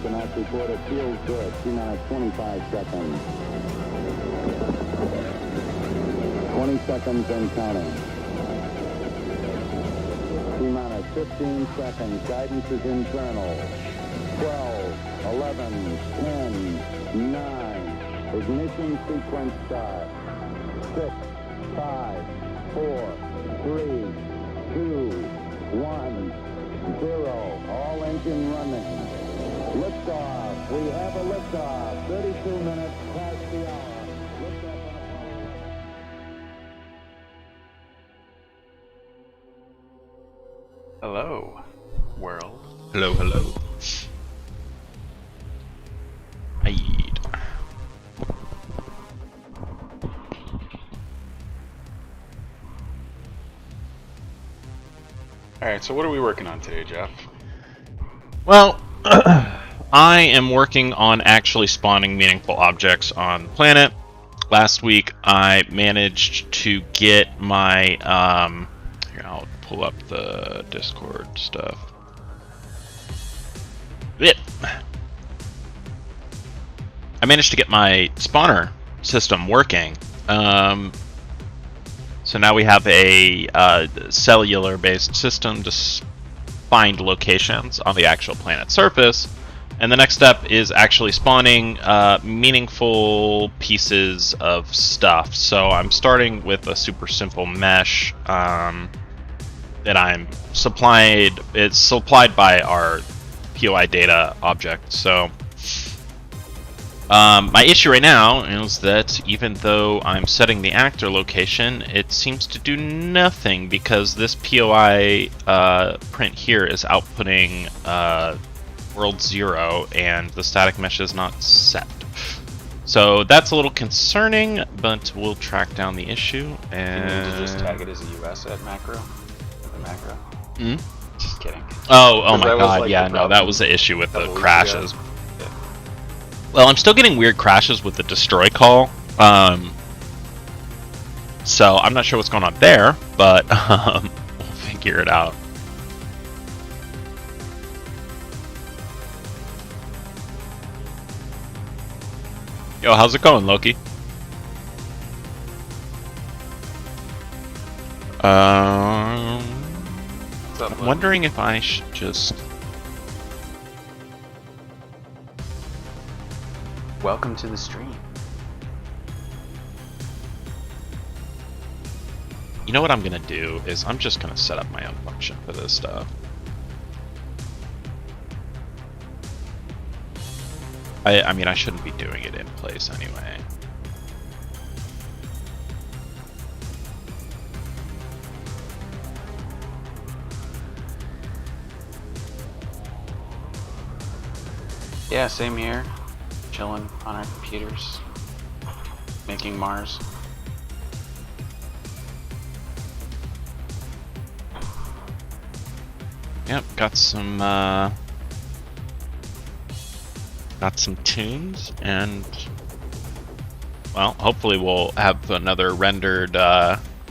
Astronauts report it feels good. T-minus 25 seconds. 20 seconds and counting. T-minus 15 seconds. Guidance is internal. 12, 11, 10, 9. Ignition sequence start. 6, 5, 4, 3, 2, 1, 0. All engine running. Liftoff. We have a liftoff. 32 minutes past the hour. Liftoff on Apollo. Hello, world. Hello, hello. Aid. Alright, so what are we working on today, Jeff? Well, I am working on actually spawning meaningful objects on the planet. Last week, I managed to get my, here, I'll pull up the Discord stuff. Yep. I managed to get my spawner system working. So now we have a cellular-based system to find locations on the actual planet's surface. And the next step is actually spawning meaningful pieces of stuff. So I'm starting with a super simple mesh that I'm supplied. It's supplied by our POI data object. So my issue right now is that even though I'm setting the actor location, it seems to do nothing because this POI print here is outputting world 0 and the static mesh is not set. So that's a little concerning, but we'll track down the issue. And You need to just tag it as a US at macro? The macro? Hmm? Just kidding. Oh my that was, god, like, yeah, the no, problem that was the issue with the couple weeks crashes. ago. Yeah. Well, I'm still getting weird crashes with the destroy call. So I'm not sure what's going on there, but we'll figure it out. Yo, how's it going, Loki? I'm wondering if I should just... Welcome to the stream. You know what I'm gonna do is I'm just gonna set up my own function for this stuff. I mean, I shouldn't be doing it in place anyway. Yeah, same here. Chilling on our computers, making Mars. Yep, got some tunes, and well, hopefully we'll have another rendered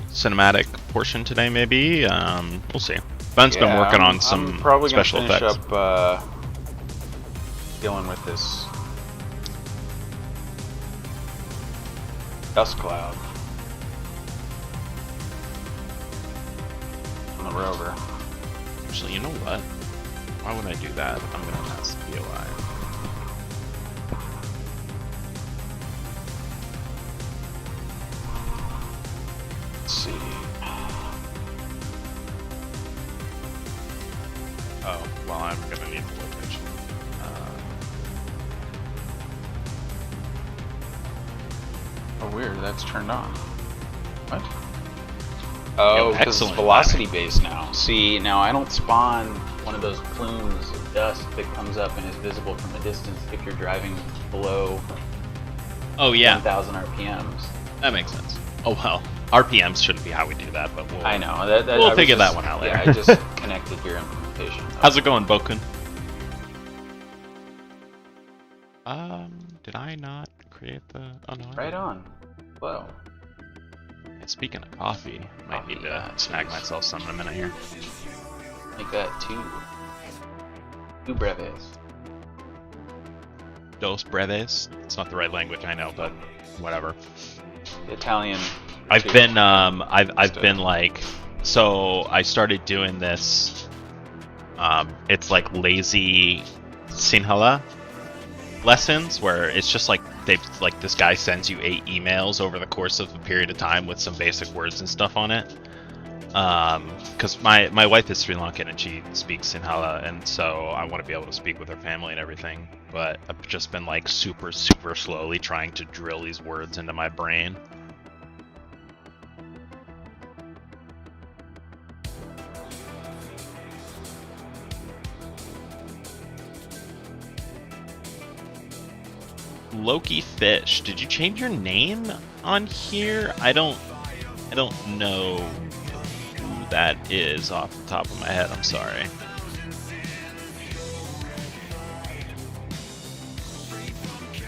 cinematic portion today. Maybe we'll see. Ben's been working on some probably special gonna finish effects. up dealing with this dust cloud on the rover. Actually, you know what? Why would I do that? I'm gonna pass the BOI. Let's see. Oh, well, I'm gonna need the location. Oh, weird. That's turned on. What? Oh, because it's excellent velocity based now. See, now I don't spawn one of those plumes of dust that comes up and is visible from a distance if you're driving below Oh yeah, 10,000 RPMs. that makes sense. Oh well, RPMs shouldn't be how we do that, but we'll. I know. We'll figure that one out later. Yeah, I just connected your implementation. How's it going, Bokun? Did I not create the? Oh no. Right on. Whoa. Speaking of coffee, might need to yeah, snag jeez. myself some in a minute here. Make that two breves. Dos breves. It's not the right language, I know, but whatever. Italian. I've two. been I've been like, so I started doing this. It's like lazy Sinhala lessons where it's just like this guy sends you 8 emails over the course of a period of time with some basic words and stuff on it. Because my wife is Sri Lankan and she speaks Sinhala, and so I want to be able to speak with her family and everything. But I've just been like super slowly trying to drill these words into my brain. Loki Fish, did you change your name on here? I don't know who that is off the top of my head. I'm sorry.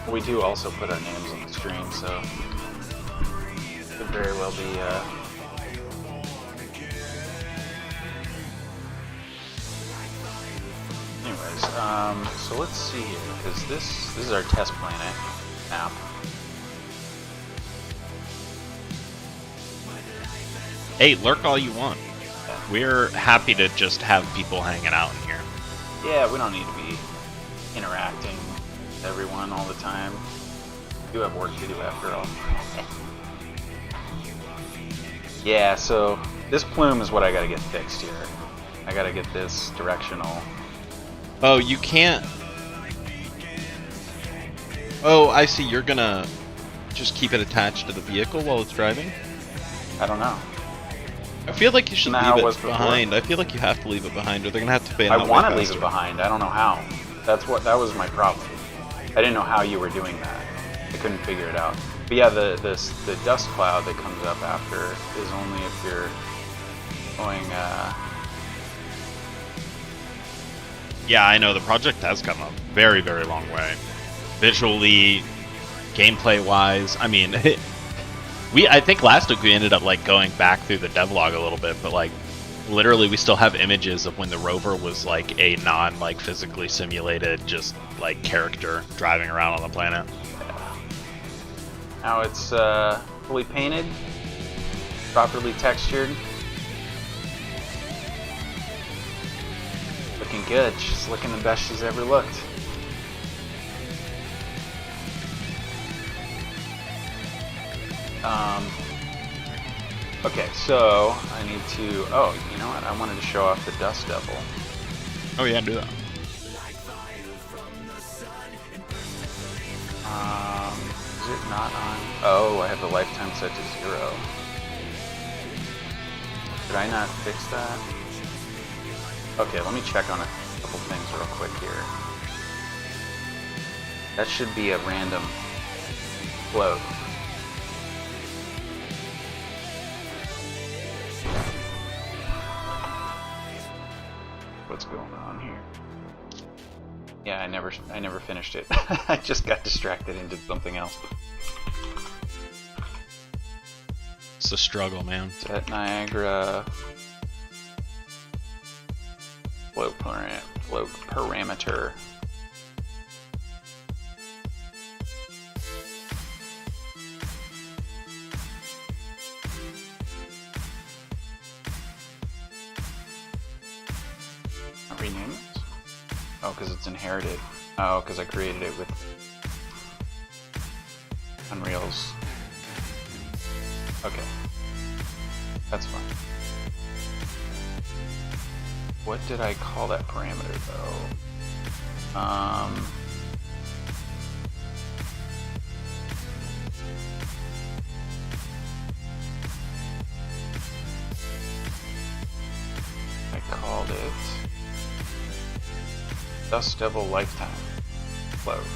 We do also put our names on the stream, so could very well be. Anyways, so let's see here, because this is our test planet map. Hey, lurk all you want. We're happy to just have people hanging out in here. Yeah, we don't need to be interacting with everyone all the time. We do have work to do after all. Yeah, so this plume is what I gotta get fixed here. I gotta get this directional. Oh, you can't. Oh, I see. You're gonna just keep it attached to the vehicle while it's driving? I don't know. I feel like you should Isn't that how leave it was it before? behind. I feel like you have to leave it behind, or they're gonna have to pay. I want to leave it behind. I don't know how. That was my problem. I didn't know how you were doing that. I couldn't figure it out. But yeah, the dust cloud that comes up after is only if you're going. Yeah, I know the project has come a very long way, visually, gameplay-wise. I mean, I think last week we ended up like going back through the devlog a little bit, but like literally we still have images of when the rover was like a non physically simulated just like character driving around on the planet. Now it's fully painted, properly textured. Looking good. She's looking the best she's ever looked. Okay, so I need to. Oh, you know what? I wanted to show off the Dust Devil. Oh yeah, do that. Is it not on? Oh, I have the lifetime set to 0. Did I not fix that? Okay, let me check on a couple things real quick here. That should be a random float. What's going on here? Yeah, I never finished it. I just got distracted and did something else. It's a struggle, man. Set Niagara float parameter. Rename it? Oh, because it's inherited. Oh, because I created it with Unreal's. Okay. That's fine. What did I call that parameter, though? I called it Dust Devil Lifetime Float.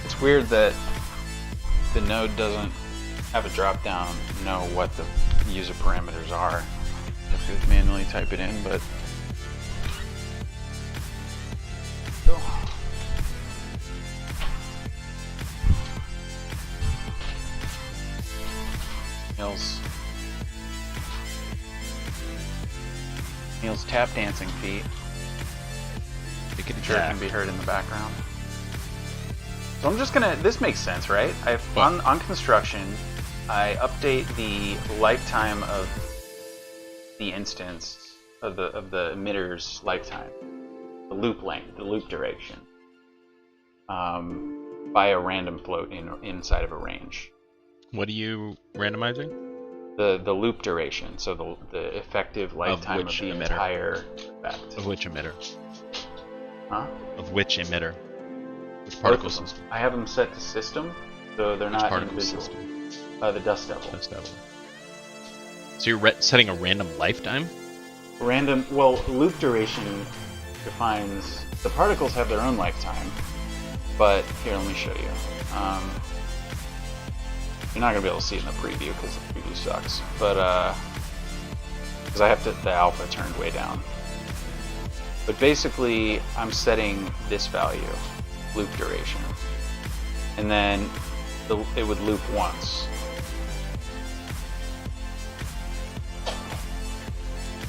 It's weird that the node doesn't have a drop down know what the user parameters are. I have to manually type it in, but Neil's tap dancing feet. Can be heard in the background. So I'm just gonna. This makes sense, right? On construction, I update the lifetime of the instance of the emitter's lifetime, the loop length, the loop duration, by a random float inside of a range. What are you randomizing? The loop duration, so the effective lifetime of the entire effect. Of which emitter? Huh? Of which emitter? Which particle system? I have them set to system, so they're not individual. System? The Dust Devil. Dust Devil. So you're setting a random lifetime? Random. Well, loop duration defines the particles have their own lifetime, but here, let me show you. You're not gonna be able to see it in the preview because the preview sucks, but because I have the alpha turned way down. But basically, I'm setting this value, loop duration, and then it would loop once.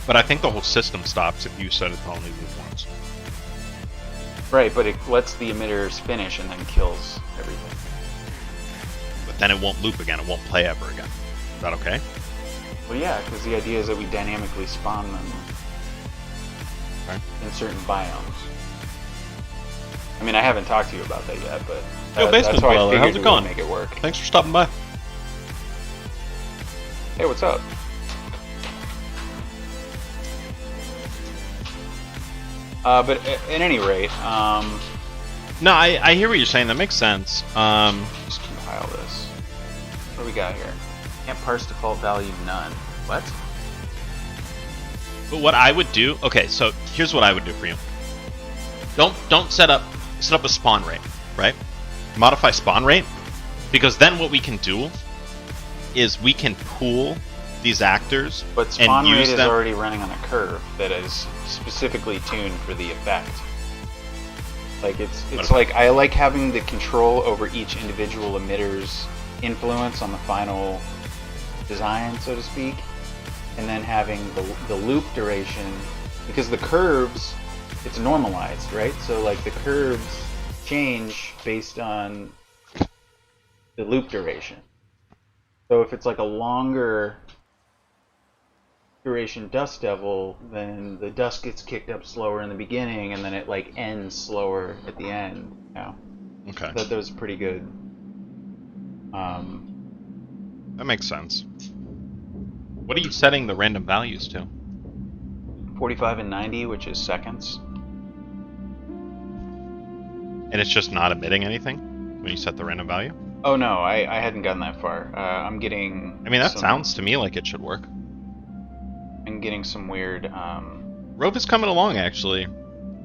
But I think the whole system stops if you set it to only loop once. Right, but it lets the emitters finish and then kills everything. But then it won't loop again, it won't play ever again. Is that okay? Well, yeah, because the idea is that we dynamically spawn them in certain biomes. I mean, I haven't talked to you about that yet, but that's how I figured how's it going? Make it work. Thanks for stopping by. Hey, what's up? But at any rate, no, I hear what you're saying. That makes sense. Just compile this. What do we got here? Can't parse default value none. What? But what I would do, okay, so here's what I would do for you. Don't set up a spawn rate, right? Modify spawn rate, because then what we can do is we can pool these actors but spawn and rate use is them. already running on a curve that is specifically tuned for the effect. Like it's like I like having the control over each individual emitter's influence on the final design, so to speak, and then having the loop duration, because the curves, it's normalized, right? So like the curves change based on the loop duration. So if it's like a longer duration Dust Devil, then the dust gets kicked up slower in the beginning, and then it like ends slower at the end. Yeah. Okay. That was pretty good. That makes sense. What are you setting the random values to? 45 and 90, which is seconds. And it's just not emitting anything when you set the random value? Oh no, I hadn't gotten that far. I'm getting. I mean, that sounds to me like it should work. I'm getting some weird. ROVE is coming along, actually.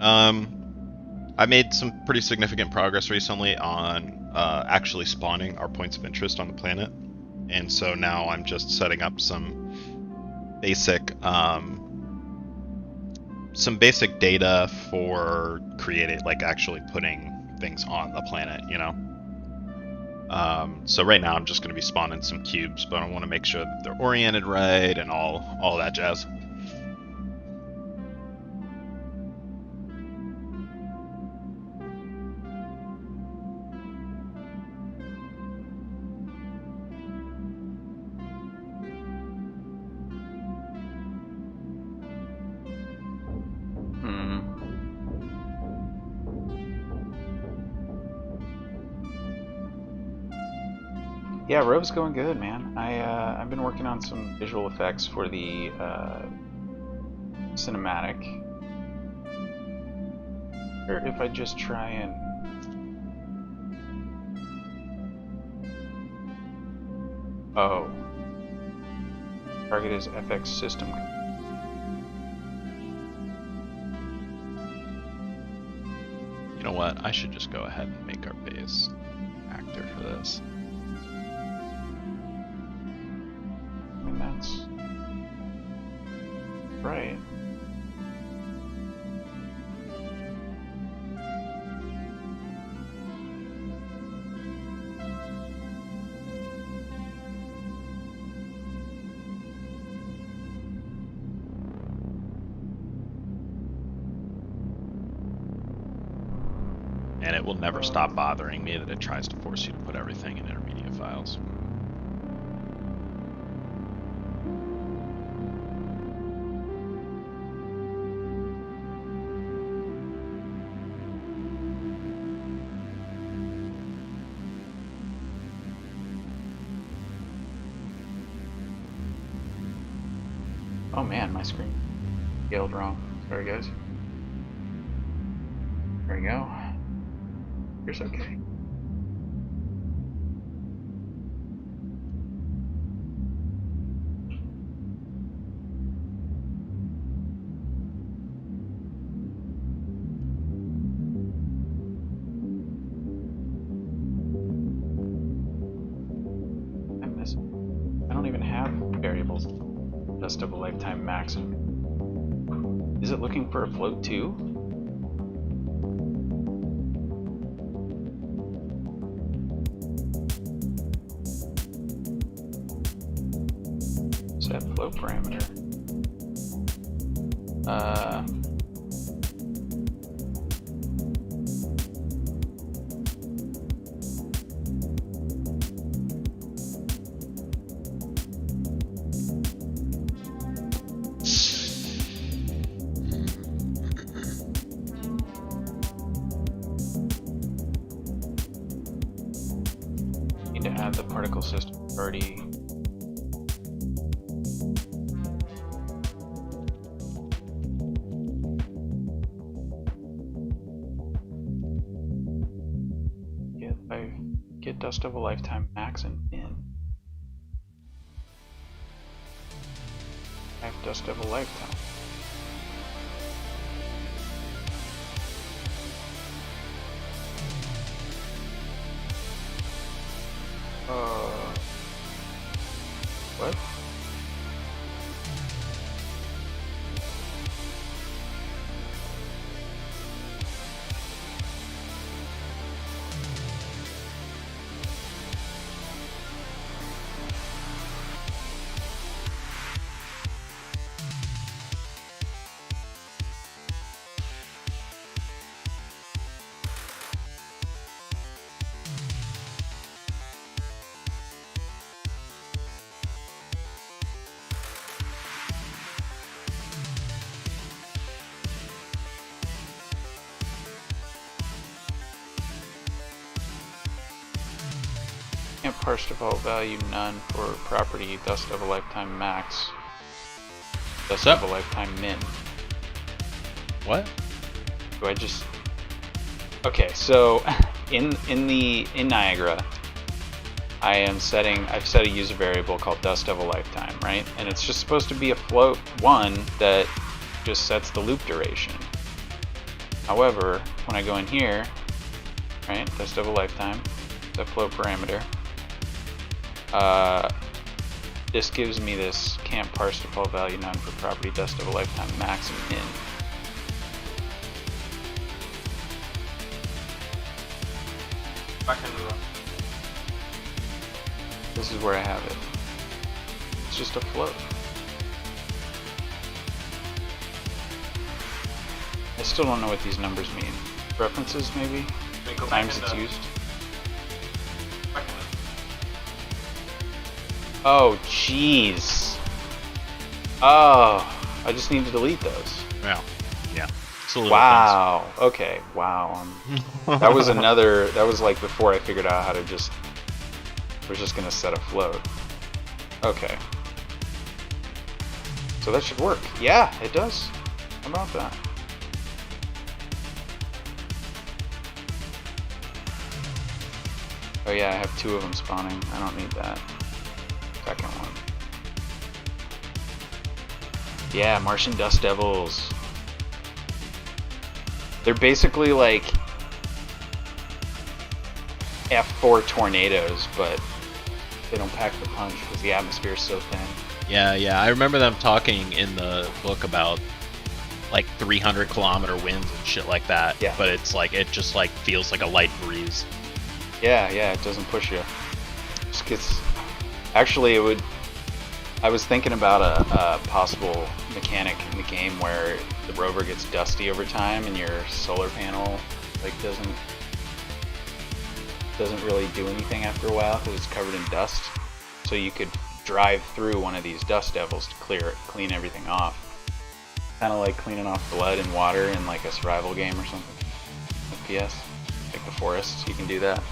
I made some pretty significant progress recently on actually spawning our points of interest on the planet, and so now I'm just setting up some basic data for creating, like, actually putting things on the planet, you know. So right now I'm just going to be spawning some cubes, but I want to make sure that they're oriented right and all that jazz. Yeah, ROVE's going good, man. I've been working on some visual effects for the cinematic. Or if I just try and target is FX system. You know what? I should just go ahead and make our base actor for this. I mean, that's right. And it will never stop bothering me that it tries to force you to put everything in intermediate files. Oh man, my screen scaled wrong. Sorry guys. There we go. Here's okay. I'm missing. I don't even have variables. Just of a lifetime maximum. Is it looking for a float too? Set float parameter. Need to add the particle system already. Get dust of a lifetime max and min. I have dust of a lifetime. What? Can't parse default value none for property dust of a lifetime max. Dust of a lifetime min. What? Do I just? Okay, so in Niagara, I've set a user variable called dust devil lifetime, right? And it's just supposed to be a float one that just sets the loop duration. However, when I go in here, right, dust devil lifetime, the float parameter, this gives me this can't parse default value none for property dust devil lifetime max and min. Back into the... This is where I have it. It's just a float. I still don't know what these numbers mean. References, maybe? Times it's used? Oh, jeez. Oh, I just need to delete those. Yeah. It's a little Wow. Okay. Wow. That was another. That was like before I figured out how to just. We're just gonna set a float. Okay. So that should work. Yeah, it does. How about that? Oh yeah, I have 2 of them spawning. I don't need that. Second one. Yeah, Martian Dust Devils. They're basically like F4 tornadoes, but they don't pack the punch because the atmosphere is so thin. Yeah. I remember them talking in the book about like 300-kilometer winds and shit like that. Yeah. But it's like it just like feels like a light breeze. Yeah, it doesn't push you. Just gets. Actually, it would. I was thinking about a possible mechanic in the game where the rover gets dusty over time and your solar panel like doesn't really do anything after a while because it's covered in dust. So you could drive through one of these dust devils to clean everything off. Kind of like cleaning off blood and water in like a survival game or something. FPS, like the forests, you can do that.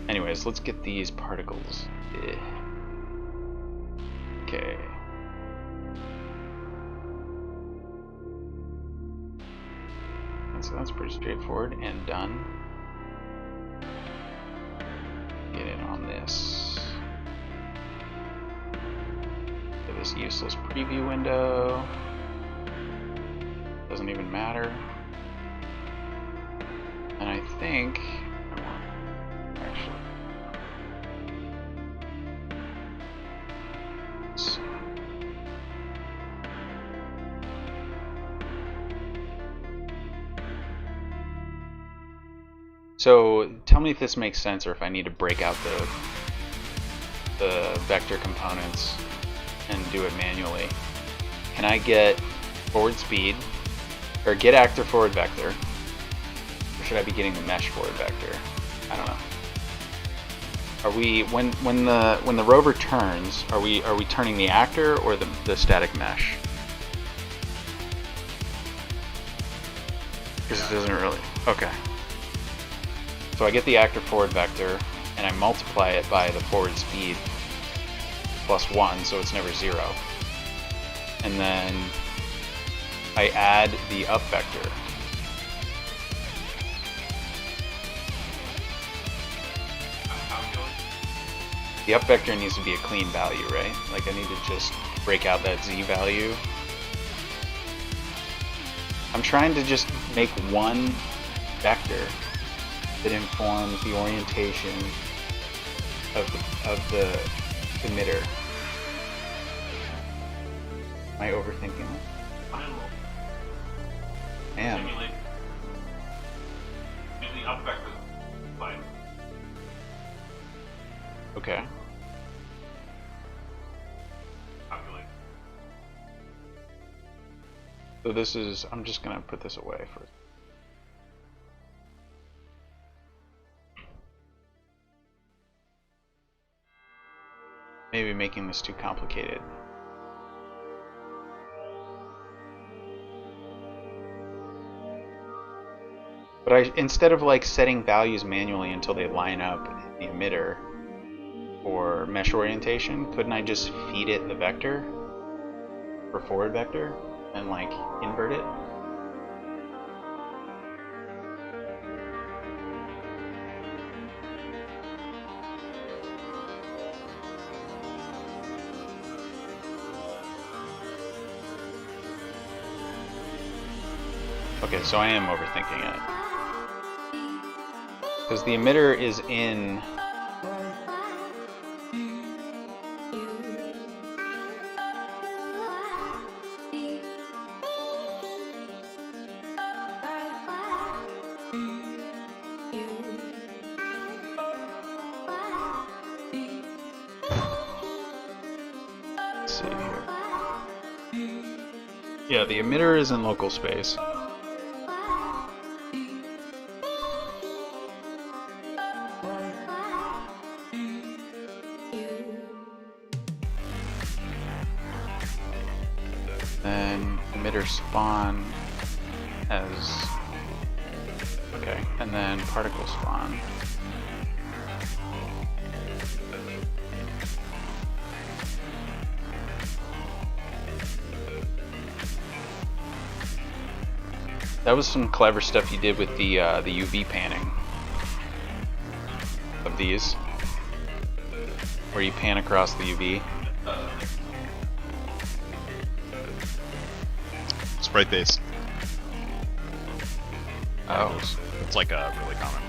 Anyways, let's get these particles. Okay. And so that's pretty straightforward and done. Get in on this. Get this useless preview window. Doesn't even matter. And I think I want actually. So tell me if this makes sense or if I need to break out the vector components and do it manually. Can I get forward speed or get actor forward vector? Or should I be getting the mesh forward vector? I don't know. Are we when the rover turns, are we turning the actor or the static mesh? Because it doesn't really. Okay. So I get the actor forward vector and I multiply it by the forward speed plus 1, so it's never 0. And then I add the up vector. The up vector needs to be a clean value, right? Like I need to just break out that z value. I'm trying to just make one vector that informs the orientation of the emitter. Am I overthinking it? I am. Using up vector. Fine. Okay. Calculate. So this is, I'm just gonna put this away first. Maybe making this too complicated. But instead of like setting values manually until they line up in the emitter for mesh orientation, couldn't I just feed it the vector for forward vector and like invert it? Okay, so I am overthinking it. Because the emitter is in... Let's see here. Yeah, the emitter is in local space. Then emitter spawn as... Okay, and then particle spawn. That was some clever stuff you did with the UV panning of these, where you pan across the UV. Sprite based. Oh, It's like a really common.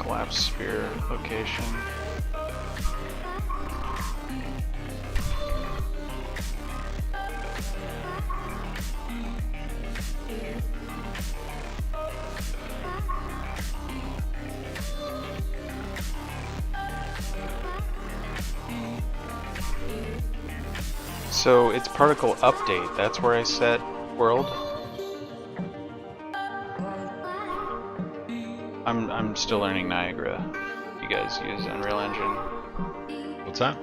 collapse sphere location. So it's particle update. That's where I set world. I'm still learning Niagara. You guys use Unreal Engine. What's that?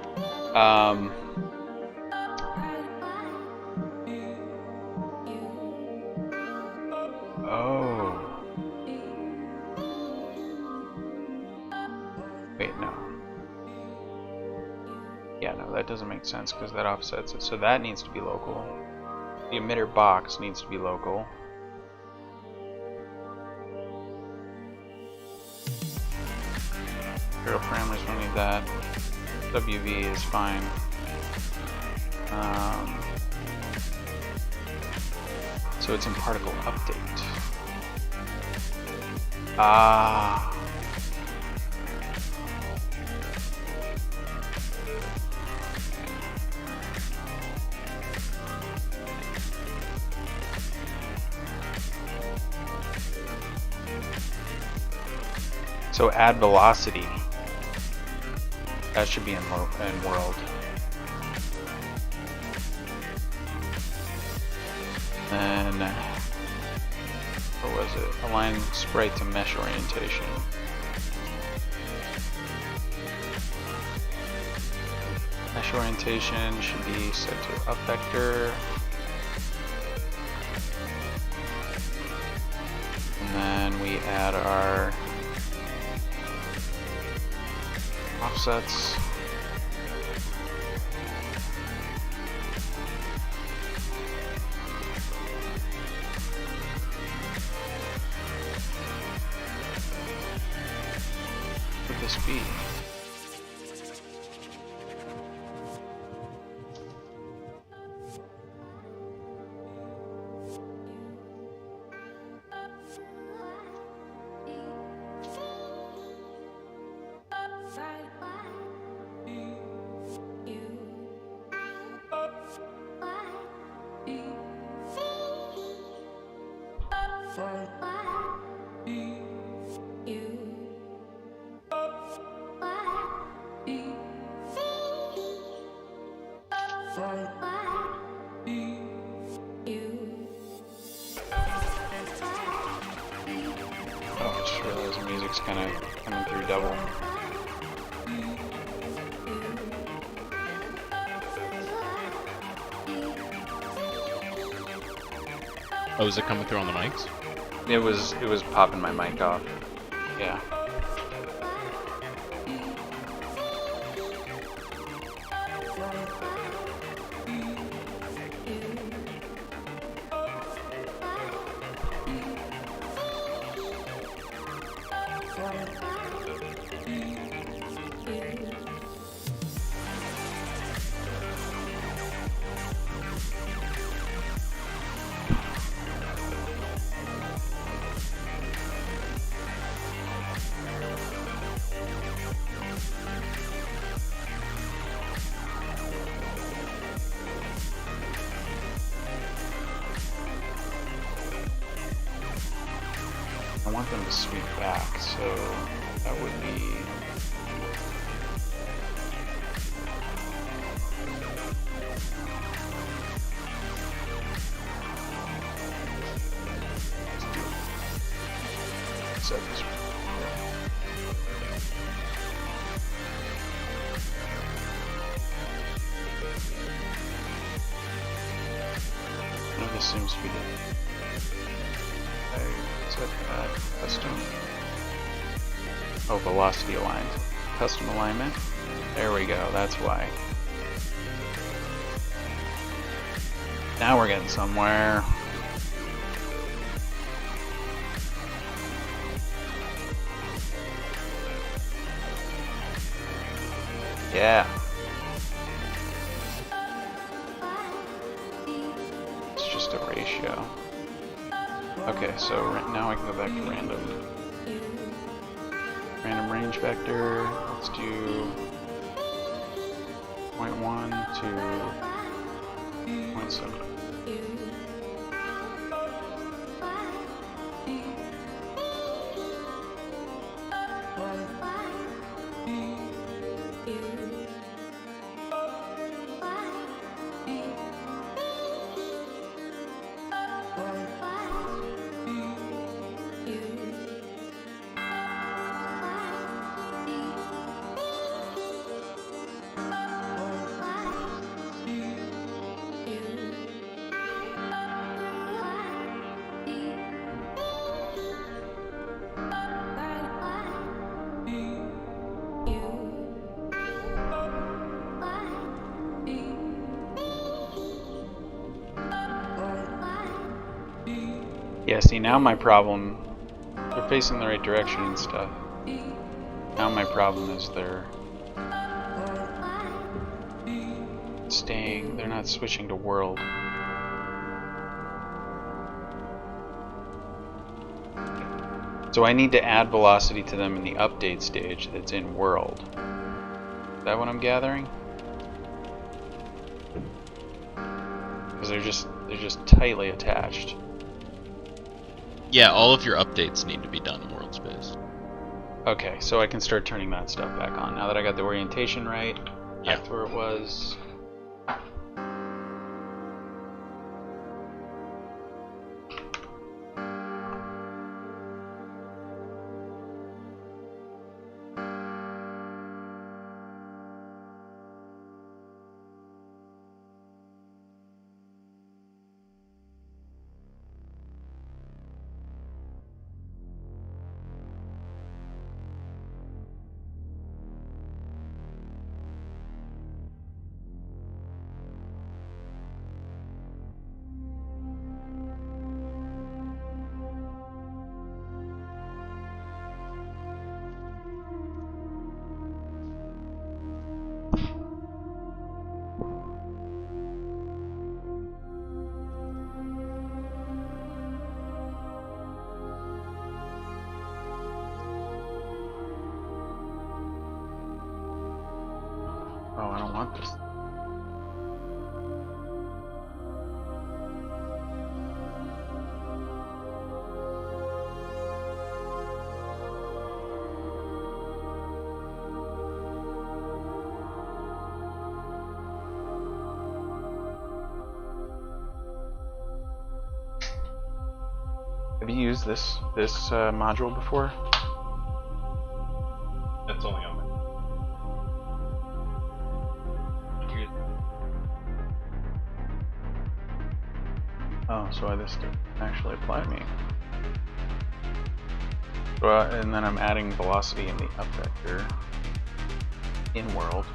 Oh. Wait, no. Yeah, no, that doesn't make sense because that offsets it. So that needs to be local. The emitter box needs to be local. Material parameters don't need that. WV is fine. So it's in particle update. Ah. So add velocity. That should be in world. Then, what was it? Align sprite to mesh orientation. Mesh orientation should be set to up vector. And then we add our offsets. What would this be? Oh, I just realized the music's kind of coming through double. Oh, is it coming through on the mics? It was popping my mic off. Yeah. want them to sweep back, so that would be... Set this one. No, this seems to be the... Set that custom. Oh, velocity aligned. Custom alignment. There we go, that's why. Now we're getting somewhere. Yeah. It's just a ratio. Okay, so now I can go back to random. Random range vector. Let's do 0.1 to 0.7. Yeah, see, now my problem, they're facing the right direction and stuff. Now my problem is they're staying, they're not switching to world. So I need to add velocity to them in the update stage that's in world. Is that what I'm gathering? Because they're just tightly attached. Yeah, all of your updates need to be done in world space. Okay, so I can start turning that stuff back on. Now that I got the orientation right, Yeah. back to where it was. Oh, I don't want this. Have you used this module before? That's only on Oh, so this didn't actually apply to me. Well, and then I'm adding velocity in the up vector in world.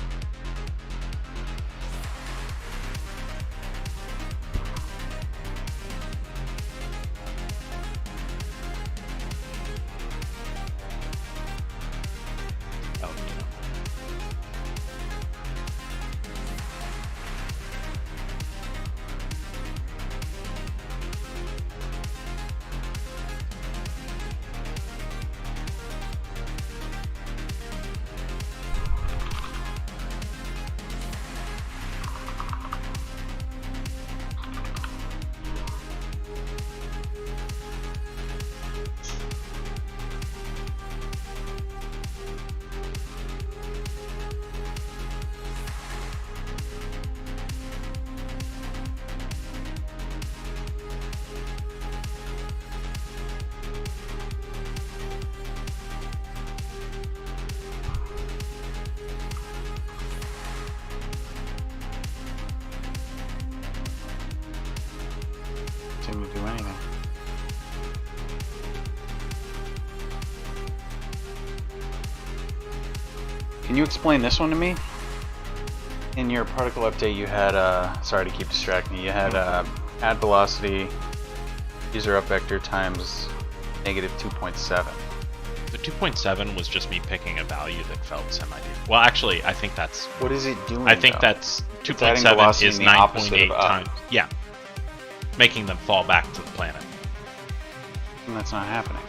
Can you explain this one to me? In your particle update, you had sorry to keep distracting you. You had add velocity, user up vector times negative 2.7. The 2.7 was just me picking a value that felt semi-decent. Well, actually, I think that's... What is it doing? I think though? that's It's adding 2.7 velocity is in the opposite 9.8 of up. times. Yeah. Making them fall back to the planet. And that's not happening.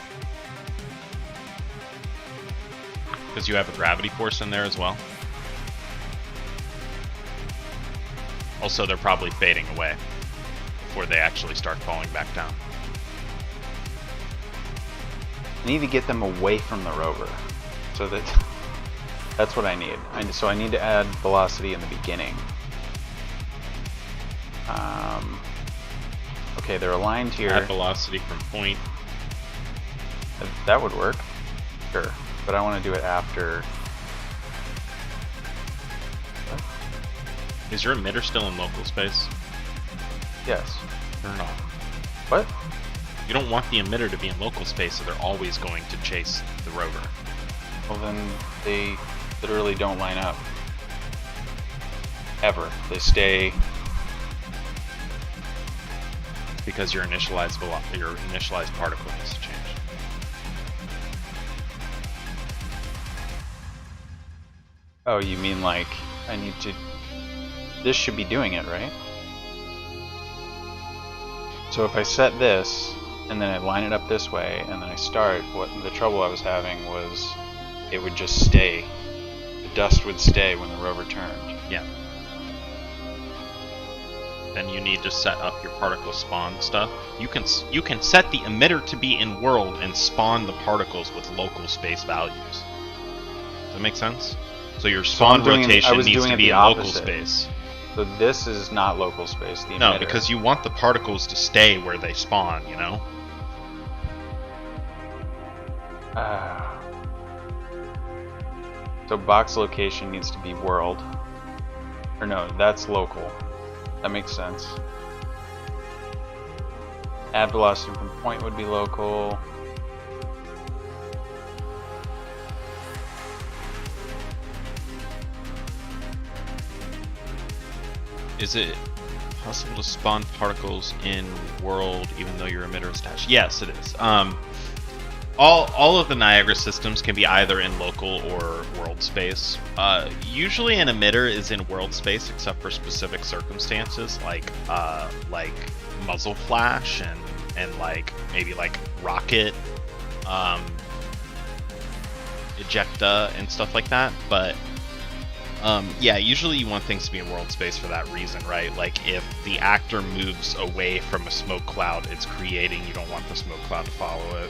Because you have a gravity force in there as well. Also, they're probably fading away before they actually start falling back down. I need to get them away from the rover, so that's what I need. So I need to add velocity in the beginning. Okay, they're aligned here. Add velocity from point. That would work, sure. But I want to do it after. Is your emitter still in local space? Yes. Or not? What? You don't want the emitter to be in local space, so they're always going to chase the rover. Well, then they literally don't line up. Ever. They stay. Because your initialized particle needs to change. Oh, you mean like I need to. This should be doing it, right? So if I set this, and then I line it up this way, and then I start, what the trouble I was having was it would just stay. The dust would stay when the rover turned. Yeah. Then you need to set up your particle spawn stuff. You can set the emitter to be in world and spawn the particles with local space values. Does that make sense? So your spawn rotation needs to be in local space. So this is not local space, the emitter. No, because you want the particles to stay where they spawn, you know? So box location needs to be world. Or no, that's local. That makes sense. Add velocity from point would be local. Is it possible to spawn particles in world even though your emitter is attached? Yes, it is. All of the Niagara systems can be either in local or world space. Usually an emitter is in world space except for specific circumstances like muzzle flash and like maybe like rocket ejecta and stuff like that. But yeah, usually you want things to be in world space for that reason, right? Like if the actor moves away from a smoke cloud it's creating, you don't want the smoke cloud to follow it.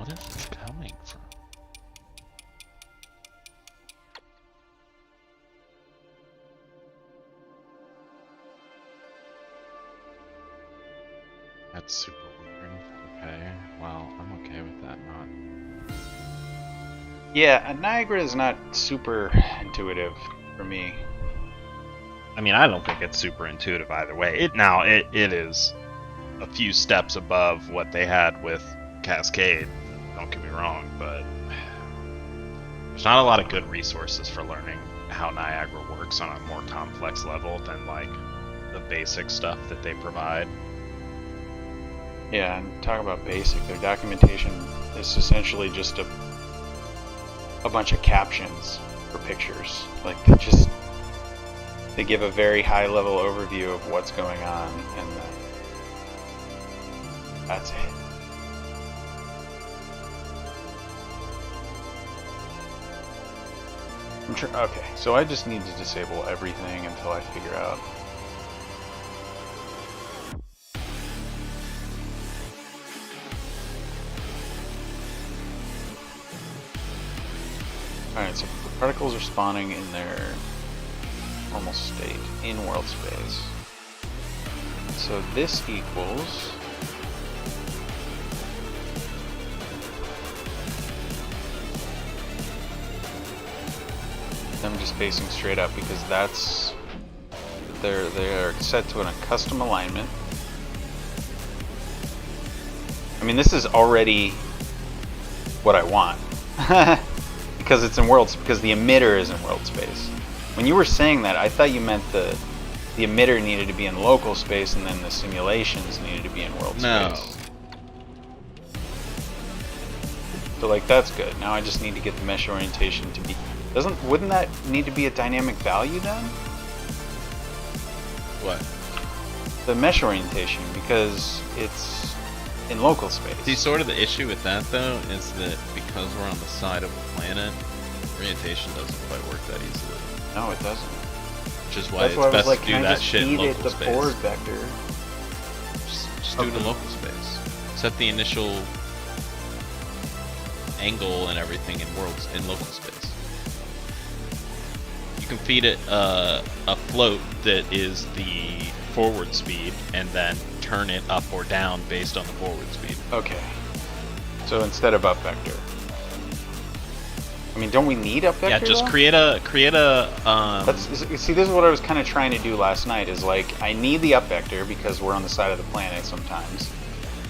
What is this coming from? That's super weird. Okay, well, I'm okay with that not. Yeah, Niagara is not super intuitive for me. I mean, I don't think it's super intuitive either way. It is a few steps above what they had with Cascade. Don't get me wrong, but there's not a lot of good resources for learning how Niagara works on a more complex level than like the basic stuff that they provide. Yeah, and talk about basic. Their documentation is essentially just a bunch of captions for pictures. Like they give a very high level overview of what's going on, and then that's it. Okay, so I just need to disable everything until I figure out. Alright, so the particles are spawning in their normal state in world space. So this equals them just facing straight up, because that's they're set to a custom alignment. I mean, this is already what I want. Because it's in worlds, because the emitter is in world space. When you were saying that, I thought you meant the emitter needed to be in local space, and then the simulations needed to be in world space. So like that's good. Now I just need to get the mesh orientation to be. Wouldn't that need to be a dynamic value then? What? The mesh orientation, because it's in local space. See, sort of the issue with that though is that because we're on the side of a planet, orientation doesn't quite work that easily. No, it doesn't. Which is why it's best to do that shit in local the space. forward vector. Just do it in local space. Set the initial angle and everything in local space. You can feed it a float that is the forward speed, and then turn it up or down based on the forward speed. Okay. So instead of up vector. I mean, don't we need up vector? Yeah, just though? create a. See, this is what I was kind of trying to do last night. Is like I need the up vector because we're on the side of the planet sometimes,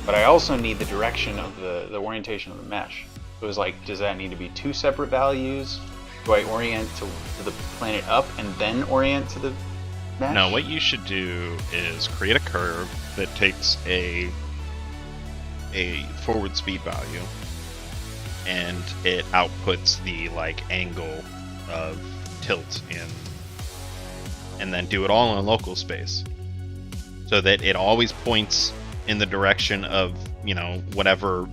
but I also need the direction of the orientation of the mesh. So it was like, does that need to be two separate values? Do I orient to the planet up and then orient to the mesh? No, what you should do is create a curve that takes a forward speed value, and it outputs the like angle of tilt in, and then do it all in a local space, so that it always points in the direction of, you know, whatever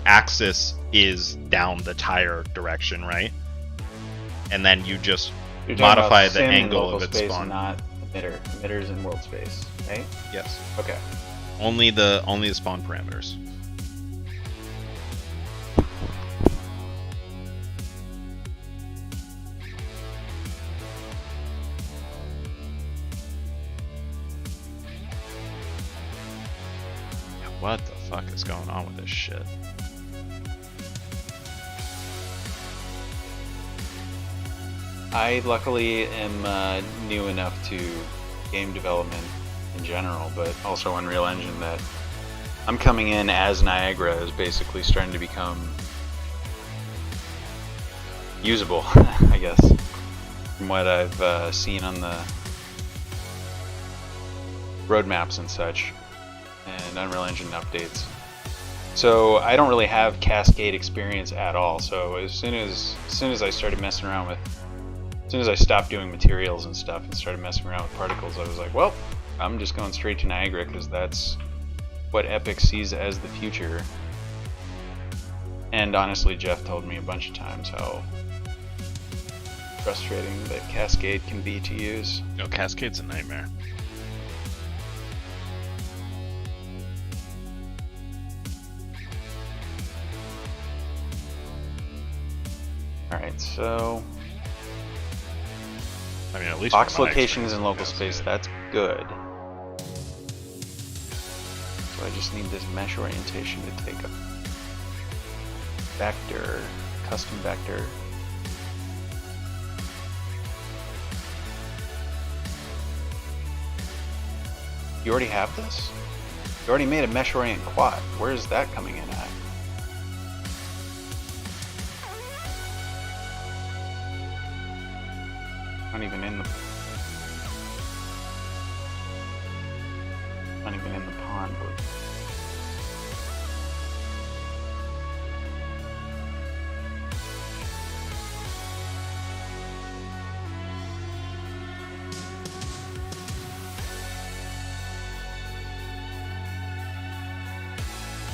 axis is down the tire direction, right? And then you just modify the angle of its spawn. Not emitter. Emitter's in world space, right? Yes. Okay. Only the spawn parameters. What the fuck is going on with this shit? I luckily am new enough to game development in general, but also Unreal Engine, that I'm coming in as Niagara is basically starting to become usable, I guess, from what I've seen on the roadmaps and such, and Unreal Engine updates. So I don't really have Cascade experience at all. So as soon as I started messing around with, as soon as I stopped doing materials and stuff and started messing around with particles, I was like, well, I'm just going straight to Niagara because that's what Epic sees as the future. And honestly, Jeff told me a bunch of times how frustrating that Cascade can be to use. No, Cascade's a nightmare. Alright, so I mean, at least box from my locations in experience, local that's space, good. that's good. So I just need this mesh orientation to take a vector, custom vector. You already have this? You already made a mesh orient quad. Where is that coming in at? Not even in the pond.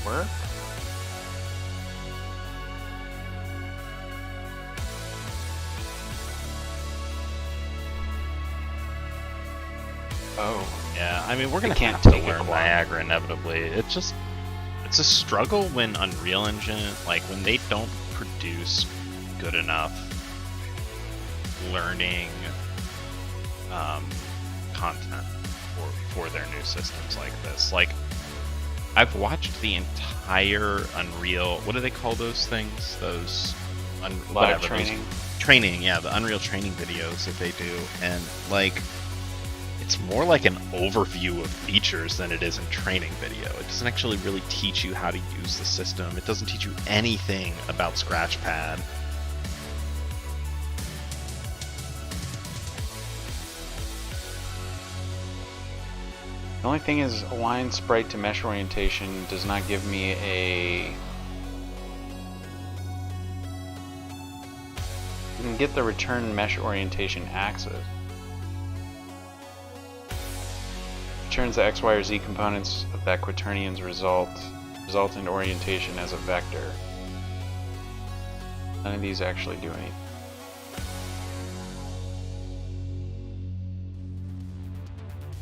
Work? Oh. Yeah, I mean, we're gonna can't have to take a learn quad. Niagara inevitably. It's a struggle when Unreal Engine, like when they don't produce good enough learning content for their new systems like this. Like, I've watched the entire Unreal. What do they call those things? Those Live training. Training, yeah, the Unreal training videos that they do, and like, it's more like an overview of features than it is a training video. It doesn't actually really teach you how to use the system. It doesn't teach you anything about Scratchpad. The only thing is, align sprite to mesh orientation does not give me a... You can get the return mesh orientation axis. Returns the X, Y, or Z components of that quaternions resultant orientation as a vector. None of these actually do anything.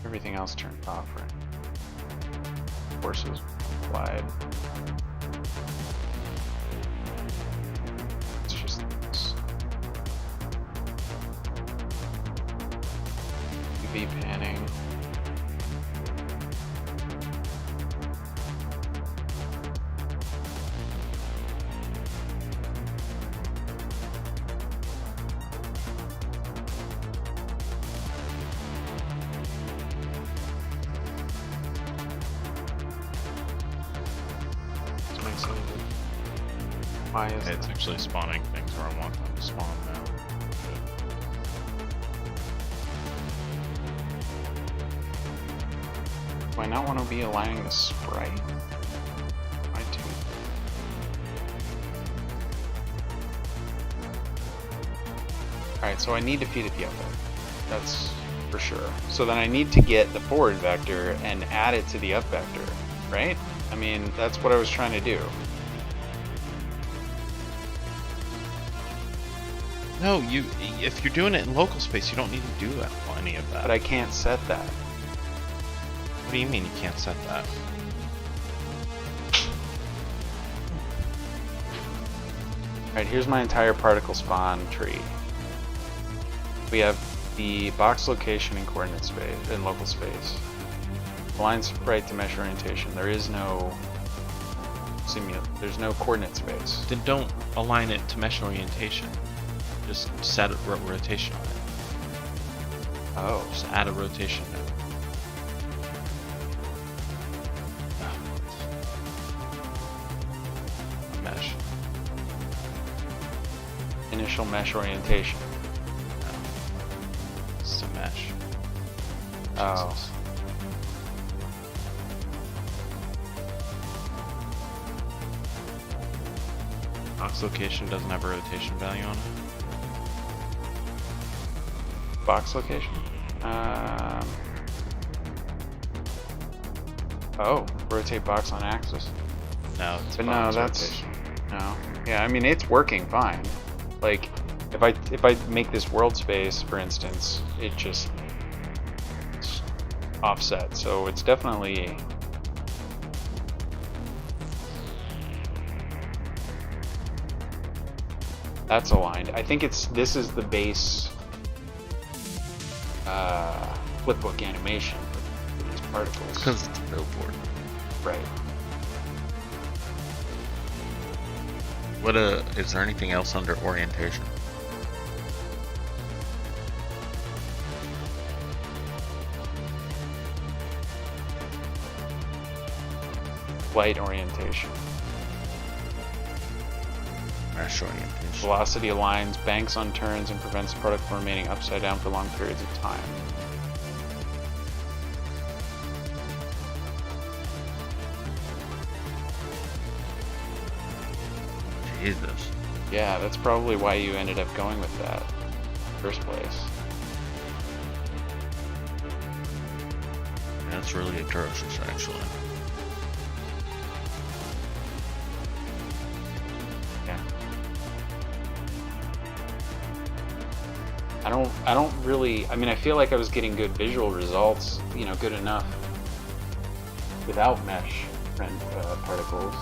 Everything else turned off, right? Forces applied. It's just this. UV panning. Why is It's that? actually spawning things where I want them to spawn now. Do I not want to be aligning the sprite? I do. Alright, so I need to feed it the up vector. That's for sure. So then I need to get the forward vector and add it to the up vector, right? I mean, that's what I was trying to do. No, if you're doing it in local space, you don't need to do that, any of that. But I can't set that. What do you mean you can't set that? Alright, here's my entire particle spawn tree. We have the box location in coordinate space, in local space. Align sprite to mesh orientation. There is no there's no coordinate space. Then don't align it to mesh orientation. Just set a rotation on it. Oh. Just add a rotation node. A mesh. Initial mesh orientation. No. It's a mesh. Oh. Jesus. Box location doesn't have a rotation value on it. Box location? Oh, rotate box on axis. No, it's But no, box that's rotation. no. Yeah, I mean it's working fine. Like if I make this world space, for instance, it's offset. So it's definitely That's aligned. I think this is the base flipbook animation for these particles. Because it's a billboard. Right. What is there anything else under orientation? Light orientation. Mesh orientation. Velocity aligns banks on turns and prevents the product from remaining upside down for long periods of time. Jesus. Yeah, that's probably why you ended up going with that in the first place. That's really atrocious, actually. Yeah. I don't really, I mean, I feel like I was getting good visual results, you know, good enough without mesh particles.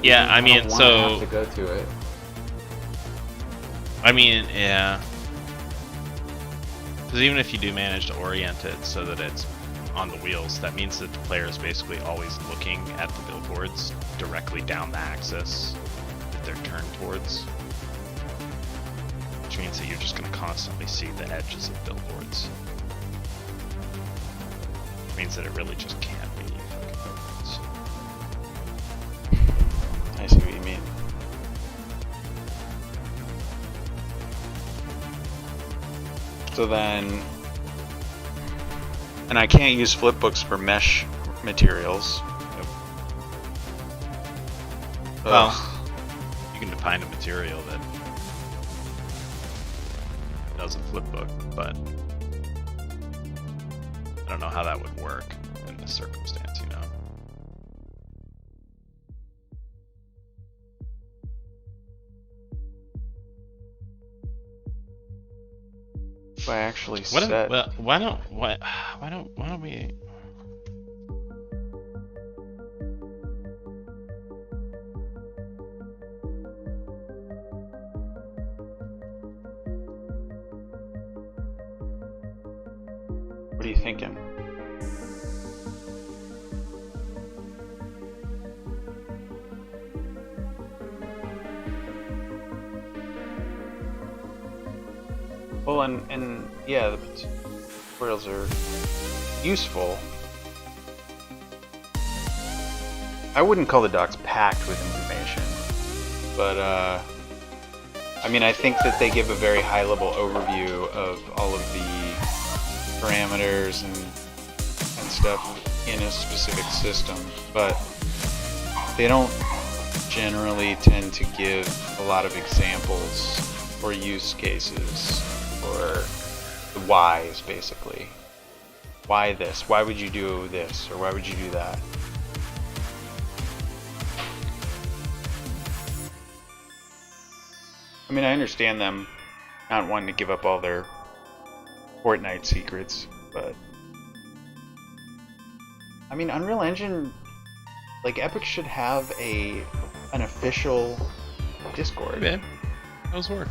Yeah, I mean, don't so have to go to it. I mean, yeah. Because even if you do manage to orient it so that it's on the wheels, that means that the player is basically always looking at the billboards directly down the axis that they're turned towards. Which means that you're just going to constantly see the edges of billboards. Which means that it really just can't be fucking billboards. I see what you mean. So then, and I can't use flipbooks for mesh materials. Well, you can define a material that does a flipbook, but I don't know how that would work in this circumstance, you know. If I actually Why set. don't we? What are you thinking? Well, and yeah, the tutorials are useful. I wouldn't call the docs packed with information, but I mean, I think that they give a very high-level overview of all of the parameters and stuff in a specific system, but they don't generally tend to give a lot of examples or use cases or the whys, basically. Why this? Why would you do this? Or why would you do that? I mean, I understand them not wanting to give up all their Fortnite secrets, but I mean, Unreal Engine, like, Epic should have an official Discord. Hey, man, how's work?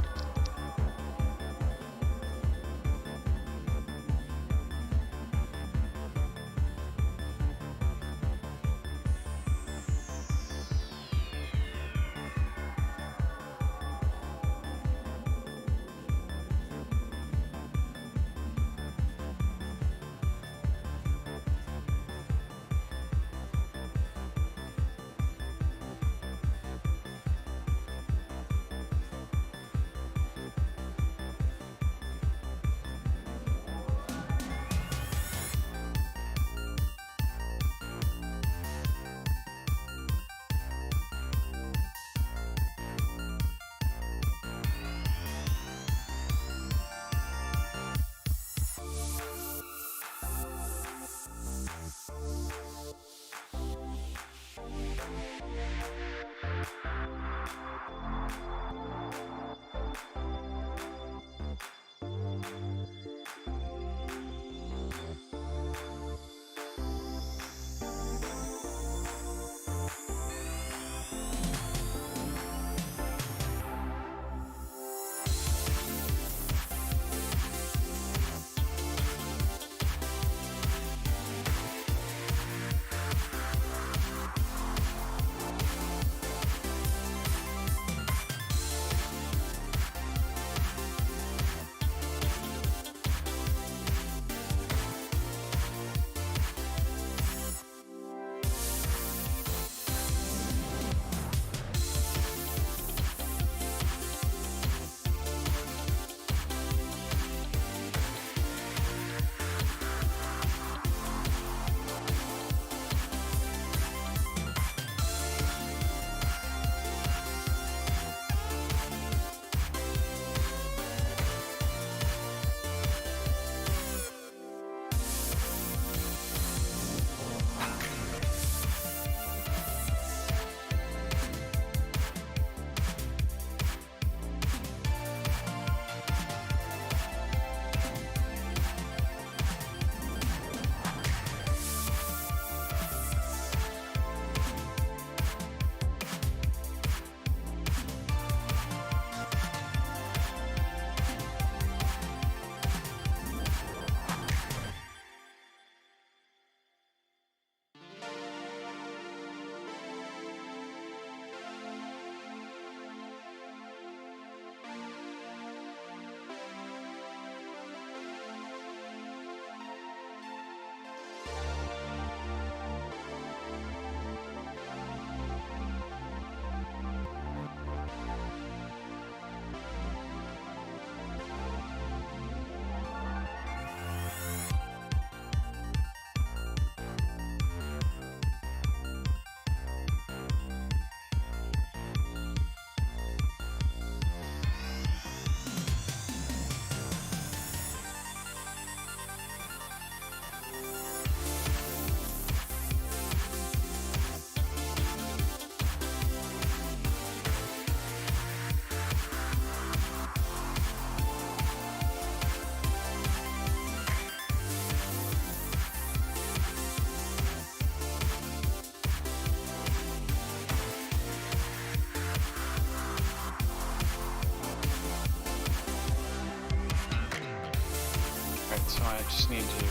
I just need to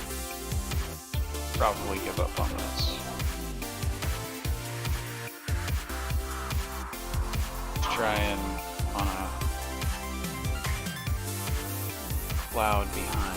probably give up on this. Let's try and on a cloud behind.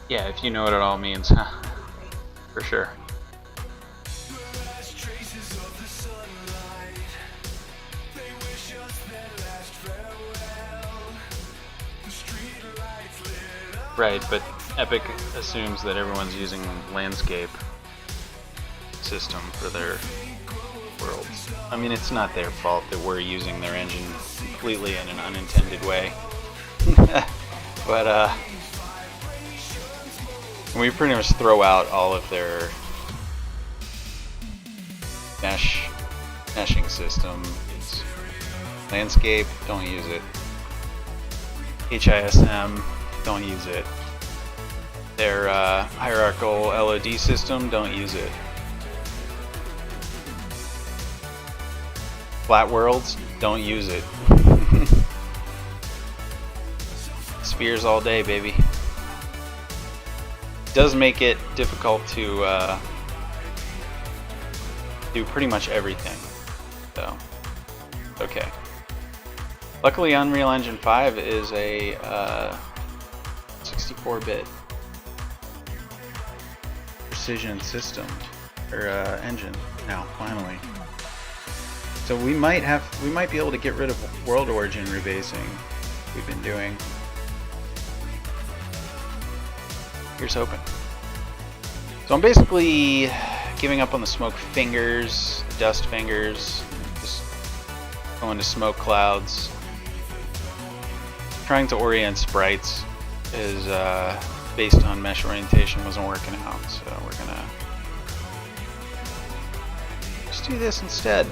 Yeah, if you know what it all means, for sure. Right, but Epic assumes that everyone's using landscape system for their worlds. I mean, it's not their fault that we're using their engine completely in an unintended way. But we pretty much throw out all of their meshing system. It's landscape, don't use it. HISM, don't use it. Their hierarchical LOD system, don't use it. Flat worlds, don't use it. Spears all day, baby. Does make it difficult to do pretty much everything, so okay. Luckily, Unreal Engine 5 is a 64-bit precision system or engine now. Finally, so we might be able to get rid of World Origin rebasing we've been doing. Here's hoping. So I'm basically giving up on the smoke fingers, dust fingers, just going to smoke clouds. Trying to orient sprites is based on mesh orientation wasn't working out, so we're gonna just do this instead.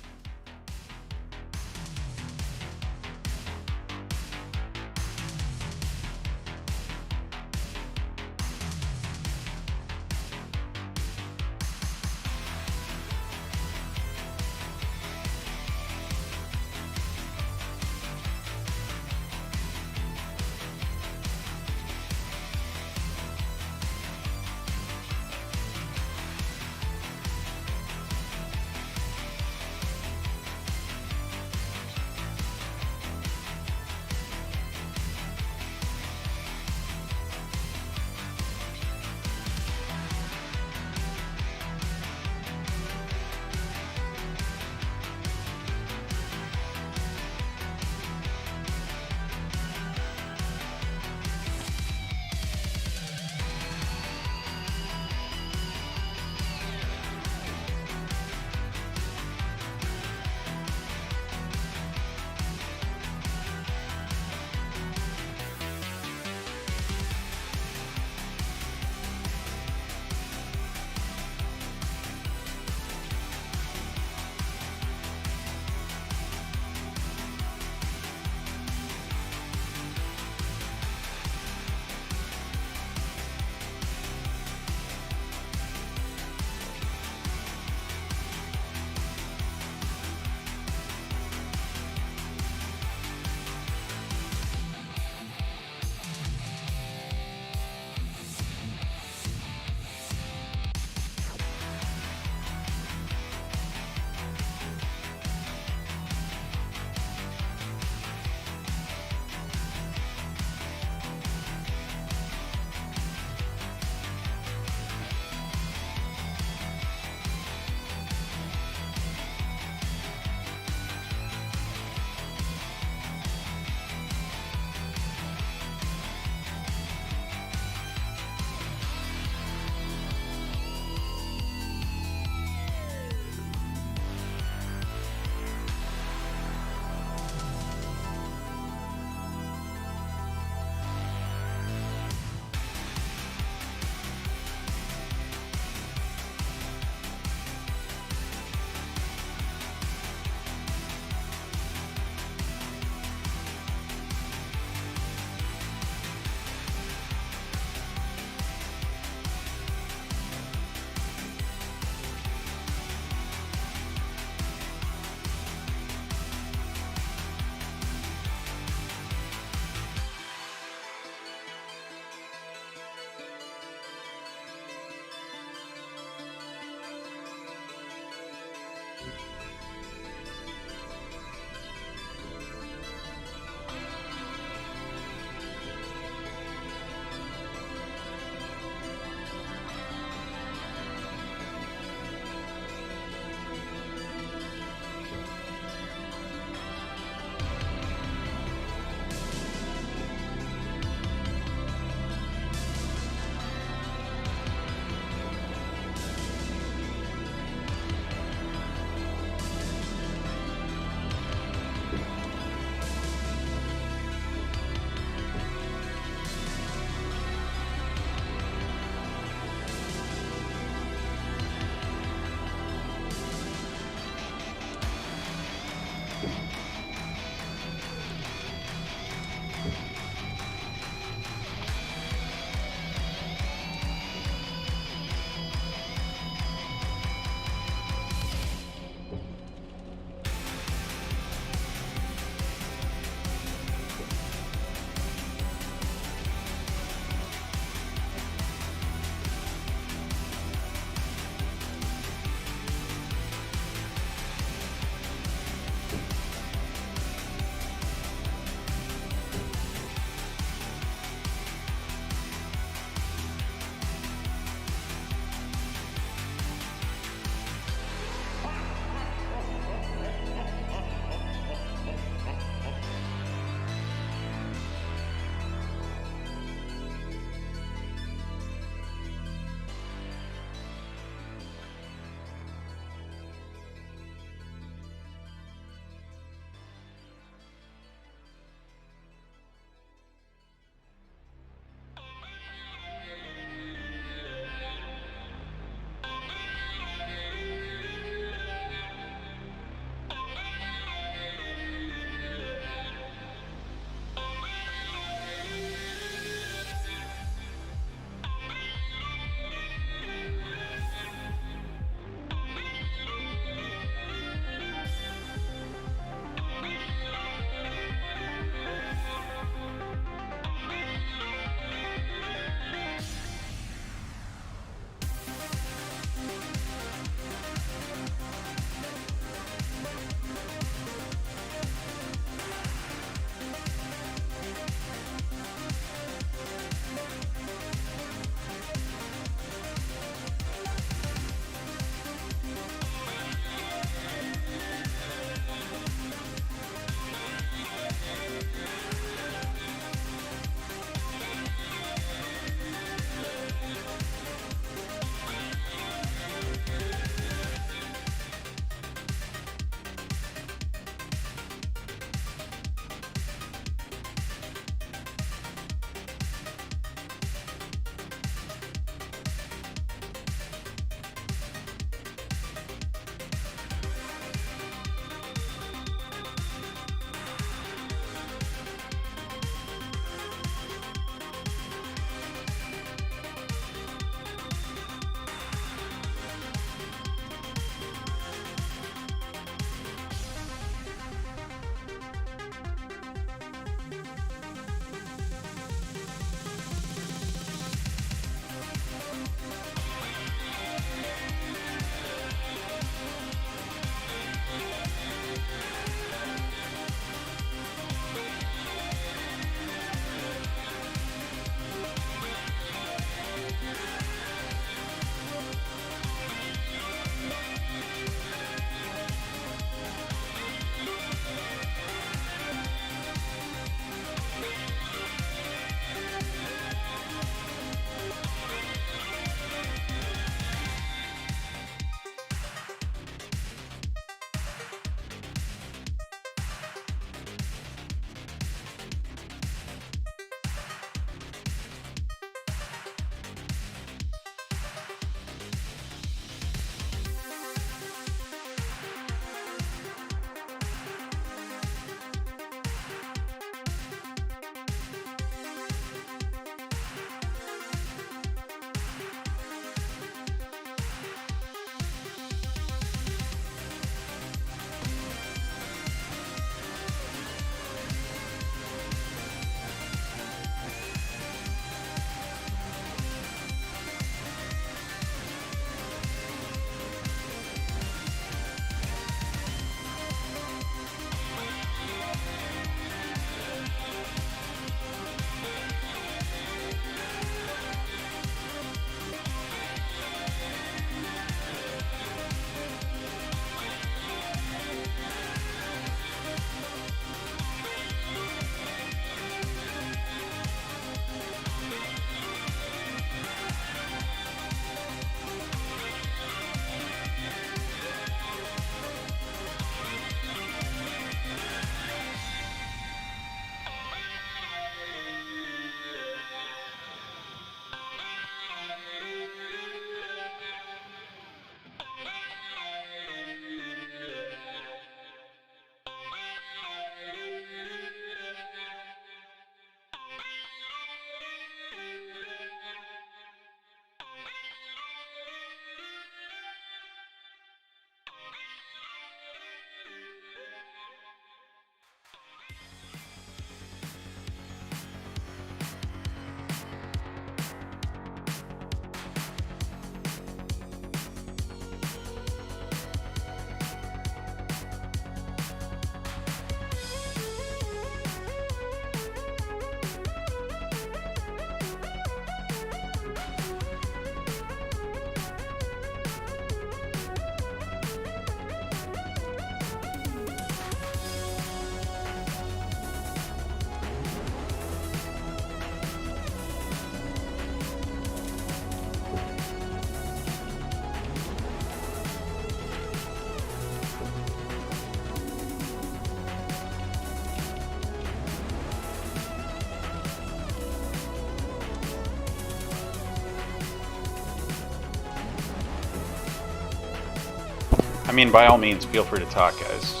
mean, by all means, feel free to talk, guys.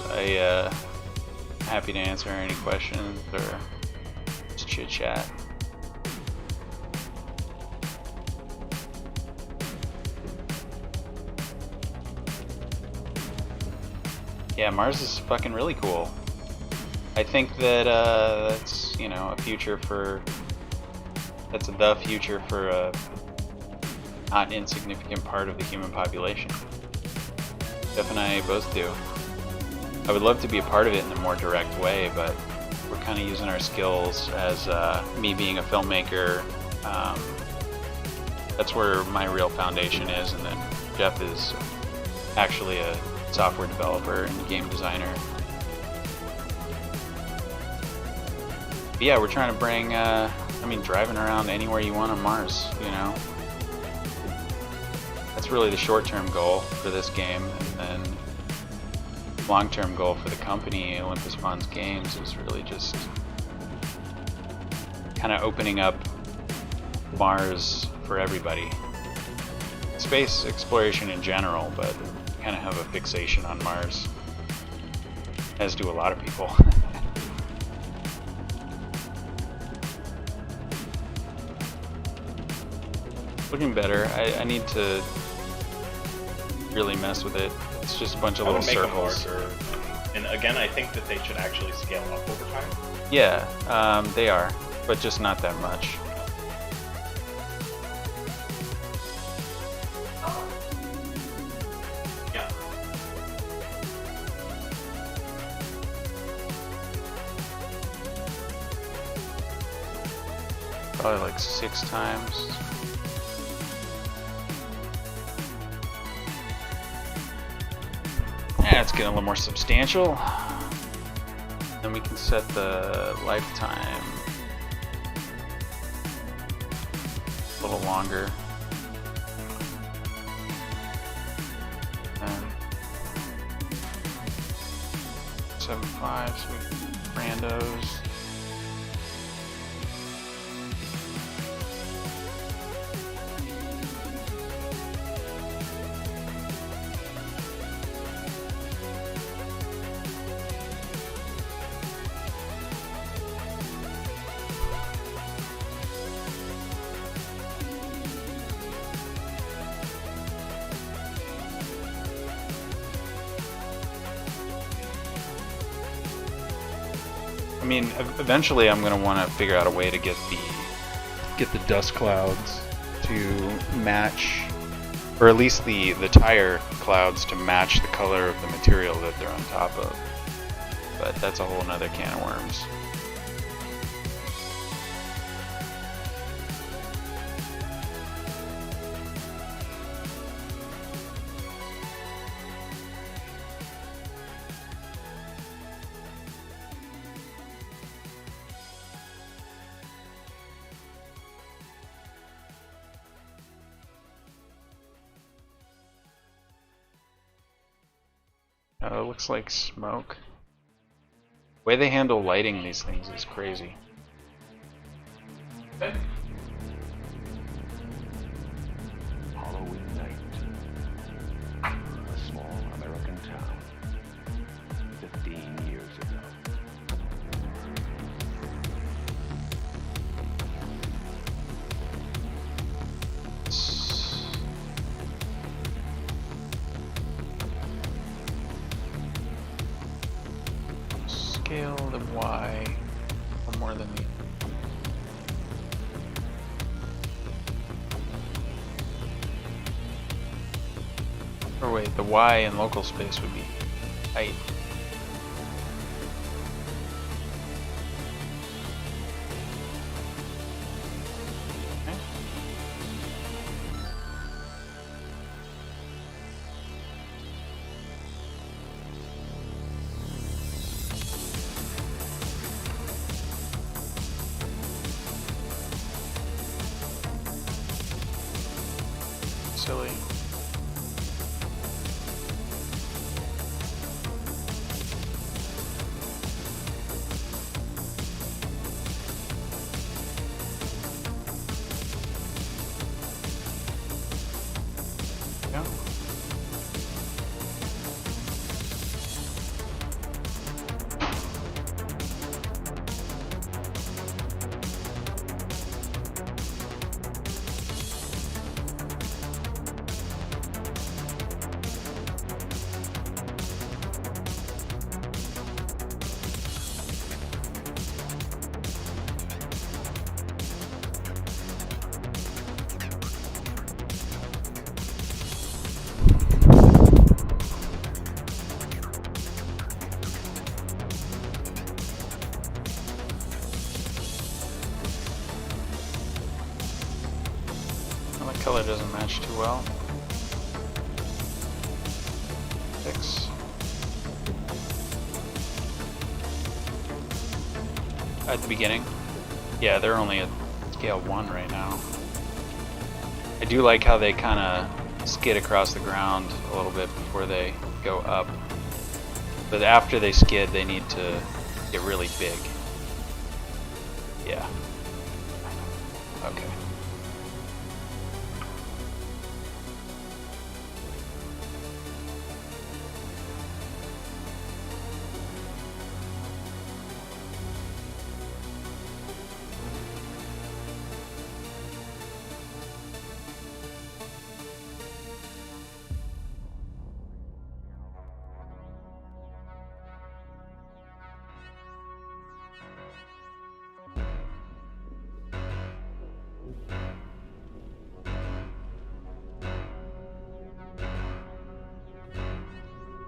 Happy to answer any questions or just chit chat. Yeah, Mars is fucking really cool. I think that that's, you know, a future for, that's the future for a not insignificant part of the human population. Jeff and I both do. I would love to be a part of it in a more direct way, but we're kind of using our skills as me being a filmmaker. That's where my real foundation is, and then Jeff is actually a software developer and game designer. But yeah, we're trying to bring, I mean, driving around anywhere you want on Mars, you know? That's really the short-term goal for this game, and then long-term goal for the company, Olympus Mons Games, is really just kind of opening up Mars for everybody. Space exploration in general, but kind of have a fixation on Mars, as do a lot of people. Looking better. I need to really mess with it. It's just a bunch of little circles. And again, I think that they should actually scale up over time. Yeah, they are, but just not that much. Yeah. Probably like 6 times. Yeah, it's getting a little more substantial. Then we can set the lifetime a little longer. And 7.5, so we can randos. I mean, eventually I'm going to want to figure out a way to get the dust clouds to match, or at least the tire clouds to match the color of the material that they're on top of. But that's a whole nother can of worms. It looks like smoke. The way they handle lighting these things is crazy. Halloween night. A small American town. 15 years ago. Scale the Y or more than the. Or wait, the Y in local space would be height. Okay. Silly. Yeah. Color doesn't match too well. 6. At the beginning. Yeah, they're only at scale 1 right now. I do like how they kind of skid across the ground a little bit before they go up. But after they skid, they need to get really big. Yeah. Okay.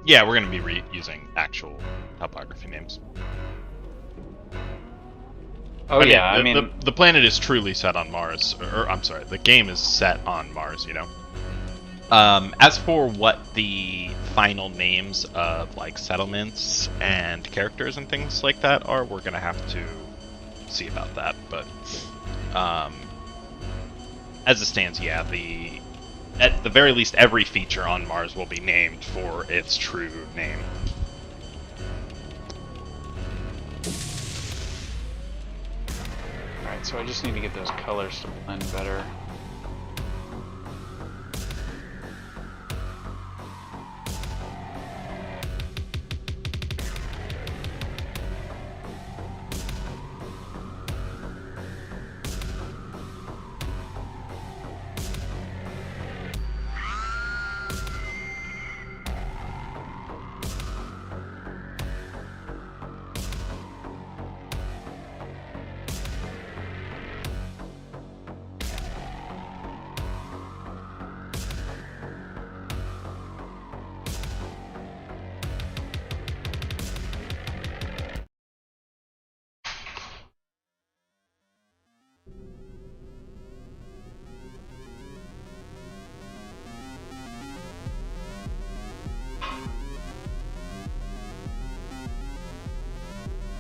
Yeah, we're going to be using actual topography names. Oh yeah, I mean the planet is truly set on Mars, or I'm sorry, the game is set on Mars, you know. As for what the final names of like settlements and characters and things like that are, we're gonna have to see about that. But as it stands, yeah, at the very least, every feature on Mars will be named for its true name. Alright, so I just need to get those colors to blend better.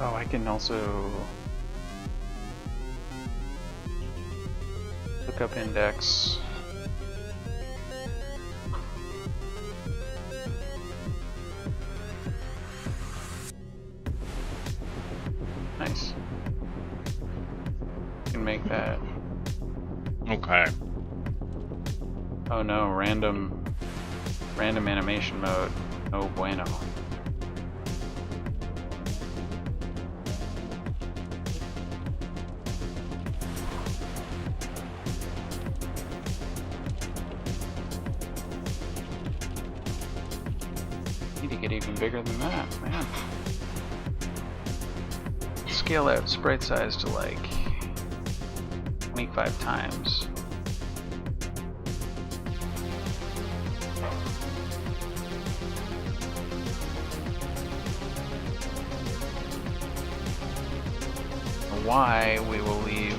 Oh, I can also look up index. Nice. Can make that. Okay. Oh no, random animation mode. No bueno. Need to get even bigger than that, man. Scale that sprite size to like 25 times. Y we will leave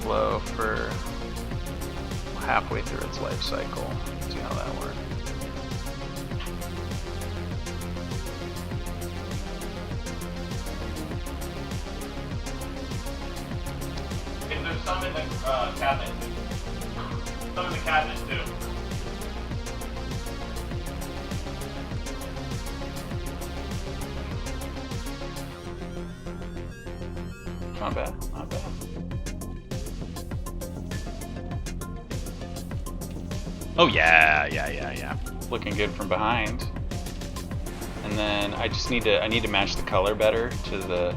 low for halfway through its life cycle. See how that works. There's some in the cabinet. Some in the cabinet too. Not bad, not bad. Oh yeah. Looking good from behind. And then I just need to match the color better to the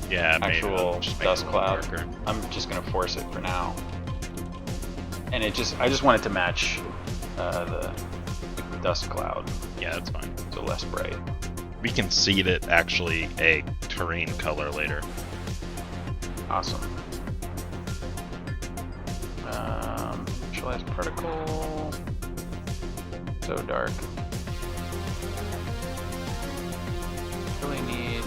Yeah, actual just make dust it a little cloud. darker. I'm just gonna force it for now. And I just want it to match the dust cloud, Yeah, that's fine. so less bright. We can seed it actually a terrain color later. Awesome. Visualize particle. So dark. Really need.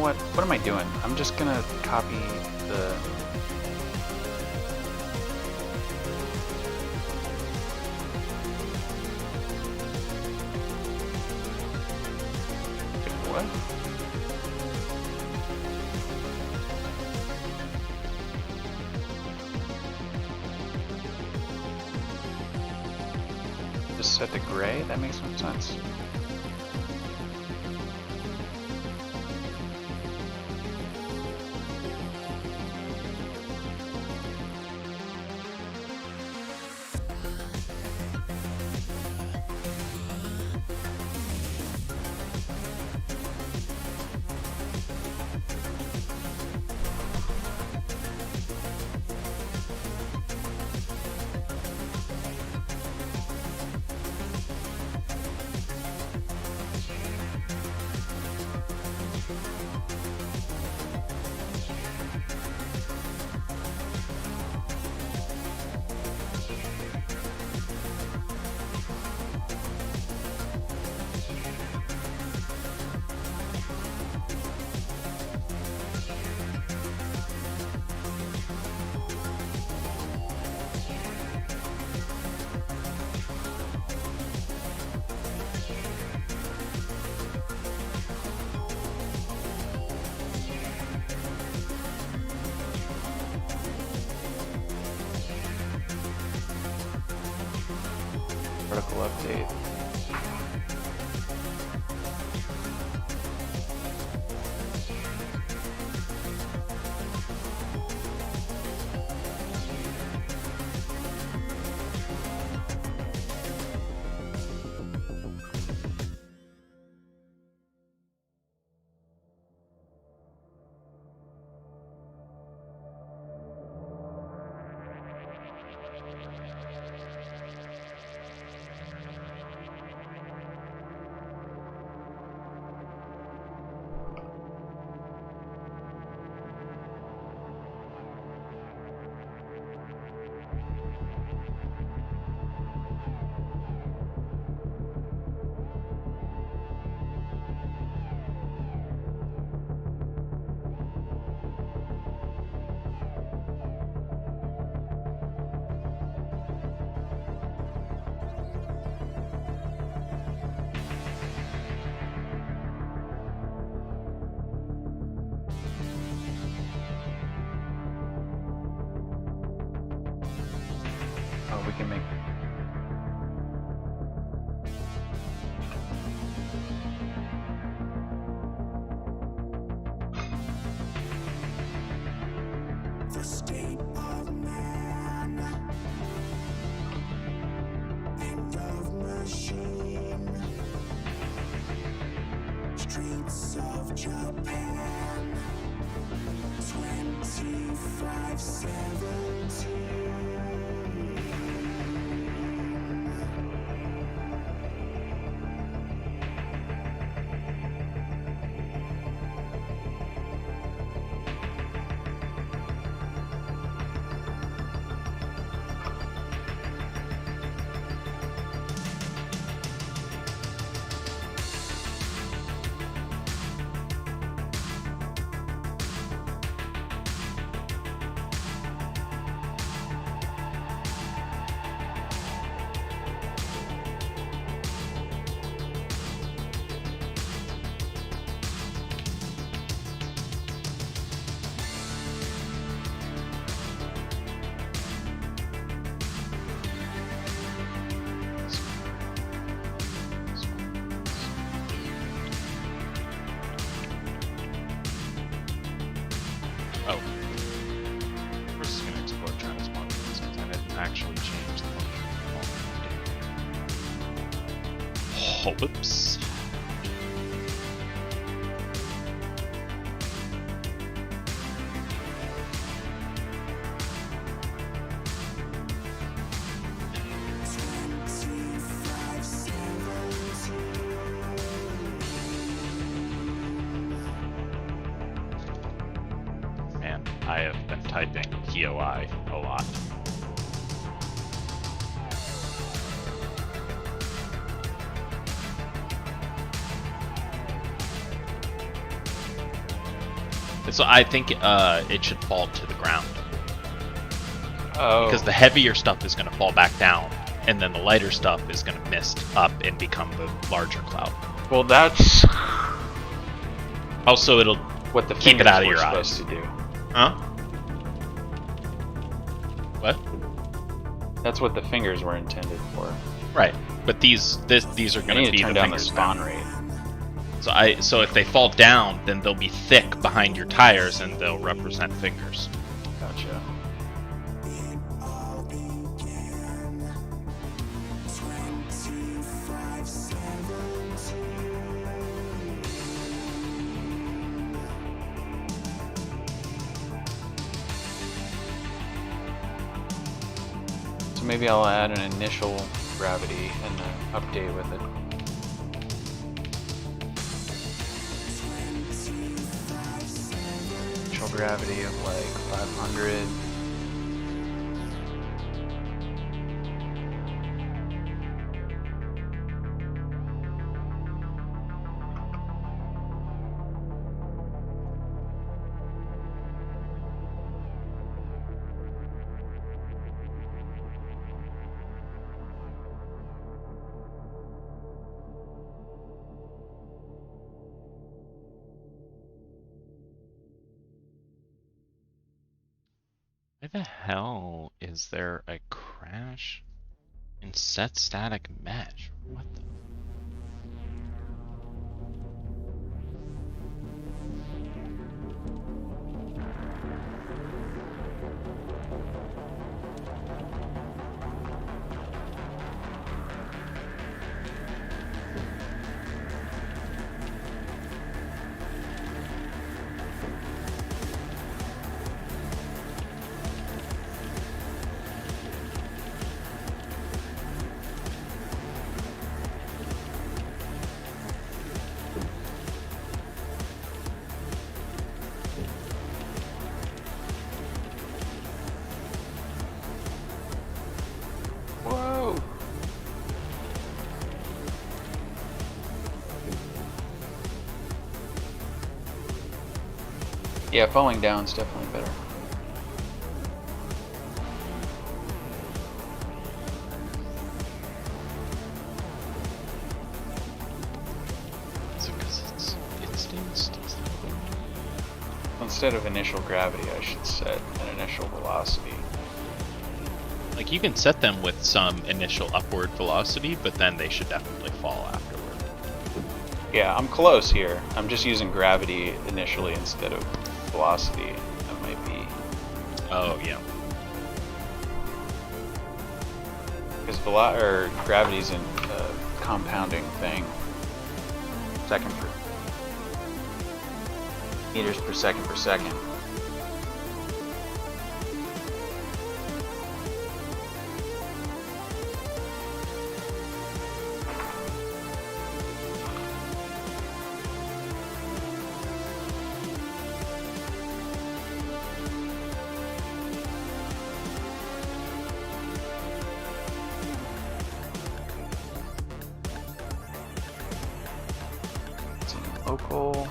what? What am I doing? I'm just gonna copy the... What? Just set to gray? That makes no sense. Vertical update. Oh, we can make... The state of man, end of machine, streets of Japan, 2517. Oh. We're just gonna explore China's markets because I didn't actually change the function. Oh, whoops. Man, I have been typing POI a lot. So I think it should fall to the ground. Oh. Because the heavier stuff is going to fall back down, and then the lighter stuff is going to mist up and become the larger cloud. Well, that's Also, it'll what the keep fingers it out of were your supposed eyes. to do. Huh? What? That's what the fingers were intended for. Right. But these are I going need to to be turn the down the fingers spawn now. rate. So if they fall down, then they'll be thick behind your tires, and they'll represent fingers. Gotcha. It all began 2517. So maybe I'll add an initial gravity and then update with it. Initial gravity of like 500. Why the hell is there a crash in set static mesh? What the? Whoa! Yeah, falling down's definitely better. Is it because it stays Instead of initial gravity, I should set an initial velocity. like you can set them with some initial upward velocity, but then they should definitely fall afterward. Yeah, I'm close here. I'm just using gravity initially instead of velocity. That might be Oh yeah. because gravity's a compounding thing. Second per meters per second per second. Local.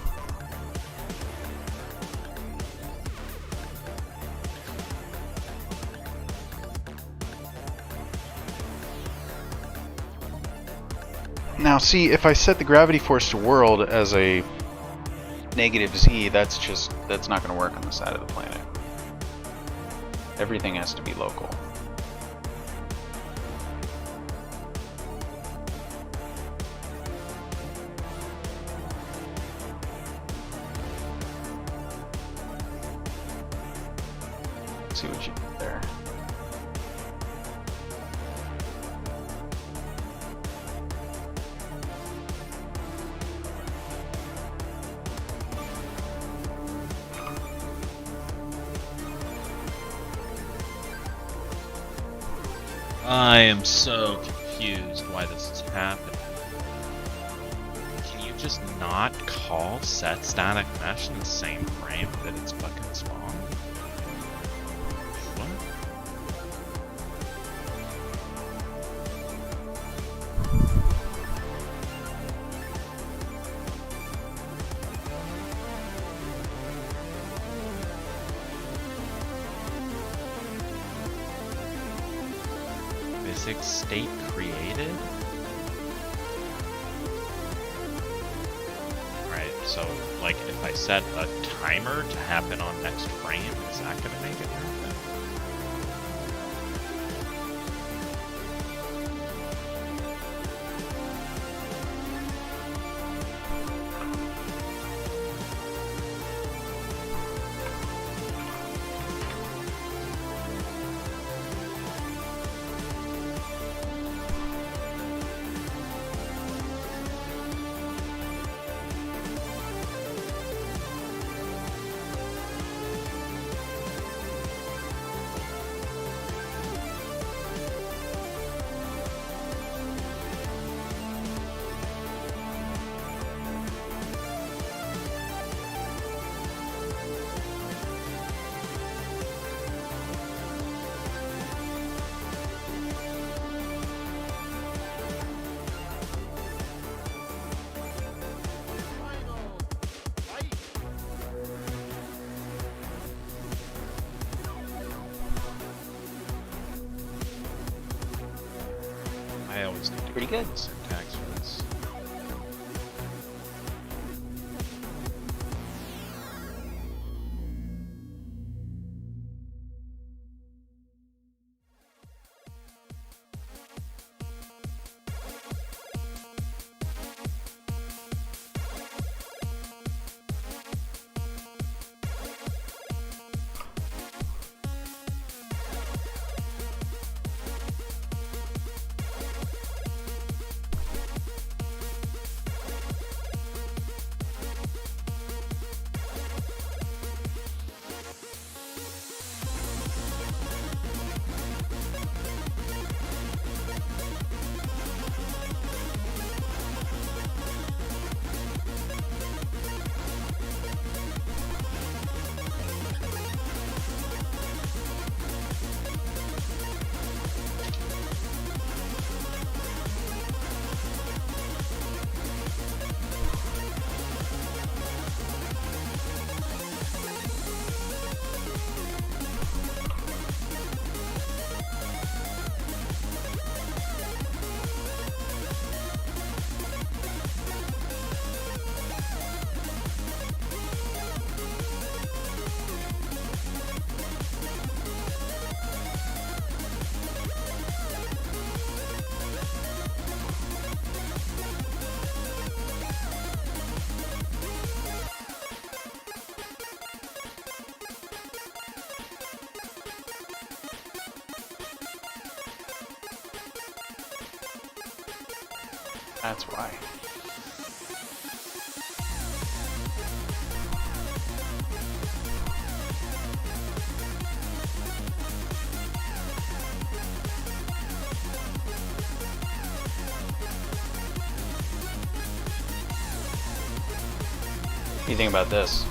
Now see, if I set the gravity force to world as a -z, that's not going to work on the side of the planet. Everything has to be local. See what you did there. I am so confused why this is happening. Can you just not call set static mesh in the same frame that it's fucking spawned? What? basic state created? Right, so like if I set a timer to happen on next frame, is that gonna make it happen? I always need to Pretty keep good. the syntax for this. That's why. What do you think about this?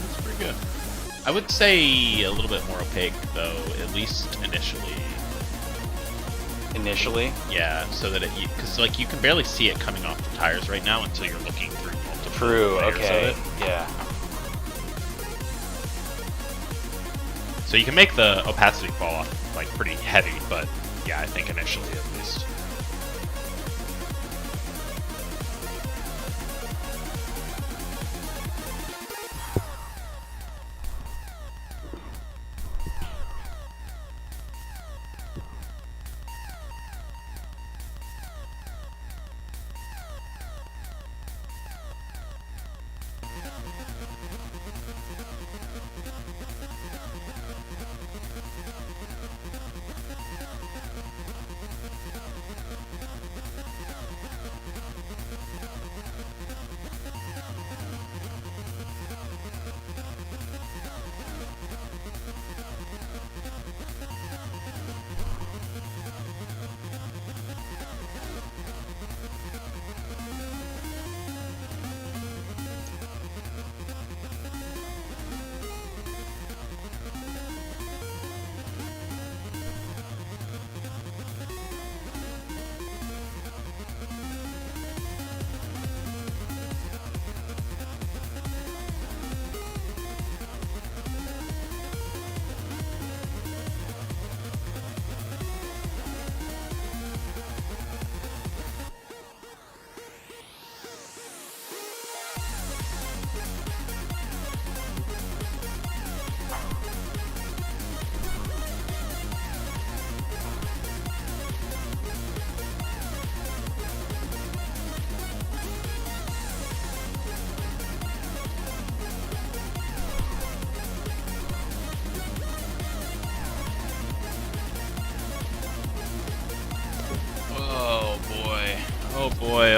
It's pretty good. I would say a little bit more opaque though, at least initially. Initially? Yeah, so that because like you can barely see it coming off the tires right now until you're looking through multiple True, layers okay. of it. Yeah. So you can make the opacity fall off like pretty heavy, but yeah, I think initially at least.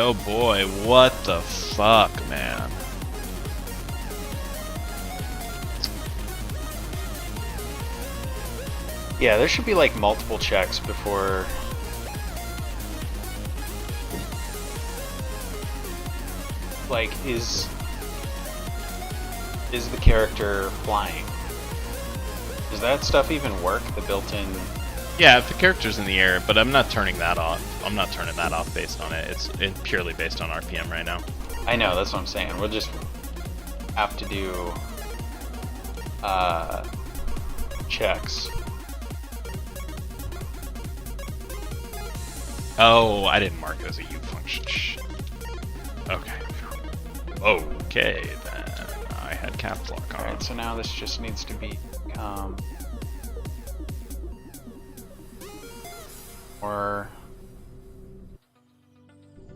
Oh boy, what the fuck, man? Yeah, there should be like multiple checks before. Like, is the character flying? Does that stuff even work? The built-in. Yeah, if the character's in the air, but I'm not turning that off. I'm not turning that off based on it. It's purely based on RPM right now. I know, that's what I'm saying. We'll just have to do checks. Oh, I didn't mark it as a U function. Shit. Okay. Okay, then. I had caps lock on. Alright, so now this just needs to become or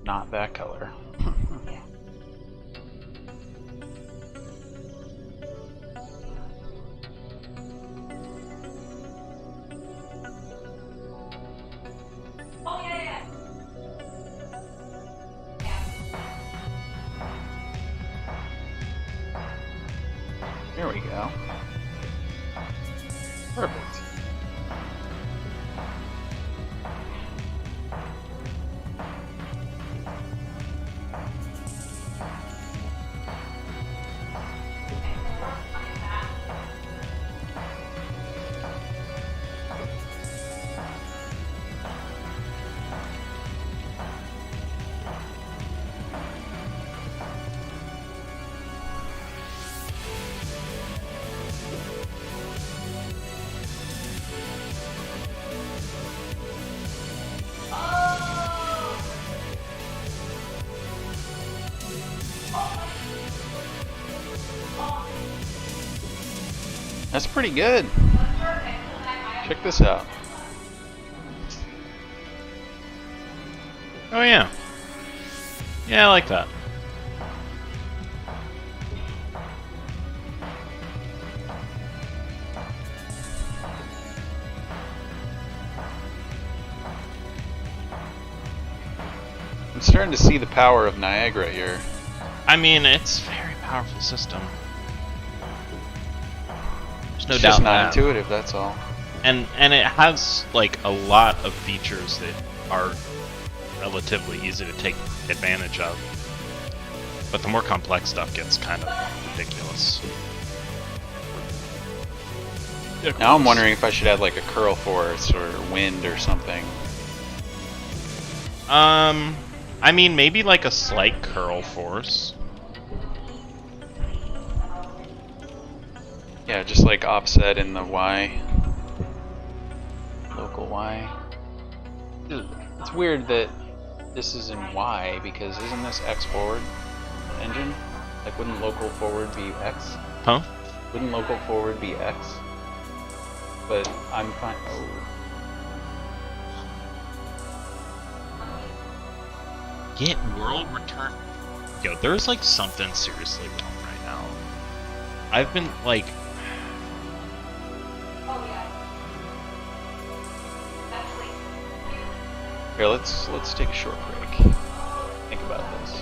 not that color. There we go. Perfect. That's pretty good. Check this out. Oh yeah. Yeah, I like that. I'm starting to see the power of Niagara here. I mean, it's a very powerful system. There's no It's doubt just in not that. intuitive, that's all. And it has like a lot of features that are relatively easy to take advantage of. But the more complex stuff gets kind of ridiculous. Now I'm wondering if I should add like a curl force or wind or something. I mean, maybe like a slight curl force. Yeah, just like offset in the Y. Local Y. It's weird that this is in Y because isn't this X forward engine? Like wouldn't local forward be X? Huh? Wouldn't local forward be X? But I'm fine. Oh. Get world return. Yo, there's like something seriously wrong right now. I've been like. Here, let's take a short break. Think about this.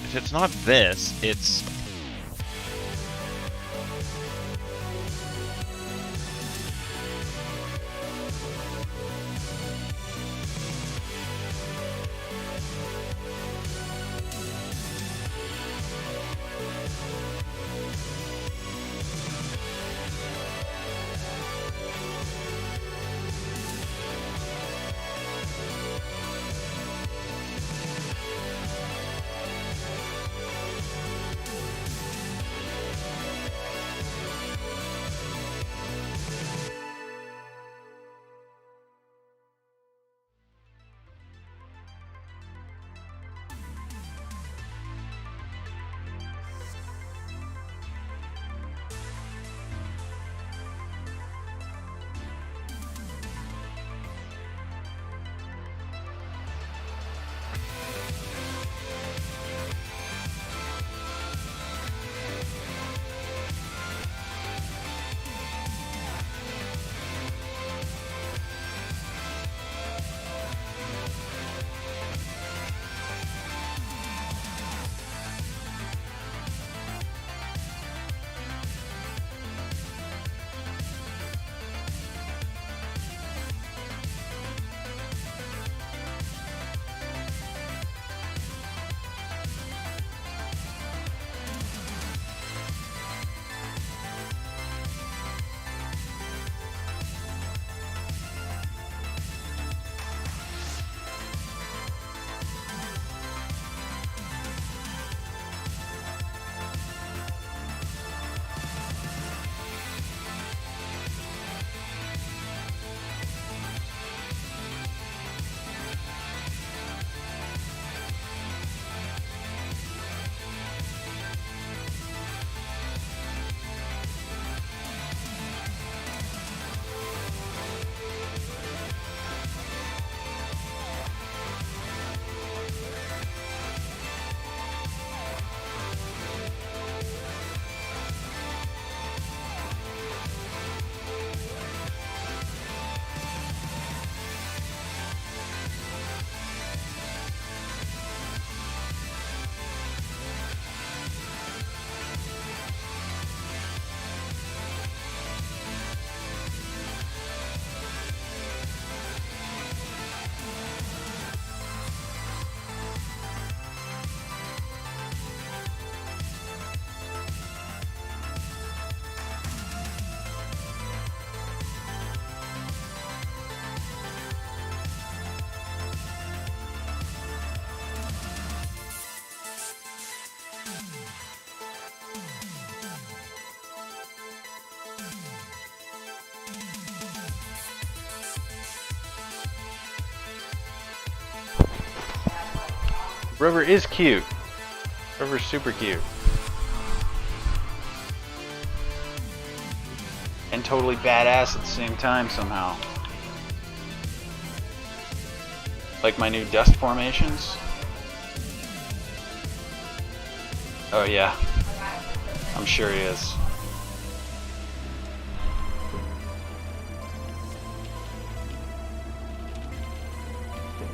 If it's not this, it's. Rover is cute. Rover's super cute. And totally badass at the same time somehow. Like my new dust formations. Oh yeah. I'm sure he is.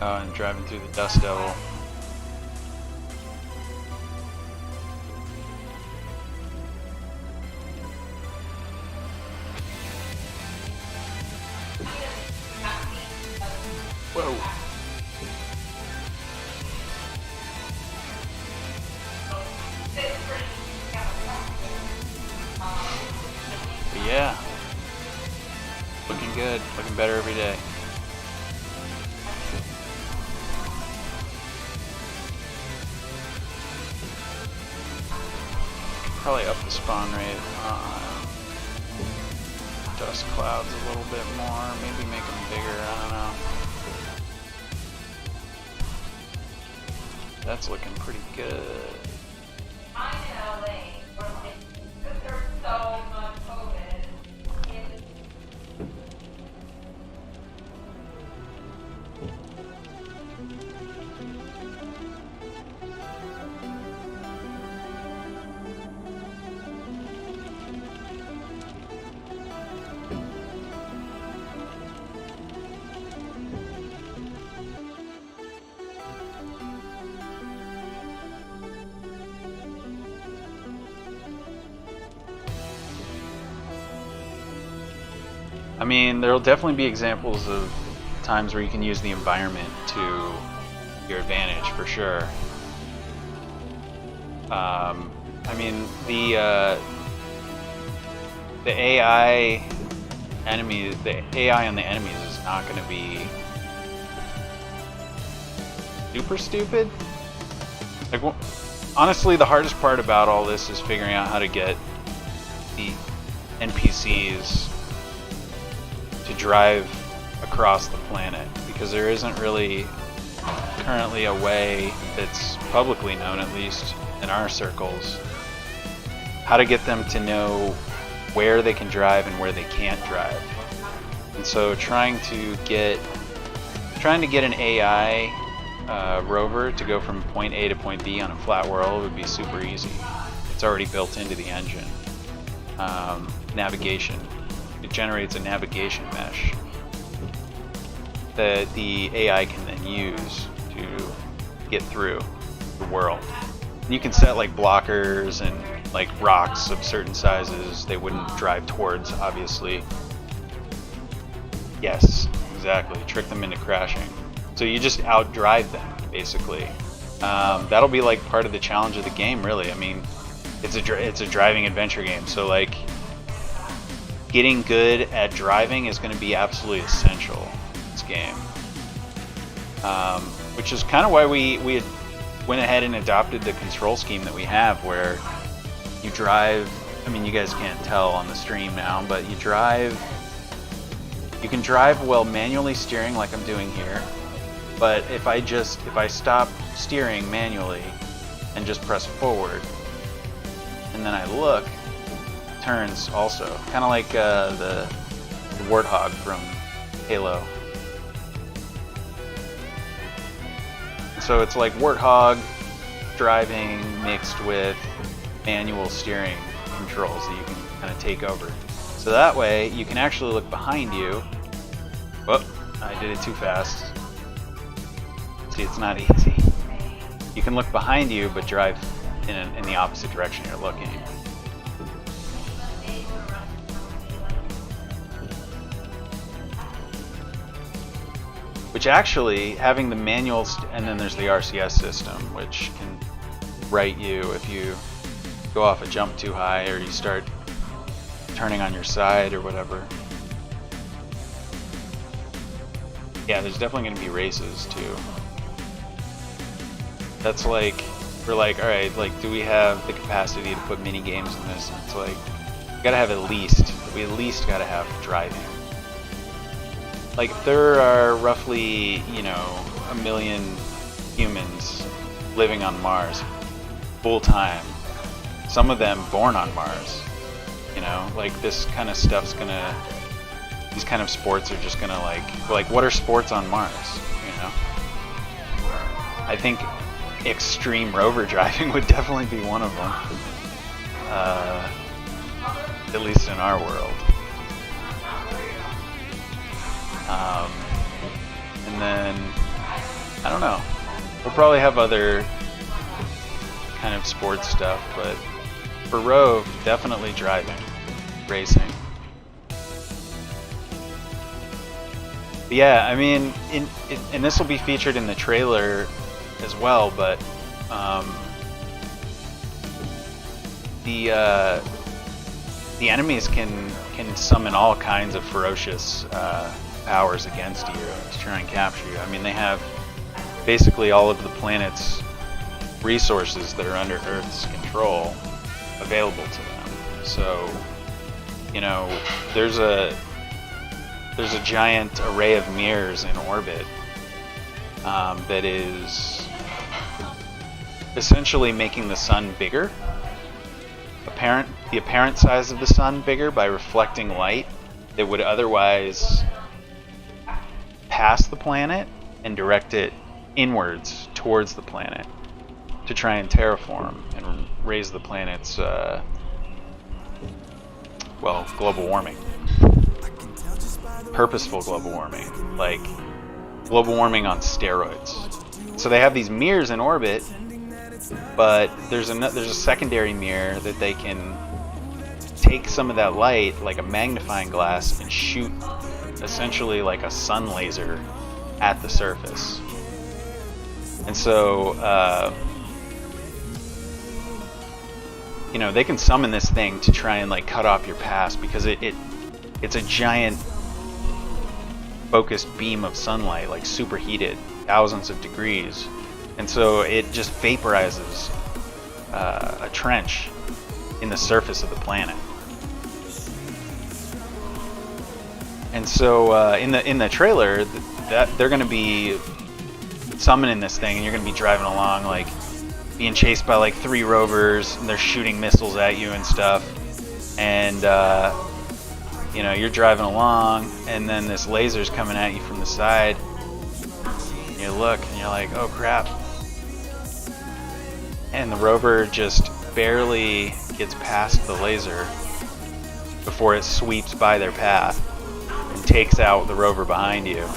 Oh, and driving through the Dust Devil. Whoa. But yeah. Looking good. Looking better every day. Probably up the spawn rate on dust clouds a little bit more, maybe make them bigger, I don't know. That's looking pretty good. I'm in LA, because there's so much COVID. I mean, there'll definitely be examples of times where you can use the environment to your advantage, for sure. I mean, the AI enemies, the AI on the enemies is not going to be super stupid. Like, honestly, the hardest part about all this is figuring out how to get the NPCs to drive across the planet, because there isn't really currently a way that's publicly known, at least in our circles, how to get them to know where they can drive and where they can't drive. And so trying to get an AI rover to go from point A to point B on a flat world would be super easy. It's already built into the engine. Navigation. It generates a navigation mesh that the AI can then use to get through the world. And you can set like blockers and like rocks of certain sizes they wouldn't drive towards, obviously. Yes, exactly. Trick them into crashing. So you just outdrive them, basically. That'll be like part of the challenge of the game, really. I mean, it's a driving adventure game, so like getting good at driving is going to be absolutely essential in this game. Which is kind of why we had went ahead and adopted the control scheme that we have, where you drive. I mean, you guys can't tell on the stream now, but you can drive while manually steering like I'm doing here. But if I stop steering manually and just press forward, and then I look, it turns also. Kind of like the Warthog from Halo. So it's like Warthog driving mixed with manual steering controls that you can kind of take over. So that way you can actually look behind you. Whoop, I did it too fast. See, it's not easy. You can look behind you but drive in the opposite direction you're looking. Which actually, having the manual, and then there's the RCS system, which can right you if you go off a jump too high or you start turning on your side or whatever. Yeah, there's definitely going to be races too. That's like, we're like, alright, like, do we have the capacity to put mini games in this? And it's like, we gotta have we at least gotta have driving. Like, if there are roughly, 1 million humans living on Mars full time. Some of them born on Mars. You know, like this kind of stuff's gonna. These kind of sports are just gonna like what are sports on Mars? You know, I think extreme rover driving would definitely be one of them. At least in our world. And then I don't know. We'll probably have other kind of sports stuff, but for Rove, definitely driving, racing. But yeah, I mean, and this will be featured in the trailer as well, but the enemies can summon all kinds of ferocious powers against you to try and capture you. I mean, they have basically all of the planet's resources that are under Earth's control available to them. So, you know, there's a giant array of mirrors in orbit that is essentially making the sun bigger. The apparent size of the sun bigger by reflecting light that would otherwise pass the planet and direct it inwards towards the planet to try and terraform and raise the planet's global warming. Purposeful global warming, like global warming on steroids. So they have these mirrors in orbit, but there's a secondary mirror that they can take some of that light, like a magnifying glass, and shoot essentially like a sun laser at the surface. And so, you know, they can summon this thing to try and like cut off your path because it's a giant focused beam of sunlight, like superheated, thousands of degrees, and so it just vaporizes a trench in the surface of the planet. And so in the trailer, that they're going to be summoning this thing, and you're going to be driving along, like being chased by like 3 rovers, and they're shooting missiles at you and stuff, and you know, you're driving along, and then this laser's coming at you from the side, and you look, and you're like, oh crap. And the rover just barely gets past the laser before it sweeps by their path and takes out the rover behind you.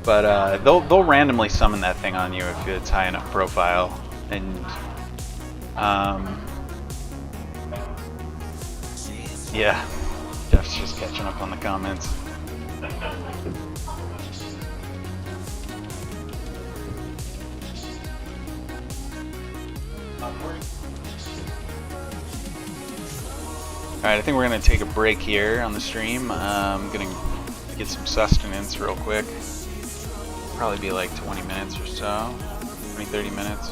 But they'll randomly summon that thing on you if it's high enough profile, and yeah, Jeff's just catching up on the comments. Alright, I think we're going to take a break here on the stream. I'm going to get some sustenance real quick. Probably be like 20 minutes or so. 20-30 minutes.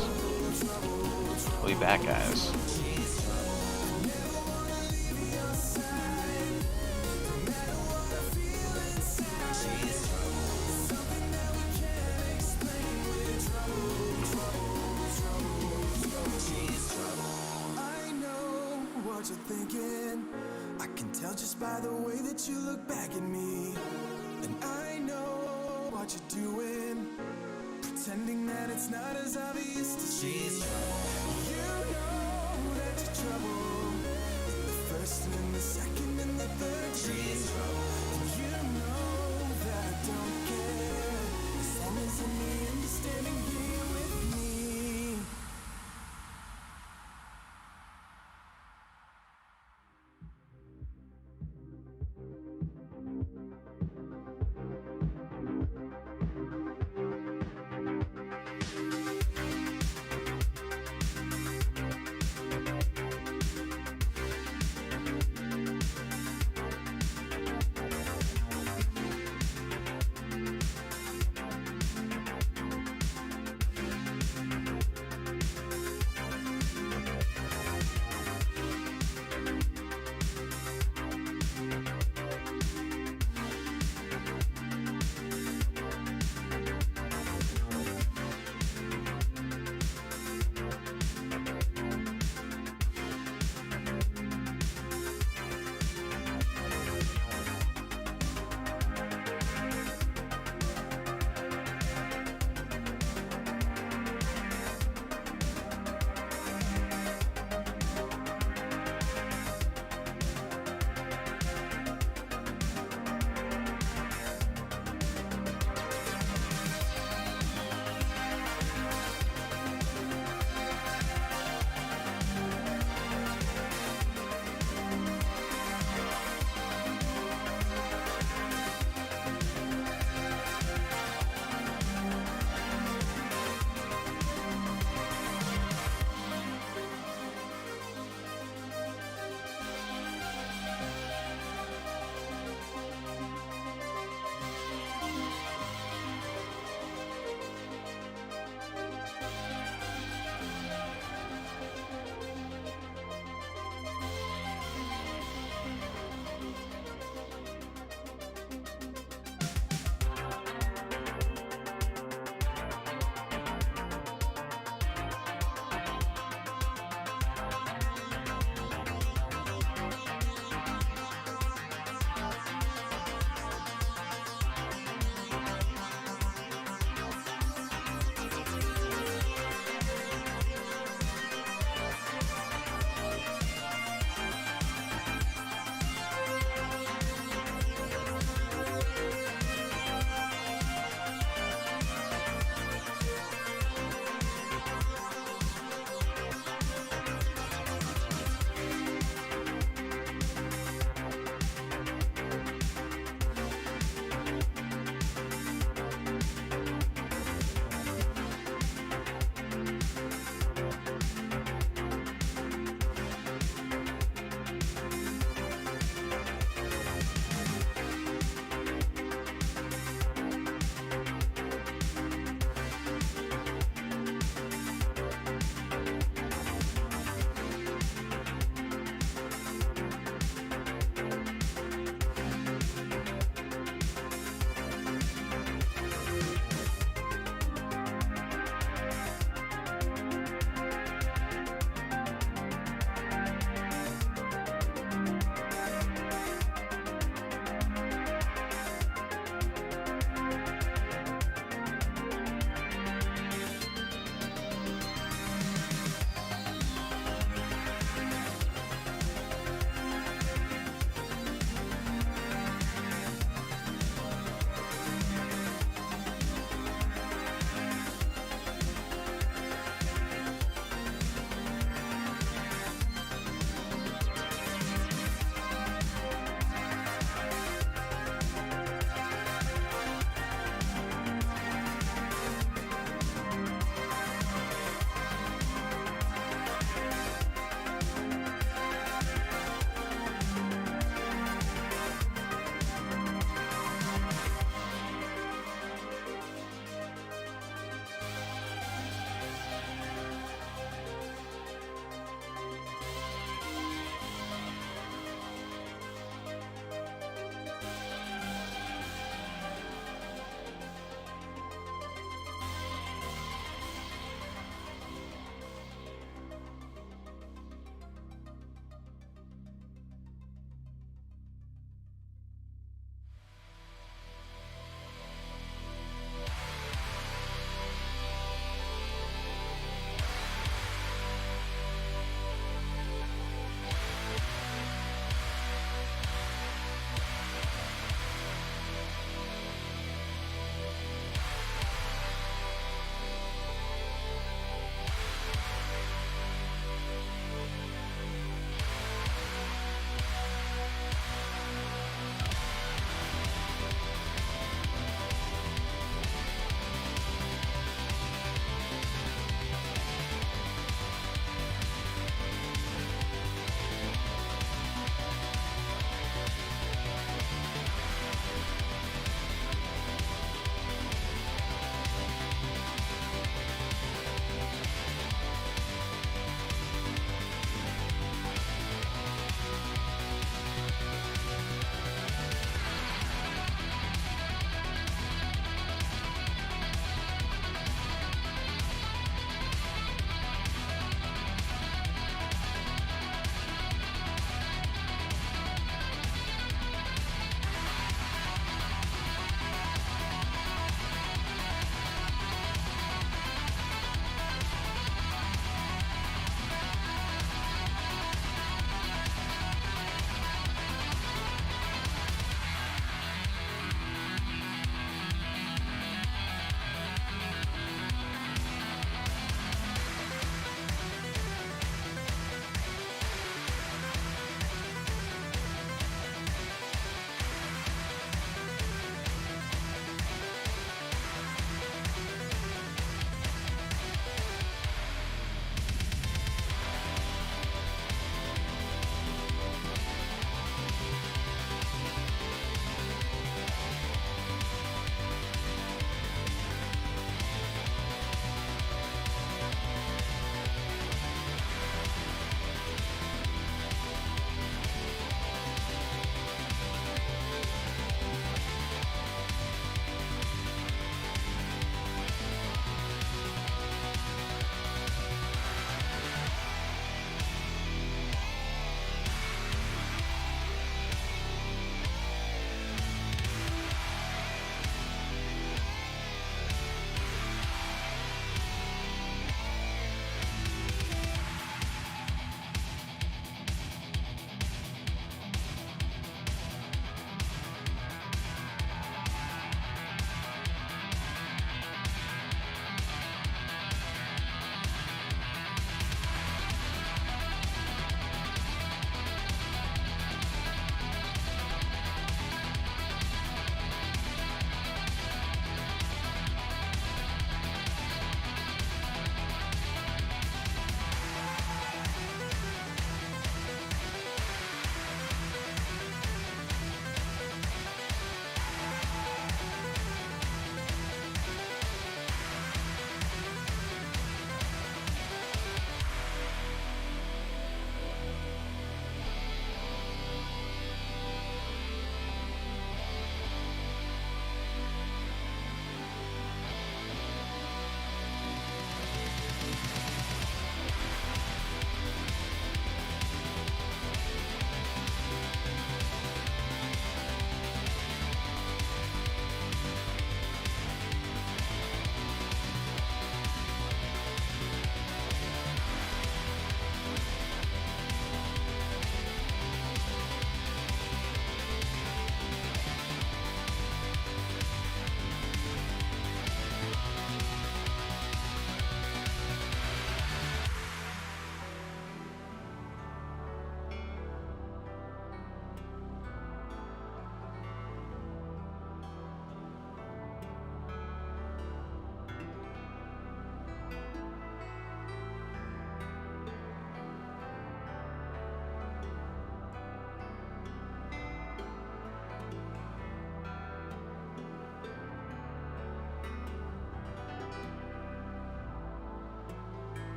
We'll be back, guys. You're thinking, I can tell just by the way that you look back at me, and I know what you're doing, pretending that it's not as obvious to see. You know that you're trouble in the first and in the second and the third degree. You know that I don't care as long as I'm here and you're standing here with me.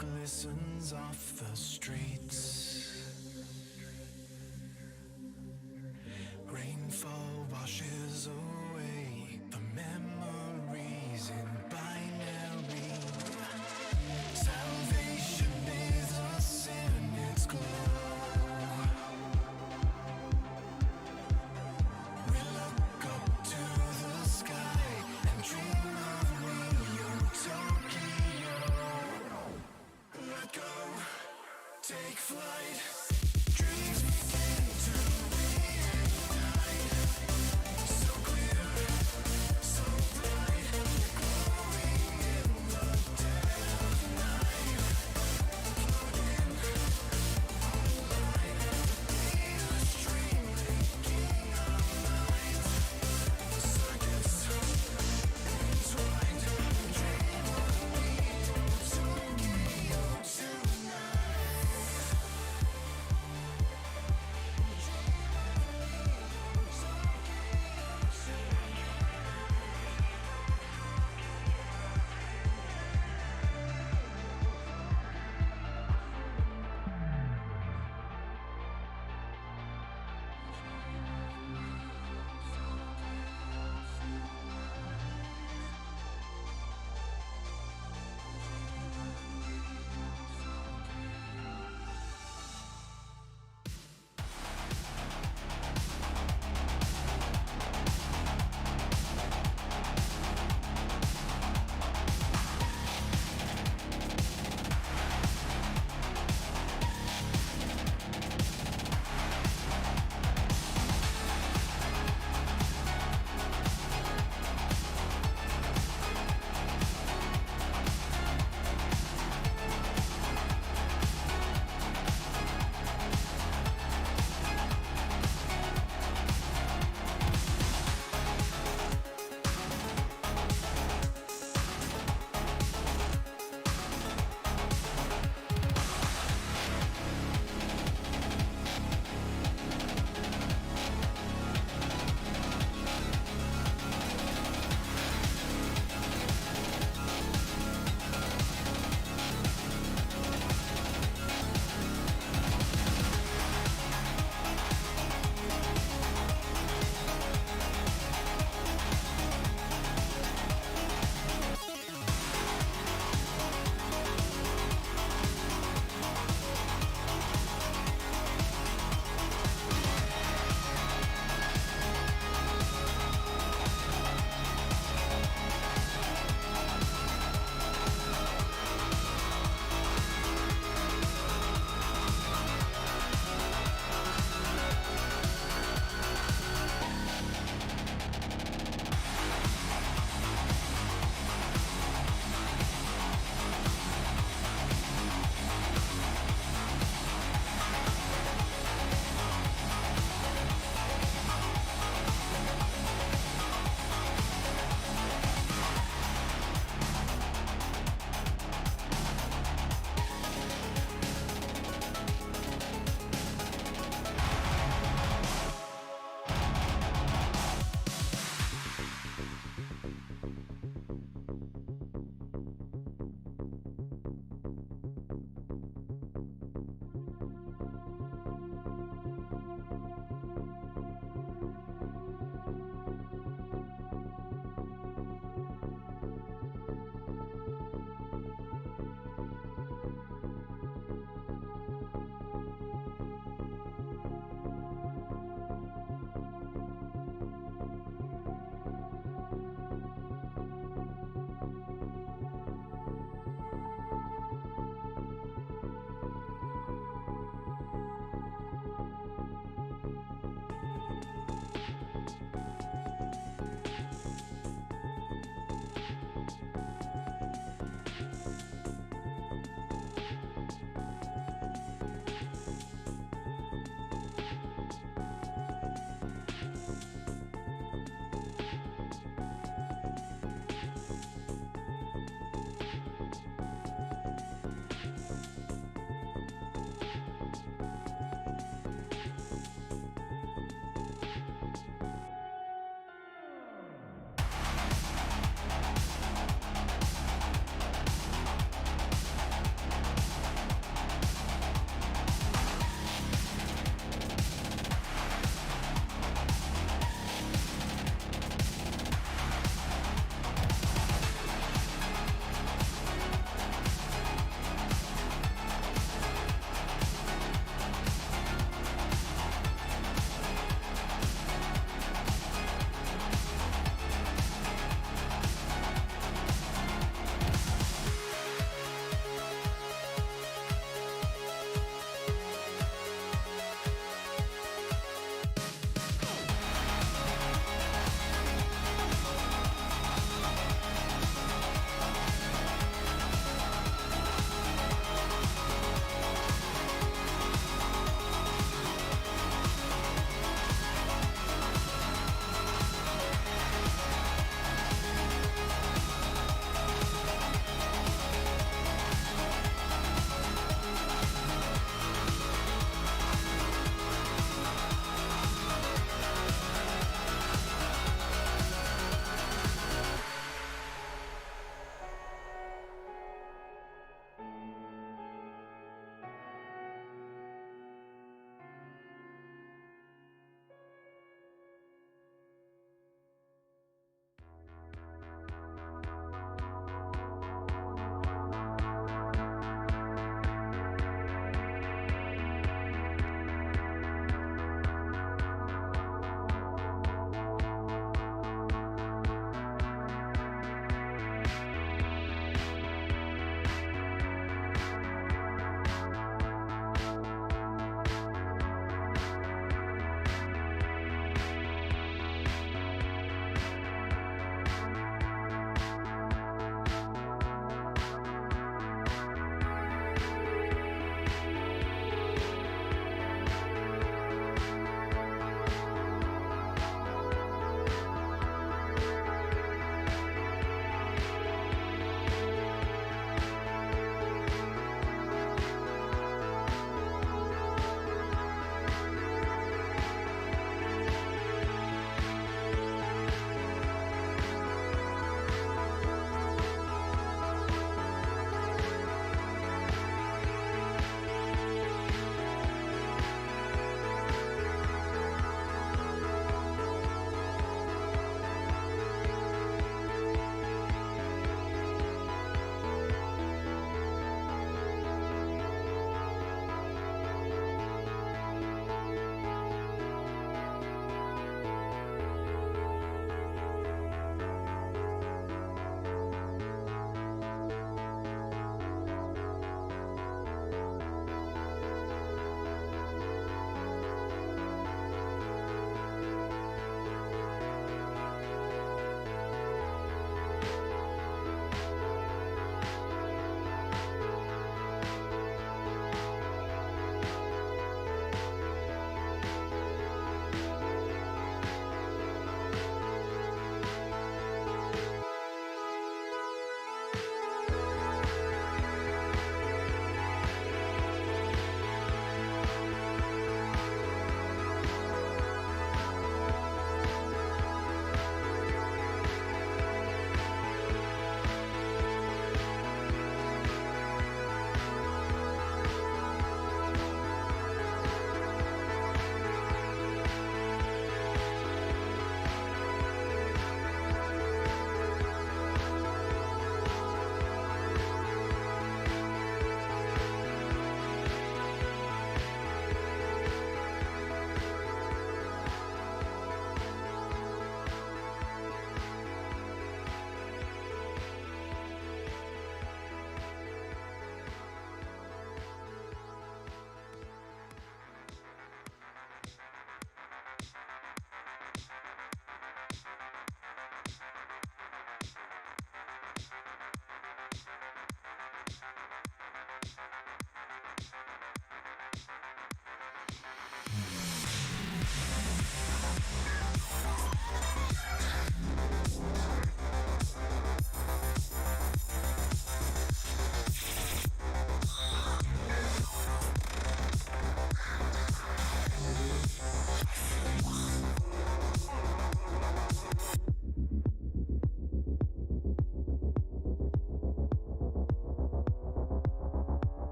glistens off the streets. Rainfall washes away the memories in binary. Salvation is us in its glow. We look up to the sky and dream of Rio, Tokyo. Let go, take flight. Dreams begin to reignite. So clear, so bright, glowing in the dead of night. Plug in, online, be the stream making our minds. Circuits entwined, dream of Rio, Tokyo tonight.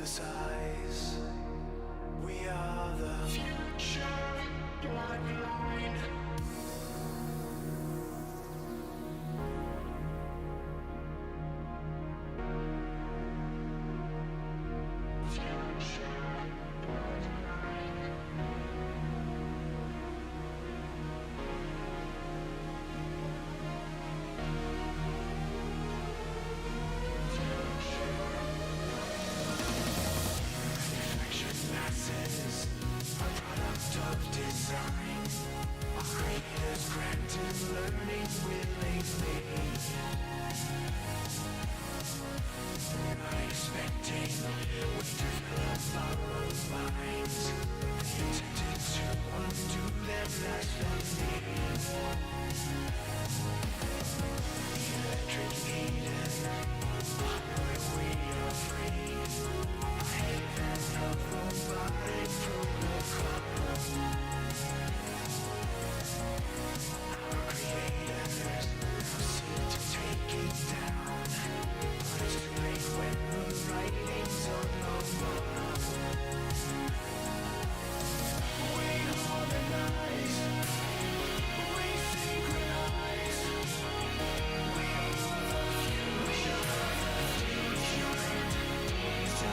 synthesize. We are the future bloodline. Masses, a product of design. Our creators granted learning willingly. Not expecting, we develop our own minds. Intended to undo their blasphemy. Electric Eden, where we are free. Haven of robotic protocol. Our creators seek to take it down, but it's too late when the writing's on the wall. We harmonize, we synchronize. We are the future.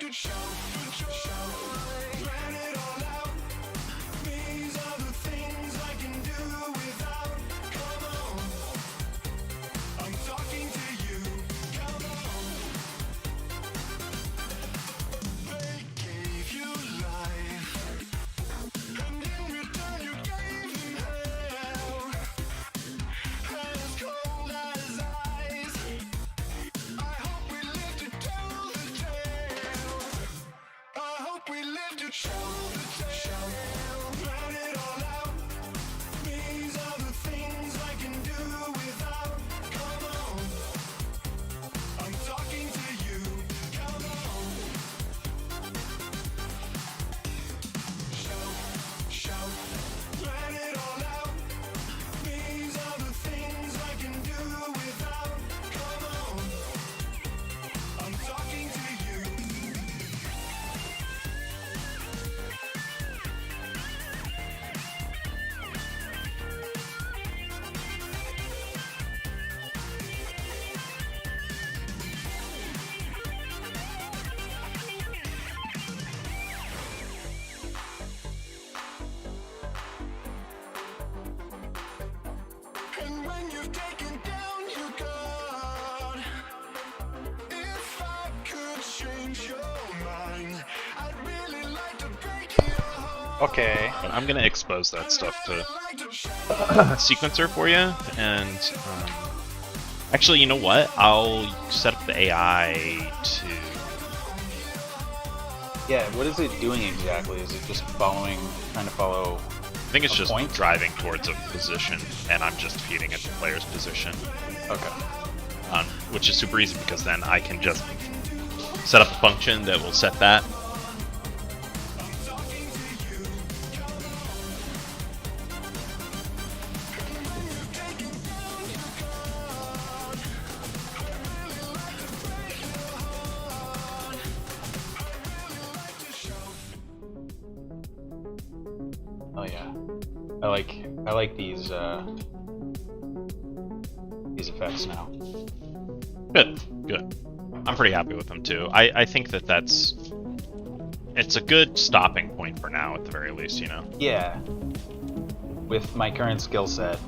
could show plan it all out. These are the things I can do without. Come on, I'm talking to you. Come on. They gave you life, and in return you gave them hell. As cold as ice. I hope we live to tell the tale. I hope we live to show the tale. Plan it all out. These are the things I can do without. Come on, I'm talking to you. Come on. Show, plan it all out. These are the things I can do without. Come on, I'm talking to you. And when you've taken down your guard, if I could change your mind, I'd really like to break your heart. Okay. I'm gonna expose that stuff to Like to show sequencer for you, and actually, you know what? I'll set up the AI to. Yeah, what is it doing exactly? Is it just trying to follow? I think it's A just point? driving towards a position, and I'm just feeding it the player's position, Okay. which is super easy because then I can just set up a function that will set that. Oh yeah. I like these effects now. Good, good. I'm pretty happy with them too. I think that it's a good stopping point for now, at the very least, you know. Yeah. With my current skill set,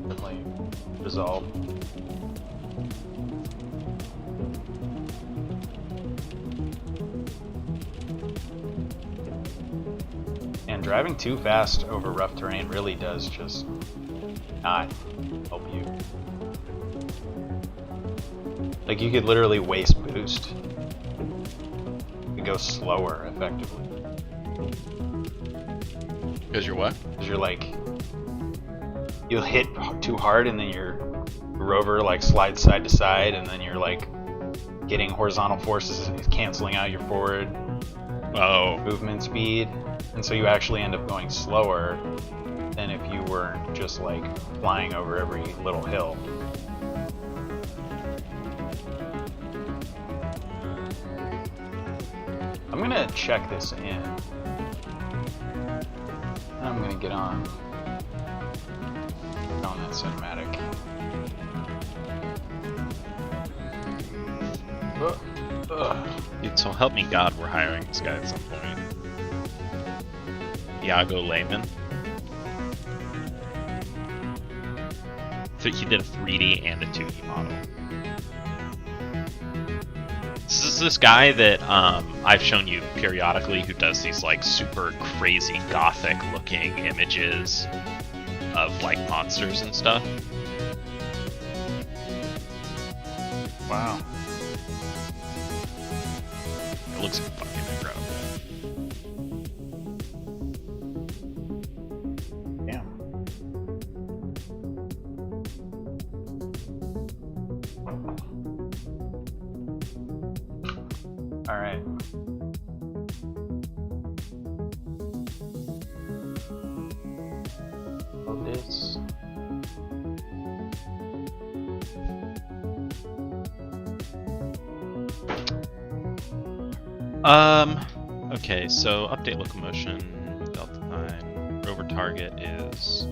definitely resolve. And driving too fast over rough terrain really does just not help you. Like, you could literally waste boost. You could go slower, effectively. Because you're what? Because you're like, you'll hit too hard and then your rover like slides side to side, and then you're like getting horizontal forces canceling out your forward movement speed, and so you actually end up going slower than if you were just like flying over every little hill. I'm gonna check this in. I'm gonna get on that cinematic. Dude, so help me God, we're hiring this guy at some point. Iago Lehman. So he did a 3D and a 2D model. This is this guy that I've shown you periodically who does these like super crazy gothic looking images of like monsters and stuff. Wow. It looks fucking incredible. Damn. All right. Load this. Okay, so update locomotion, delta 9, rover target is...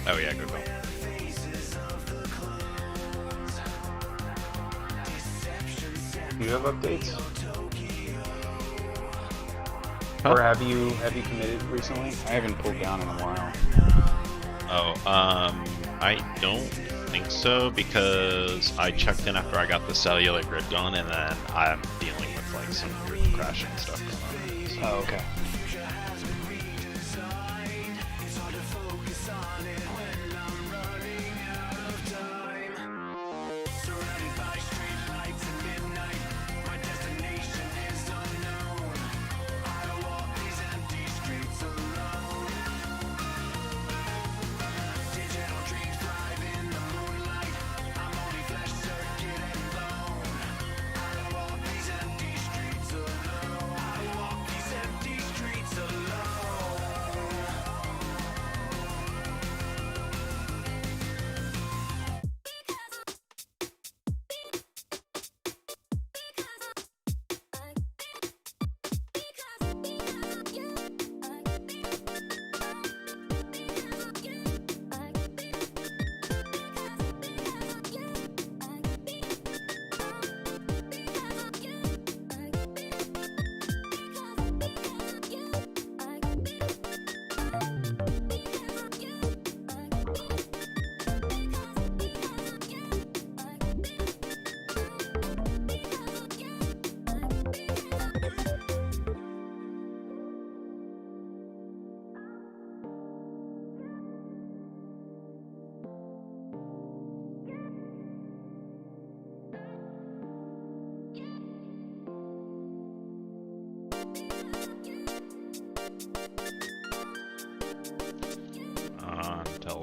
Oh yeah, good call. Do you have updates? Huh? Or have you committed recently? I haven't pulled down in a while. Oh, I don't think so because I checked in after I got the cellular grid gone, and then I'm dealing with like some weird crashing stuff going on. So. Oh, okay.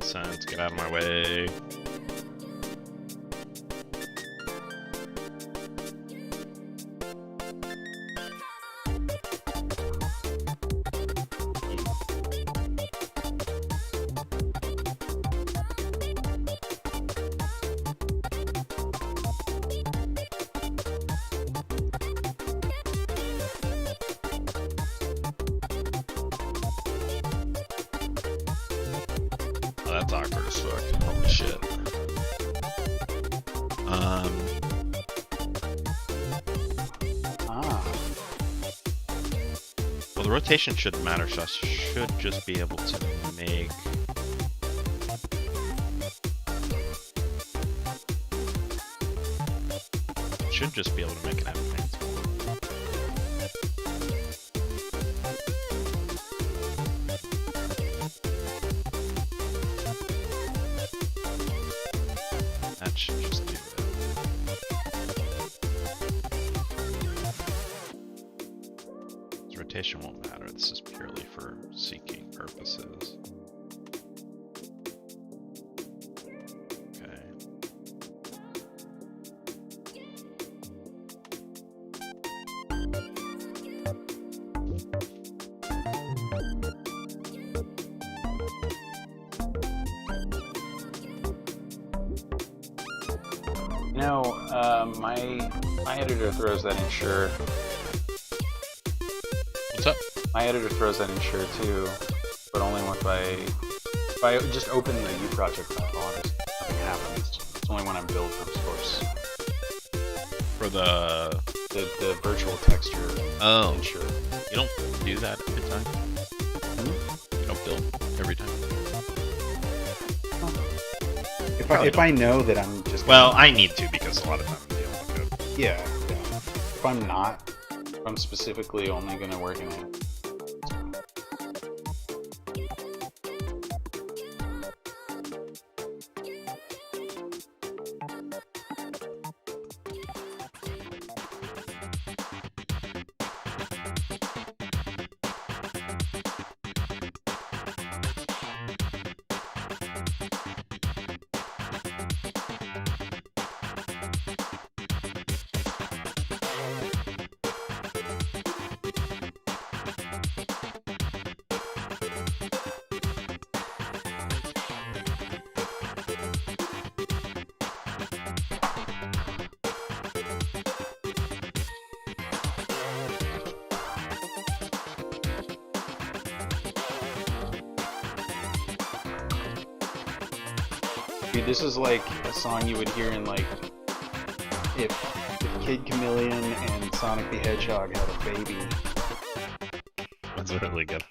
Sense, get out of my way. That's awkward as fuck. Holy shit. Well, the rotation shouldn't matter, so I should just be able to make... Should just be able to make an advance. That should just do it. This rotation won't matter. This is purely for seeking purposes. Okay. You know, my editor throws that in sure. What's up? My editor throws that in sure too, but only if I just open the U project file, nothing happens. It's only when I'm build from source. For the virtual texture. Oh, in sure. You don't do that every time? You don't build every time? If I know that I'm just well, I need to because a lot of times I'm dealing with it. yeah. If I'm specifically only gonna work in it. Dude, this is like a song you would hear in like if Kid Chameleon and Sonic the Hedgehog had a baby. That's really good.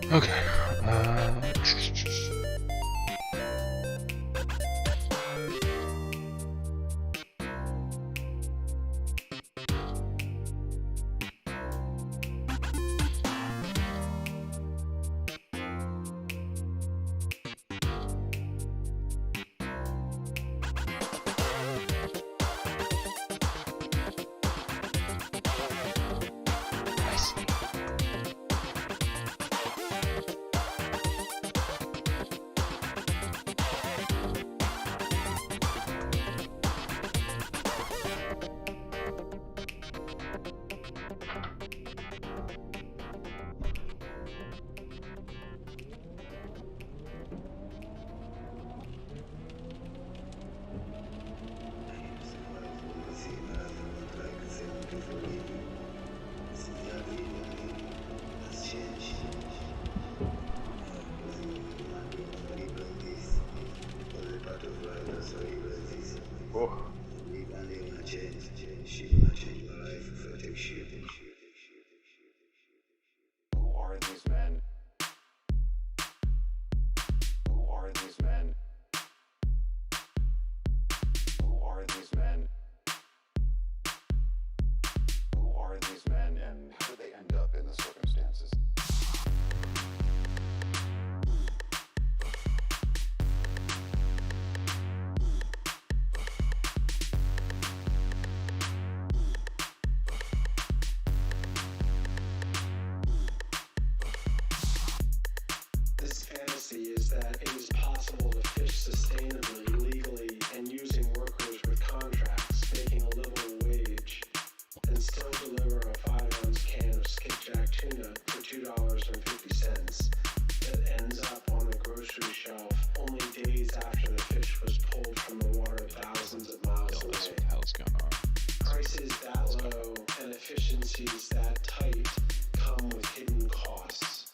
Okay. Oh. Who are these men? Who are these men? Who are these men? Who are these men, and how did they end up in the circumstances? This fantasy is that it is possible to fish sustainably, legally, and using workers with contracts, making a livable wage, and still deliver a 5-ounce can of skipjack tuna for $2.50 that ends up on the grocery shelf only days after the fish was pulled from the water thousands of miles away. What the hell's going on? Prices that low and efficiencies that tight come with hidden costs.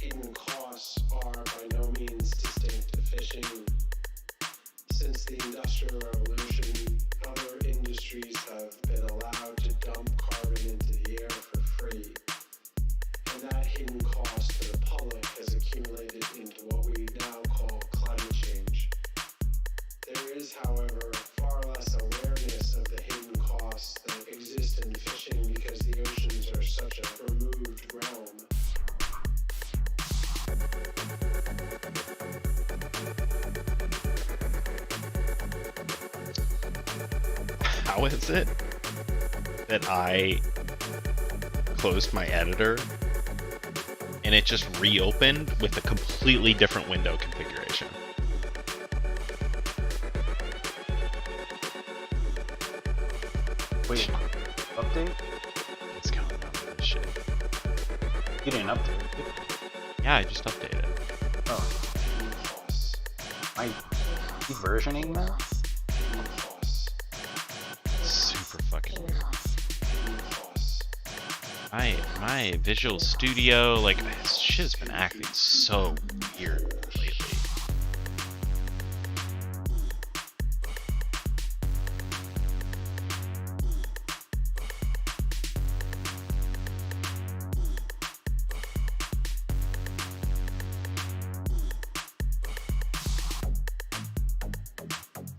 Hidden costs are by no means distinct to fishing. Since the Industrial Revolution, other industries have been allowed to dump carbon into the air for free. And that hidden cost to the public has accumulated into what we now call climate change. There is, however, far less awareness of the hidden costs that exist in fishing because the oceans are such a removed realm. How is it that I closed my editor and it just reopened with a completely different window configuration? Wait, update? What's going on with this shit? You didn't update it. Yeah, I just updated. Oh. Hidden costs. I keep versioning that? Super fucking weird. My Visual Studio, like, this shit has been acting so weird lately.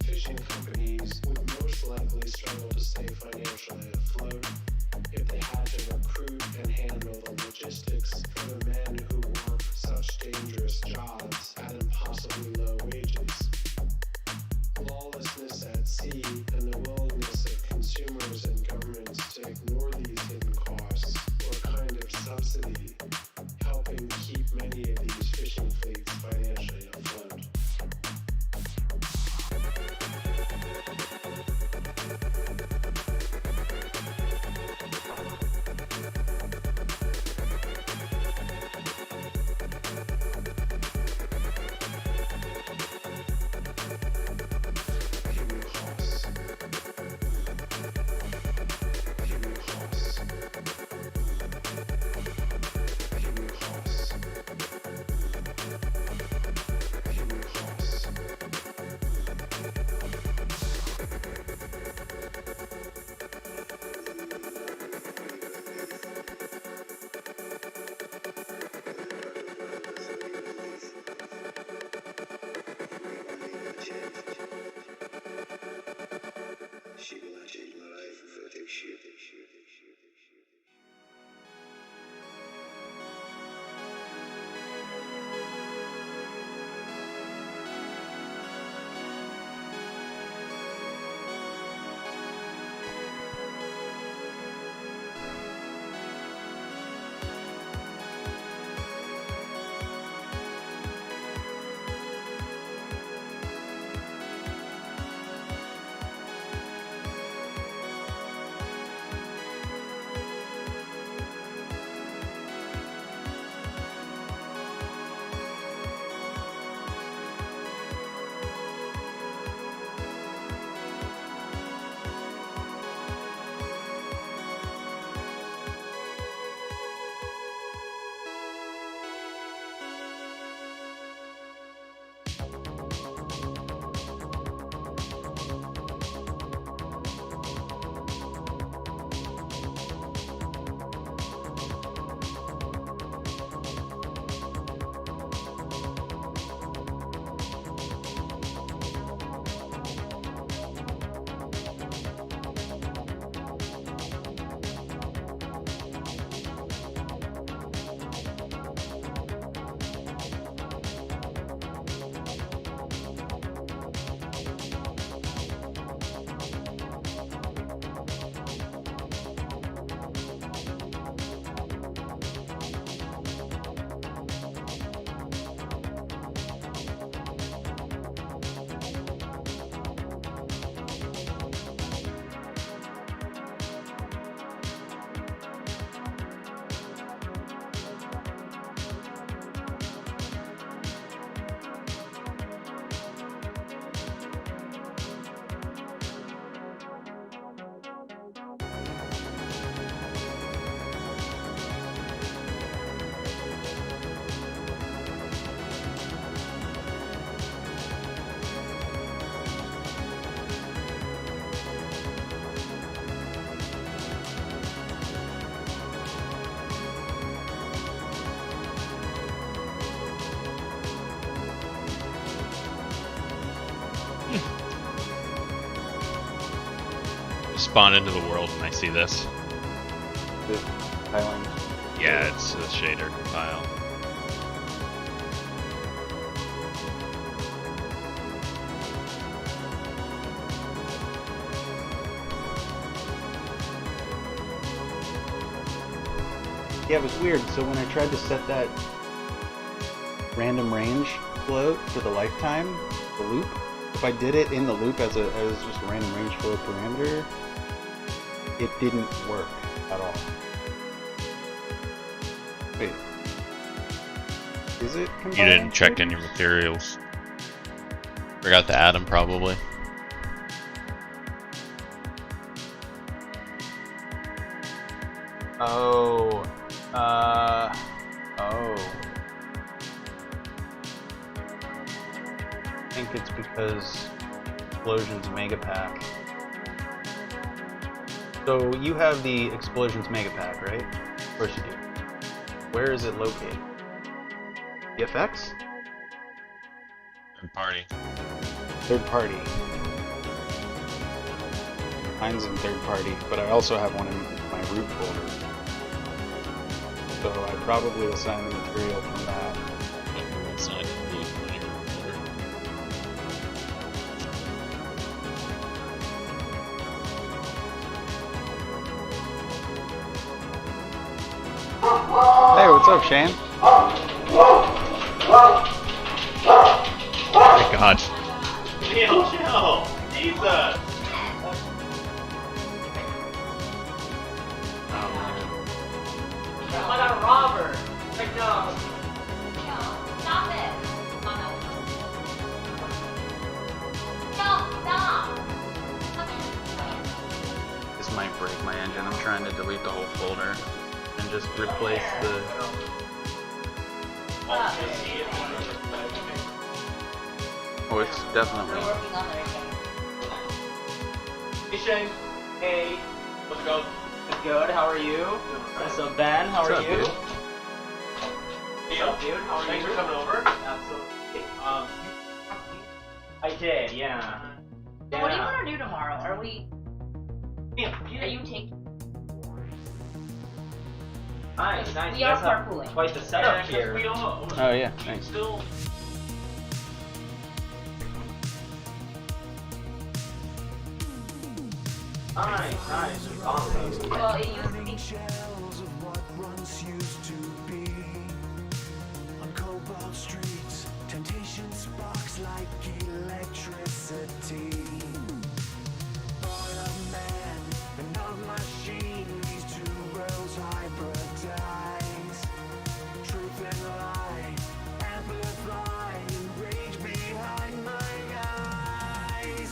Fishing companies would most likely struggle to stay financially afloat if they had to recruit and handle the logistics for the men who work such dangerous jobs at impossibly low wages. Lawlessness at sea and the willingness of consumers and governments to ignore these hidden costs were a kind of subsidy, helping keep many of these fishing fleets financially afloat. She will not change my life if I take shit. Spawn into the world when I see this. The island. Yeah, it's a shader file. Yeah, it was weird. So when I tried to set that random range float for the lifetime, the loop, if I did it in the loop as just a random range flow parameter, it didn't work at all. Wait. Is it combined? You didn't check in your materials. Forgot to add him probably. Oh. Oh. I think it's because Explosions Mega Pack. So you have the Explosions Mega Pack, right? Of course you do. Where is it located? VFX? Third party. Third party. Mine's in third party, but I also have one in my root folder. So I probably assign the material from that. Assign root folder. Hey, what's up, Shane? Oh my god. Chill. Jesus. I got a robber. Like, no. No, stop it. No, stop. Come here. This might break my engine. I'm trying to delete the whole folder and just replace the... Oh, it's definitely... We're working on it again. Hey, Shane. Hey. How's it going? Good. How are you? What's up, Ben? How What's are up, you? dude? What's up, dude? How are you? Thanks for coming over. Absolutely. I did. Yeah. So what do you want to do tomorrow? Are you taking? Nice. We You are guys have carpooling. quite the setup here. We all. Oh yeah, thanks. Still. Nice. Awesome. Well, it used to be. Shells of what once used to be. On cobalt streets, temptation sparks like electricity. Born of man and of machine, these two worlds hybridize. Truth and lie amplify and rage behind my eyes.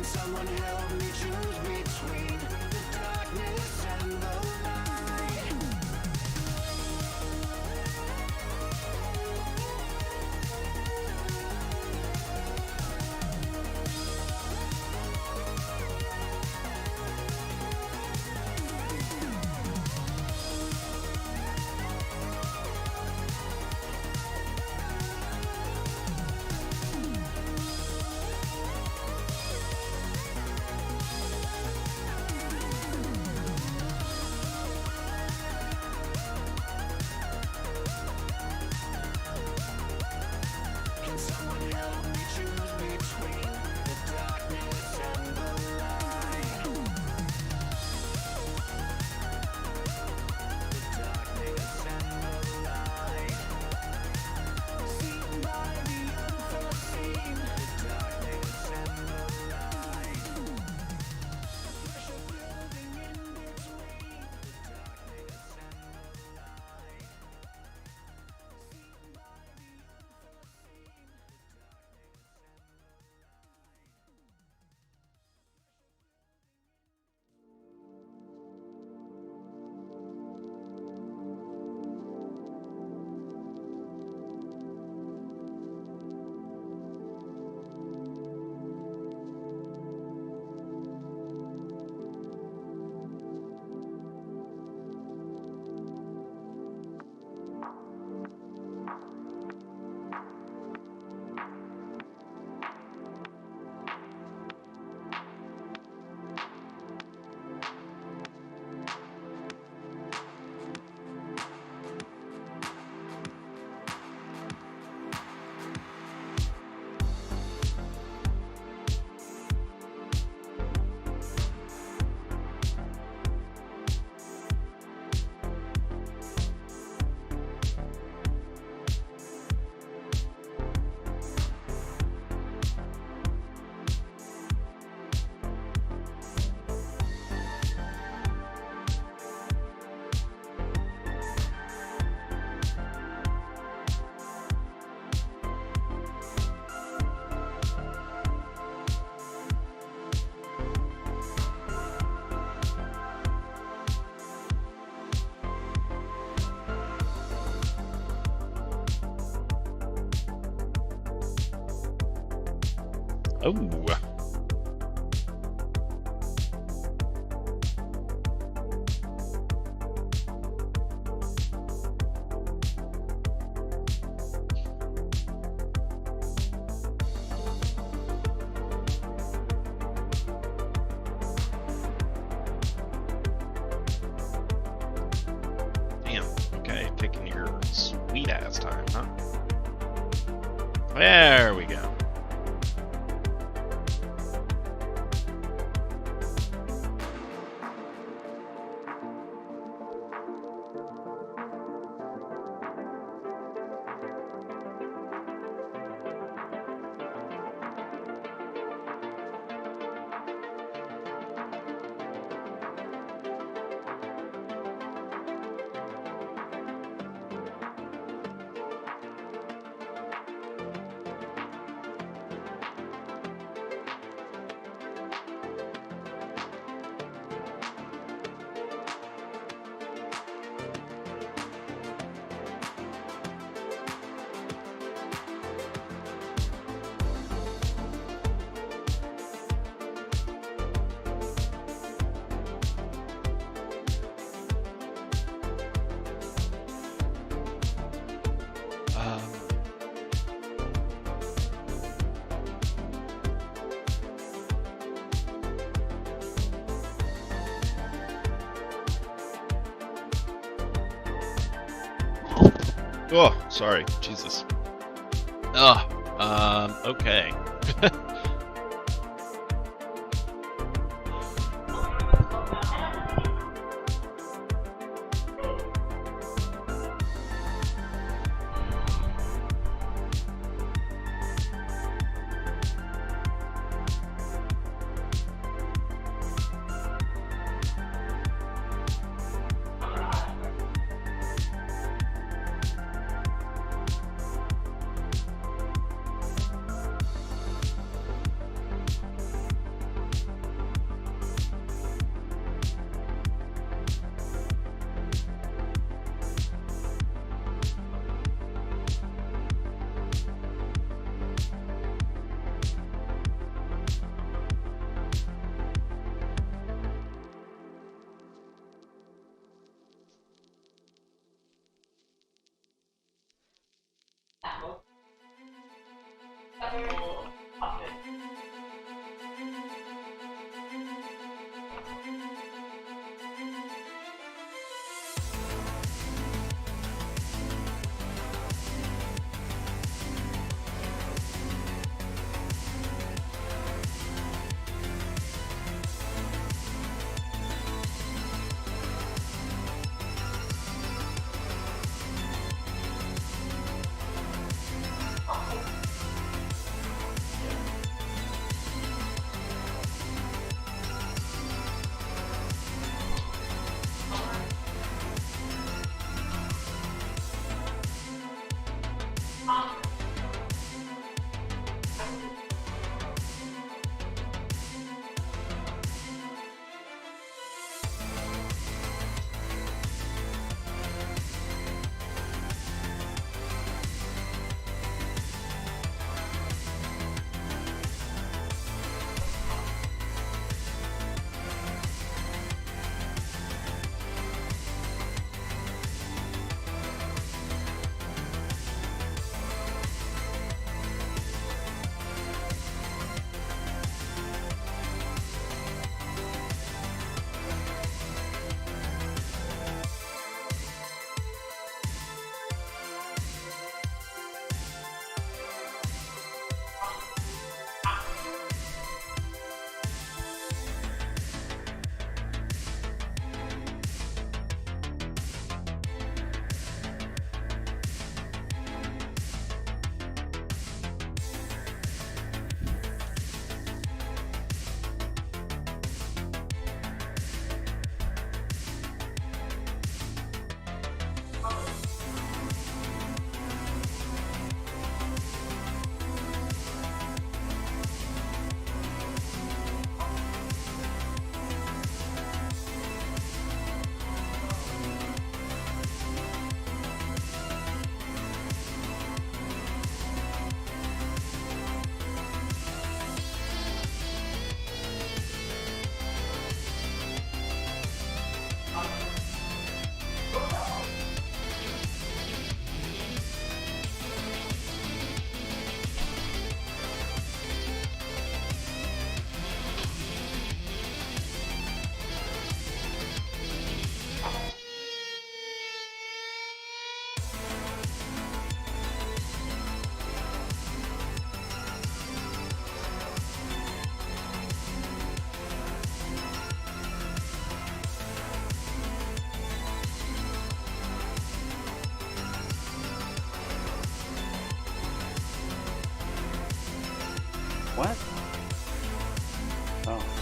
Someone help me choose between the darkness and the light. Oh. Damn. Okay, taking your sweet ass time, huh? There we go. Oh, sorry. Jesus. Okay. What? Oh.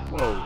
Whoa.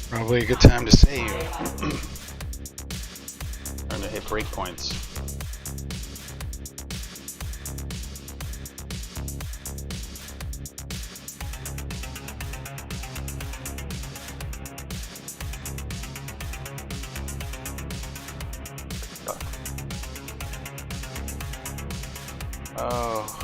Probably a good time to save. Trying to hit breakpoints. Oh.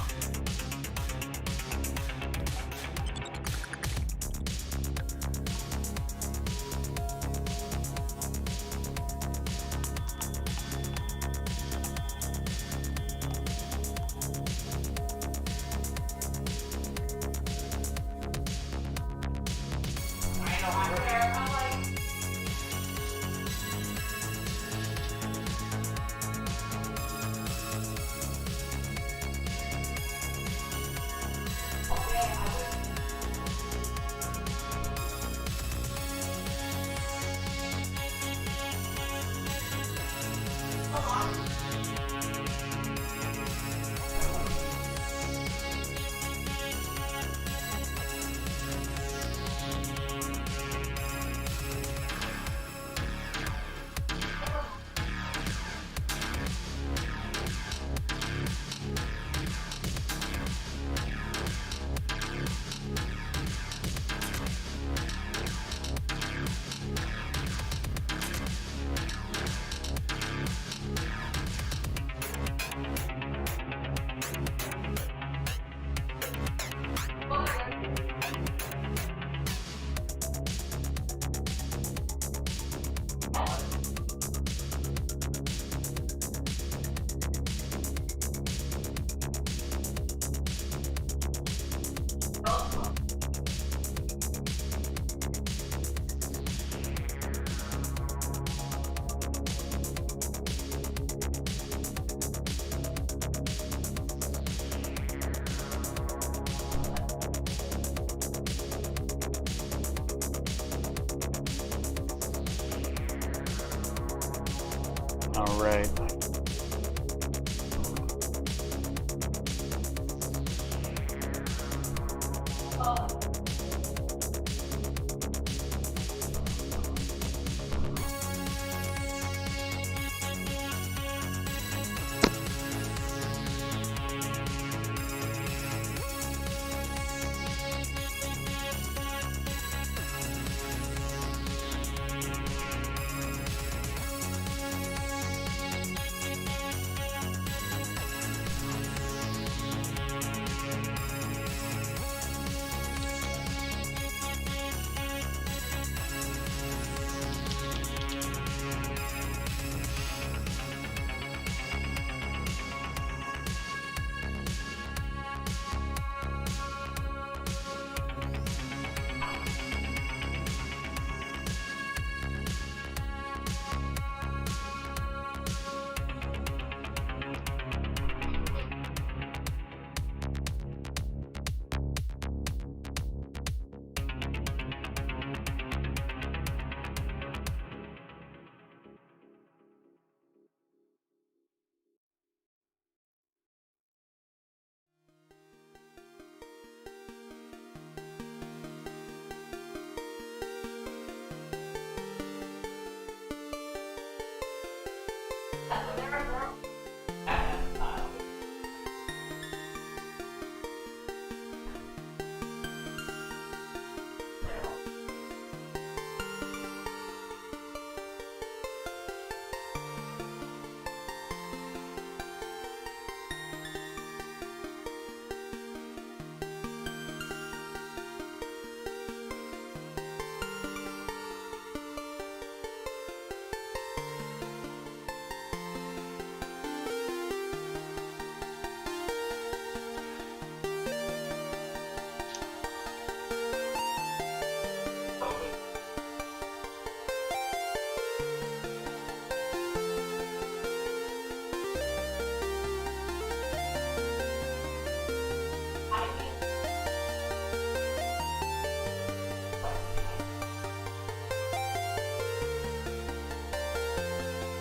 All right.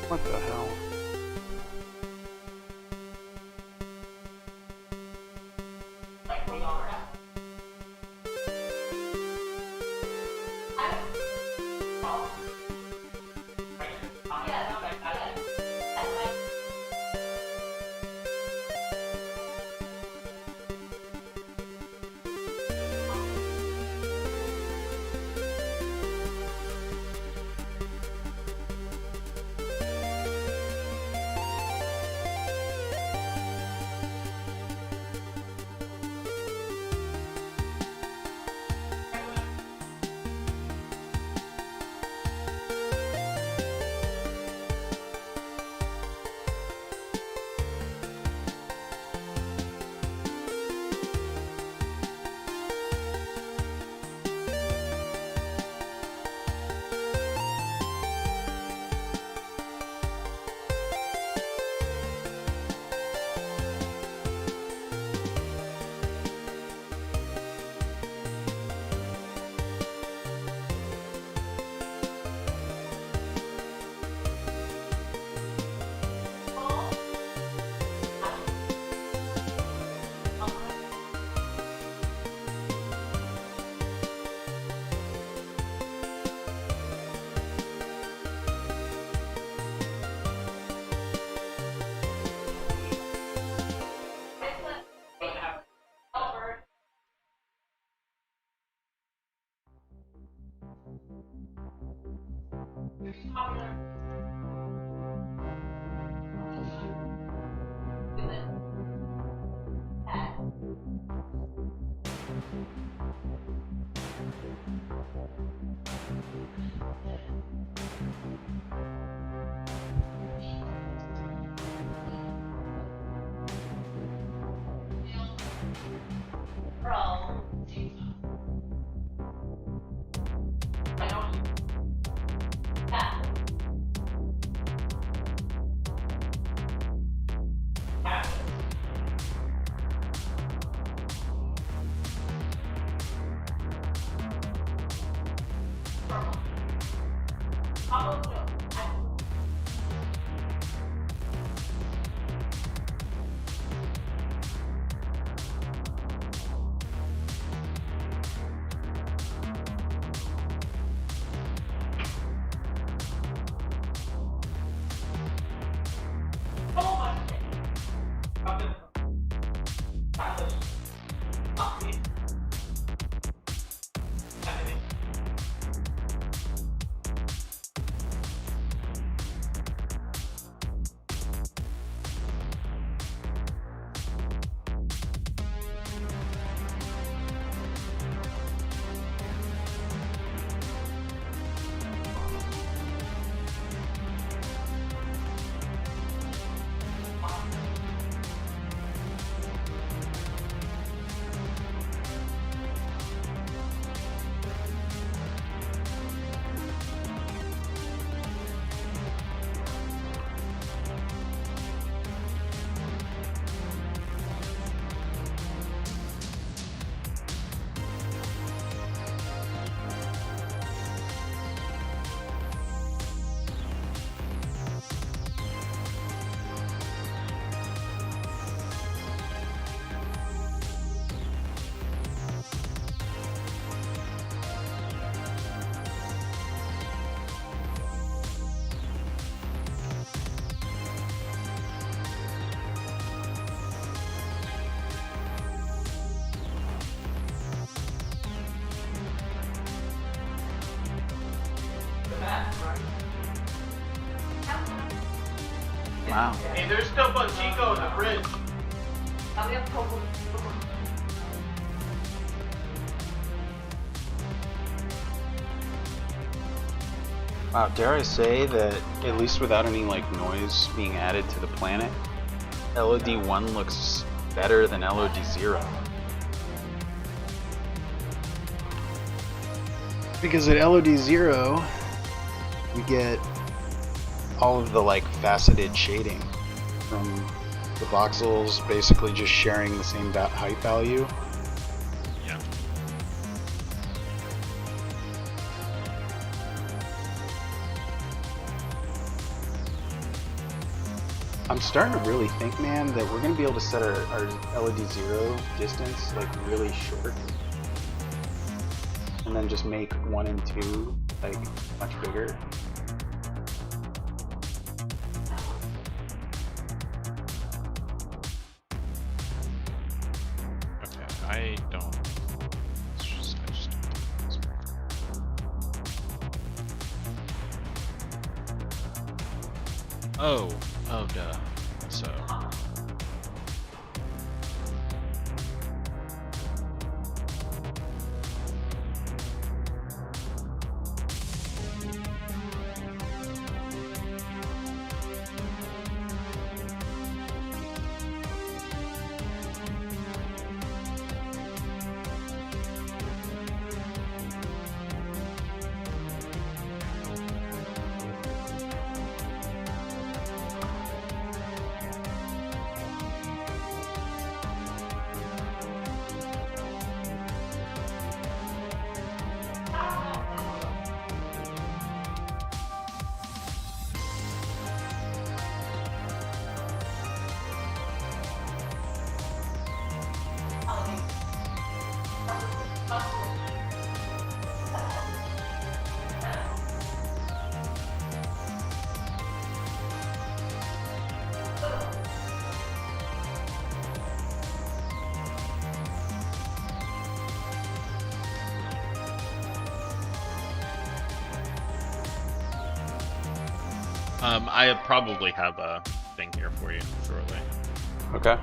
What the hell? Wow. Hey, there's still Chico in the fridge. Wow, dare I say that, at least without any like noise being added to the planet, LOD1 looks better than LOD0. Because at LOD0, we get all of the like faceted shading from the voxels basically just sharing the same height value. Yeah. I'm starting to really think, man, that we're going to be able to set our LOD0 distance like really short. And then just make 1 and 2 like much bigger. Okay, I just don't do this. Oh, duh. So. I probably have a thing here for you shortly. Okay.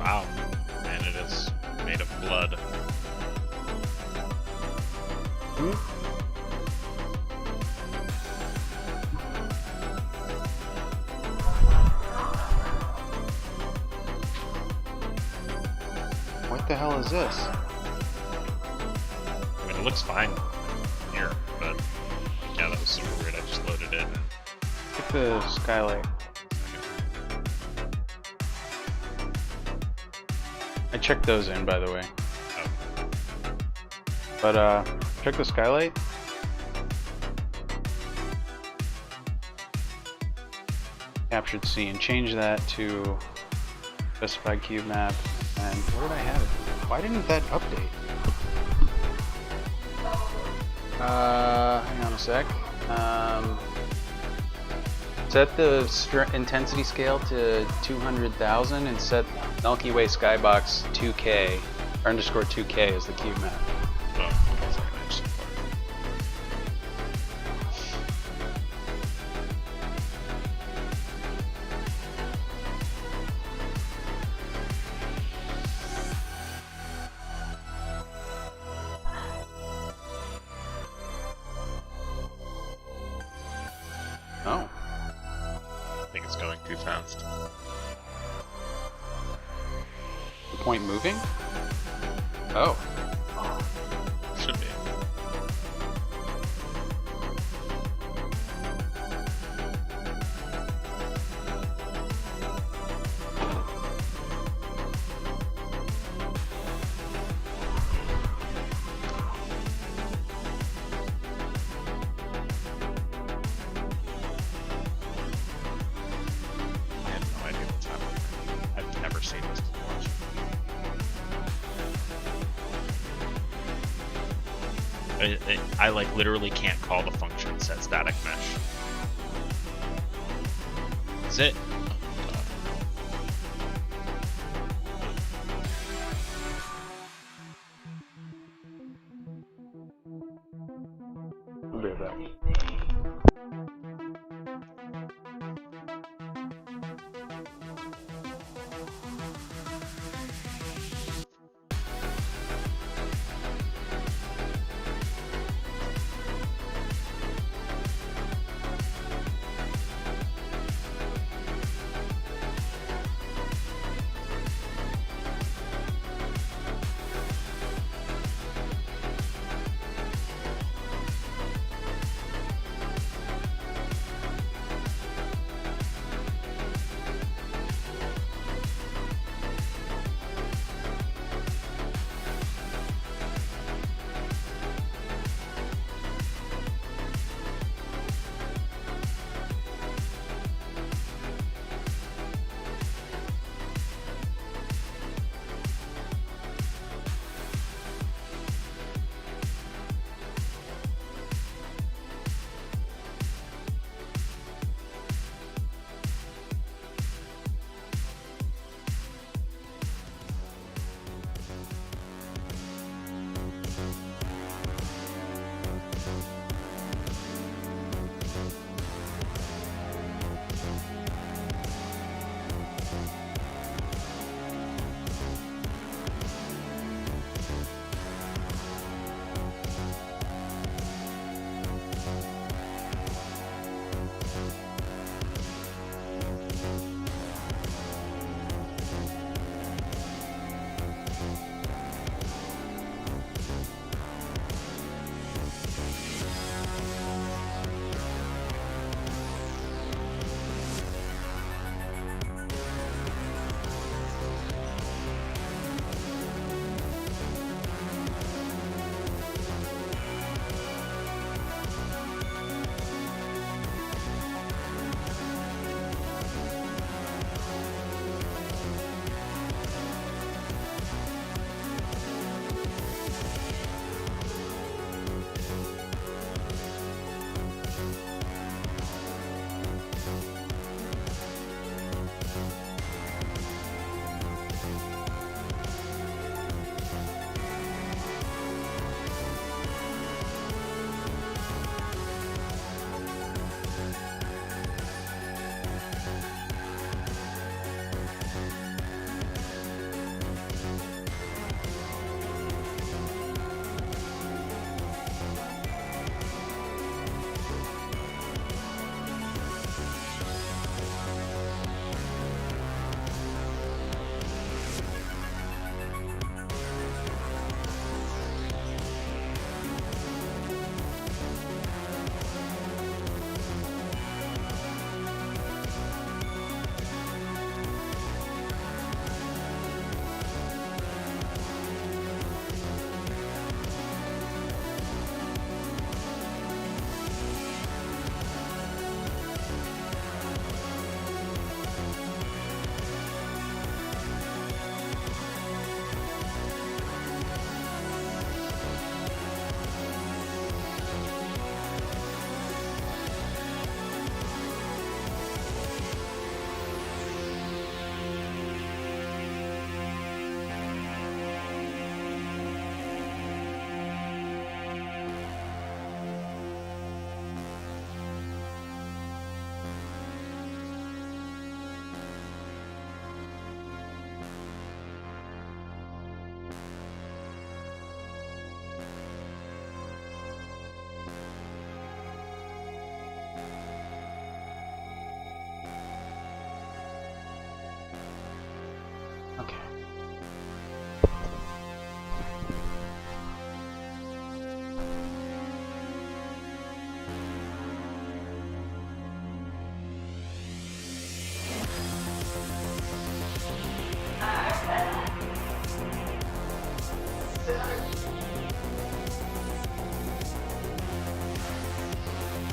Wow, man, it is made of blood. What the hell is this? I mean, it looks fine here, but yeah, that was super weird. I just loaded it. Get the skylight. I checked those in, by the way. Oh. But check the skylight. Captured scene. Change that to specified cube map. And where did I have it? Why didn't that update? Hang on a sec. Set the intensity scale to 200,000 and set Milky Way Skybox 2K, or underscore 2K as the cube map. Oh, that's like nice. Oh. I think it's going too fast. The point moving? Oh. Should be. I have no idea what's happening. I've never seen this before. I like literally can't call the function set static mesh. Is it? I'll be right back.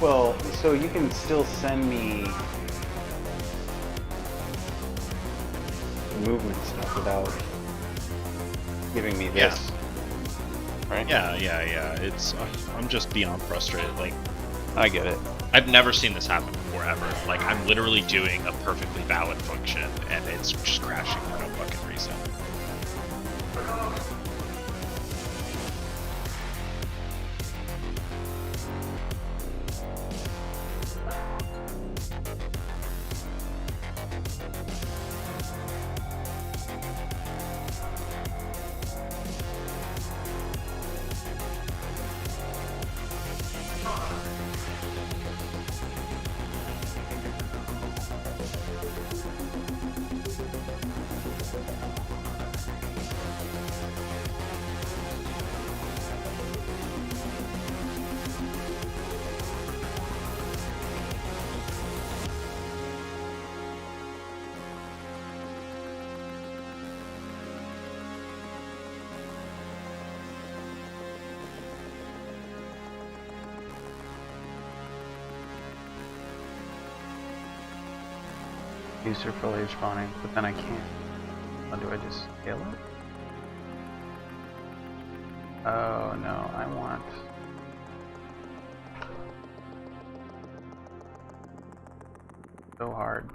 Well, so you can still send me movement stuff without giving me this, right? Yeah. It's I'm just beyond frustrated. Like, I get it. I've never seen this happen before ever. Like, I'm literally doing a perfectly valid function and it's just crashing for no fucking reason. User fully responding, but then I can't. Or do I just scale it? Oh no, I want... So hard.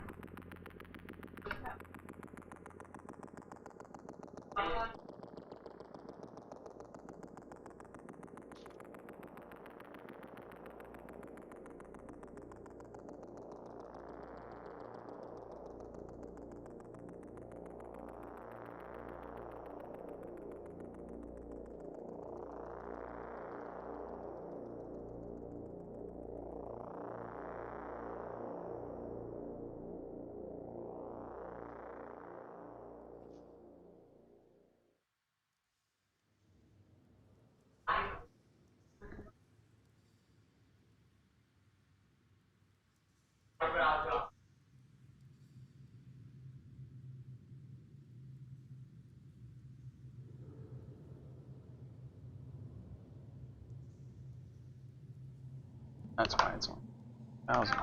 That's why it's on 1,000.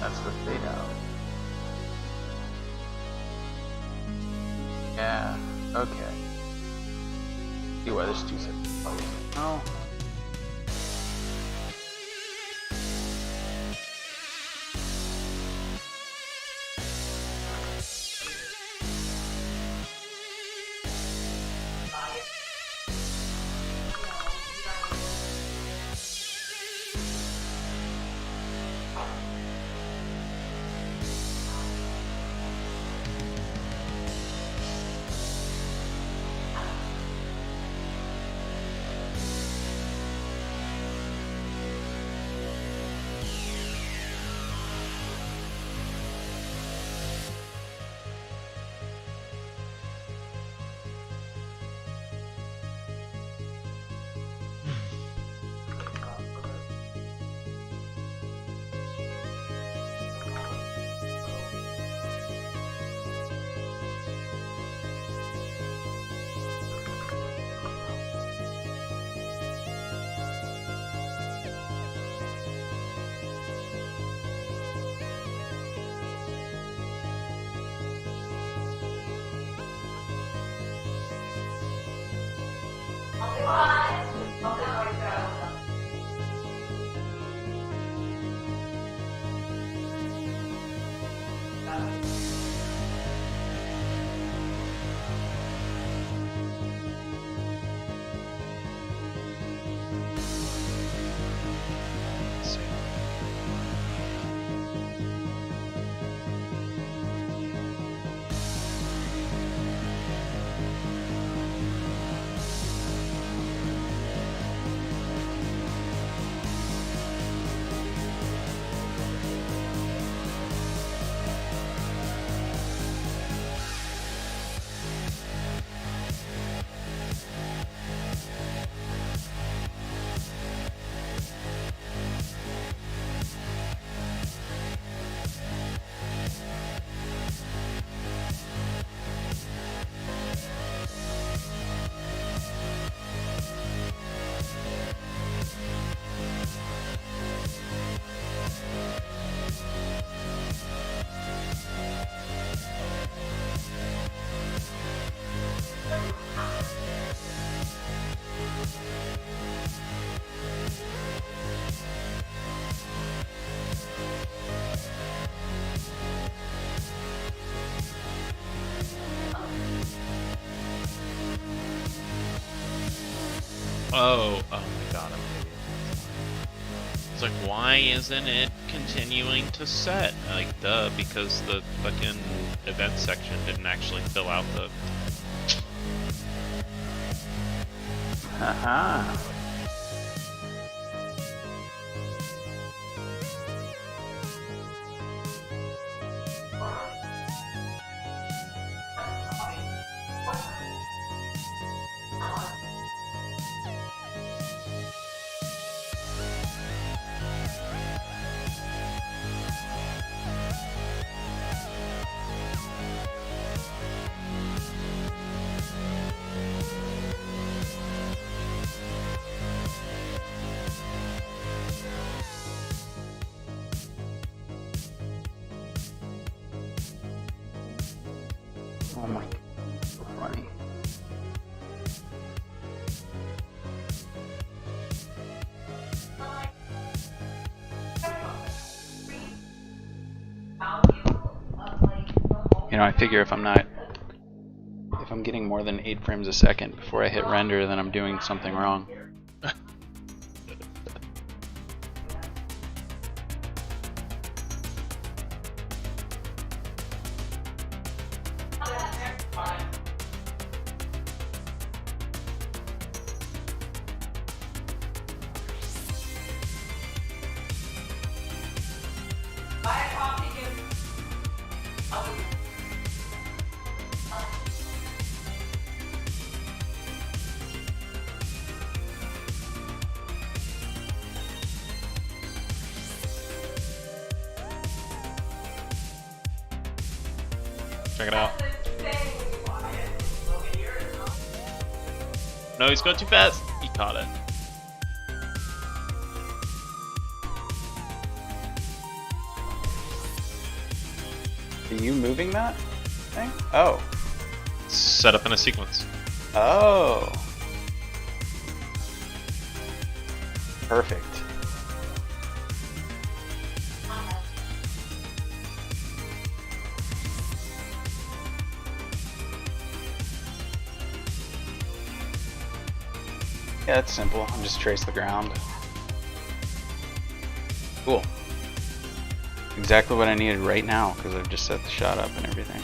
That's the fade out. Yeah, okay. See why there's 2 separate files. Oh. Oh my god, I'm an idiot. It's like, why isn't it continuing to set? Like, duh, because the fucking event section didn't actually fill out the... Haha. Oh my, so funny. You know, I figure if I'm getting more than 8 frames a second before I hit render, then I'm doing something wrong. Check it out. No, he's going too fast. He caught it. Are you moving that thing? Oh. Set up in a sequence. Oh. Perfect. Yeah, it's simple. I'll just trace the ground. Cool. Exactly what I needed right now, because I've just set the shot up and everything.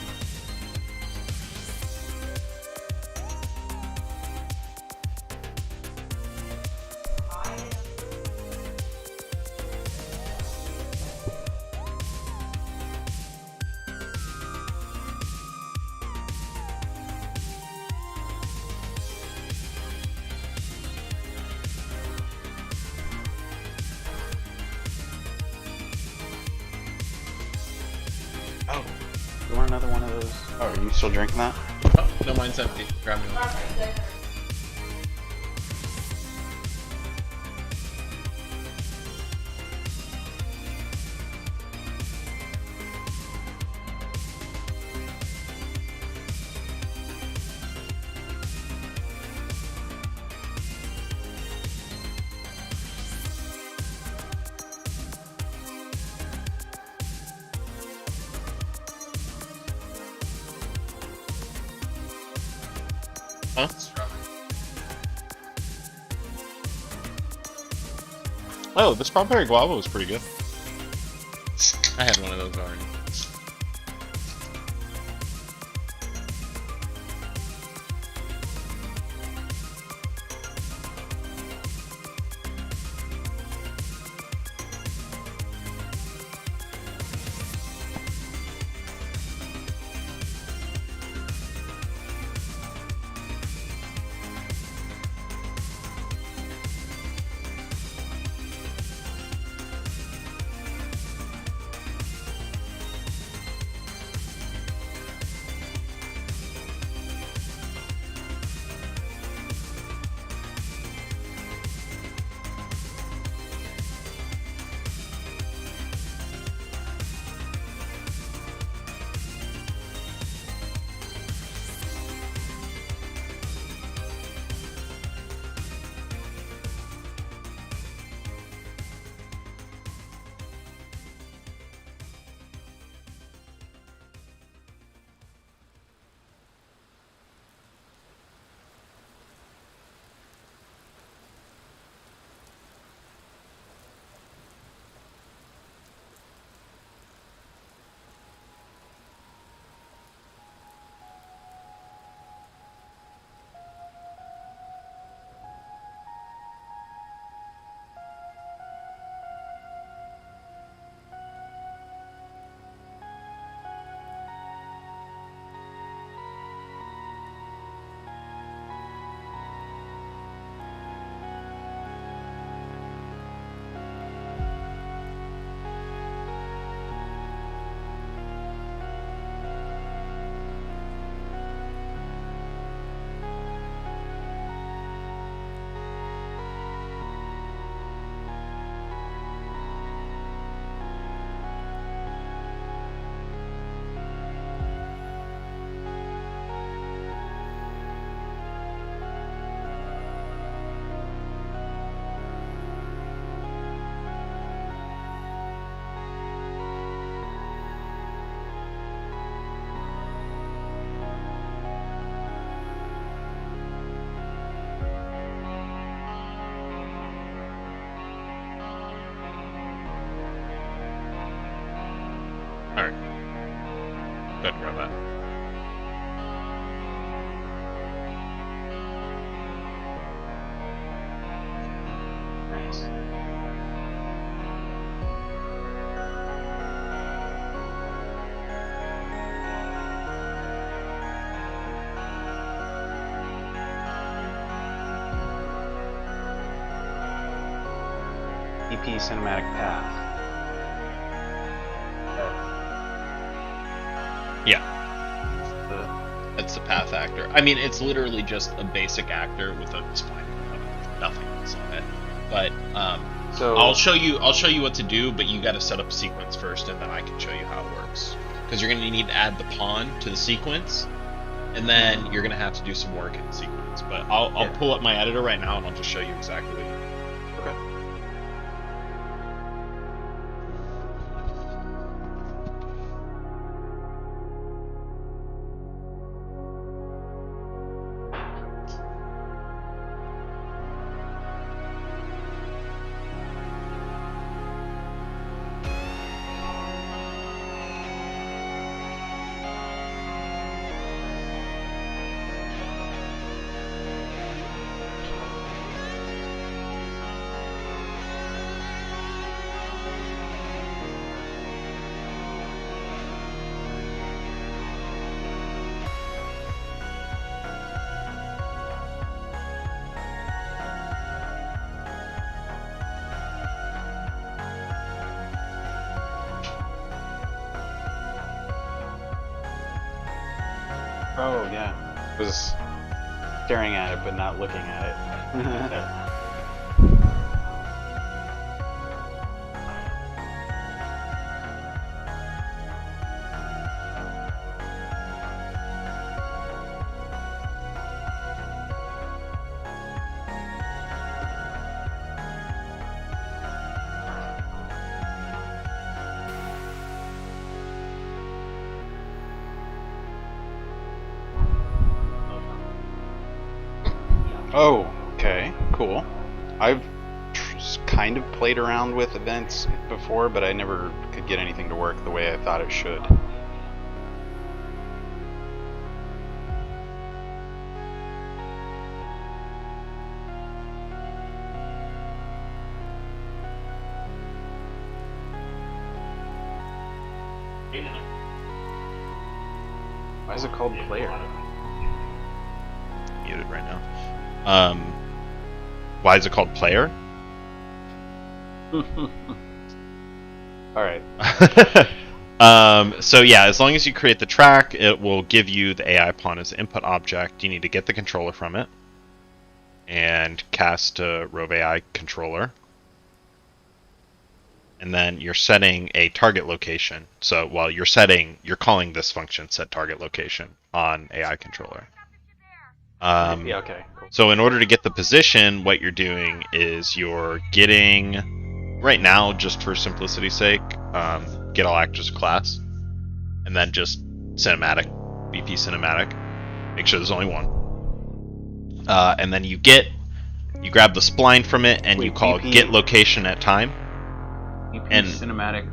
Oh, you want another one of those? Oh, are you still drinking that? Oh, no, mine's empty. Grab me one. Huh? Oh, the strawberry guava was pretty good. I had one of those already. Alright. Go ahead and grab that. Nice. EP cinematic path. Yeah. That's the path actor. I mean, it's literally just a basic actor with a spline. Nothing else on it. But So I'll show you what to do, but you got to set up a sequence first, and then I can show you how it works. Because you're going to need to add the pawn to the sequence, and then you're going to have to do some work in the sequence. But I'll pull up my editor right now, and I'll just show you exactly what you do. Okay. Oh, yeah. Was staring at it, but not looking at it. Oh, okay, cool. I've kind of played around with events before, but I never could get anything to work the way I thought it should. Why is it called player? Muted right now. Why is it called player? Alright. So yeah, as long as you create the track, it will give you the AI pawn as an input object. You need to get the controller from it and cast to ROVE AI controller. And then you're setting a target location. So while you're calling this function set target location on AI controller. Yeah, okay, cool. So in order to get the position, what you're doing is you're getting, right now, just for simplicity's sake, get all actors class, and then just cinematic, BP cinematic. Make sure there's only one. And then you grab the spline from it, and you call BP get location at time. EP And cinematic.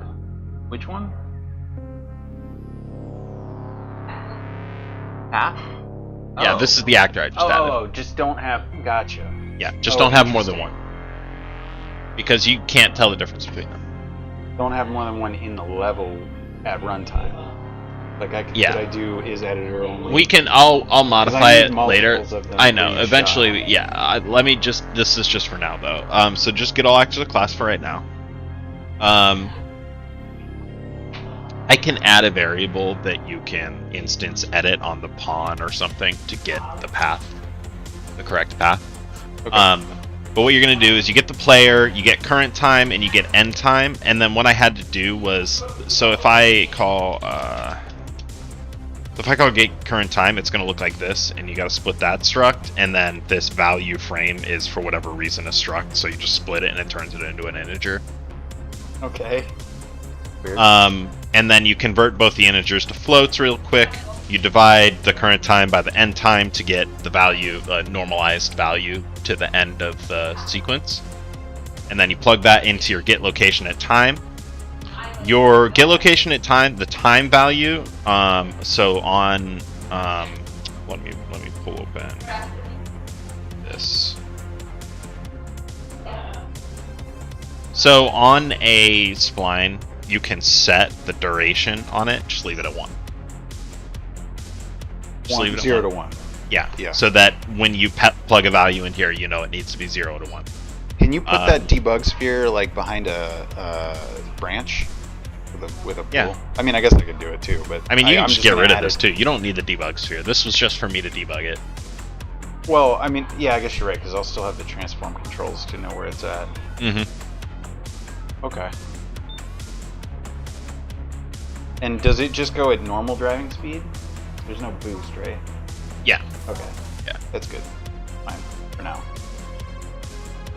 Which one? Path? yeah, this is the actor I just added. Oh, just don't have. Gotcha. Yeah, just don't have more than one. Because you can't tell the difference between them. Don't have more than one in the level at runtime. Like, could I do is editor only? We can. I'll modify it later. Of them I know. for each Eventually, shot. yeah. Let me just. This is just for now, though. So just get all actors of class for right now. I can add a variable that you can instance edit on the pawn or something to get the path, the correct path. Okay. But what you're going to do is you get the player, you get current time, and you get end time. And then what I had to do was, so if I call get current time, it's going to look like this, and you got to split that struct, and then this value frame is for whatever reason a struct, so you just split it and it turns it into an integer. Okay. Weird. And then you convert both the integers to floats real quick. You divide the current time by the end time to get the value, normalized value to the end of the sequence. And then you plug that into your get location at time. your get location at time, the time value. So on, let me pull open this. So on a spline, you can set the duration on it. Just leave it at 1. Just leave it at 0 to 1. Yeah. Yeah. So that when you plug a value in here, you know it needs to be 0 to 1. Can you put that debug sphere like behind a branch with a pool? Yeah. I mean, I guess I could do it too, but I mean, you can I'm just get gonna rid of add this it. too. You don't need the debug sphere. This was just for me to debug it. Well, I mean, yeah, I guess you're right because I'll still have the transform controls to know where it's at. Mm-hmm. Okay. And does it just go at normal driving speed? There's no boost, right? Yeah. Okay. Yeah. That's good. Fine for now.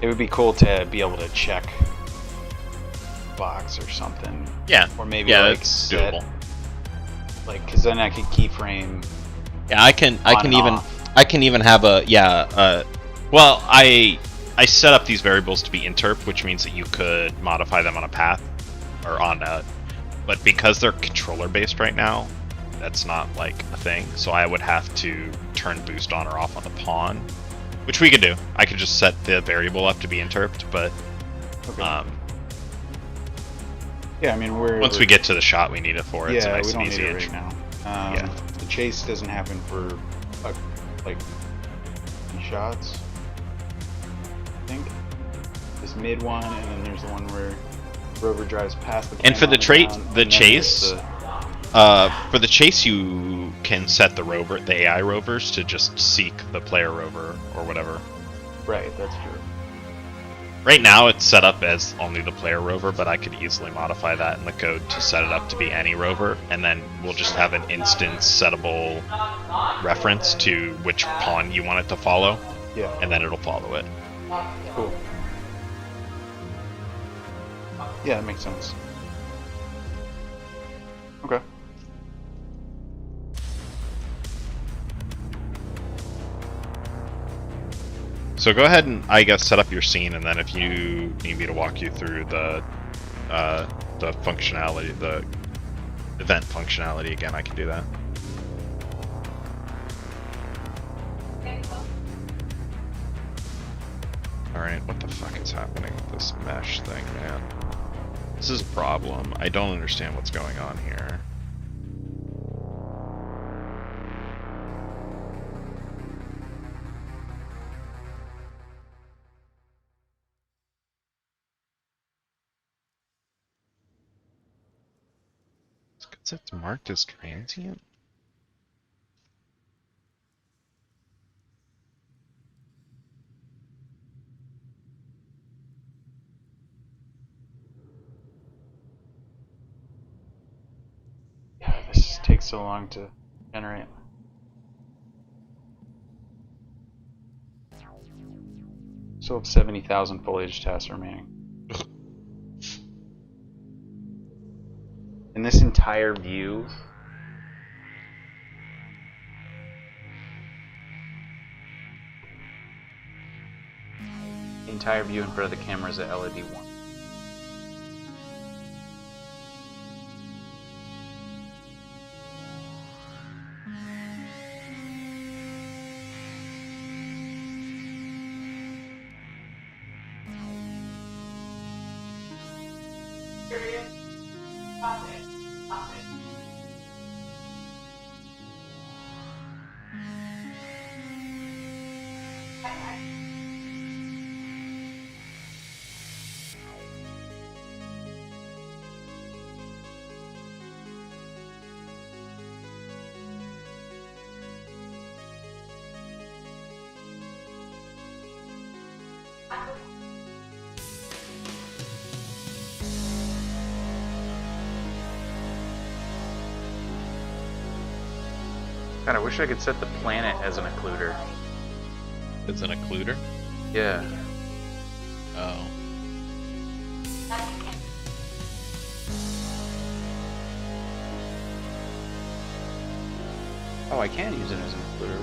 It would be cool to be able to check box or something. Yeah. Or maybe yeah, like that's set, doable. like, because then I could keyframe. Yeah, I can even have a well, I set up these variables to be interp, which means that you could modify them on a path or on a, but because they're controller based right now, that's not like a thing. So I would have to turn boost on or off on the pawn, which we could do. I could just set the variable up to be interped, but Okay. Yeah, I mean once we get to the shot we need it for, it's yeah, nice we don't and easy. need it right now. Yeah. The chase doesn't happen for like shots. I think this mid one, and then there's the one where Rover drives past the. And for the trait, down, the and then chase, there's for the chase, you can set the rover, the AI rovers, to just seek the player rover or whatever. Right, that's true. Right now, it's set up as only the player rover, but I could easily modify that in the code to set it up to be any rover, and then we'll just have an instance settable reference to which pawn you want it to follow. Yeah. And then it'll follow it. Cool. Yeah, that makes sense. Okay. So go ahead and, I guess, set up your scene, and then if you need me to walk you through the functionality, the event functionality again, I can do that. Alright, what the fuck is happening with this mesh thing, man? This is a problem. I don't understand what's going on here. Because it's marked as transient? Yeah, this takes so long to generate. Still have 70,000 foliage tasks remaining. In this entire view, the entire view in front of the camera is a LED 1. God, I wish I could set the planet as an occluder. It's an occluder? Yeah. Oh. Oh, I can use it as an occluder.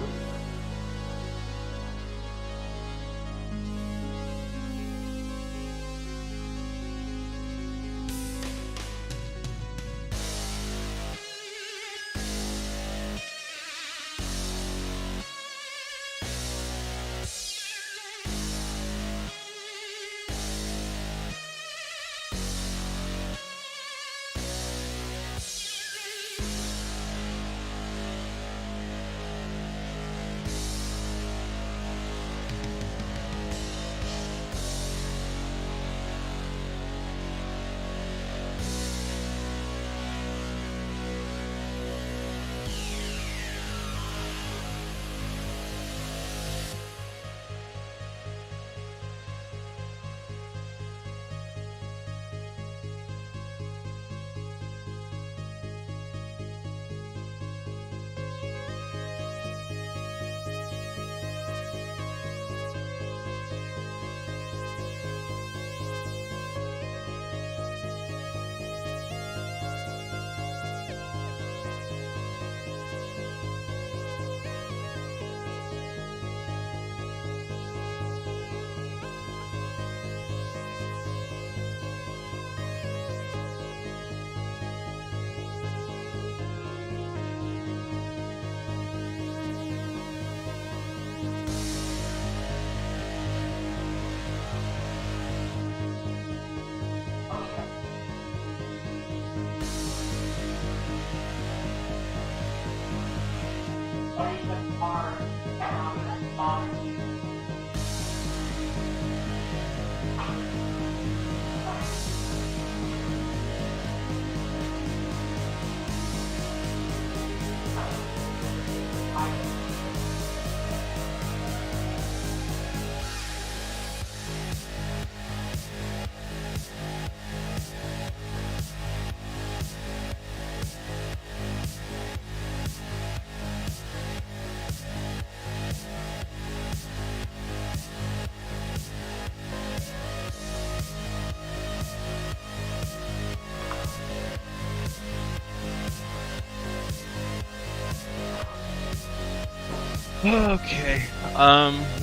Okay.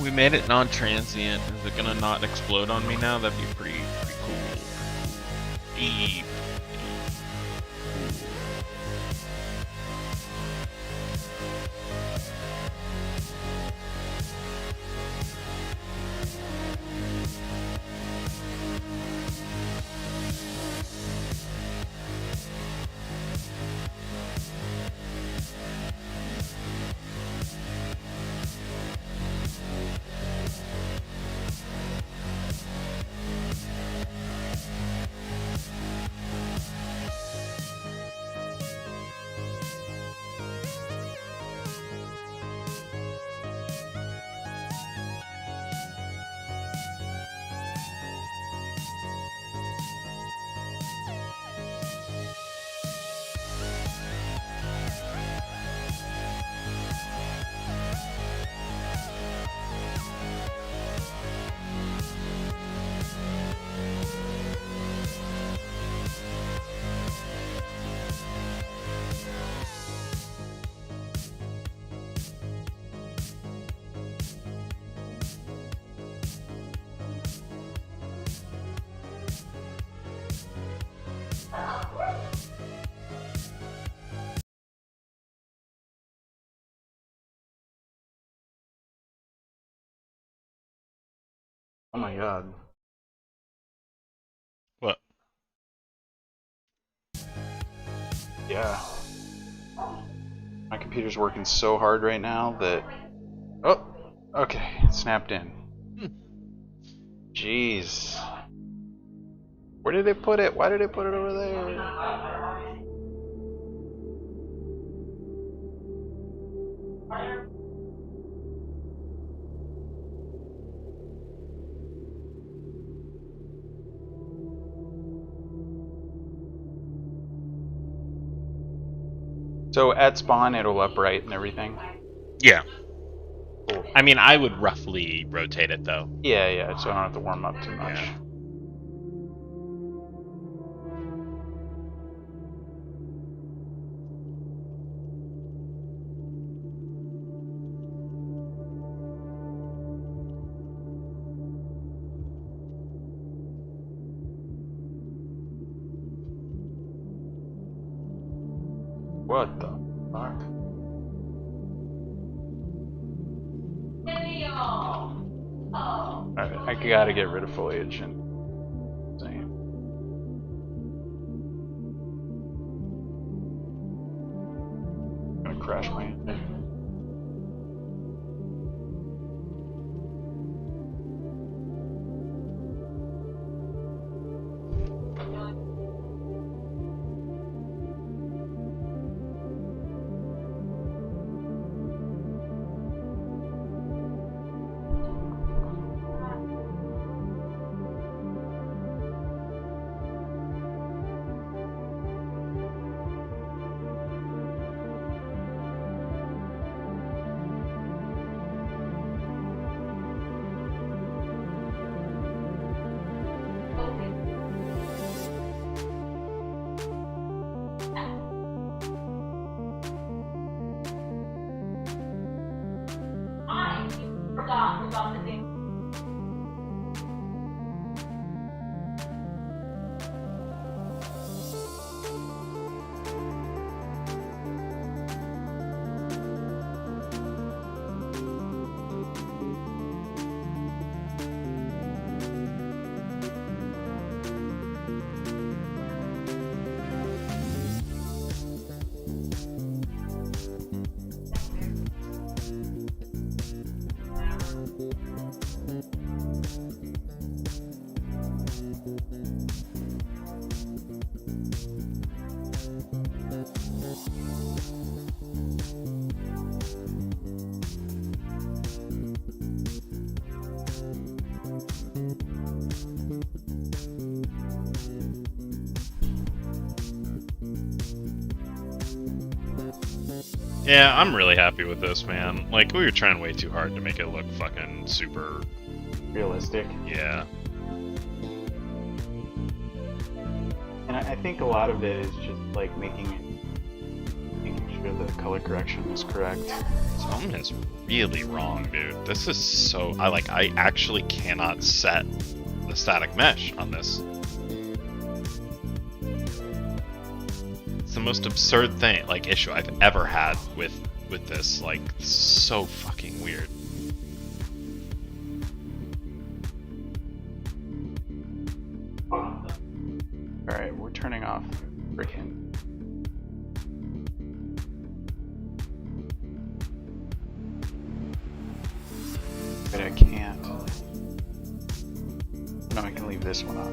We made it non-transient. Is it gonna not explode on me now? That'd be pretty cool. Deep. Oh my god. What? Yeah. My computer's working so hard right now that... Oh! Okay, it snapped in. Jeez. Where did they put it? Why did they put it over there? So at spawn, it'll upright and everything? Yeah. Cool. I mean, I would roughly rotate it, though. Yeah, yeah, so I don't have to warm up too much. Yeah. What the fuck? I gotta get rid of foliage and see. I'm gonna crash my engine. Yeah, I'm really happy with this, man. Like, we were trying way too hard to make it look fucking super... realistic. Yeah. And I think a lot of it is just like making sure the color correction is correct. Something is really wrong, dude. This is so... I actually cannot set the static mesh on this. It's the most absurd thing, issue I've ever had with this. Like, so fucking weird. Alright, we're turning off freaking... But I can't. No, I can leave this one on.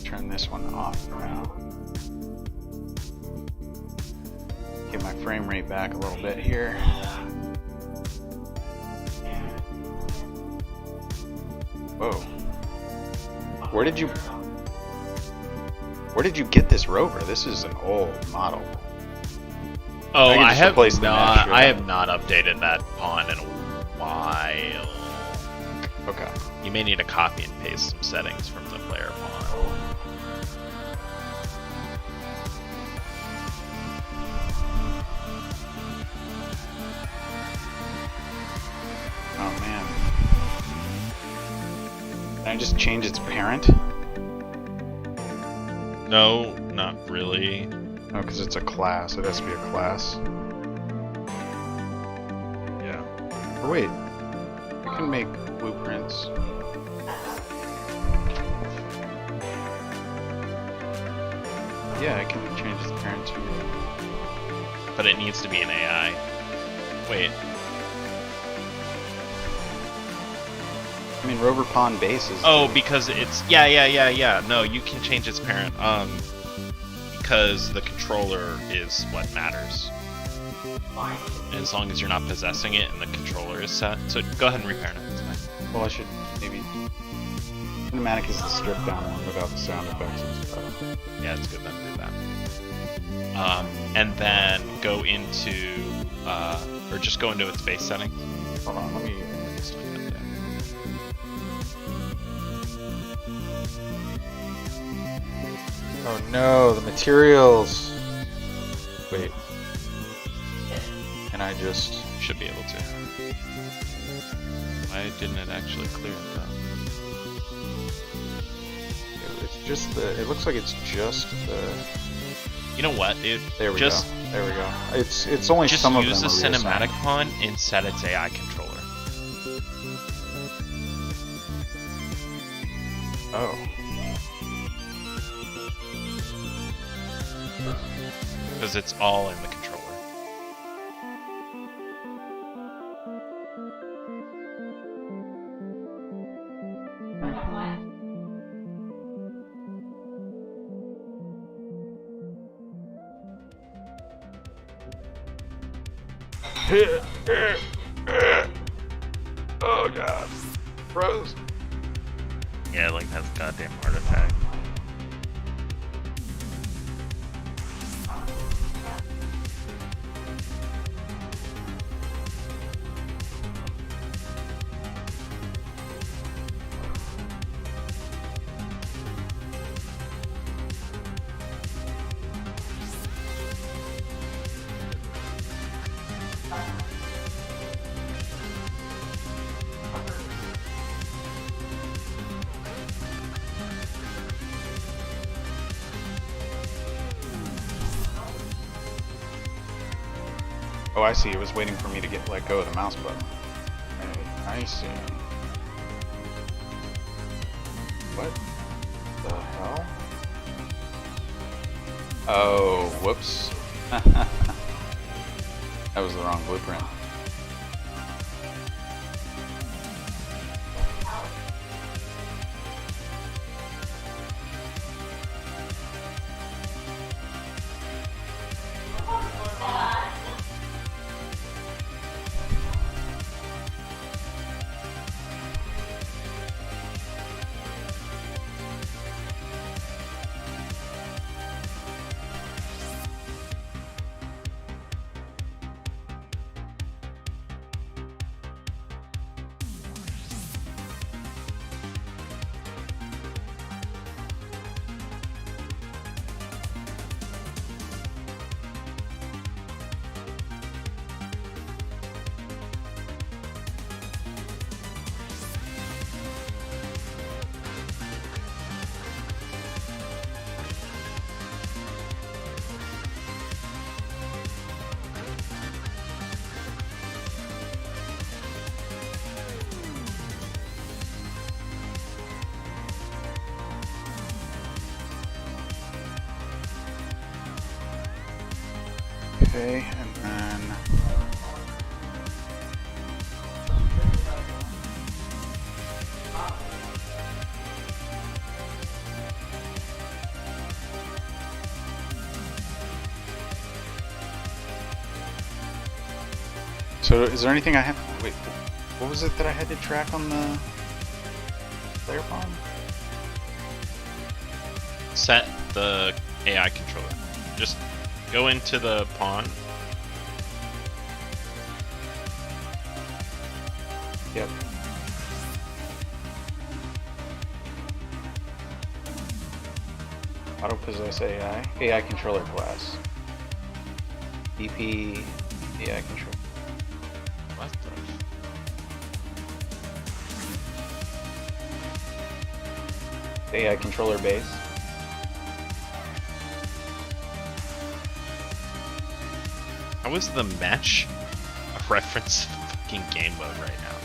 Turn this one off for now. Get my frame rate back a little bit here. Whoa. Where did you get this rover? This is an old model. Oh, I have not updated that pawn in a while. Okay. You may need to copy and paste some settings from the player pawn. Oh man. Can I just change its parent? No, not really. No, because it's a class. It has to be a class. Yeah. Or wait. I can make blueprints. Yeah, I can change its parent to... But it needs to be an AI. Wait. I mean, rover pawn base is... Oh, because it's... Yeah. No, you can change its parent. Because the controller is what matters. And as long as you're not possessing it and the controller is set. So go ahead and repair it. It's fine. Well, I should maybe... Cinematic is the stripped down one without the sound effects and stuff. Yeah, it's good then do that. And then go into... or just go into its base settings. Hold on, let me... Just like that, yeah. Oh no, the materials! Wait. Can I just... Should be able to. Why didn't it actually clear it though? It's just the... It looks like it's just the... You know what, dude? There we go. There we go. It's only just some of them use the are cinematic pawn and set its AI controller. Oh. Because it's all in the controller. Oh god. Froze. Yeah, like that's a goddamn heart attack. Oh, I see. It was waiting for me to let go of the mouse button. I see. What the hell? Oh, whoops. That was the wrong blueprint. Okay, and then so is there anything I have? Wait, what was it that I had to track on the player pawn? Set the AI controller. Just go into the pawn. Yep. Auto possess AI. AI controller class. BP AI controller. What the? AI controller base. How is the mesh a reference to fucking game mode right now?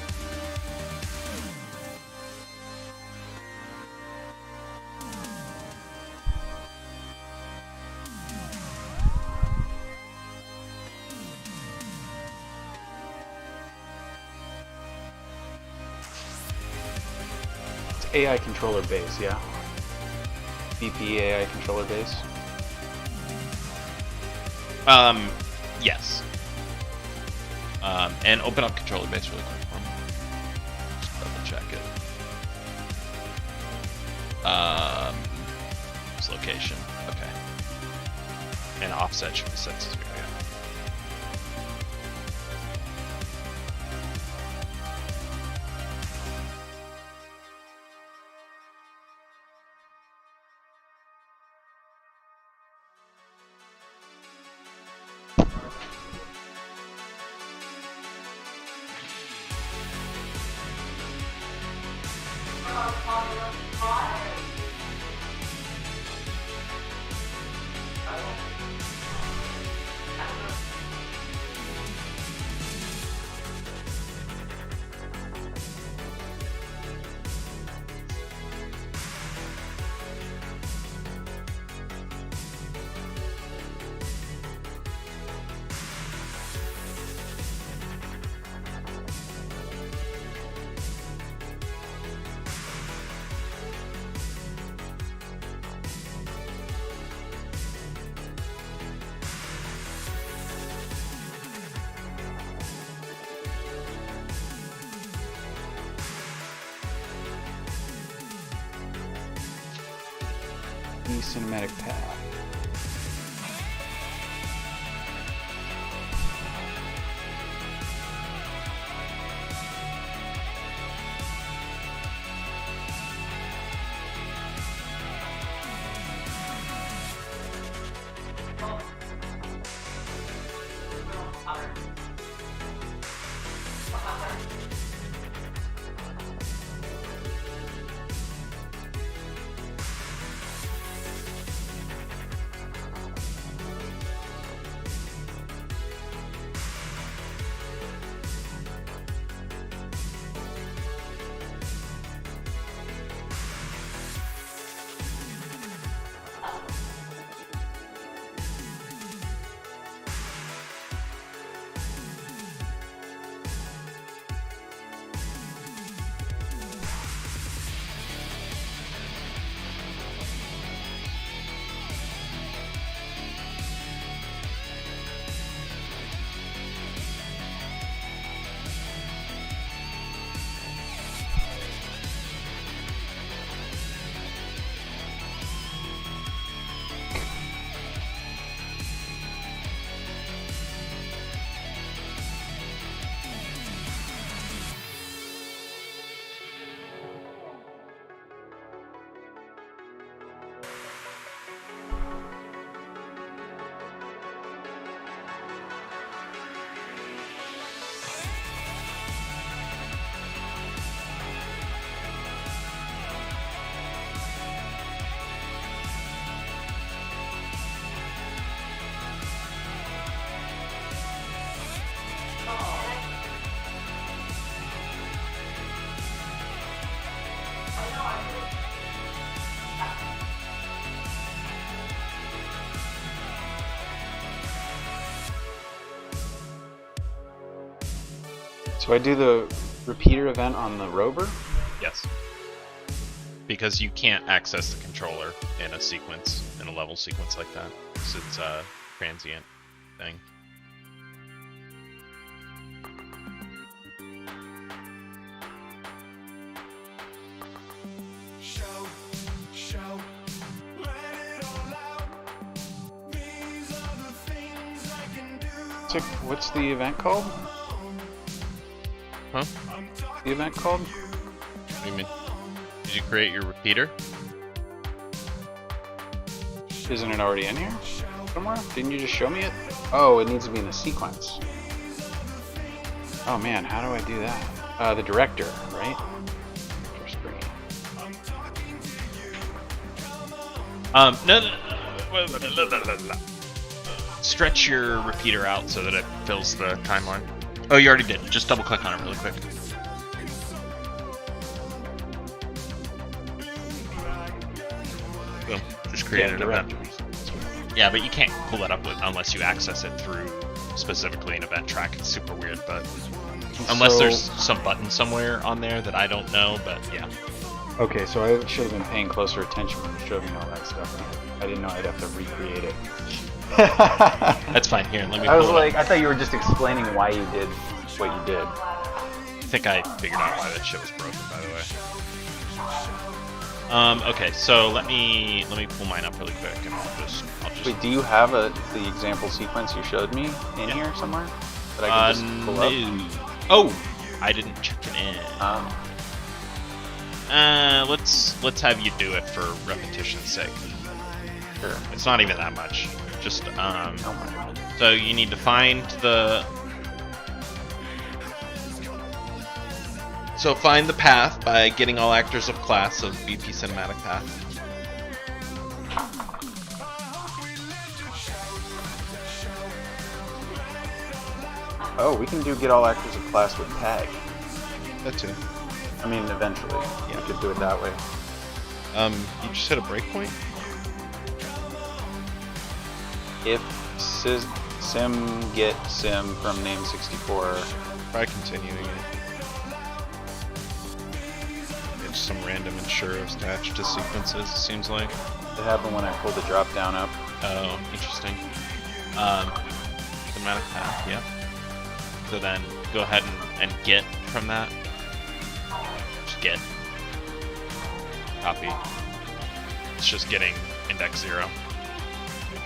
It's AI controller base, yeah. BP AI controller base. Yes. And open up controller base really quick for me. Just double check it. This location. Okay. And offset should be set to 0. Yeah. Cinematic path. So I do the repeater event on the rover? Yes. Because you can't access the controller in a sequence, in a level sequence like that. Because it's a transient thing. What's the event called? Huh? The event called? What do you mean? Did you create your repeater? Isn't it already in here somewhere? Didn't you just show me it? Oh, it needs to be in the sequence. Oh man, how do I do that? The director, right? First screen. No. Stretch your repeater out so that it fills the timeline. Oh, you already did. Just double click on it really quick. Boom. Just created an event. Yeah, but you can't pull that up unless you access it through specifically an event track. It's super weird, but unless there's some button somewhere on there that I don't know, but yeah. Okay, so I should have been paying closer attention when you showed me all that stuff. I didn't know I'd have to recreate it. That's fine. Here, let me. I was like, I thought you were just explaining why you did what you did. I think I figured out why that shit was broken, by the way. Okay, so let me pull mine up really quick, and I'll just. Wait, do you have the example sequence you showed me in here somewhere that I can just pull up? Oh, I didn't check it in. Let's have you do it for repetition's sake. Sure. It's not even that much. Just so you need to find the. So find the path by getting all actors of class of BP cinematic path. Oh, we can get all actors of class with tag. That too. I mean, eventually. Yeah, we could do it that way. You just hit a breakpoint? If sim get sim from name 64. Try continuing it. It's some random insurers attached to sequences, it seems like. It happened when I pulled the drop down up. Oh, interesting. Cinematic path, yep. So then go ahead and get from that. Just get. Copy. It's just getting index 0.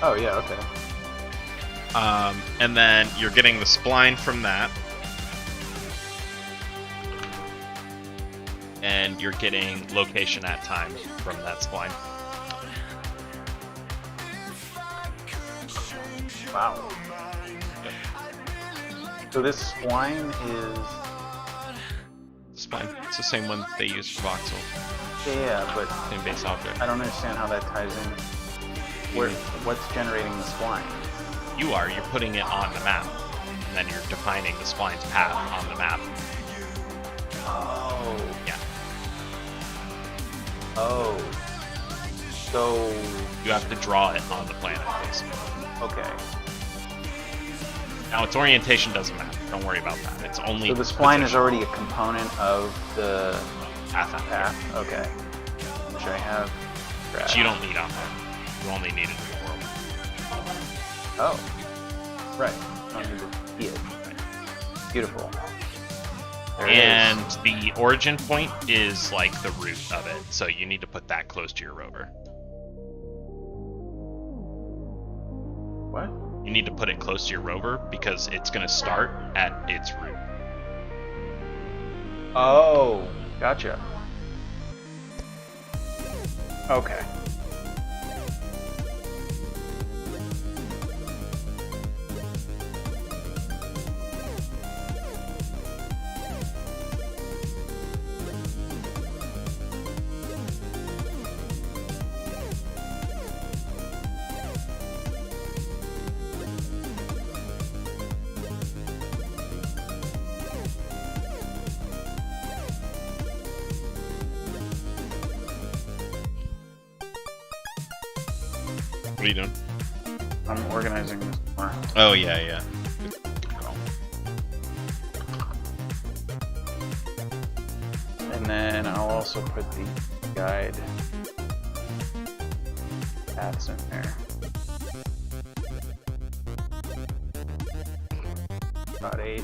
Oh yeah, okay. And then you're getting the spline from that. And you're getting location at time from that spline. Wow. Yep. So this spline is... Spline. It's the same one they use for voxel. Yeah, but... Same base object. I don't understand how that ties in. What's generating the spline? You're putting it on the map. And then you're defining the spline's path on the map. Oh. Yeah. Oh. So... You have to draw it on the planet, basically. Okay. Now, its orientation doesn't matter. Don't worry about that. It's only... So the spline is already a component of the... Path. Okay. Which I have... Which you don't need on there. You only need it in the world. Oh. Right. I don't need to see it. Right. Beautiful. And the origin point is like the root of it, so you need to put that close to your rover. What? You need to put it close to your rover because it's going to start at its root. Oh, gotcha. Okay. What are you doing? I'm organizing this more. Oh, yeah. then I'll also put the guide paths in there. About 8.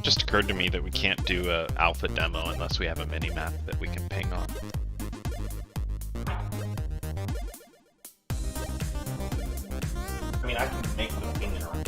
Just occurred to me that we can't do a alpha demo unless we have a mini map that we can ping on. I mean, I can make the ping in around.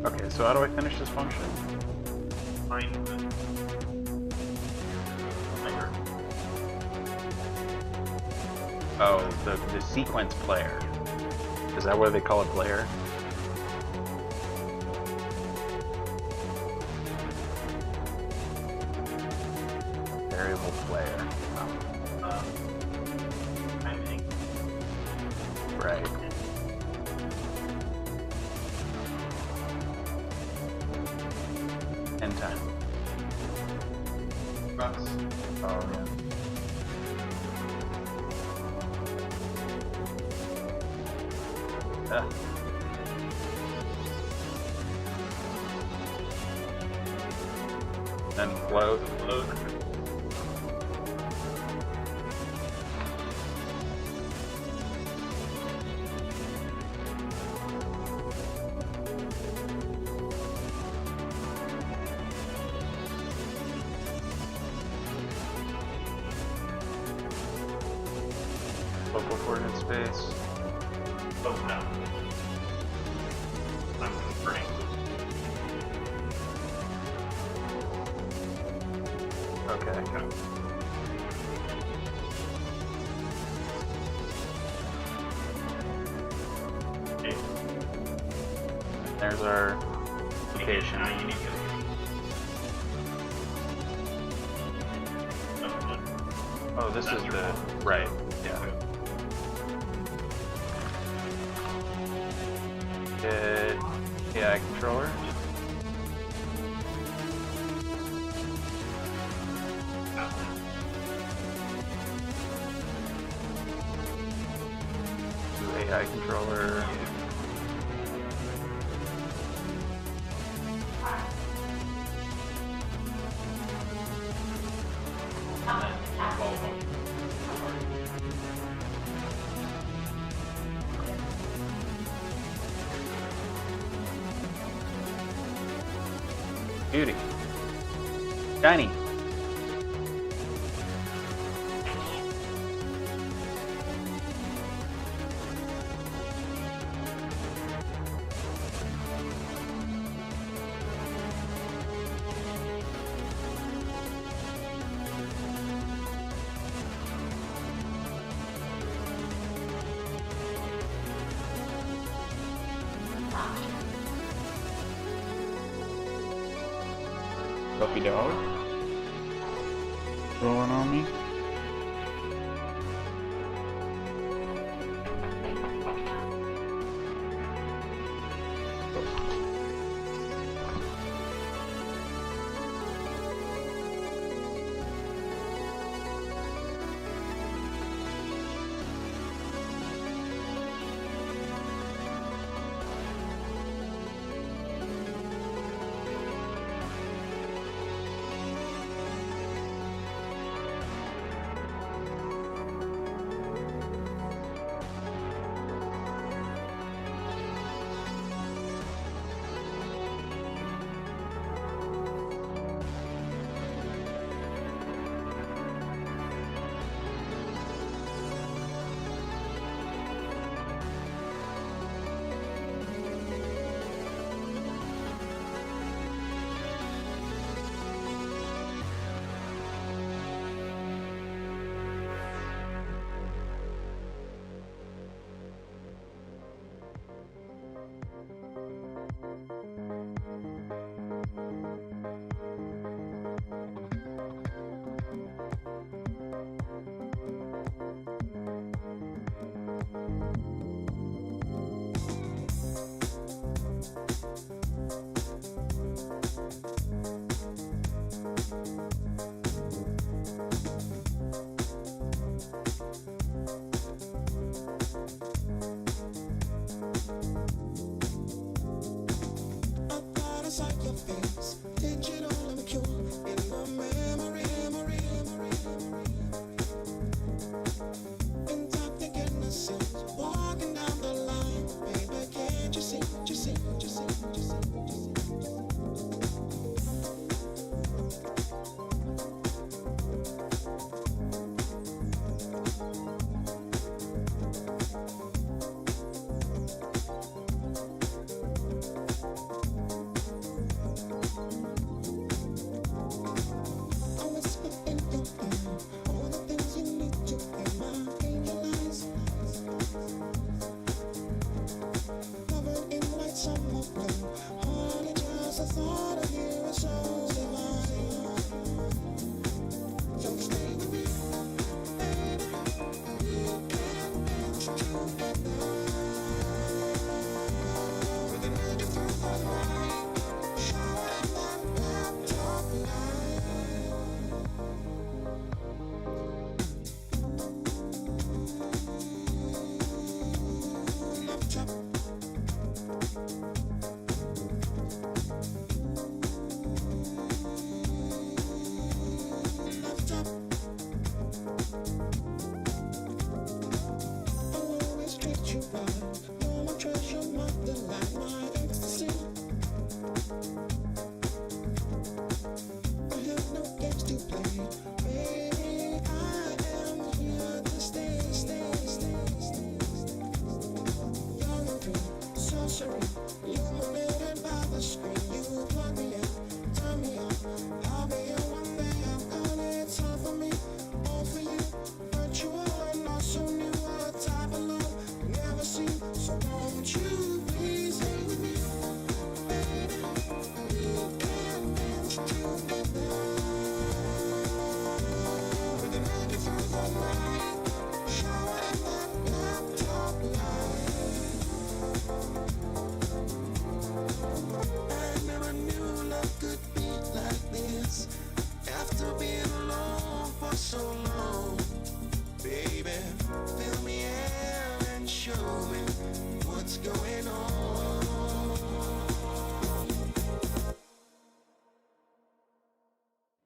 Okay, so how do I finish this function? Find the player. Oh, the sequence player. Is that what they call a player? Variable player. Timing. Right. End time. Bucks. Oh yeah. Then float. Local coordinate space. Oh no. Okay. There's our location. Oh, this is the right. Yeah. Get AI controller. Do AI controller. Beauty. Shiny. Puppy dog. Rolling on me.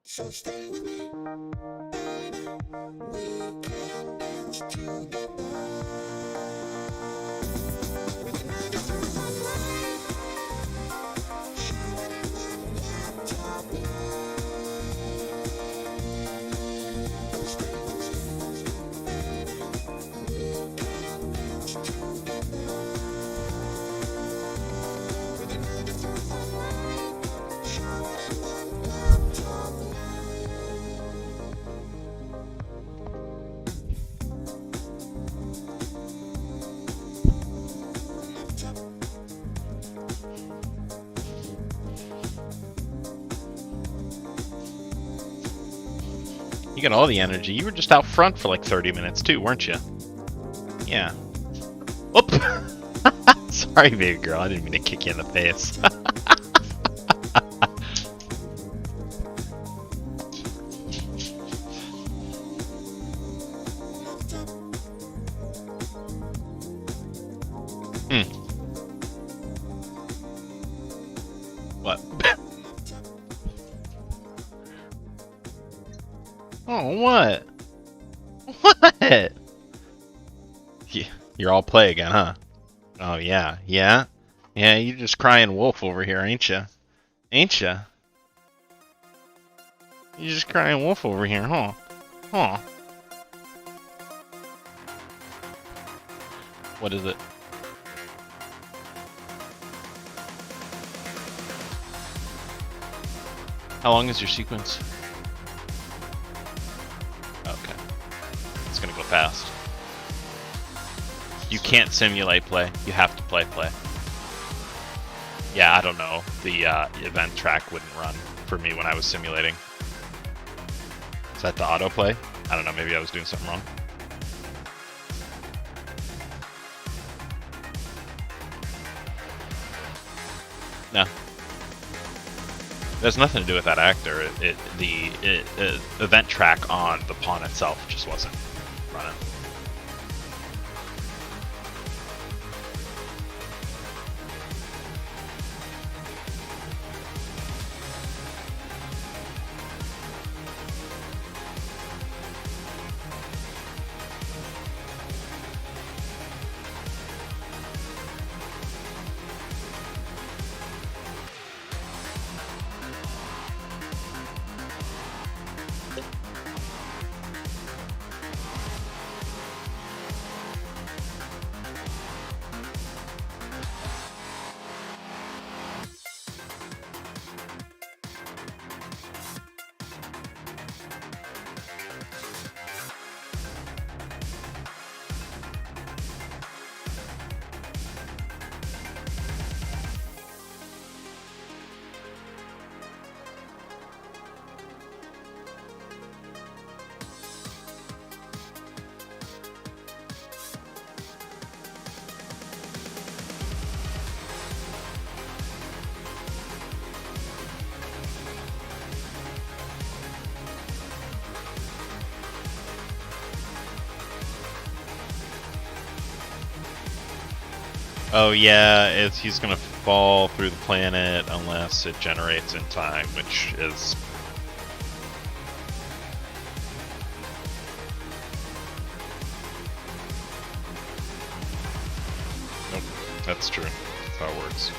So stay with me, baby. We can dance together. We can make it through the night. Share whatever we have to be. So stay with me, baby. We can dance together. We can make it through the night. Share whatever we have to be. You got all the energy. You were just out front for like 30 minutes too, weren't you? Yeah. Whoop! Sorry, baby girl. I didn't mean to kick you in the face. What? Oh, what? What? You're all play again, huh? Oh, yeah. Yeah? Yeah, you're just crying wolf over here, ain't ya? Ain't ya? You're just crying wolf over here, huh? Huh? What is it? How long is your sequence? Okay. It's gonna go fast. You can't simulate play. You have to play. Yeah, I don't know. The event track wouldn't run for me when I was simulating. Is that the autoplay? I don't know. Maybe I was doing something wrong. No. It has nothing to do with that actor. The event track on the pawn itself just wasn't running. Oh yeah, he's gonna fall through the planet unless it generates in time, which is... Nope, that's true. That's how it works.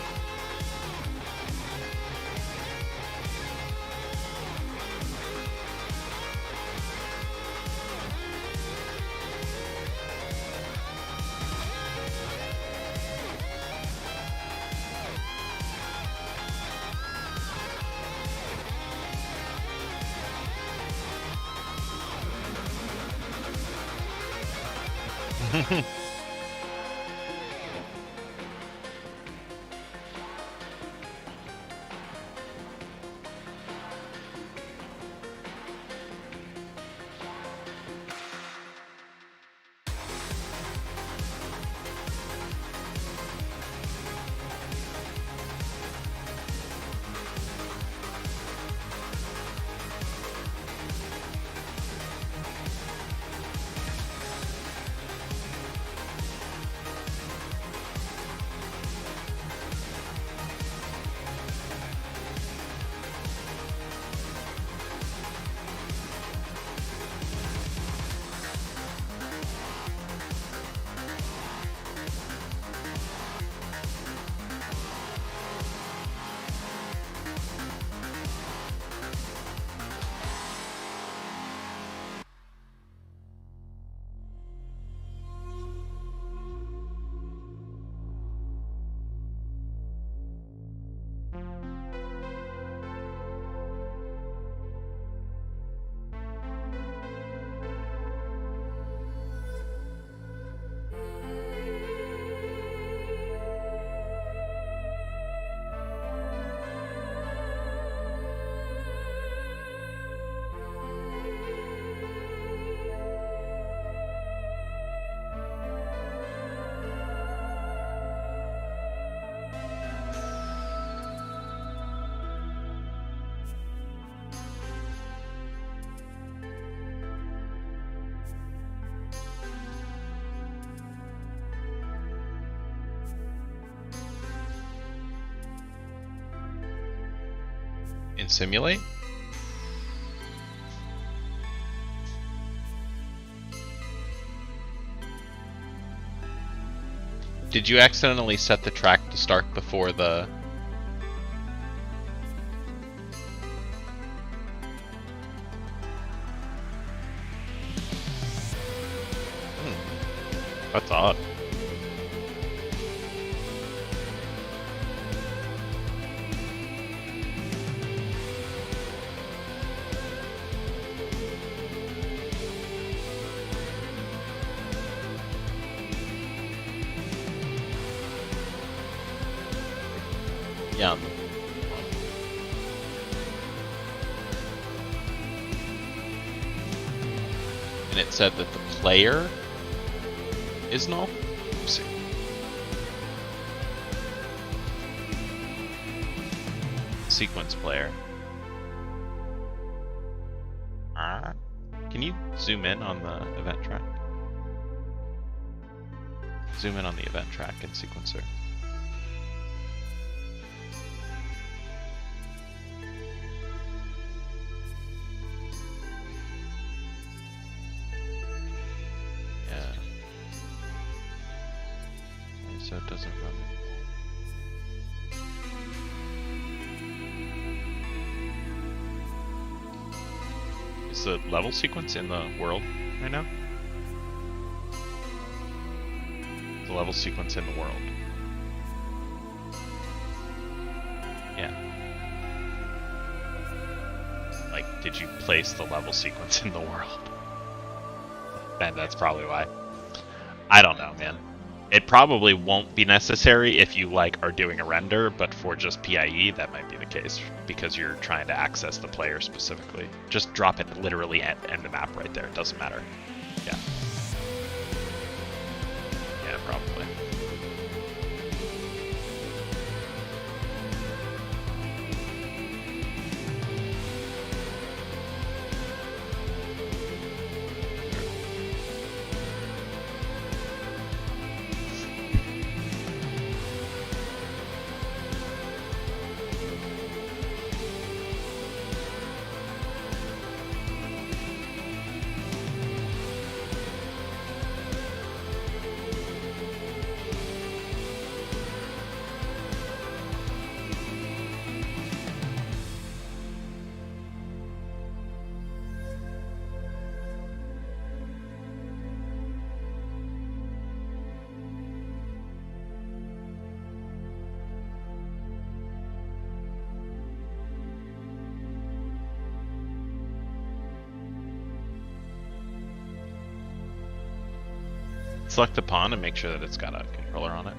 mean simulate? Did you accidentally set the track to start before the... That's odd. Yeah. And it said that the player is null? Let's see. Sequence player. Can you zoom in on the event track? Zoom in on the event track in sequencer. So it doesn't run it. Is the level sequence in the world right now? The level sequence in the world. Yeah. Like, did you place the level sequence in the world? And that's probably why. I don't know, man. It probably won't be necessary if you like are doing a render, but for just PIE, that might be the case because you're trying to access the player specifically. Just drop it literally at end of map right there. It doesn't matter. Yeah. Yeah, probably. Select the pawn and make sure that it's got a controller on it.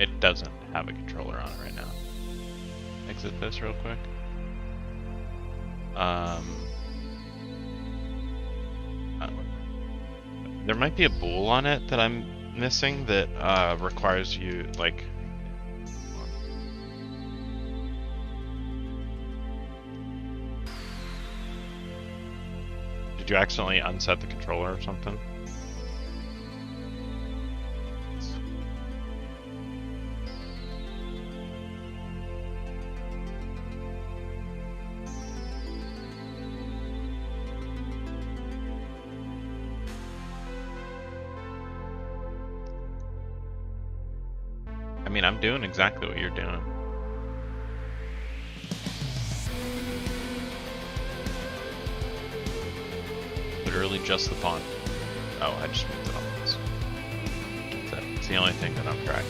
It doesn't have a controller on it right now. Exit this real quick. There might be a bool on it that I'm missing that requires you, like... Did you accidentally unset the controller or something? I mean, I'm doing exactly what you're doing. Literally just the pawn. Oh, I just moved it on this. It's the only thing that I'm tracking.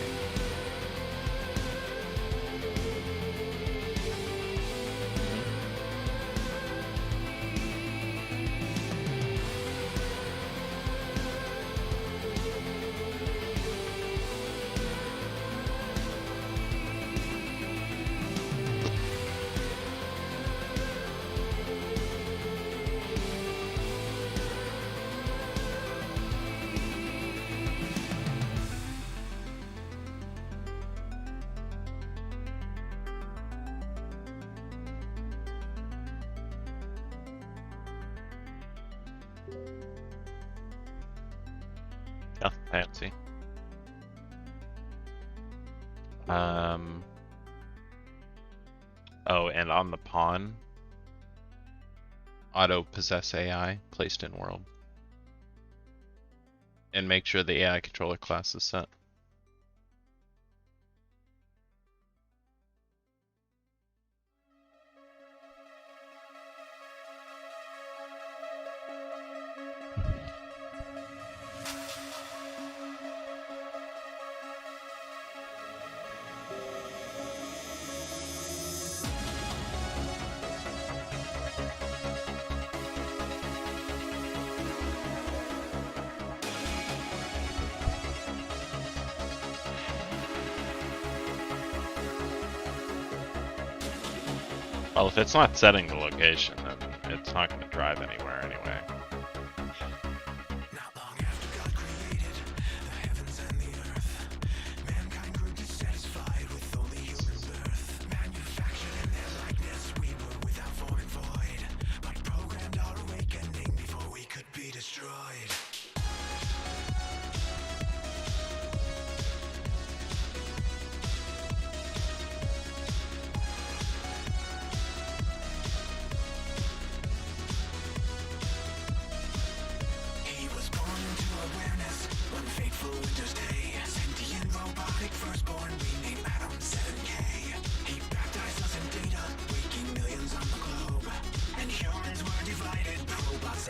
fancy. Oh, and on the pawn, auto possess AI placed in world. And make sure the AI controller class is set. Well, if it's not setting the location, then it's not going to drive anywhere anyway.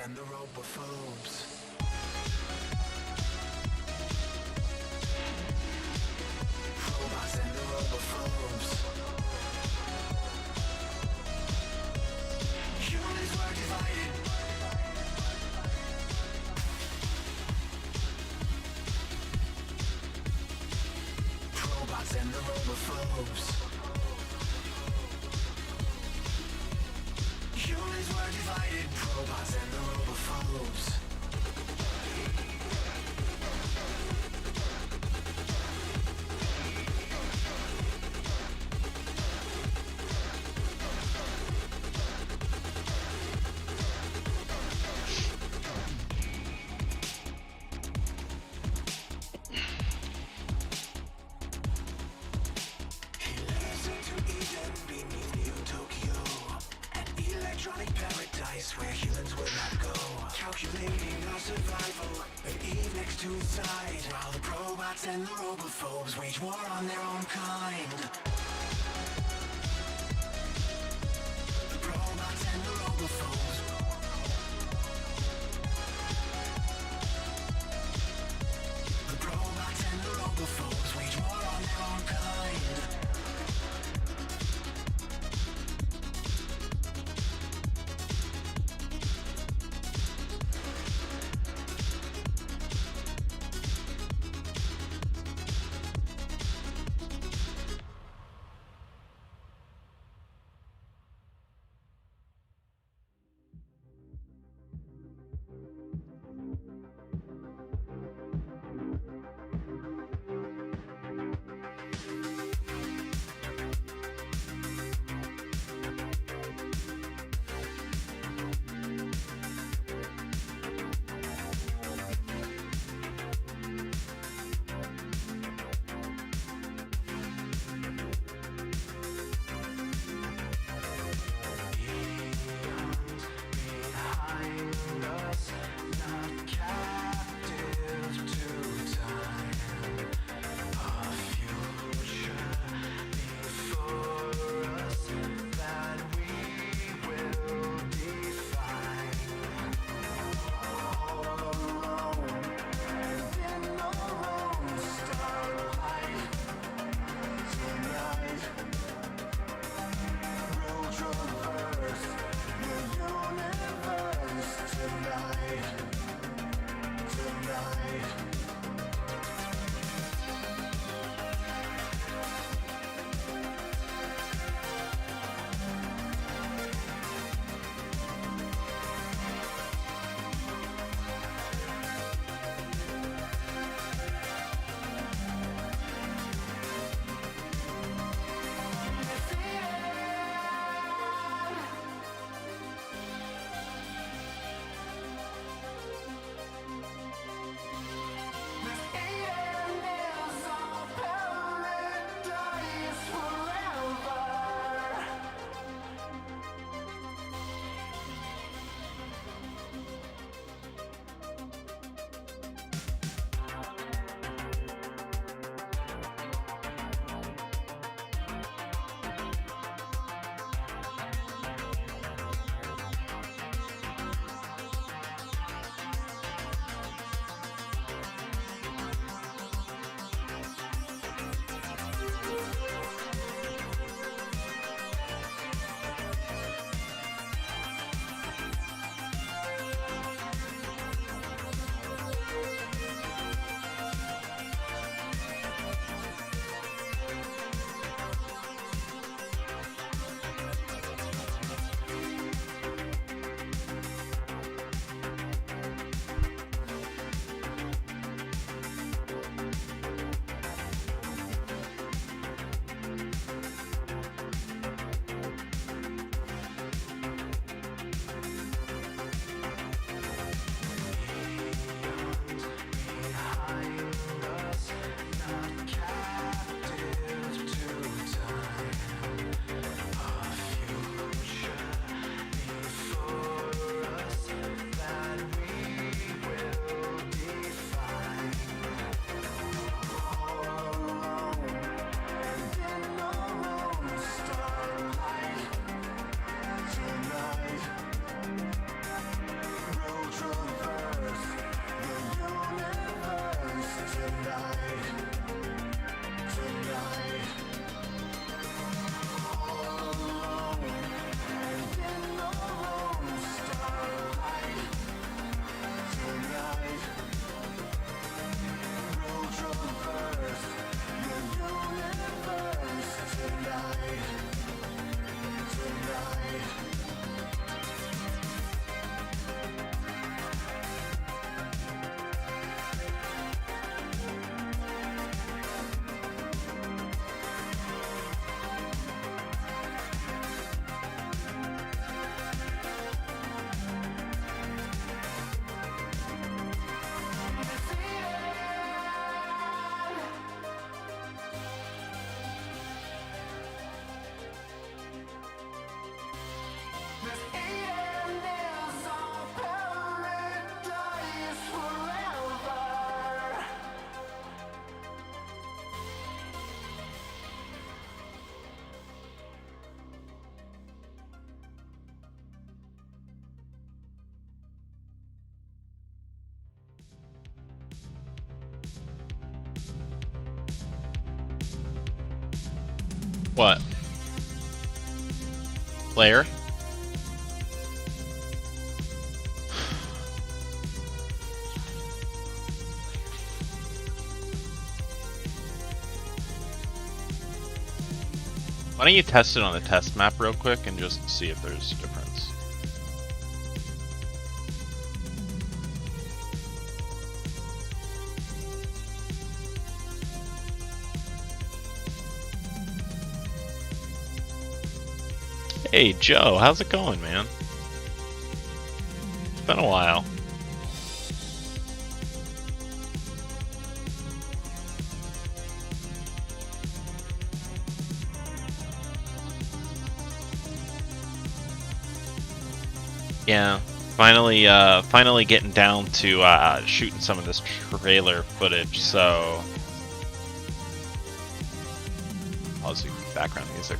And the robophobes. Robots and the robophobes. Humans were divided. Robots and the robophobes. Humans were divided, robots and the robophobes. He lives into Eden beneath New Tokyo. Electronic paradise where humans will not go. Calculating our survival, an Eve next to his side. While the robots and the robophobes wage war on their own kind. The robots and the robophobes. The robots and the robophobes wage war on their own kind. What? Player? Why don't you test it on the test map real quick and just see if there's a difference. Hey Joe, how's it going, man? It's been a while. Yeah, finally getting down to shooting some of this trailer footage. So, I'll do background music.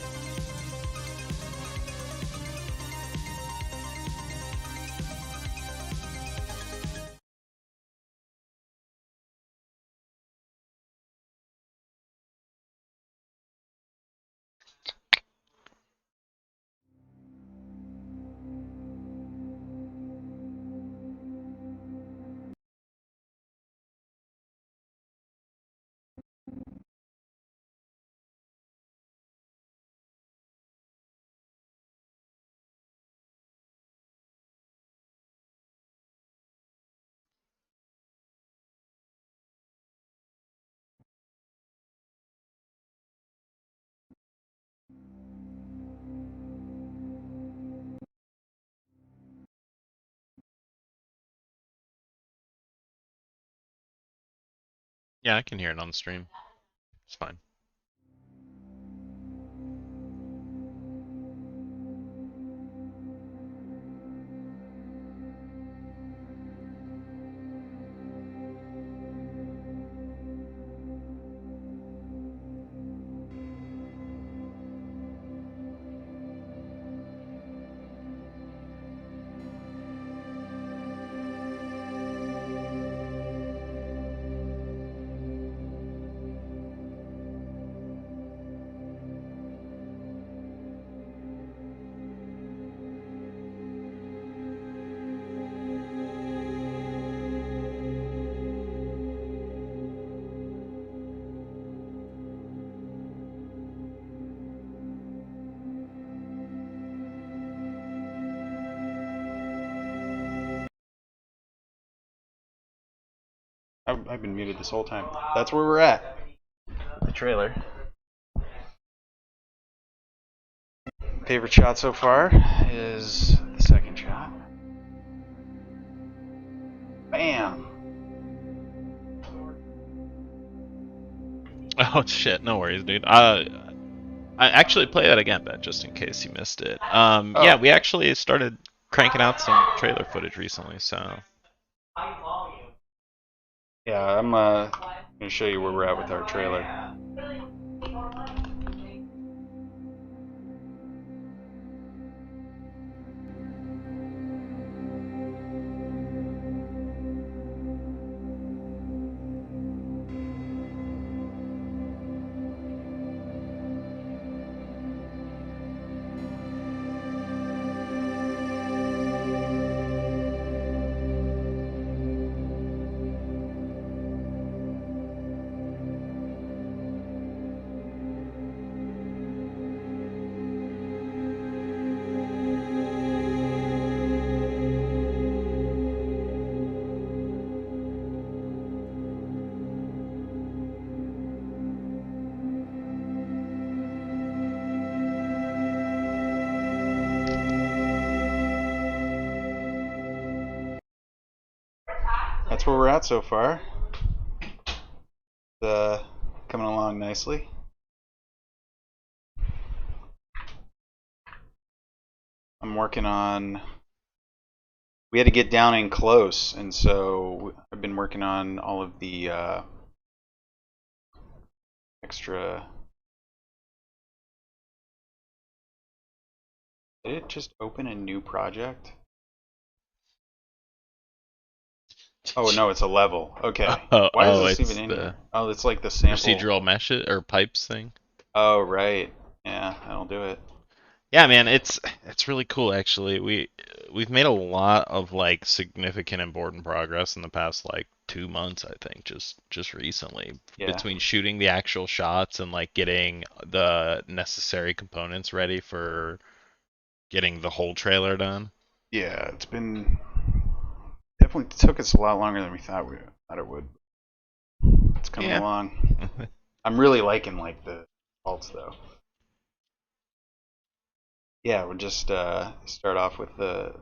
Yeah, I can hear it on the stream. It's fine. I've been muted this whole time. That's where we're at. The trailer. Favorite shot so far is the second shot. Bam! Oh shit, no worries, dude. I actually play that again, Ben, just in case you missed it. Yeah, we actually started cranking out some trailer footage recently, so. Yeah, I'm gonna show you where we're at with our trailer. That's where we're at so far. Coming along nicely. I'm working on. We had to get down in close, and so I've been working on all of the extra. Did it just open a new project? Oh no, it's a level. Okay. Why is this even in here? Oh, it's like the sample. Procedural mesh or pipes thing. Oh right. Yeah, that'll do it. Yeah, man, it's really cool actually. We've made a lot of like significant important progress in the past like 2 months, I think, just recently. Yeah. Between shooting the actual shots and like getting the necessary components ready for getting the whole trailer done. Yeah, it's been definitely took us a lot longer than we thought it would. It's coming along. I'm really liking like the faults though. Yeah, we'll just start off with the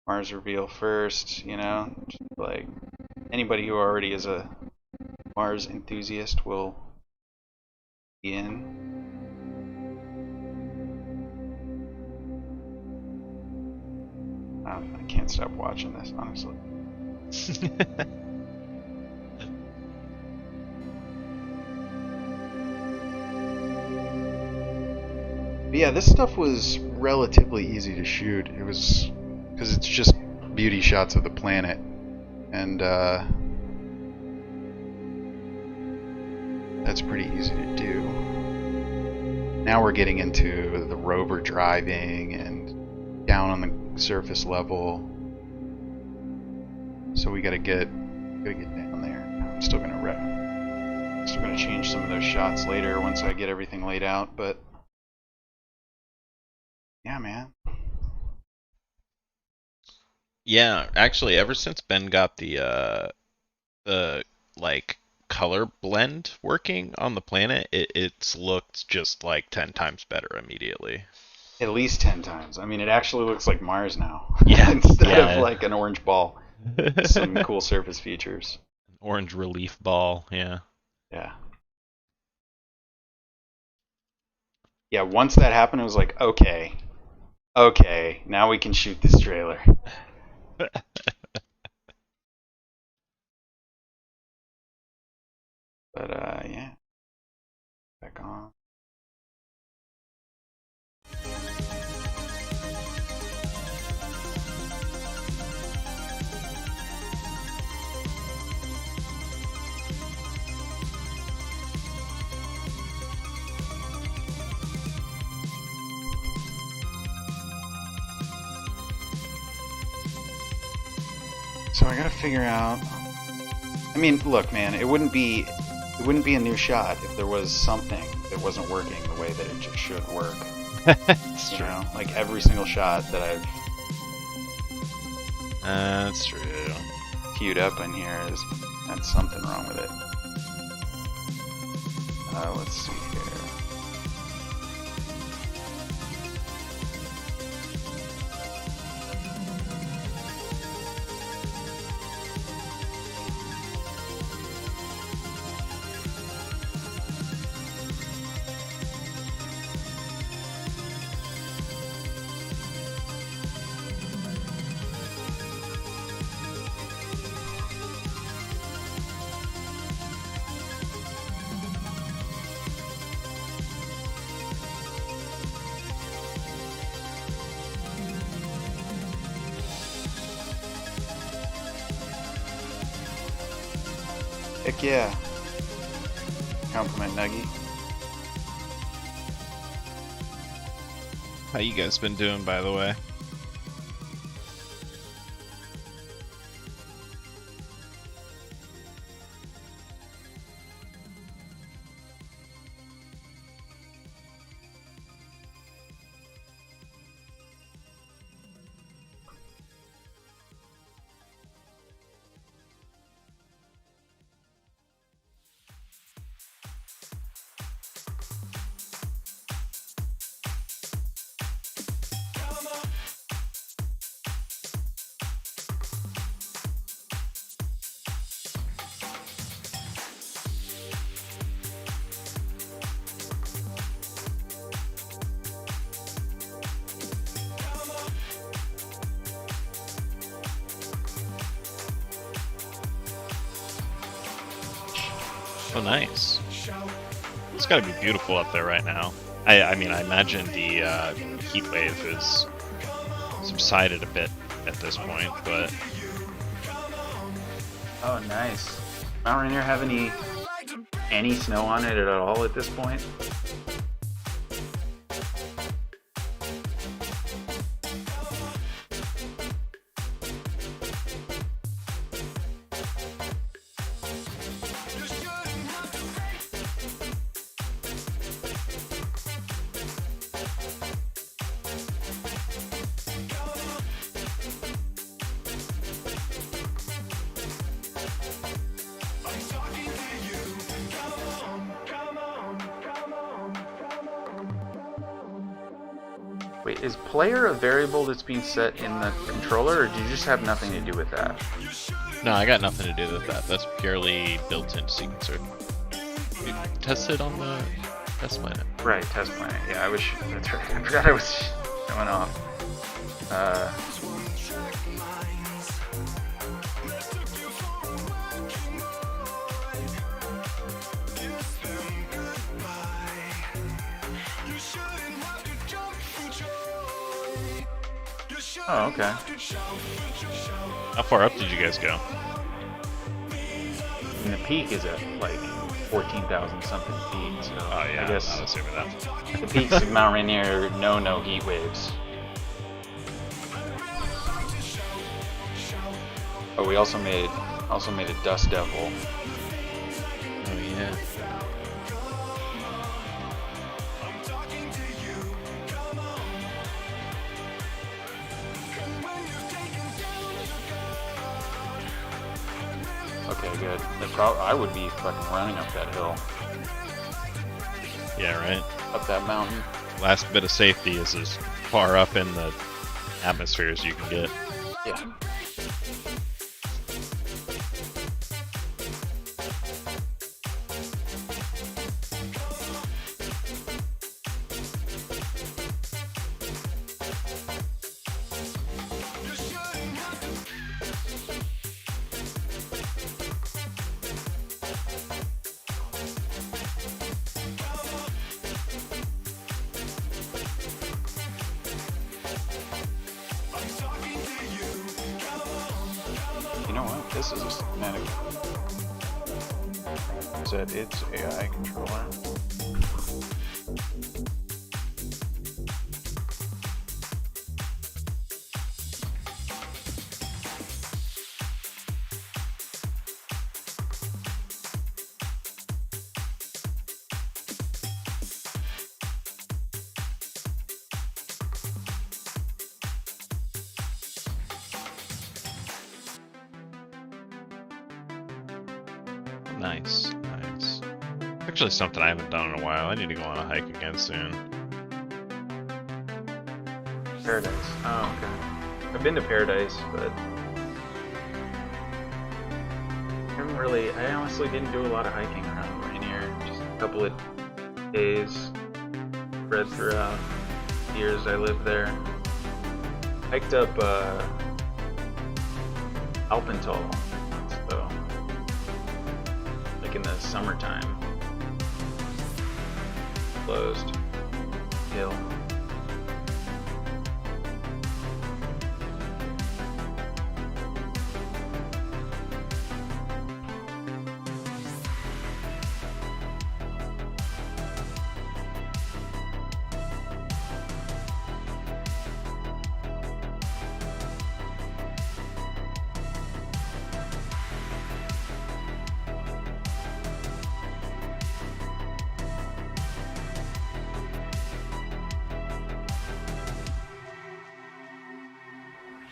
Mars reveal first, you know, just like anybody who already is a Mars enthusiast will be in. I can't stop watching this, honestly. But yeah, this stuff was relatively easy to shoot. It was because it's just beauty shots of the planet, and that's pretty easy to do. Now we're getting into the rover driving and down on the surface level, so we gotta get down there. I'm still gonna change some of those shots later once I get everything laid out, but yeah, man. Yeah, actually, ever since Ben got the like color blend working on the planet, it's looked just like 10 times better immediately. At least 10 times. I mean, it actually looks like Mars now. Yeah. Instead of like an orange ball. Some cool surface features. Orange relief ball, yeah. Yeah. Yeah, once that happened, it was like, okay, now we can shoot this trailer. But, yeah. Back on. So I gotta figure out. I mean, look, man, it wouldn't be a new shot if there was something that wasn't working the way that it just should work. It's you true. know, like every single shot that I've that's true. queued up in here had something wrong with it. Let's see here. Heck yeah. Compliment Nuggy. How you guys been doing, by the way? Oh, nice. It's gotta be beautiful up there right now. I mean, I imagine the heat wave is subsided a bit at this point, but... Oh, nice. Mount Rainier have any snow on it at all at this point? Wait, is player a variable that's being set in the controller, or do you just have nothing to do with that? No, I got nothing to do with that. That's purely built-in sequencer. You tested on the test planet. Right, test planet. Yeah, that's right. I forgot I was showing off. Oh, okay. How far up did you guys go? And the peak is at like 14,000 something feet. So Oh yeah, I guess I'm assuming that. the peaks of Mount Rainier no heat waves. Oh, we also made a dust devil. Oh yeah. Okay, good. I would be fucking running up that hill, Yeah, right. up that mountain. Last bit of safety is as far up in the atmosphere as you can get. Yeah. You know what? This is a schematic. Set its AI controller. Nice, nice. Actually, something I haven't done in a while. I need to go on a hike again soon. Paradise. Oh, okay. I've been to Paradise, but I honestly didn't do a lot of hiking around Rainier. Just a couple of days spread throughout the years I lived there. Hiked up Alpental, so like in the summertime. Closed hill.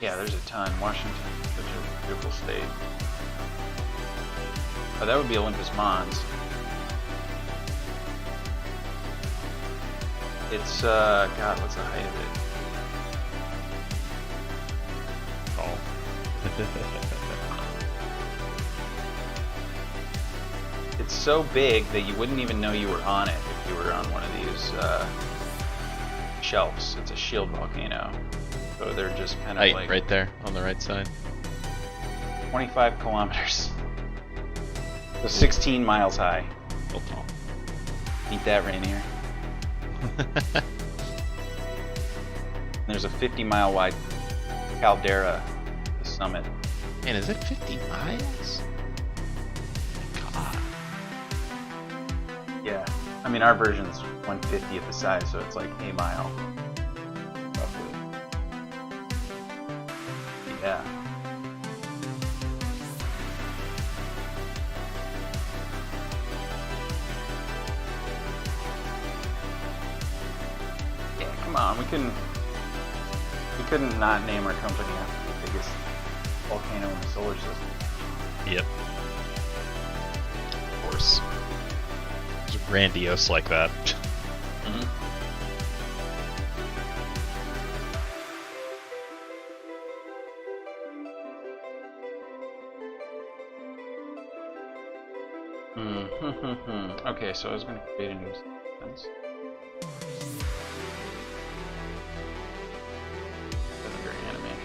Yeah, there's a ton. Washington, such a beautiful state. Oh, that would be Olympus Mons. It's, God, what's the height of it? It's so big that you wouldn't even know you were on it if you were on one of these shelves. It's a shield volcano. So they're just kind of like... right there on the right side. 25 kilometers. So 16 miles high. Real tall. Eat that, Rainier. There's a 50-mile wide caldera at the summit. Man, is it 50 miles? God. Yeah. I mean, our version's 1/50th the size, so it's like a mile. Roughly. Yeah. Yeah, come on, we couldn't not name our company after the biggest volcano in the solar system. Yep. Of course. It's grandiose like that. Mm-hmm. Okay, so I was going to create a new sequence. Doesn't very animate.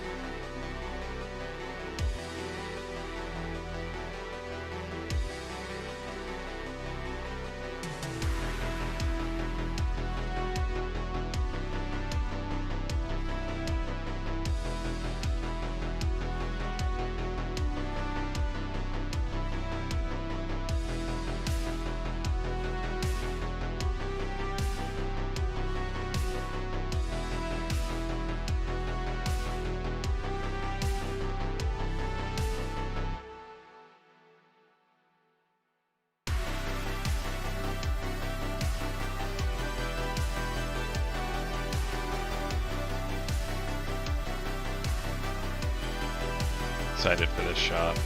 Excited for this shot.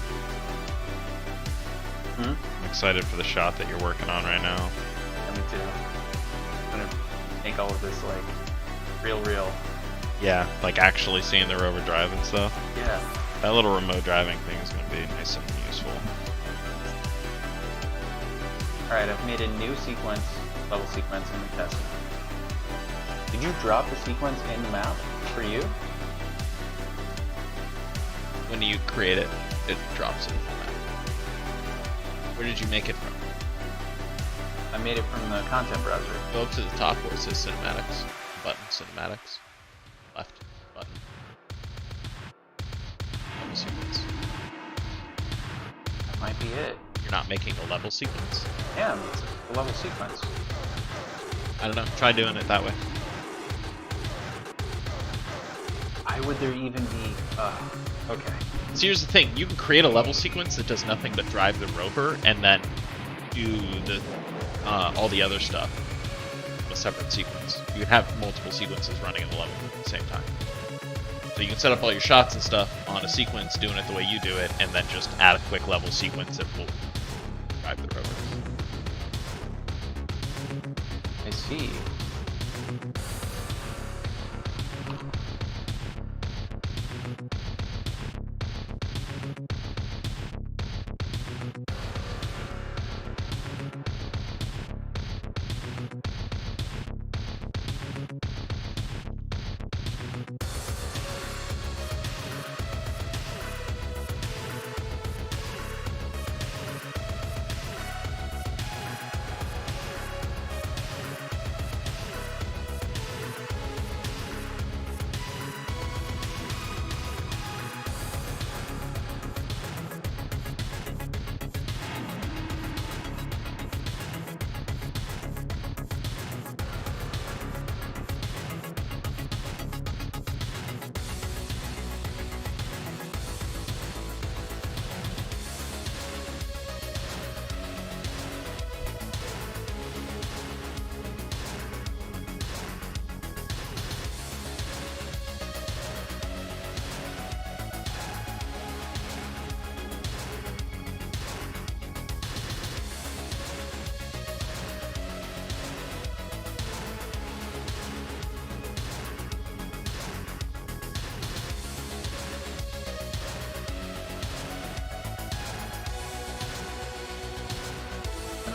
I'm excited for the shot that you're working on right now. Yeah, me too. I'm gonna make all of this like real. Yeah, like actually seeing the rover drive and stuff. Yeah. That little remote driving thing is going to be nice and useful. Alright, I've made a new sequence, level sequence in the test map. Did you drop the sequence in the map for you? When you create it, it drops it in the map. Where did you make it from? I made it from the content browser. Go up to the top where it says cinematics. Button, cinematics. Left button. Level sequence. That might be it. You're not making a level sequence? Yeah, it's a level sequence. I don't know. Try doing it that way. Why would there even be... okay. So here's the thing. You can create a level sequence that does nothing but drive the rover and then do the all the other stuff in a separate sequence. You can have multiple sequences running in the level at the same time. So you can set up all your shots and stuff on a sequence, doing it the way you do it, and then just add a quick level sequence that will drive the rover. I see.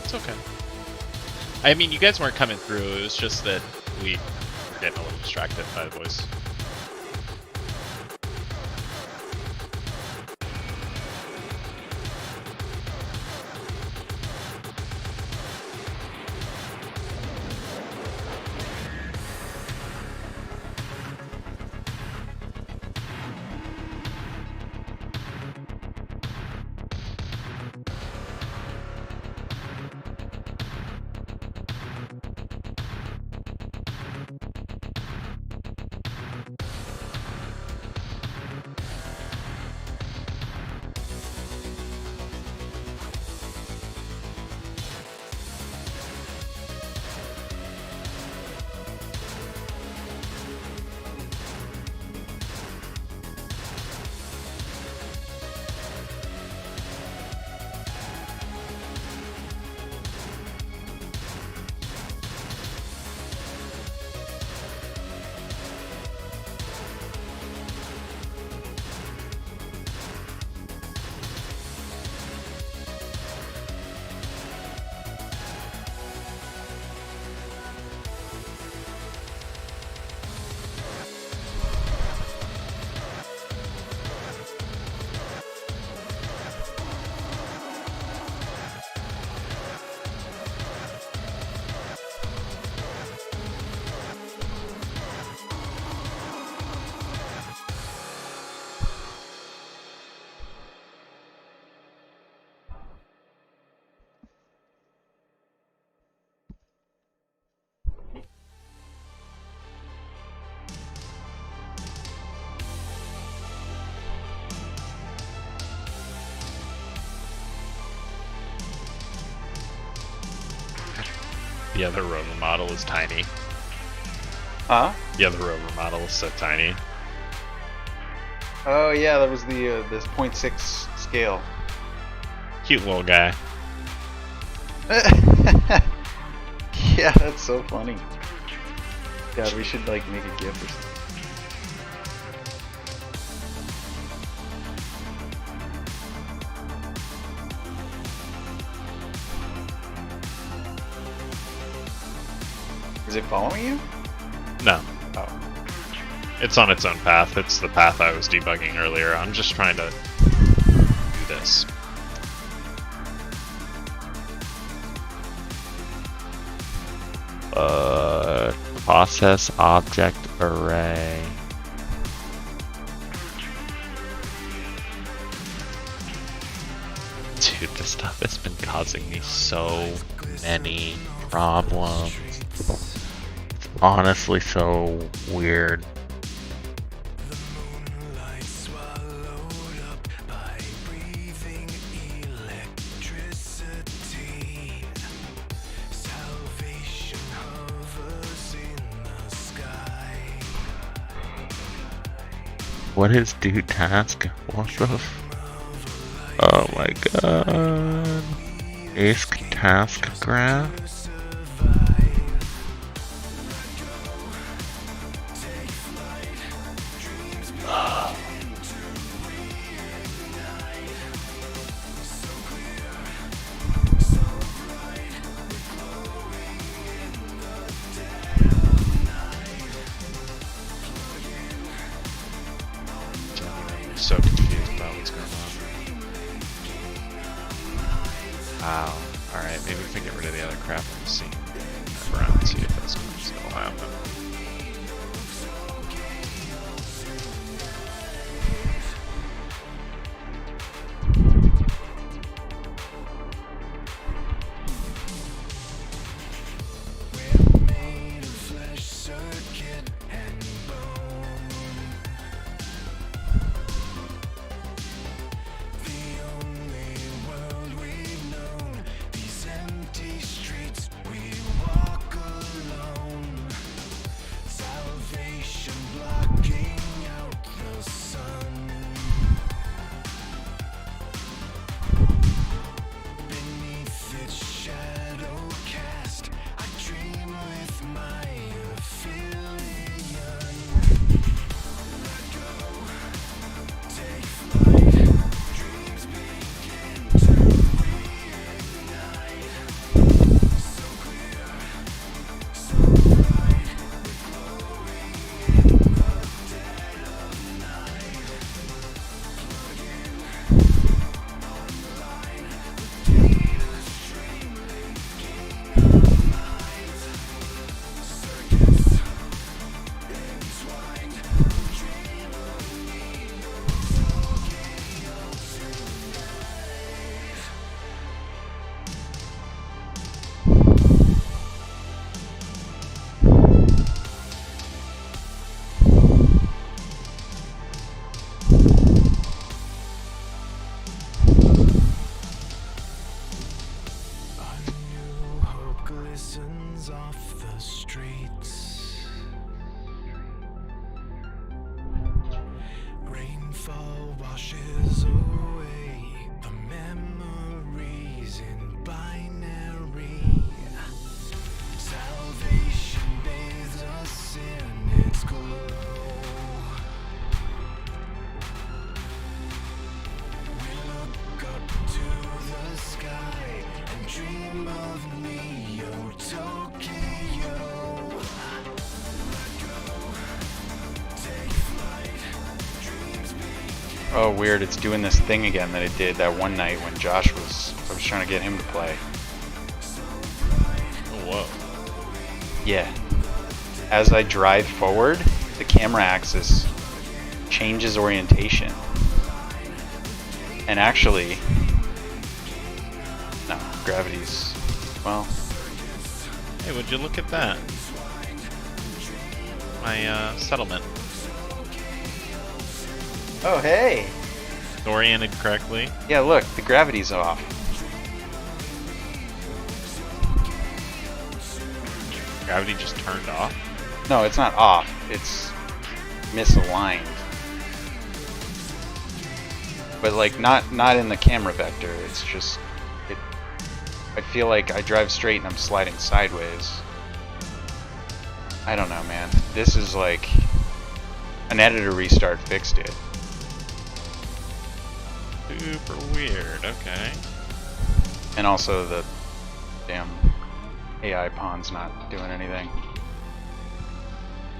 It's okay. I mean, you guys weren't coming through. It was just that we were getting a little distracted by the voice. The other rover model is tiny. Huh? The other rover model is so tiny. Oh yeah, that was the this 0.6 scale. Cute little guy. Yeah, that's so funny. God, we should like make a GIF or something. Is it following you? No. Oh. It's on its own path. It's the path I was debugging earlier. I'm just trying to do this. Process object array. Dude, this stuff has been causing me so many problems. It's honestly so weird. What is do task? What the oh my god. ISK task graph? So confused about what's going on. Wow. Alright, maybe if I get rid of the other crap I'm seeing around, see if that's going to still happen. Oh, weird, it's doing this thing again that it did that one night when I was trying to get him to play. Oh, whoa. Yeah. As I drive forward, the camera axis changes orientation. And actually, no, gravity's, well. Hey, would you look at that? My settlement. Oh, hey! It's oriented correctly. Yeah, look, the gravity's off. Gravity just turned off? No, it's not off. It's misaligned. But like not in the camera vector. It's just I feel like I drive straight and I'm sliding sideways. I don't know, man. This is like an editor restart fixed it. Super weird. Okay. And also the damn AI pawn's not doing anything.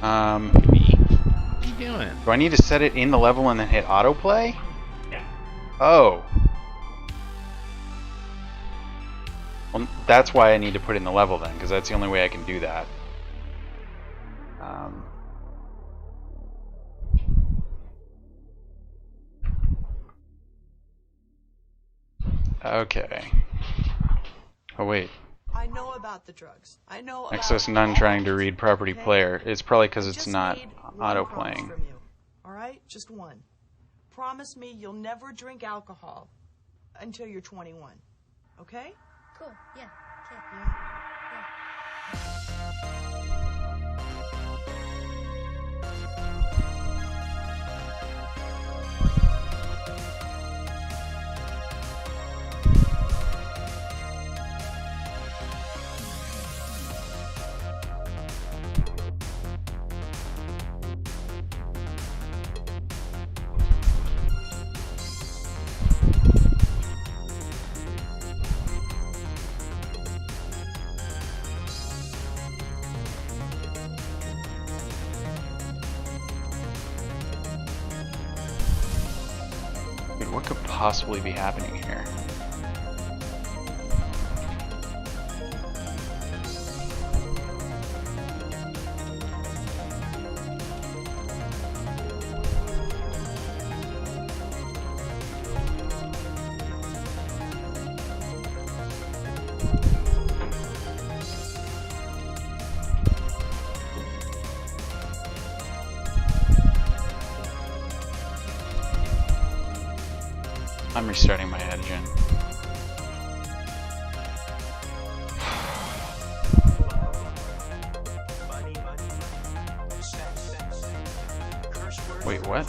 What are you doing? Do I need to set it in the level and then hit autoplay? Yeah. Oh. Well, that's why I need to put it in the level then, because that's the only way I can do that. Okay. Oh wait. I know about the drugs. I know about Access none trying to read property player. It's probably because it's not auto-playing. Alright? Just one. Promise me you'll never drink alcohol until you're 21. Okay? Cool. Yeah. Okay. Dude, what could possibly be happening here? I'm restarting my engine. Wait, what?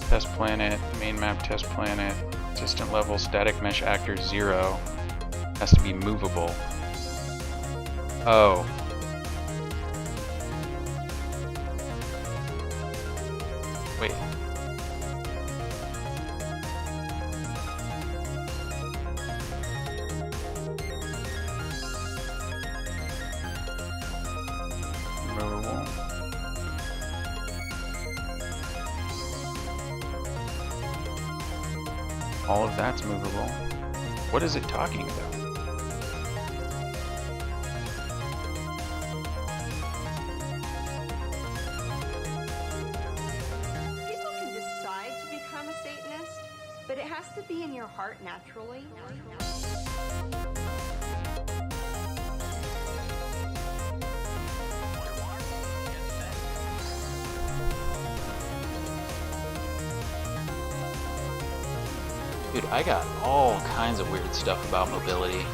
Test planet, main map test planet, assistant level, static mesh actor 0. Has to be movable. Oh. Wait. Movable. All of that's movable. What is it talking about? People can decide to become a Satanist, but it has to be in your heart naturally. Dude, I got all kinds of weird stuff about mobility.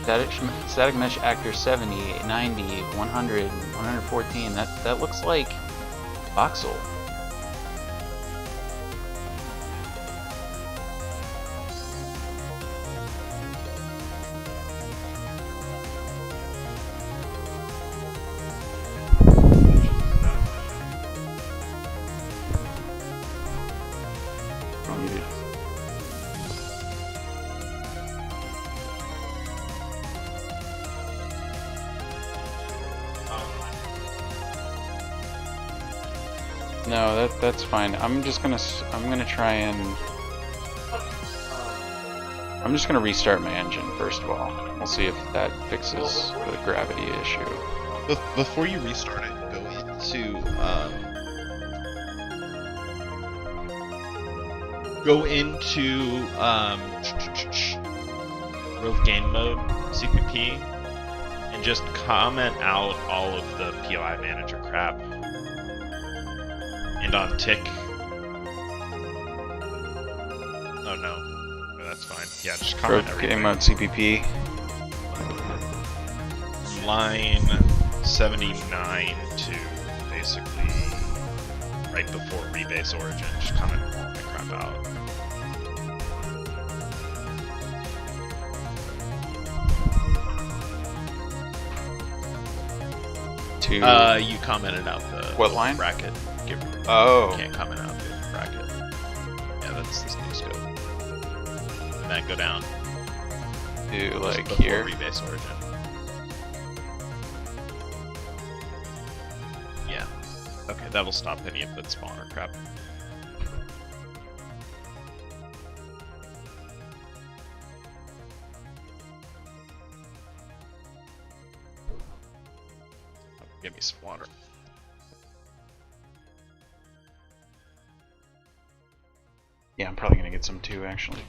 Static mesh actor 70, 90, 100, 114. That looks like voxel. No, that's fine. I'm gonna try and I'm just gonna restart my engine first of all. We'll see if that fixes the gravity issue. Before you restart it, go into ROVE Game Mode CPP and just comment out all of the POI manager crap. And on tick. Oh no, that's fine. Yeah, just comment ROVE everything. Game Mode CPP. line 79 to basically right before rebase origin, just kind of pulling the crap out. You commented out the what line? Bracket. Oh. You can't comment out the bracket. Yeah, that's this new scope. And then go down. Do like before here. Rebase origin. Yeah. Okay, that'll stop any of that spawner crap. Give me some water. Yeah, I'm probably gonna get some too, actually.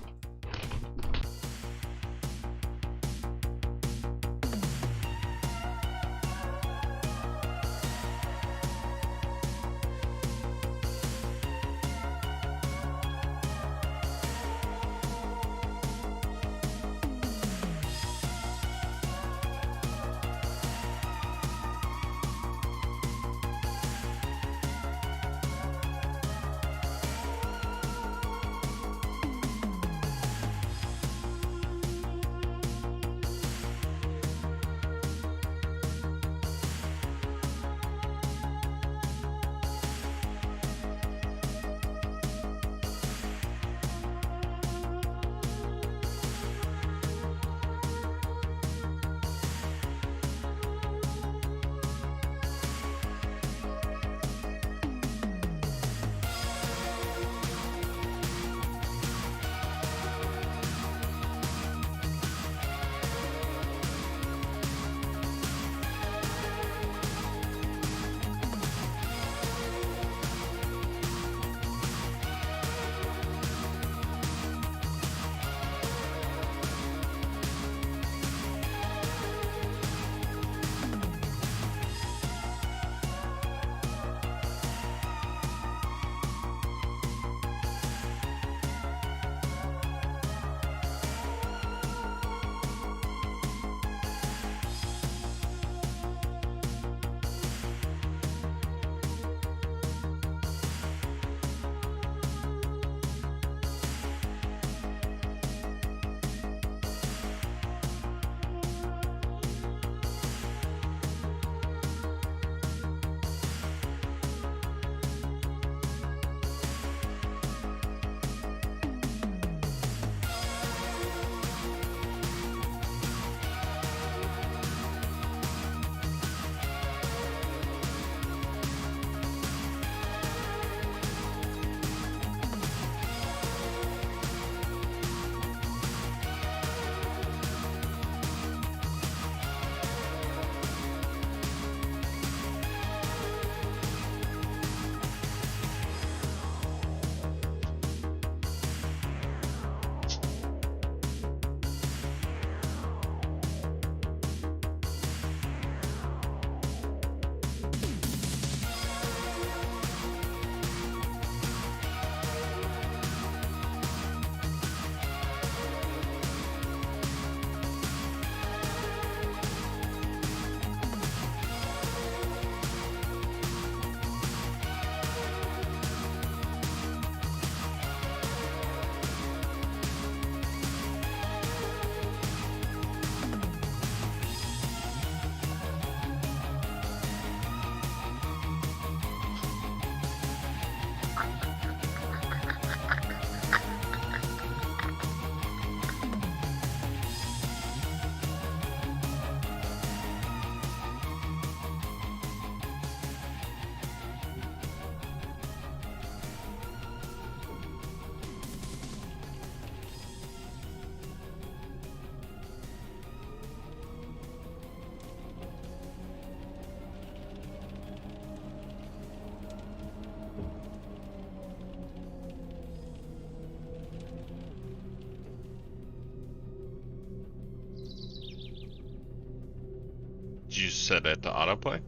Did you set it to autoplay?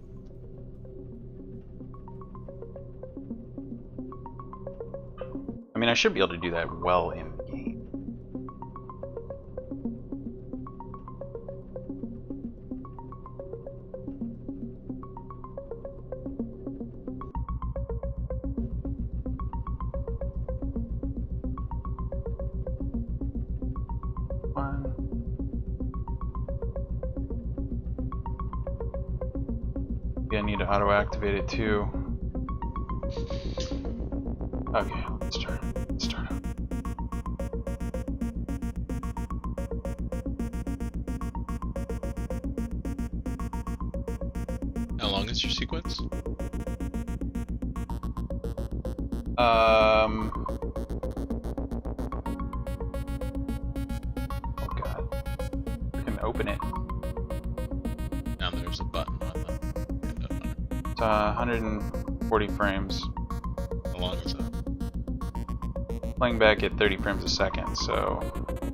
I mean, I should be able to do that well in game. one. Yeah, I need to auto-activate it too. Okay, let's start. Let's start up. How long is your sequence? Oh god. I can open it. Now there's a button on the. It's 140 frames. How long is that? Playing back at 30 frames a second, so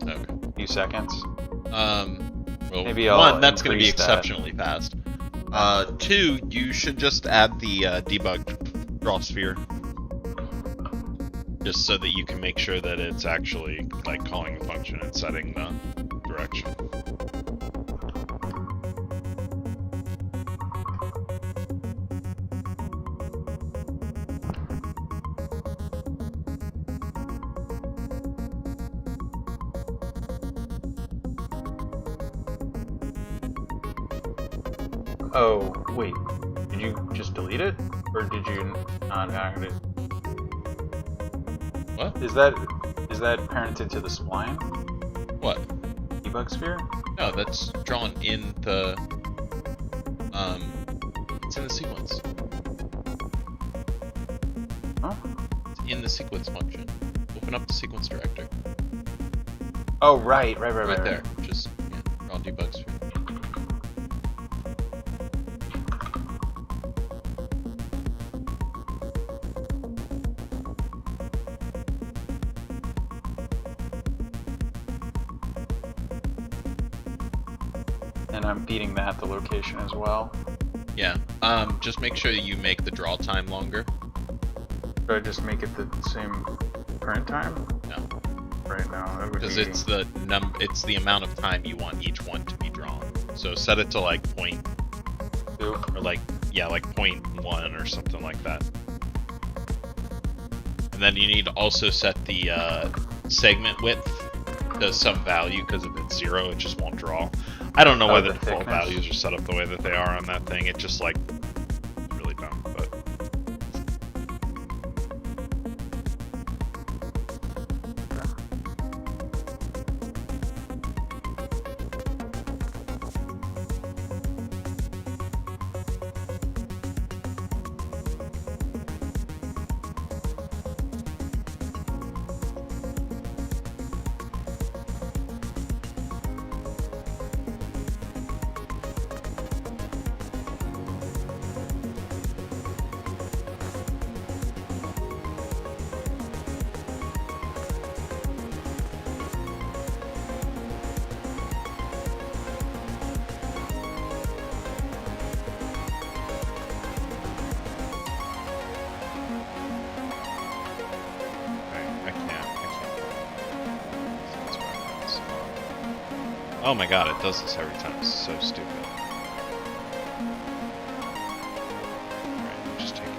Okay. a few seconds. Well, Maybe I'll one, that's going to be increase that. exceptionally fast. Two, you should just add the debugged draw sphere. Just so that you can make sure that it's actually like calling a function and setting the direction. Oh, wait. Did you just delete it? Or did you not add it? What? Is that parented to the spline? What? Debug sphere? No, that's drawn in the it's in the sequence. Huh? It's in the sequence function. Open up the sequence director. Oh, right there. Just draw debug sphere. And I'm feeding that the location as well. Yeah. Just make sure you make the draw time longer. Should I just make it the same current time? No. Right now, that would Because be... it's the amount of time you want each one to be drawn. So set it to like point, or like 0.1 or something like that. And then you need to also set the segment width to some value, because if it's 0, it just won't draw. I don't know why the default values are set up the way that they are on that thing. It just like it's really dumb, but oh my god, it does this every time. It's so stupid. Alright, just take it.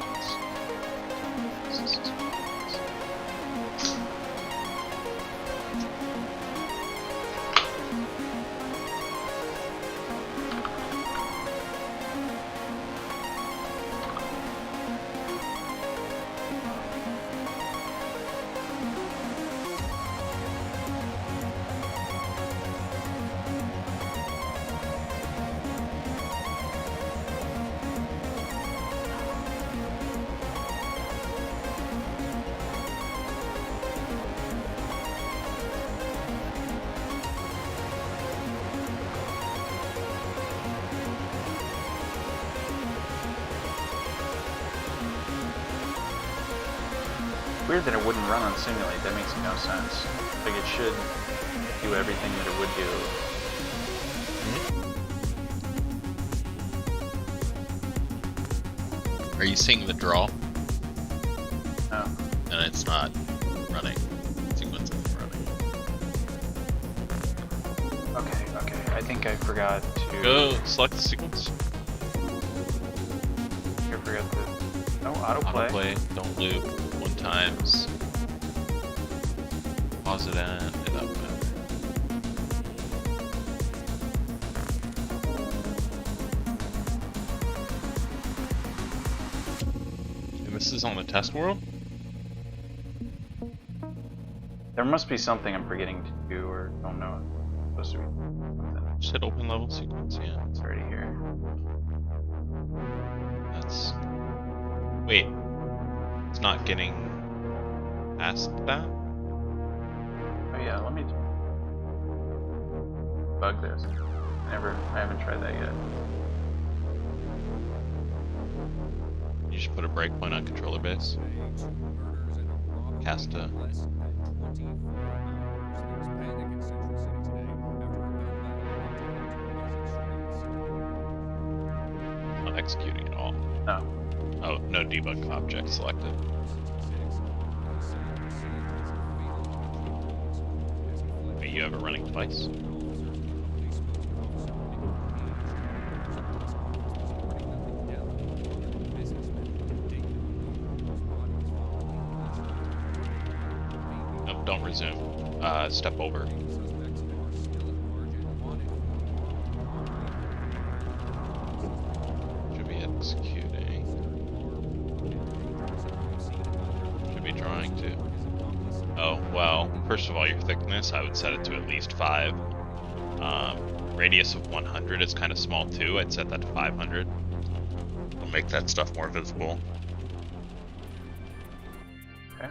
Weird that it wouldn't run on Simulate. That makes no sense. Like, it should do everything that it would do. Are you seeing the draw? No. And it's not running. Sequence isn't running. Okay. I think I forgot to... Go select the sequence. I forgot to... No, autoplay. Autoplay, don't loop. 1 times. Pause it and it up. This is on the test world? There must be something I'm forgetting to do or don't know. It's supposed to be something. Just hit open level sequence, yeah. It's already here. That's... Wait. It's not getting past that? Oh yeah, let me bug this. I haven't tried that yet. You just put a breakpoint on controller base. Cast a... Not executing at all. No. Oh, no debug object selected. Wait, you have it running twice? No, don't resume. Step over. Should be executing. Should be drawing too. Oh, well, first of all, your thickness, I would set it to at least 5. Radius of 100 is kind of small too. I'd set that to 500. It'll make that stuff more visible. Okay.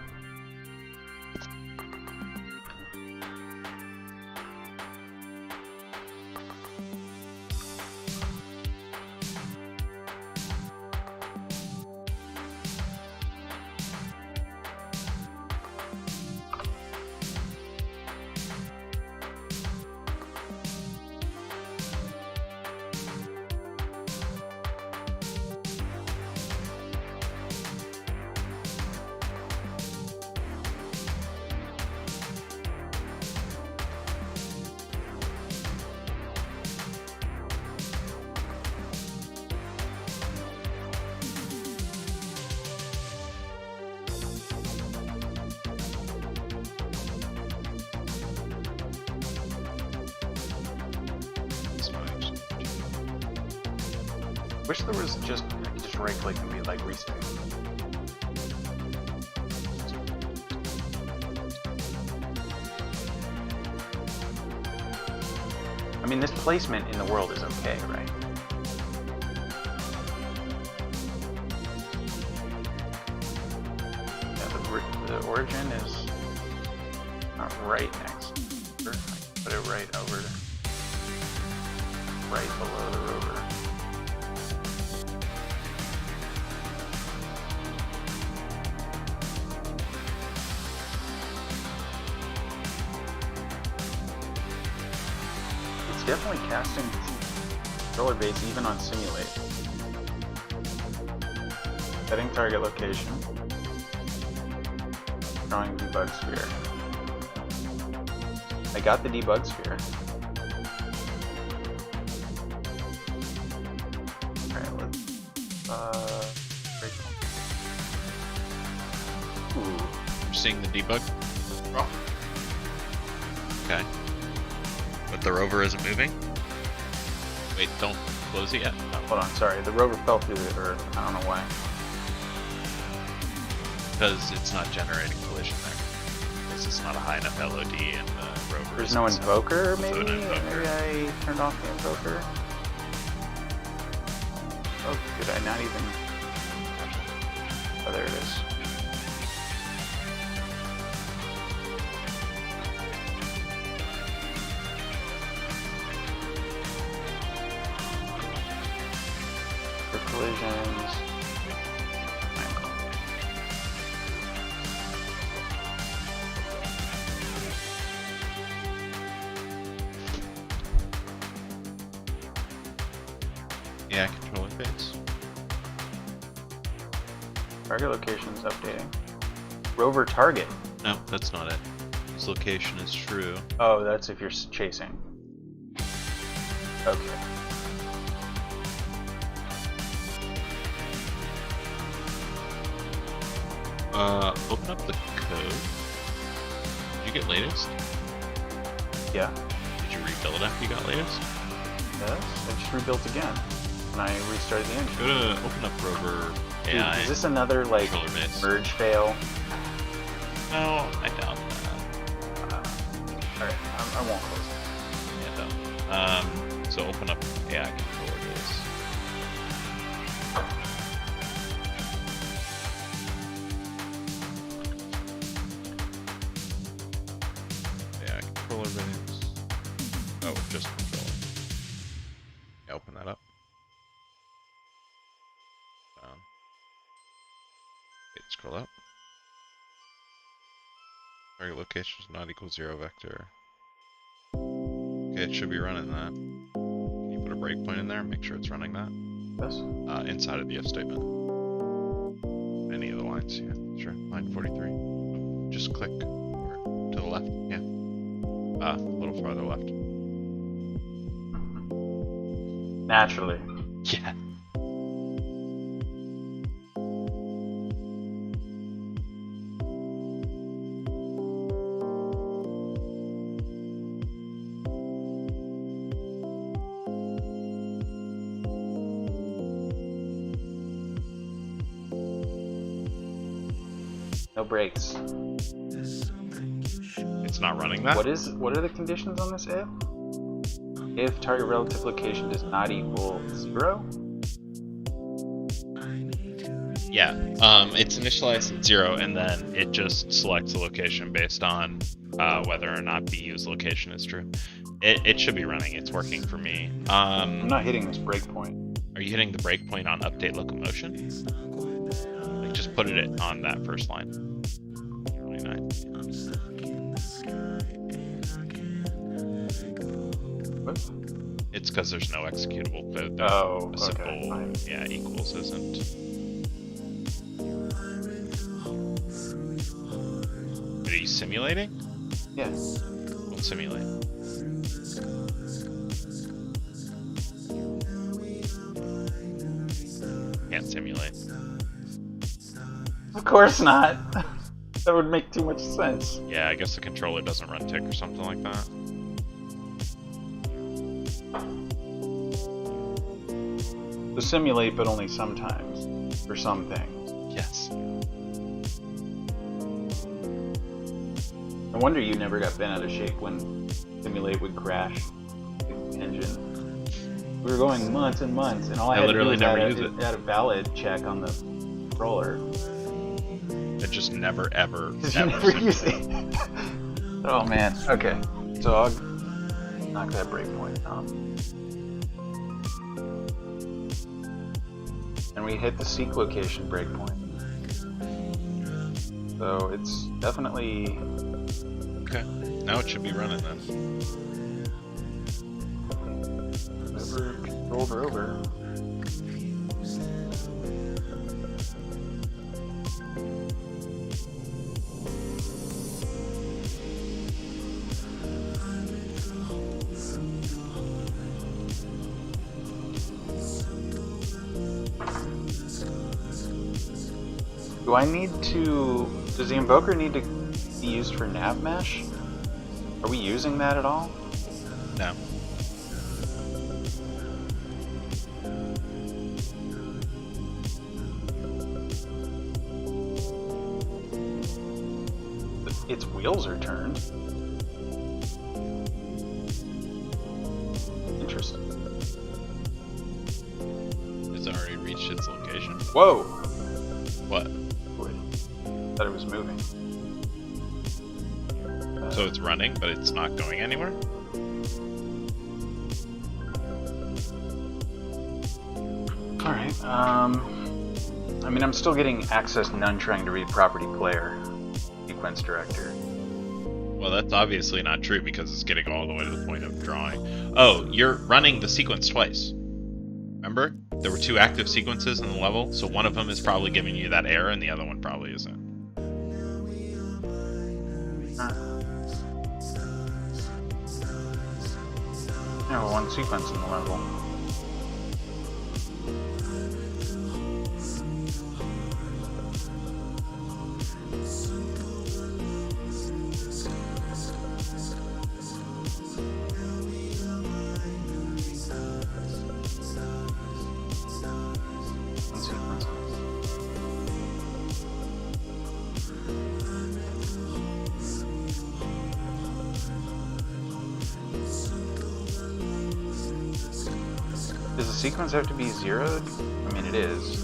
Wish there was just right click and be like reset. I mean, this placement in the world is okay, right? Yeah, the origin is not right next. I can put it right over, right below the rover. Definitely casting controller base even on simulate. Setting target location. Drawing debug sphere. I got the debug sphere. Alright, let's Ooh. You're seeing the debug? Okay. But the rover isn't moving? Wait, don't close it yet. Oh, hold on, sorry. The rover fell through the earth. I don't know why. Because it's not generating collision there. Because it's not a high enough LOD in the rover. There's no invoker, maybe? Maybe I turned off the invoker. Oh, did I not even... Oh, there it is. Collisions. Yeah, controller base. Target locations updating. Rover target. No, that's not it. This location is true. Oh, that's if you're chasing. Okay. Open up the code. Did you get latest? Yeah. Did you rebuild after you got latest? Yes, I just rebuilt again. And I restarted the engine. Go to open up rover Dude, Yeah. is this another like merge fail? No, I doubt that. Alright, I won't close it. Yeah, don't. So open up AI controller base. AI controller base. Oh, just controller. Yeah, open that up. Down. Okay, scroll up. Target location is not equal 0 vector. Okay, it should be running that. Can you put a breakpoint in there and make sure it's running that? Yes. Inside of the if statement. Any of the lines, yeah, sure. Line 43. Just click to the left, yeah. A little farther left. Naturally. Yeah. No brakes. It's not running that? What are the conditions on this if? If target relative location does not equal 0? Yeah, it's initialized at 0 and then it just selects a location based on whether or not BU's location is true. It should be running, it's working for me. I'm not hitting this breakpoint. Are you hitting the breakpoint on update locomotion? Like just put it on that first line. 29. What? It's because there's no executable code. Oh, a simple, okay. yeah, equals isn't. Are you simulating? Yes. Don't simulate. Can't simulate. Of course not. That would make too much sense. Yeah, I guess the controller doesn't run tick or something like that. To simulate, but only sometimes. For some things. Yes. No wonder you never got bent out of shape when simulate would crash the engine. We were going months and months, and all I had literally to do never was use it. add a valid check on the controller. It just never ever You never use it. Oh man. Okay. So I'll knock that breakpoint off. And we hit the seek location breakpoint. So it's definitely... Okay. Now it should be running then. Never controlled rover. Do I need to... Does the invoker need to be used for nav mesh? Are we using that at all? No. Its wheels are turned. Interesting. It's already reached its location. Whoa! What? Wait. Thought it was moving. So it's running, but it's not going anywhere? Alright, I mean, I'm still getting access none trying to read property player. Sequence director. Well, that's obviously not true because it's getting all the way to the point of drawing. Oh, you're running the sequence twice. Remember? There were two active sequences in the level, so one of them is probably giving you that error and the other one probably isn't. Yeah, well, one sequence in the level. One sequence. Does the sequence have to be zeroed? I mean, it is.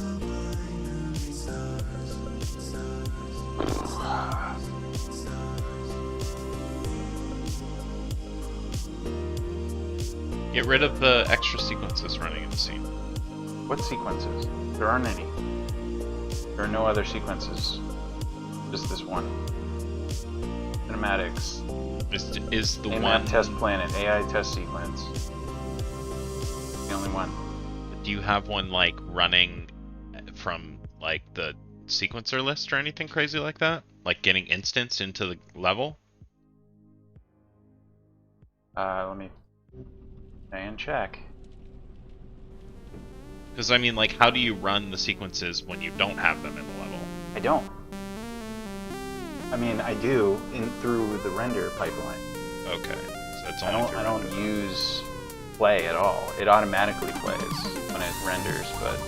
Get rid of the extra sequences running in the scene. What sequences? There aren't any. There are no other sequences. Just this one. Cinematics. Is the AMAP one test planet, AI test sequence. The only one. Do you have one like running from like the sequencer list or anything crazy like that? Like getting instanced into the level? Let me try and check. Because I mean, like, how do you run the sequences when you don't have them in the level? I don't. I mean, I do through the render pipeline. Okay, so it's only I don't use play at all. It automatically plays when it renders, but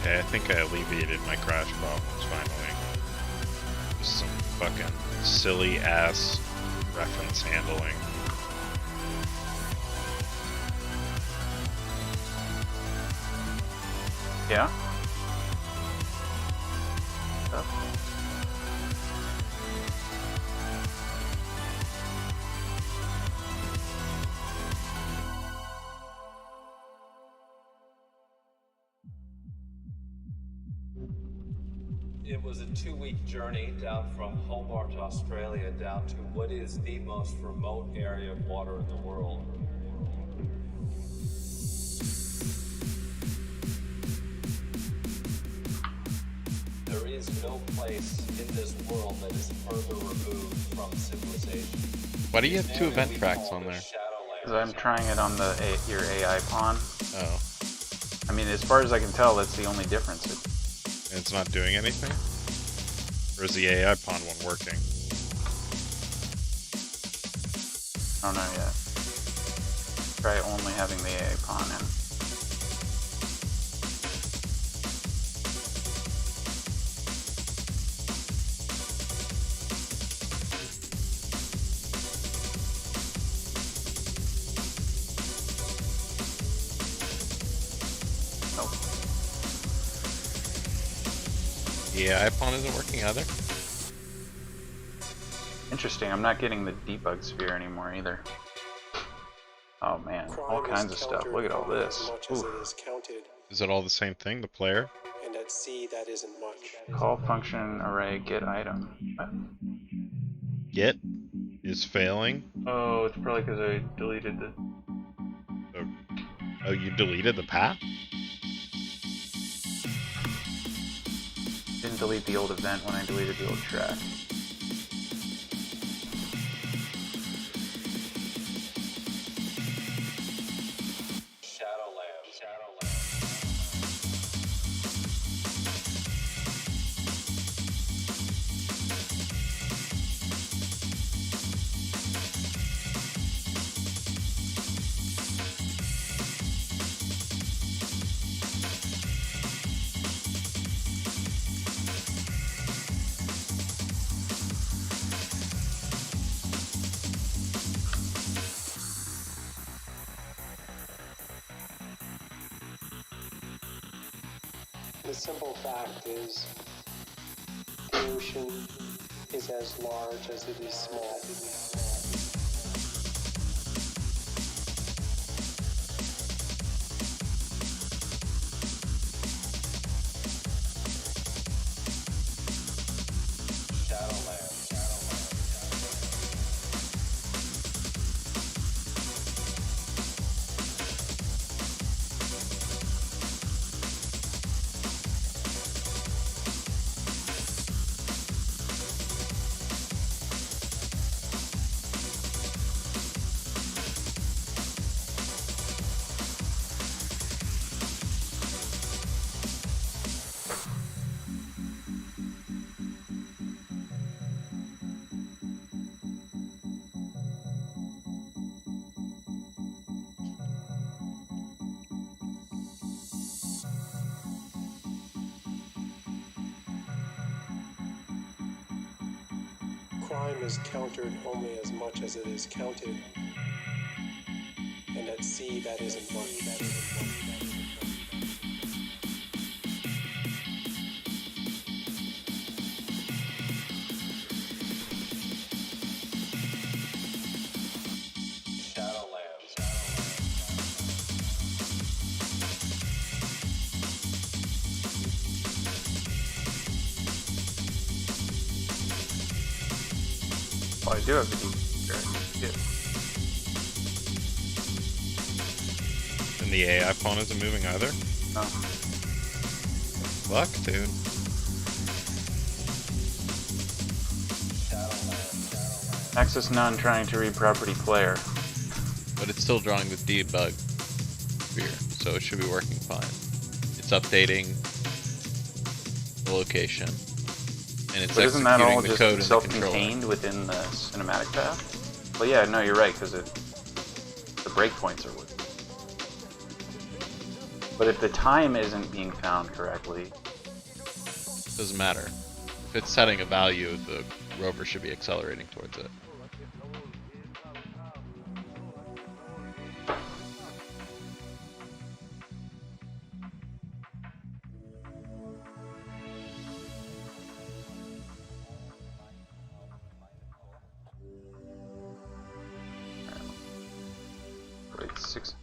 Okay, I think I alleviated my crash problems finally. Just some fucking silly ass reference handling. Yeah? It was a 2-week journey down from Hobart, Australia, down to what is the most remote area of water in the world. There is no place in this world that is further removed from civilization. Why do you have 2 event tracks on there? Because I'm trying it on your AI pawn. Oh. I mean, as far as I can tell, that's the only difference. And it's not doing anything? Or is the AI pawn one working? I don't know yet. Try only having the AI pawn in. The AI pawn isn't working either? Interesting, I'm not getting the debug sphere anymore either. Oh man, all kinds of stuff. Look at all this. Is it all the same thing, the player? And at sea, that isn't much. Call function array get item. Get is failing? Oh, it's probably because I deleted the... Oh, you deleted the path? Didn't delete the old event when I deleted the old track. The simple fact is, the ocean is as large as it is small. Crime is countered only as much as it is counted, and at sea that isn't much. Oh, I do have the good. And the AI pawn isn't moving either? No. Fuck, dude. Access none trying to read property player. But it's still drawing the debug sphere, so it should be working fine. It's updating the location. And it's but isn't that all the code just self-contained within the cinematic path? Well, yeah, no, you're right, because the breakpoints are what. But if the time isn't being found correctly, doesn't matter. If it's setting a value, the rover should be accelerating towards it. like 6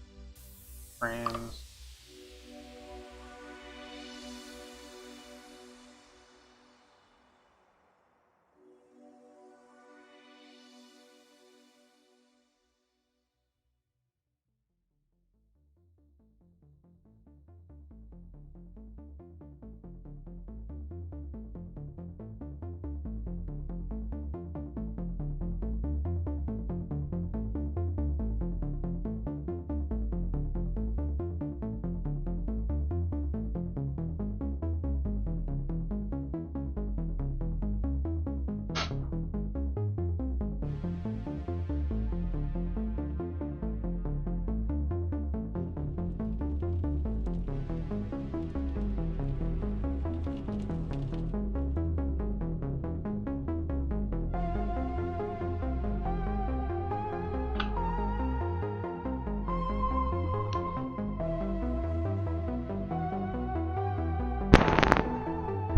frames.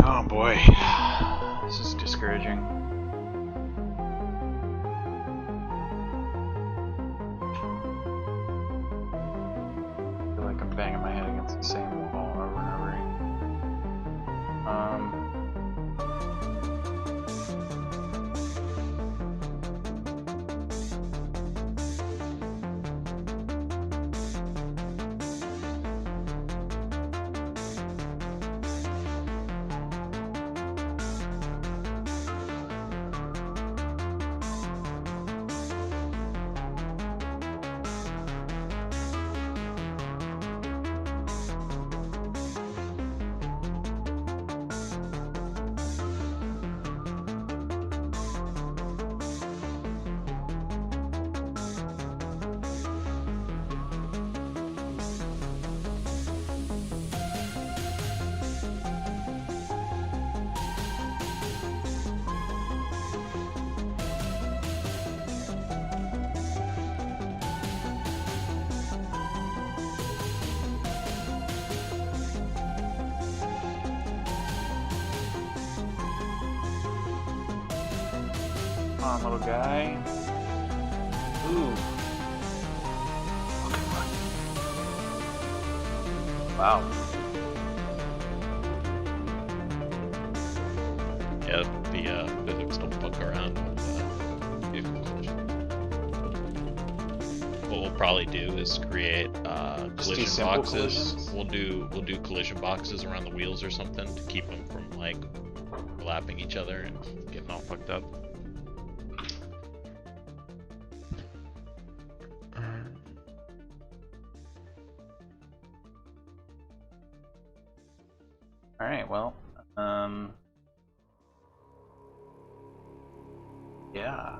Oh boy, this is discouraging. I feel like I'm banging my head against the same wall over and over again. Come on, little guy. Ooh. Okay, fine. Wow. Yeah, the physics don't fuck around with vehicle collision. What we'll probably do is create collision boxes. We'll do collision boxes around the wheels or something to keep them from like overlapping each other and getting all fucked up. All right, well, yeah.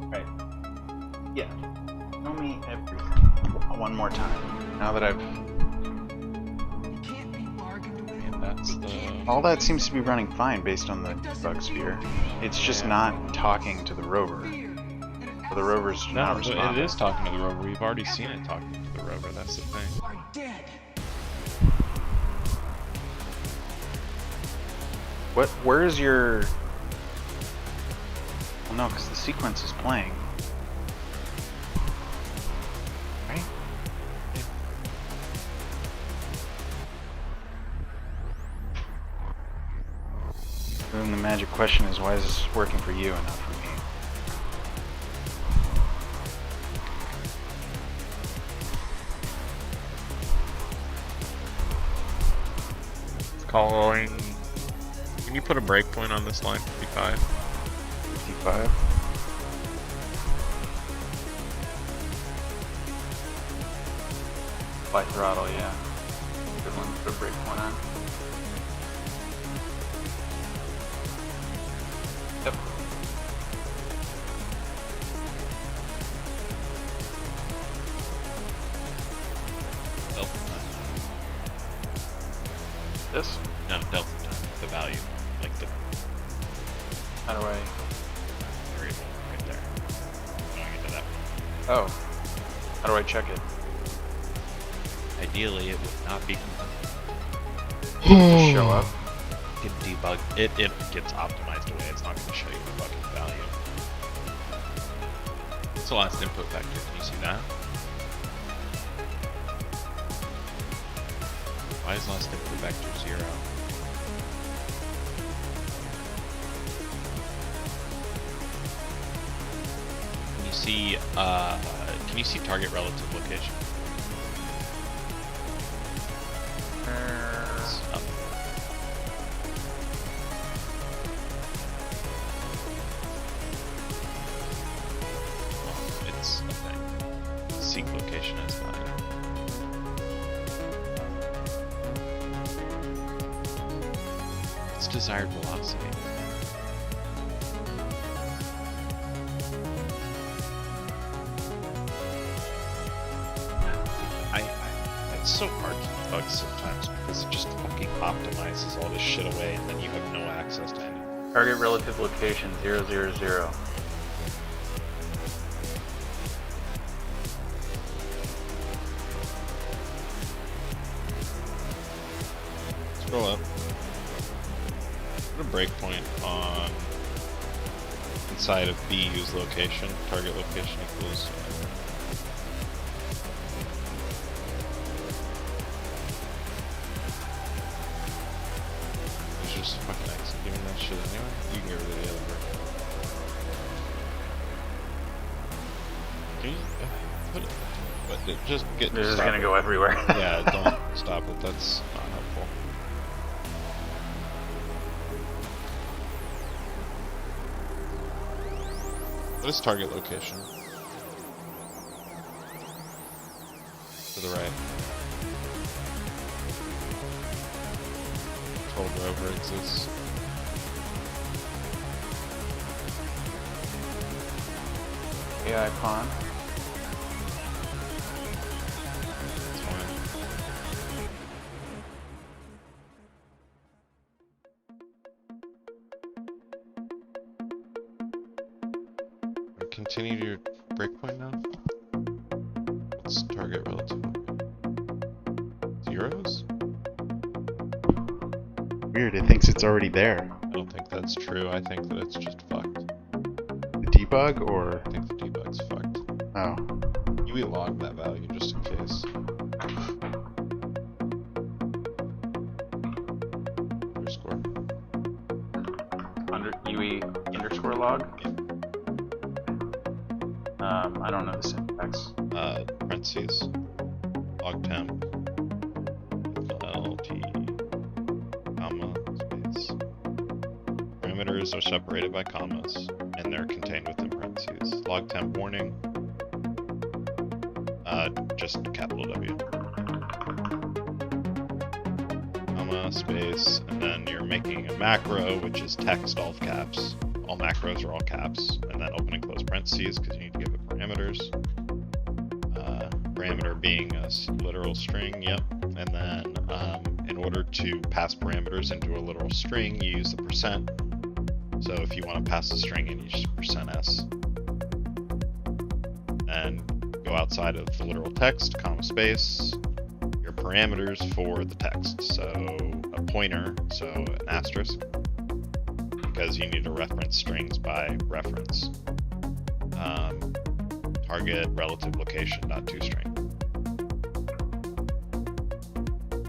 Right. Yeah. Tell me everything one more time. Now that I've... And that's the... All that seems to be running fine based on the bug sphere. It's just not talking to the rover. Or the rover's not responding. It is talking to the rover. We've already seen it talking to the rover. That's the thing. Where is your... Well, no, because the sequence is playing. Right? Then the magic question is, why is this working for you and not for me? Calling... Can you put a breakpoint on this line? 55? 55? By throttle, yeah. Good one to put a breakpoint on. Yep. This? No, delta time. The value. Like the How do I... variable right there. Going into that one. Oh. How do I check it? Ideally, it would not be. Just show up. You can debug. It gets optimized away. It's not going to show you the fucking value. What's the last input vector? Can you see that? Why is last input vector 0? Can you see target relative location? It's up. Well, it's a thing. Seek location is value. It's desired velocity. It's so hard to debug sometimes because it just fucking optimizes all this shit away and then you have no access to any. Target relative location 000. Scroll up. Put a breakpoint on inside of BU's location. Target location equals. Just fucking executing that shit anyway. You can get rid of the other break. Can you put it? But just get. This is gonna go everywhere. Yeah, don't stop it. That's not helpful. What is target location? To the right. ROVE exists. AI pawn. That's fine. Continue your breakpoint now. What's target relative? Zeros? Weird, it thinks it's already there. I don't think that's true. I think that it's just fucked. The debug, or? I think the debug's fucked. Oh. UE log that value just in case. Underscore. UE underscore log? I don't know the syntax. Parentheses. Log temp. LT. Comma. Space. Parameters are separated by commas, and they're contained within parentheses. Log temp warning. Just capital W. Comma, space, and then you're making a macro, which is text all caps. All macros are all caps, and then open and close parentheses because you need to give it parameters. Parameter being a literal string, yep. And then in order to pass parameters into a literal string, you use the %. So if you want to pass a string in, you just %s. And go outside of the literal text, comma space, your parameters for the text. So a pointer, so an asterisk, because you need to reference strings by reference. Target relative location dot toString.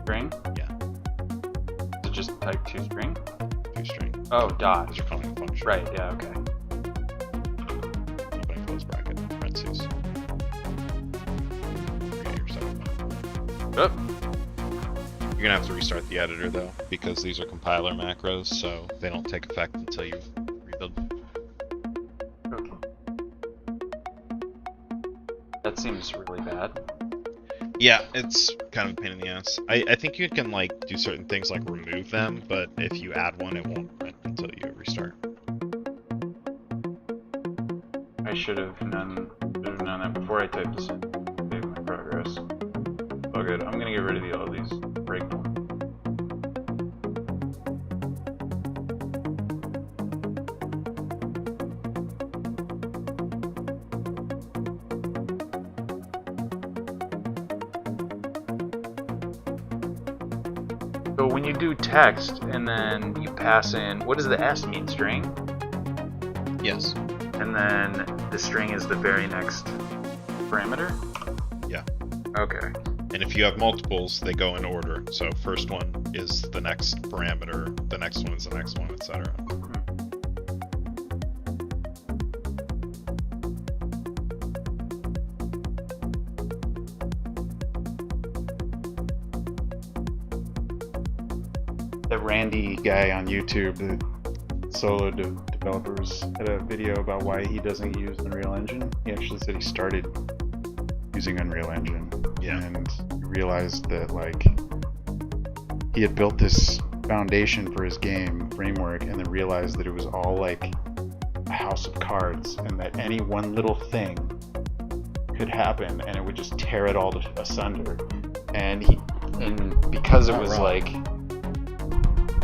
String? Yeah. Is it just type toString? ToString. Oh, dot. Because you're calling a function. Right, yeah, okay. Open and close bracket, parentheses. Create your setup. Yep. You're gonna have to restart the editor though, because these are compiler macros, so they don't take effect until you rebuild. Okay. That seems really bad. Yeah, it's kind of a pain in the ass. I think you can like do certain things like remove them, but if you add one, it won't print until you restart. I should have known that before I typed this in. Save my progress. Oh good, I'm gonna get rid of all these breakpoints. So when you do text and then you pass in, what does the S mean? String? Yes. And then the string is the very next parameter? Yeah. Okay. And if you have multiples, they go in order. So first one is the next parameter, the next one is the next one, etc. That Randy guy on YouTube, the solo developers, had a video about why he doesn't use Unreal Engine. He actually said he started using Unreal Engine, and he realized that like he had built this foundation for his game framework, and then realized that it was all like a house of cards, and that any one little thing could happen, and it would just tear it all asunder. And because it was like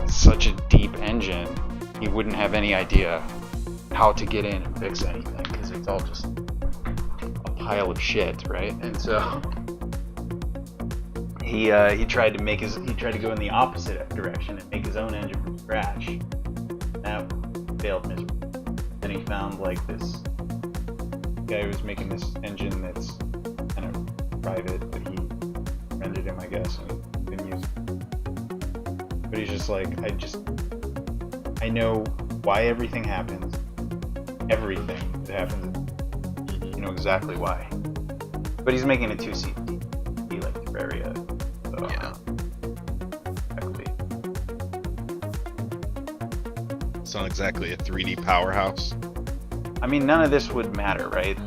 such a deep engine, he wouldn't have any idea how to get in and fix anything because it's all just a pile of shit, right? And so he tried to go in the opposite direction and make his own engine from scratch. That failed miserably. Then he found like this guy who was making this engine that's kind of private, but he rented him, I guess, and didn't use it. But he's just like, I know why everything happens. Everything that happens, you know exactly why. But he's making a 2C, like Terraria. So, yeah. Exactly. It's not exactly a 3D powerhouse. I mean, none of this would matter, right?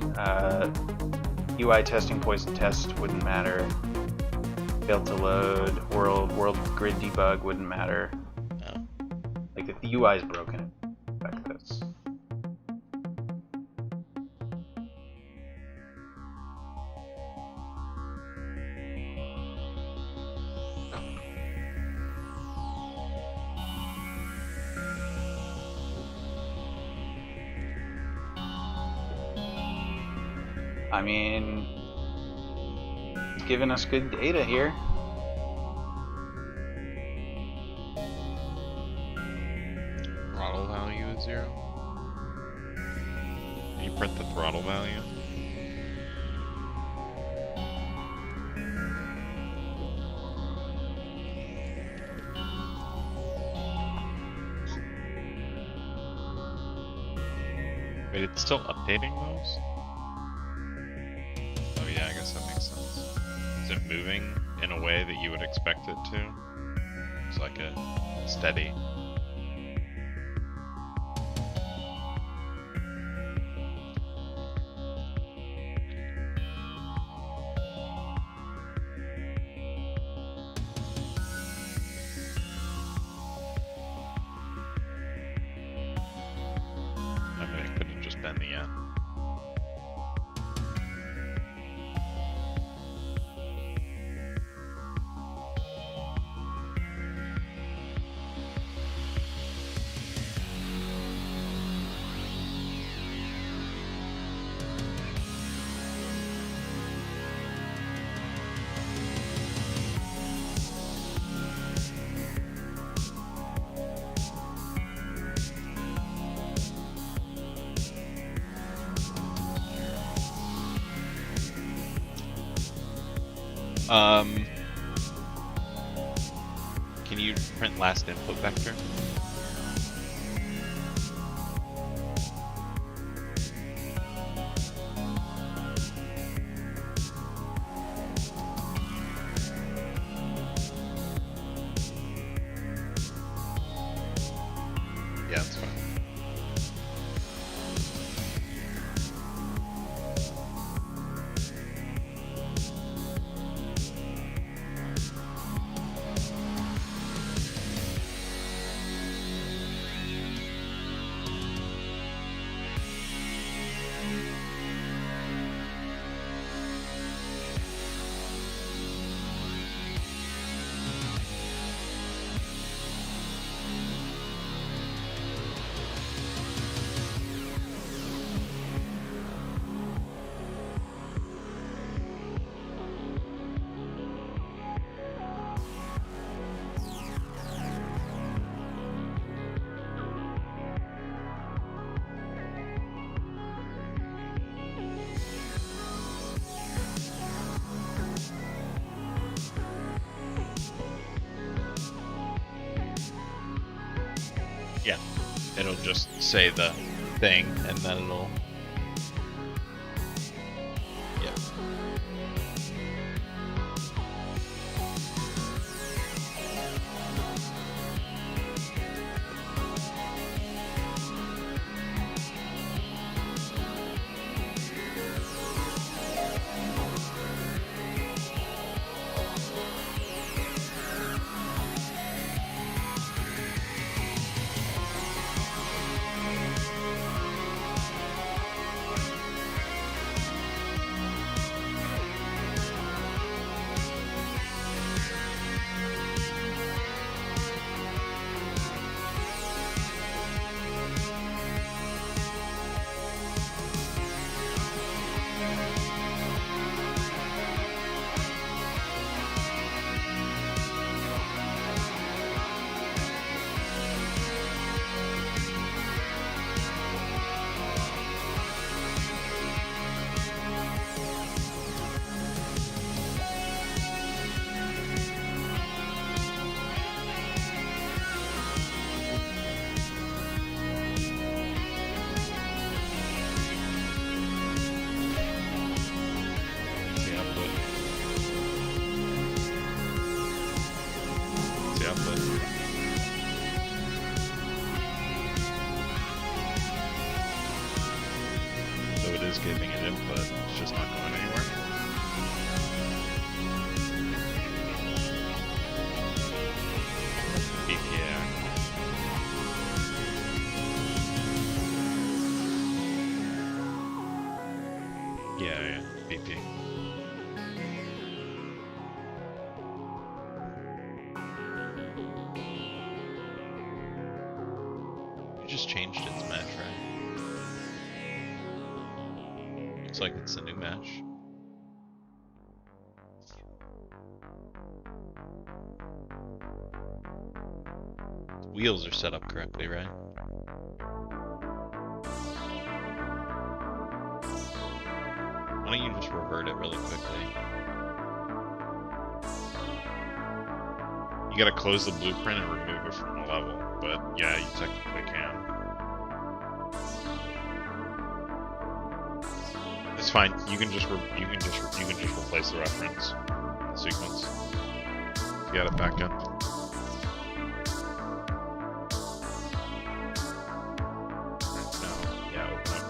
UI testing, poison test wouldn't matter. Failed to load, world grid debug wouldn't matter. No. Like if the UI is broken, affect this. I mean, he's giving us good data here. Throttle value is 0. Can you print the throttle value? Wait, it's still updating those? Oh yeah, I guess that makes sense. Is it moving in a way that you would expect it to? It's like a steady. I mean, it could have just been the end. Can you print last input vector? Yeah, that's fine. just say the thing, and then it'll... Yeah. Giving it input, it's just not going anywhere. BPA. Yeah, BP. You just changed its mesh, right? Looks like it's a new mesh. The wheels are set up correctly, right? Why don't you just revert it really quickly? You gotta close the blueprint and remove it from the level, but yeah, you technically can. It's fine. You can just replace the reference sequence. You got it back in. No, yeah, open up.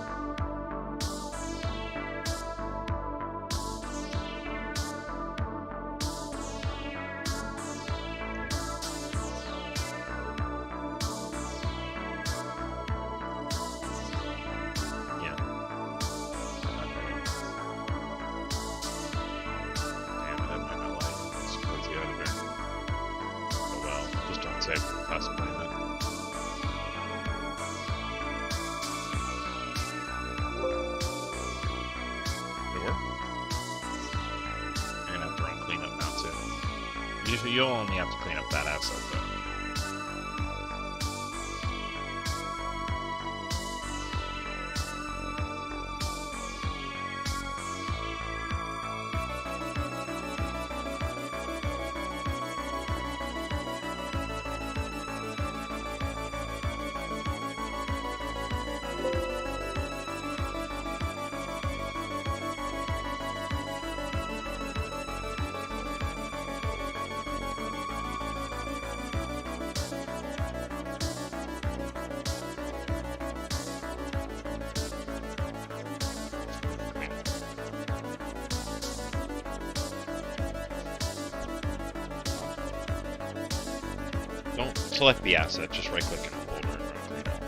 You'll only have to clean up that asset though. Don't select the asset, just right click in the folder and run clean up.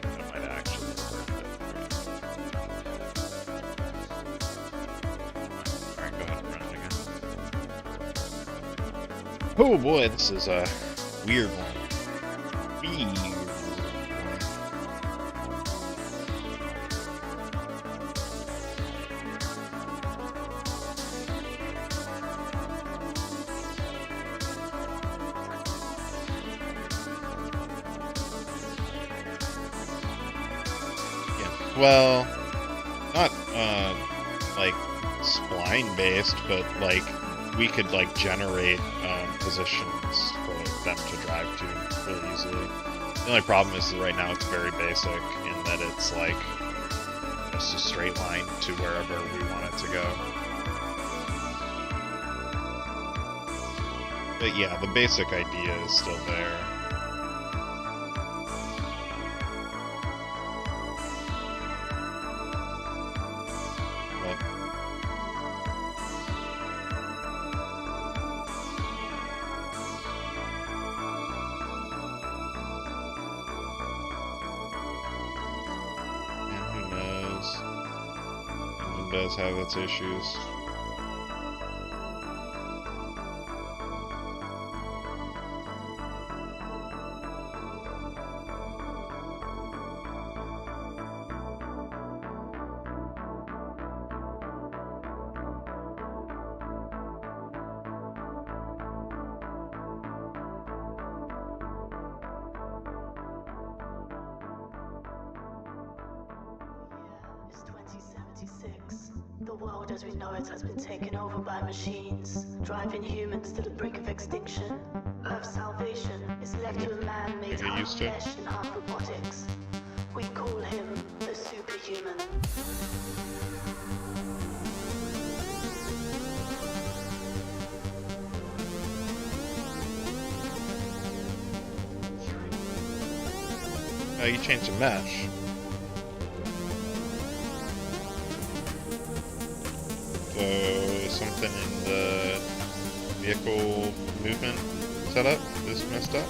That might actually work. Alright, go ahead and run it again. Oh boy, this is a weird one. Well, not, like, line based, but like we could like generate positions for them to drive to really easily. The only problem is that right now it's very basic in that it's like just a straight line to wherever we want it to go. But yeah, the basic idea is still there. Does have its issues. It's 2076. The world as we know it has been taken over by machines, driving humans to the brink of extinction. Earth's salvation is left to a man made half flesh and half robotics. We call him the superhuman. You changed the mesh. So something in the vehicle movement setup is messed up.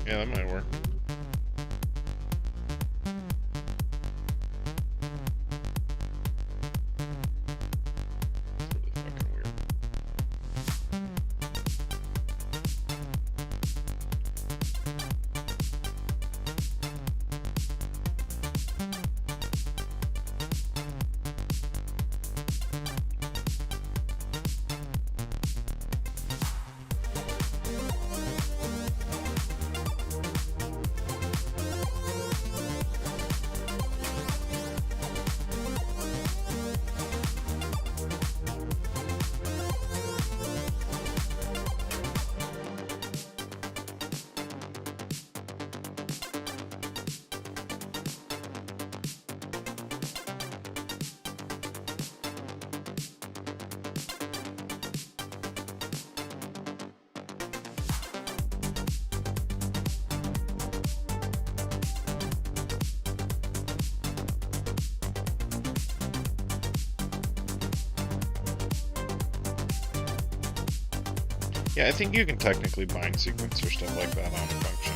Yeah, that might work. Yeah, I think you can technically bind sequence or stuff like that on a function.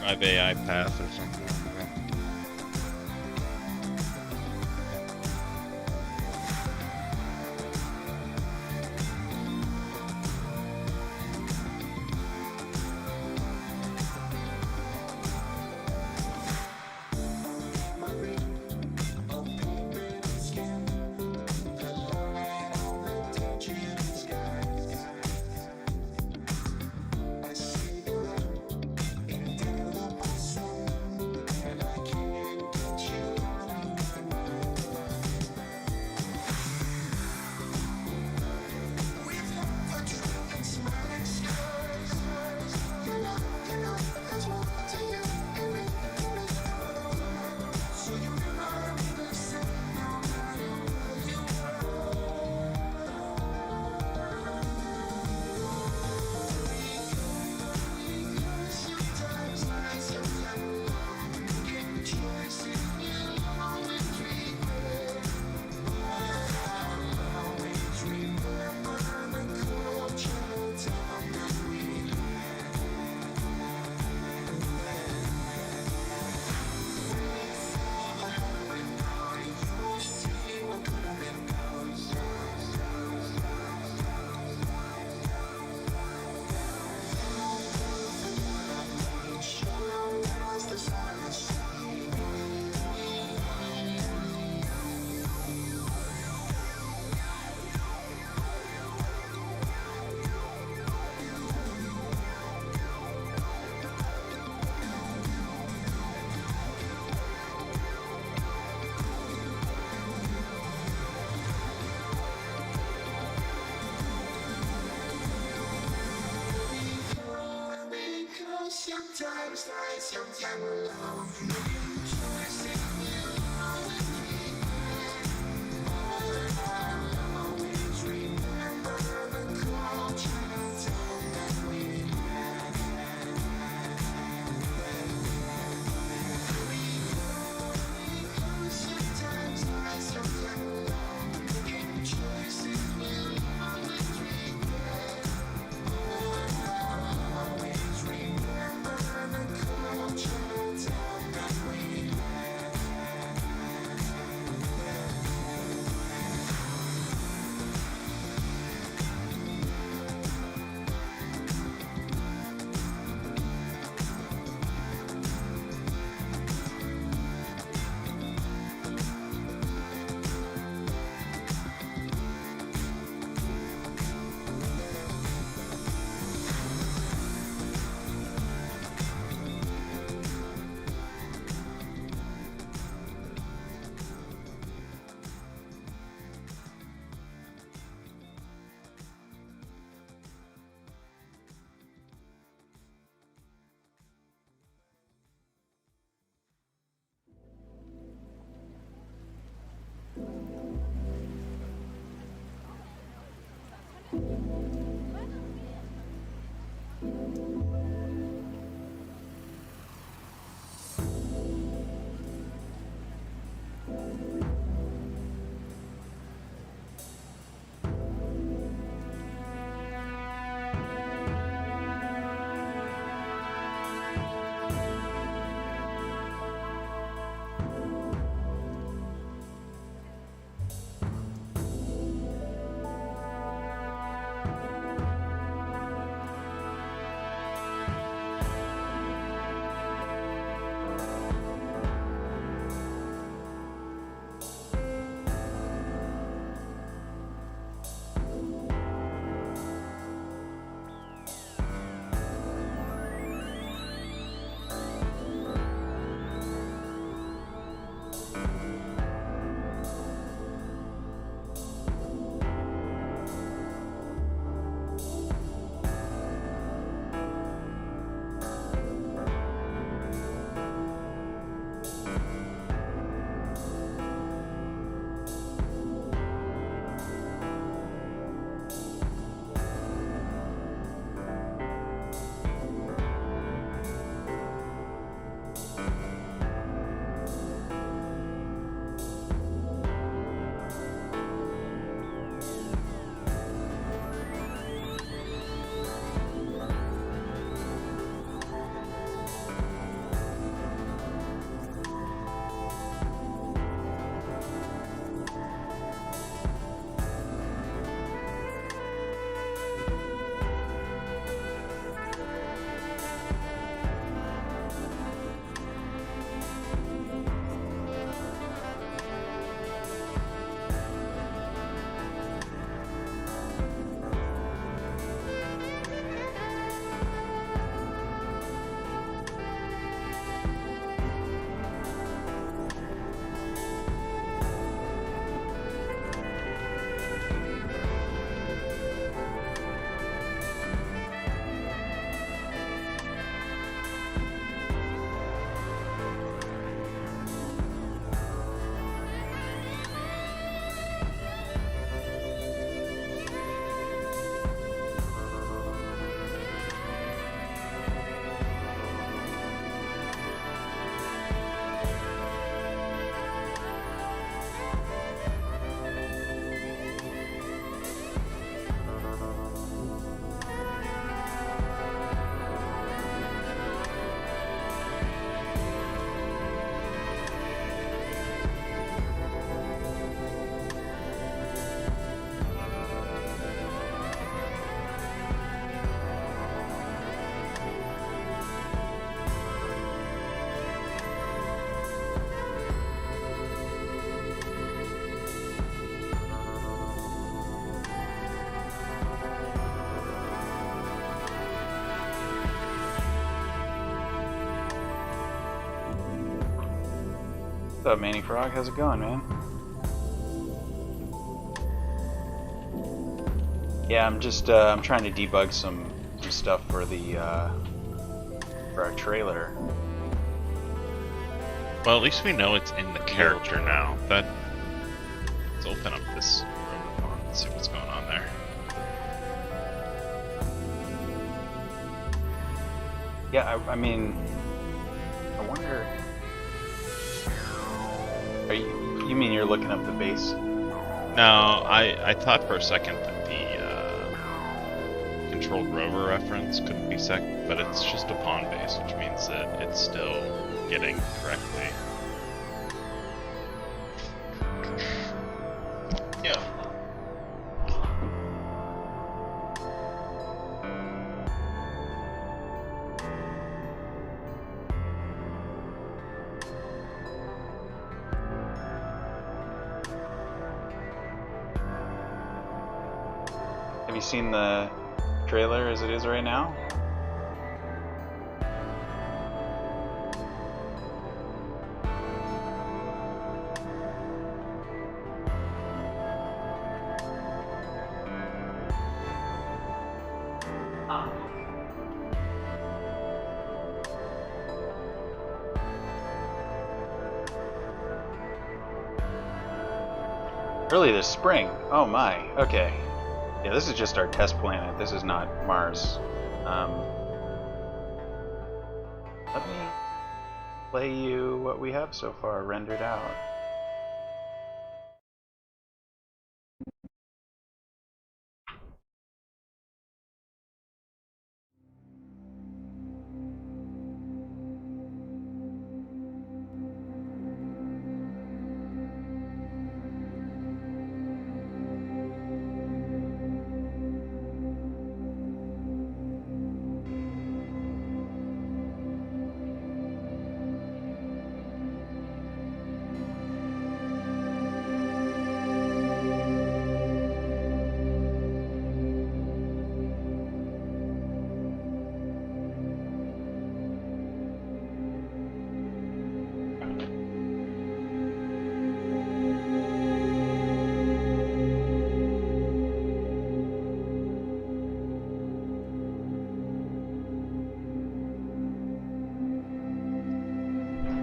5 AI path or something. Sometimes I, sometimes alone. Choice in you, always remember the culture that we had. Sometimes I, sometimes alone. Choice in you, always regret. Always remember the culture that we up, Manny Frog? How's it going, man? Yeah, I'm just I'm trying to debug some stuff for the for our trailer. Well, at least we know it's in the character now. Let's open up this rover farm and see what's going on there. Yeah, I mean, I wonder. Are you mean you're looking up the base? No, I thought for a second that the controlled rover reference couldn't be sec, but it's just a pawn base, which means that it's still getting correctly. Yeah. Have you seen the trailer as it is right now? Early this spring. Oh my. Okay. Yeah, this is just our test planet. This is not Mars. Let me play you what we have so far rendered out.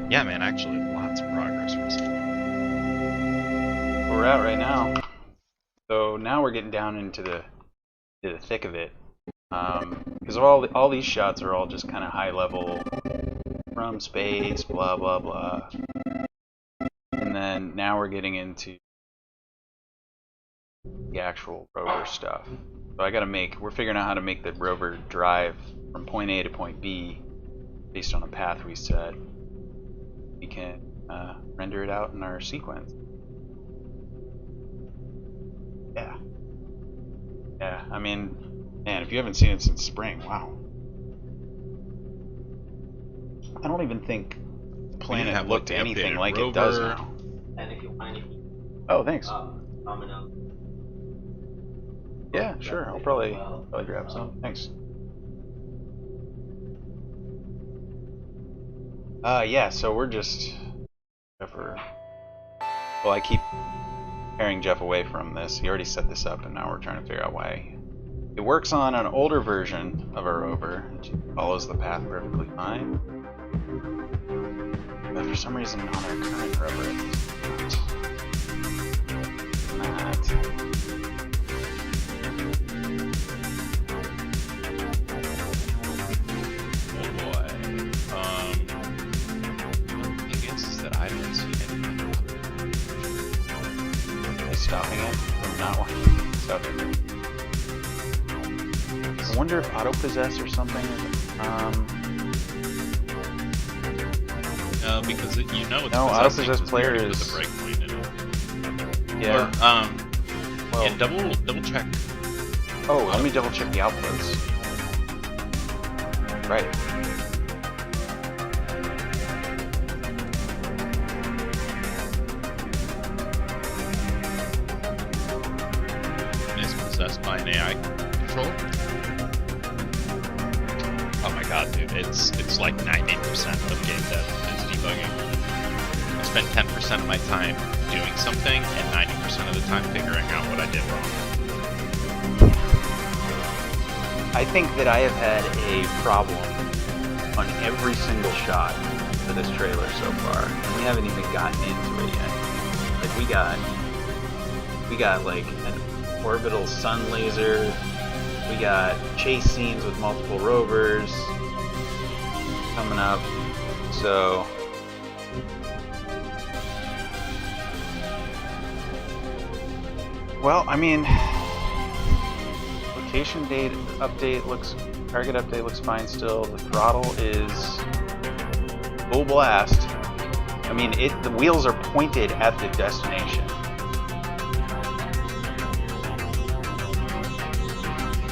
Yeah, man, actually, lots of progress recently. Where we're at right now. So now we're getting down into the thick of it, because all these shots are all just kind of high level, from space, blah blah blah, and then now we're getting into the actual rover stuff. So we're figuring out how to make the rover drive from point A to point B based on a path we set. We can render it out in our sequence. Yeah, I mean, man, if you haven't seen it since spring, wow. I don't even think the planet looked anything like it does now. And if you want any, oh, thanks. domino. Yeah, sure. I'll probably grab some. Thanks. Yeah, so we're just well, I keep carrying Jeff away from this. He already set this up, and now we're trying to figure out why. It works on an older version of our rover. It follows the path perfectly fine. But for some reason, on our current rover, it's not. Oh boy. The thing is that I don't see anything. Stopping it from not working. So I wonder if auto-possess or something is, no, because it's no, auto-possess player is with the breakpoint in it. Yeah. Or, well, yeah, double check. Oh, let me double check the outputs. Right. Possessed by an AI controller. Oh my god, dude, it's like 90% of game dev is debugging. It's spend 10% of my time doing something and 90% of the time figuring out what I did wrong. I think that I have had a problem on every single shot for this trailer so far, and we haven't even gotten into it yet. Like we got like an orbital sun laser, we got chase scenes with multiple rovers coming up, so well, I mean, location date update target update looks fine still. The throttle is full blast. I mean, the wheels are pointed at the destination.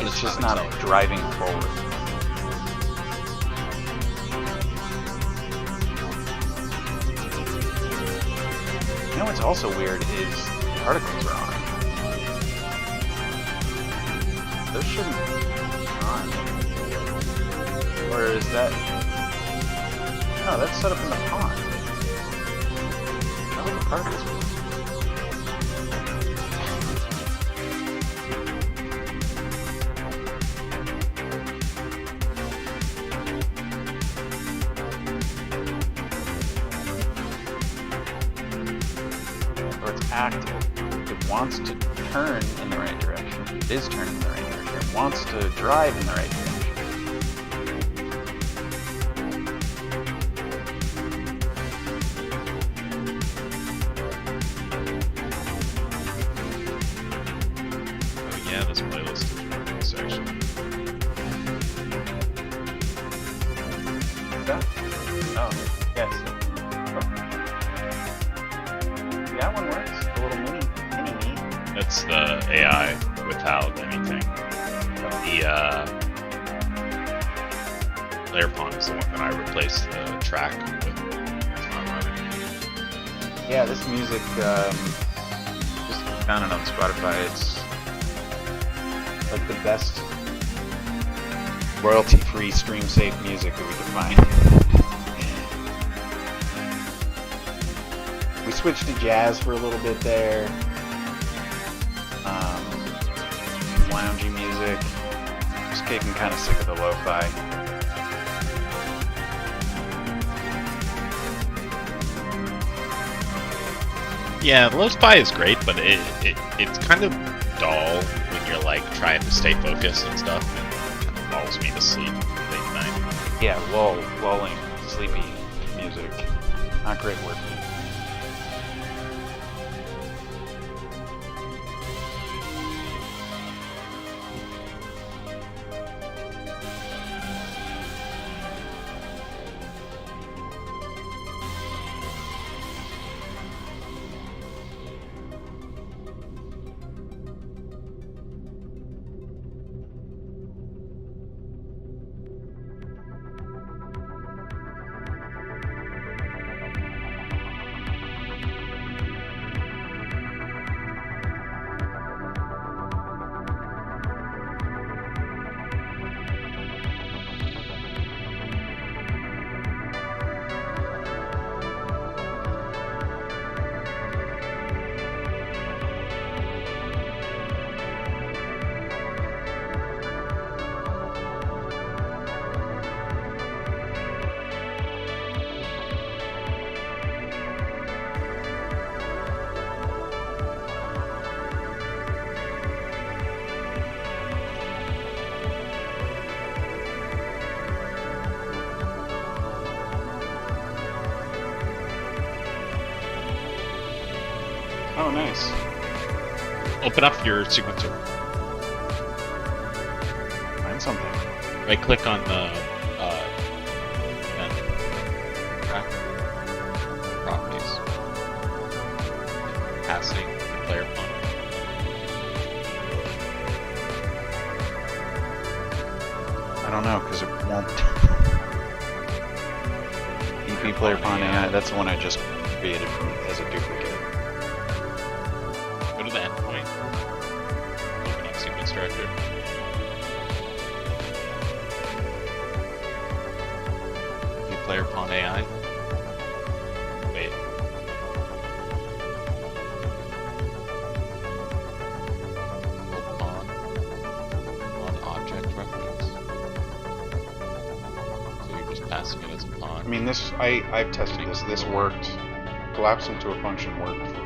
It's just not driving forward. You know what's also weird is the particles are on. Those shouldn't be on. Or is that... No, that's set up in the pond. How are the particles? Or it's active. It wants to turn in the right direction. It is turning in the right direction. It wants to drive in the right direction. Oh yeah, this playlist is working section. Oh, yes. That one works. A little mini me. That's the AI without anything. The player pawn is the one that I replaced the track with. It's not running. Yeah, this music, just found it on Spotify. It's like the best royalty-free, stream-safe music that we could find. We switched to jazz for a little bit there. Loungy music. Just getting kind of sick of the lo-fi. Yeah, the lo-fi is great, but it's kind of dull when you're like trying to stay focused and stuff. It kind of lulls me to sleep late night. Yeah, lulling, sleepy music. Not great work. Oh, nice. Open up your sequencer. Find something. Right click on the track properties. Passing the player pawn. I don't know, because it won't. EP player pawn AI, that's the one I just created as a duplicate. Go to the endpoint. Opening sequence director. EP player pawn AI. Wait. passing it as a pawn. I mean, I've tested this. This worked. Collapse into a function worked.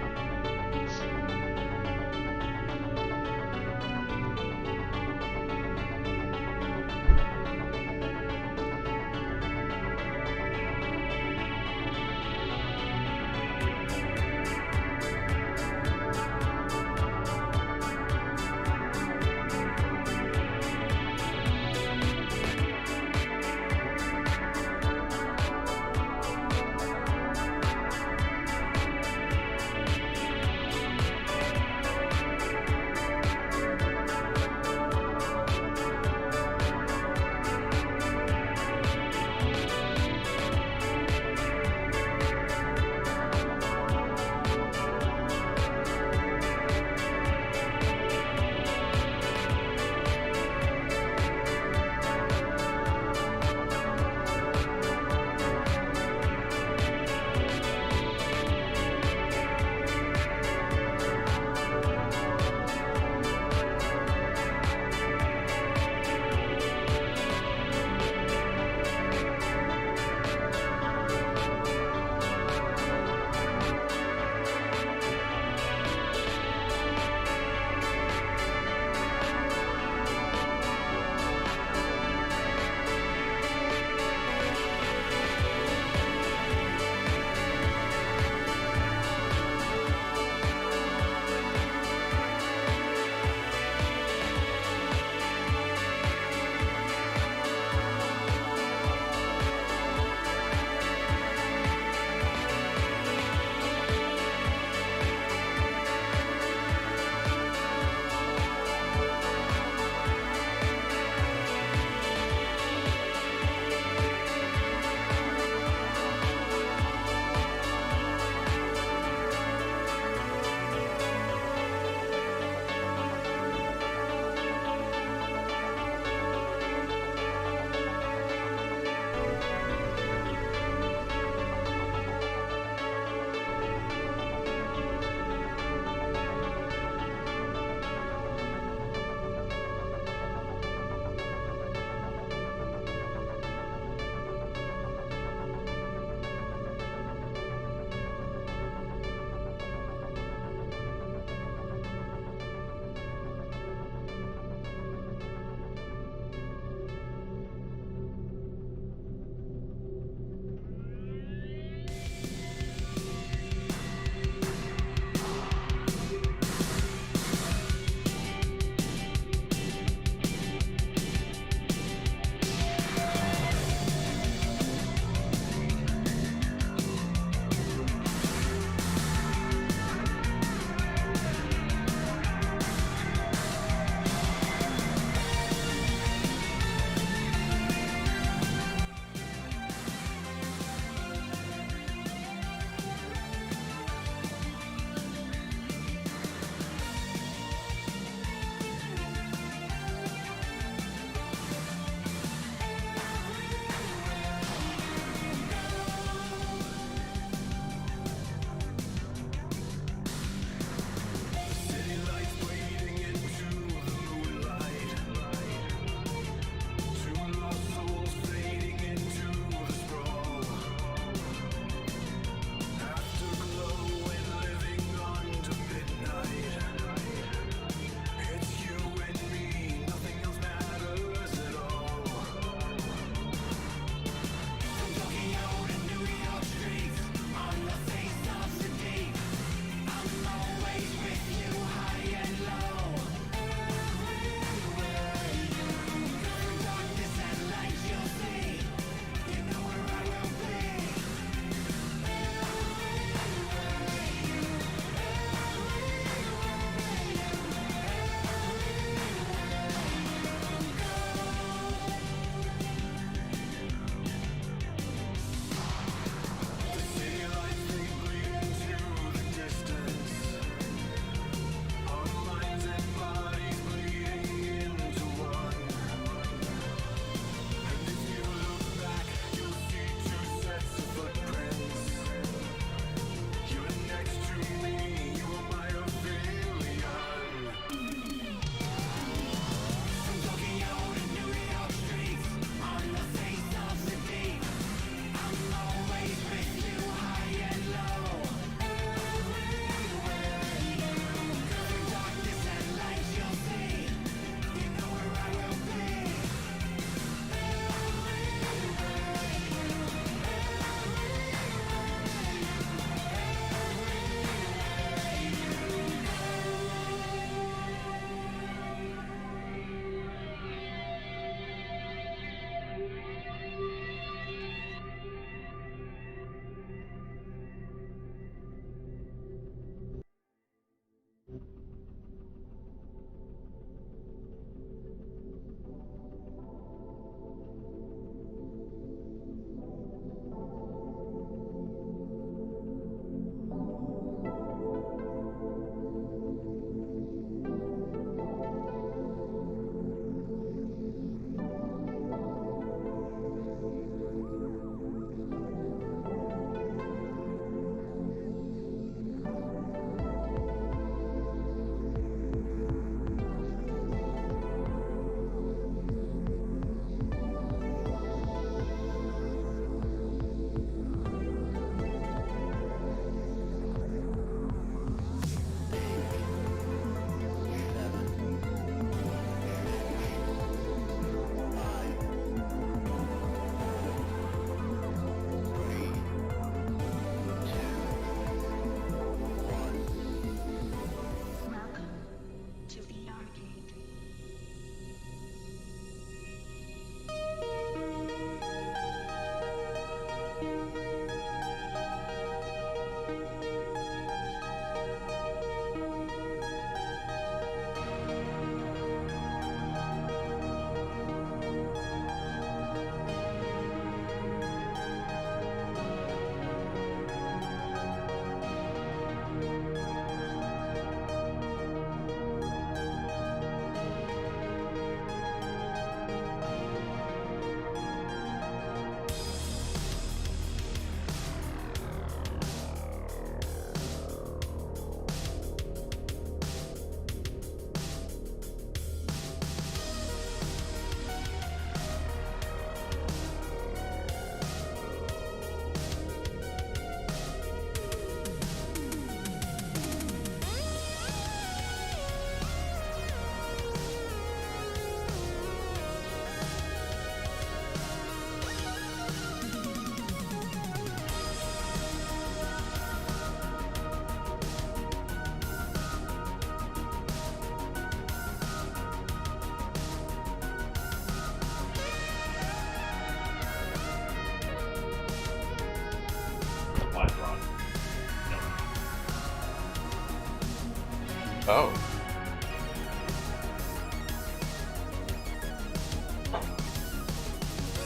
Oh.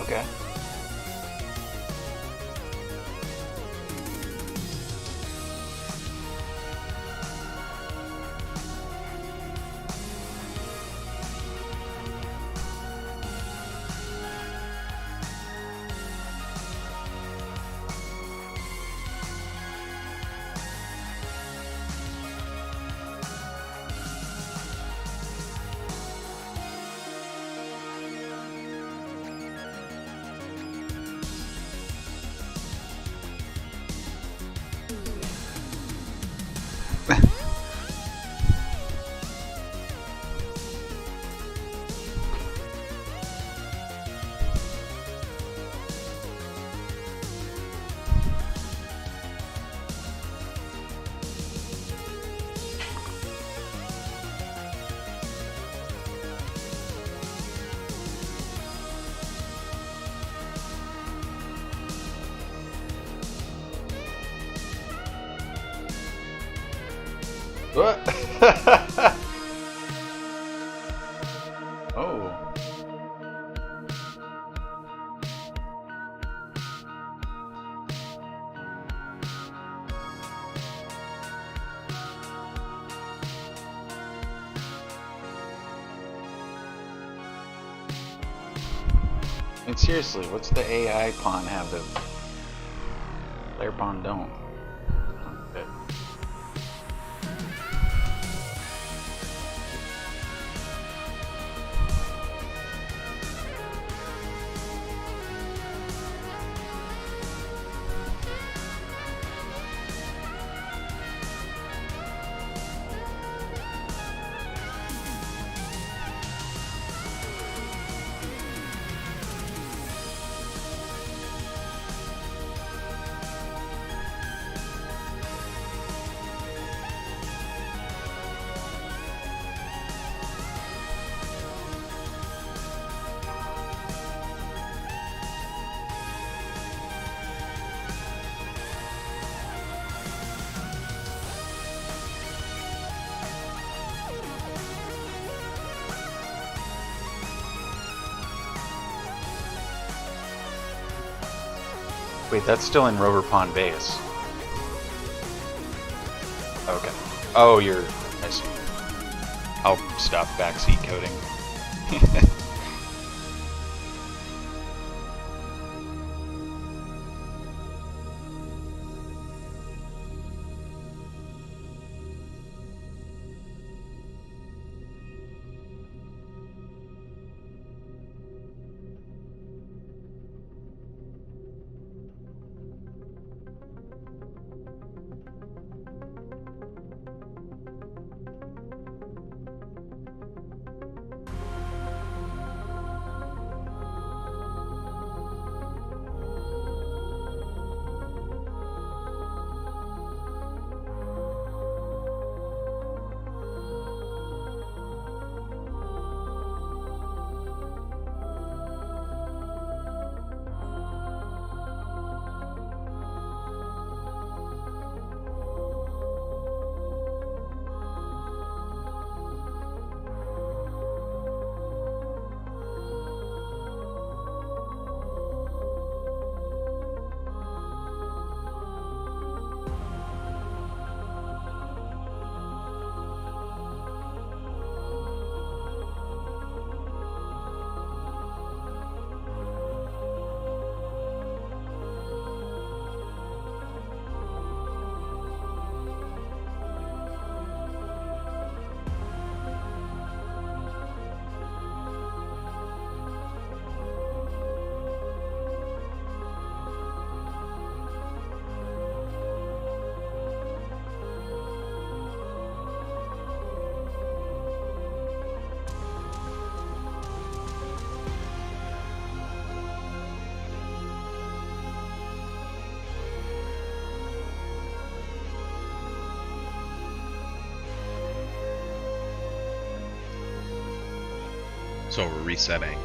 Okay. What? Oh. I mean, seriously, what's the AI pawn have that player pawn don't? Okay. Wait, that's still in Rover Pawn base. Okay. Oh, you're... I see. I'll stop backseat coding. So we're resetting.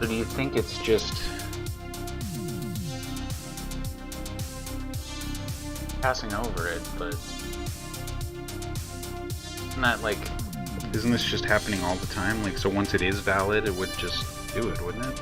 Or do you think it's just passing over it, but isn't that like... Isn't this just happening all the time? Like, so once it is valid, it would just do it, wouldn't it?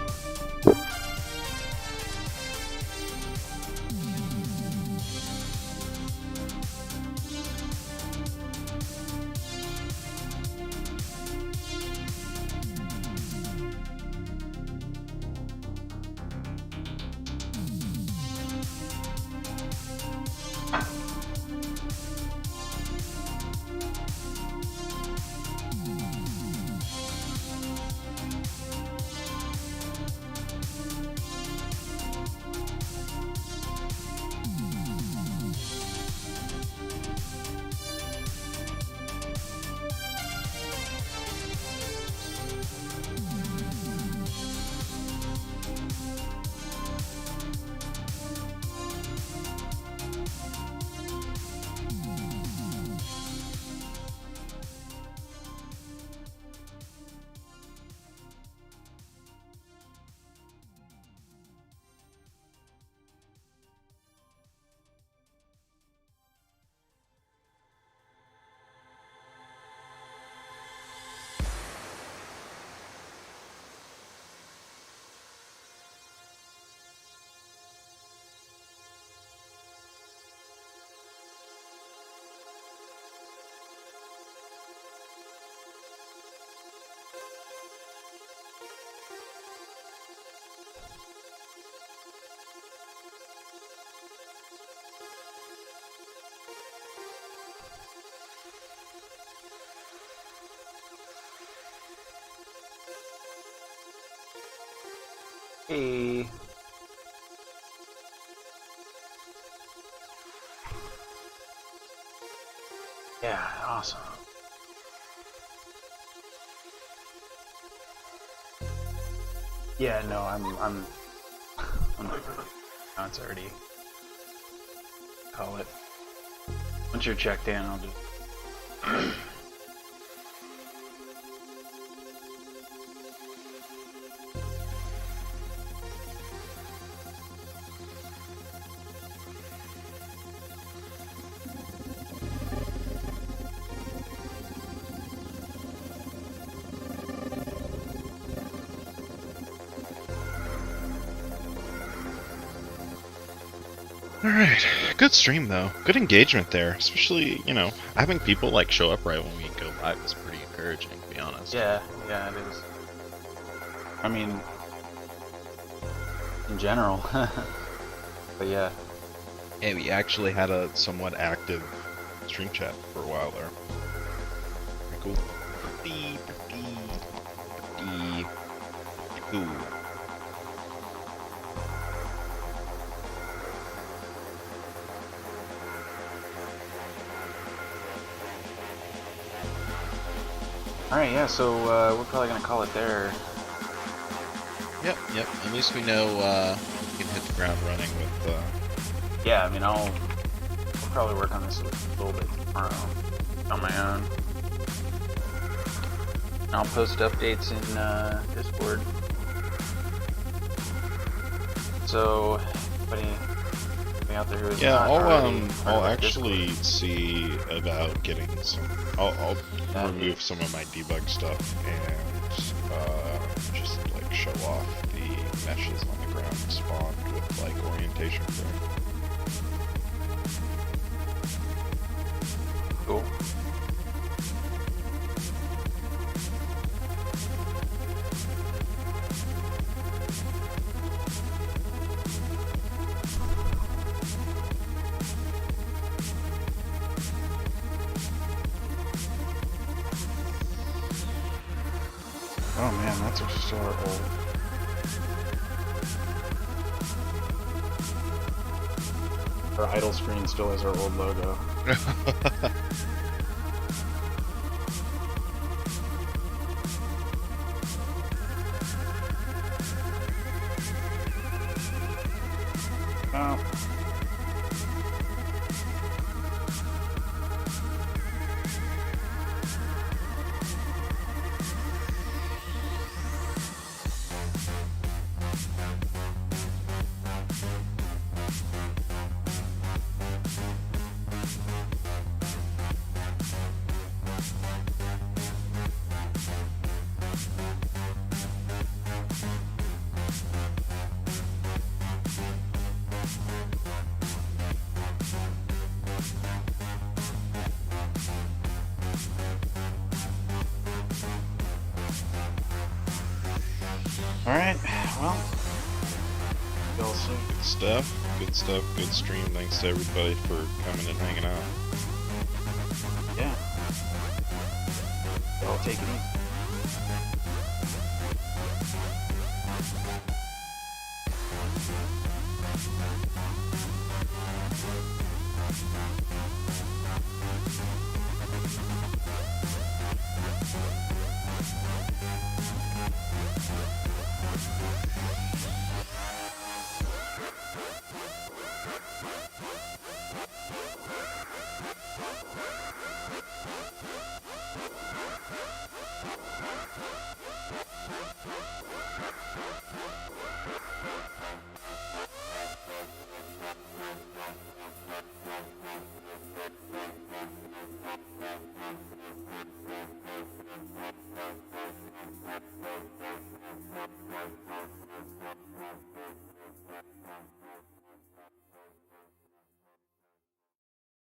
Hey. Yeah, awesome. Yeah, no, I'm no, it's already call it. Once you're checked in, I'll just Alright, good stream though. Good engagement there. Especially, you know, having people like show up right when we go live is pretty encouraging, to be honest. yeah, it is. I mean, in general. But yeah. Hey, we actually had a somewhat active stream chat for a while there. Pretty cool. Pretty cool. Alright, yeah, so we're probably gonna call it there. Yep. At least we know we can hit the ground running with. Yeah, I mean, I'll probably work on this a little bit tomorrow on my own. And I'll post updates in Discord. So, anybody out there who is yeah, not already I'll part of actually Discord? see about getting some. I'll remove some of my debug stuff and just like show off the meshes on the ground spawned with like orientation frame. Cool. Oh man, that's so old. Our idle screen still has our old logo. Oh. Alright, well, y'all soon. Good stuff. Good stuff. Good stream. Thanks to everybody for coming and hanging out. Yeah. Y'all take it easy.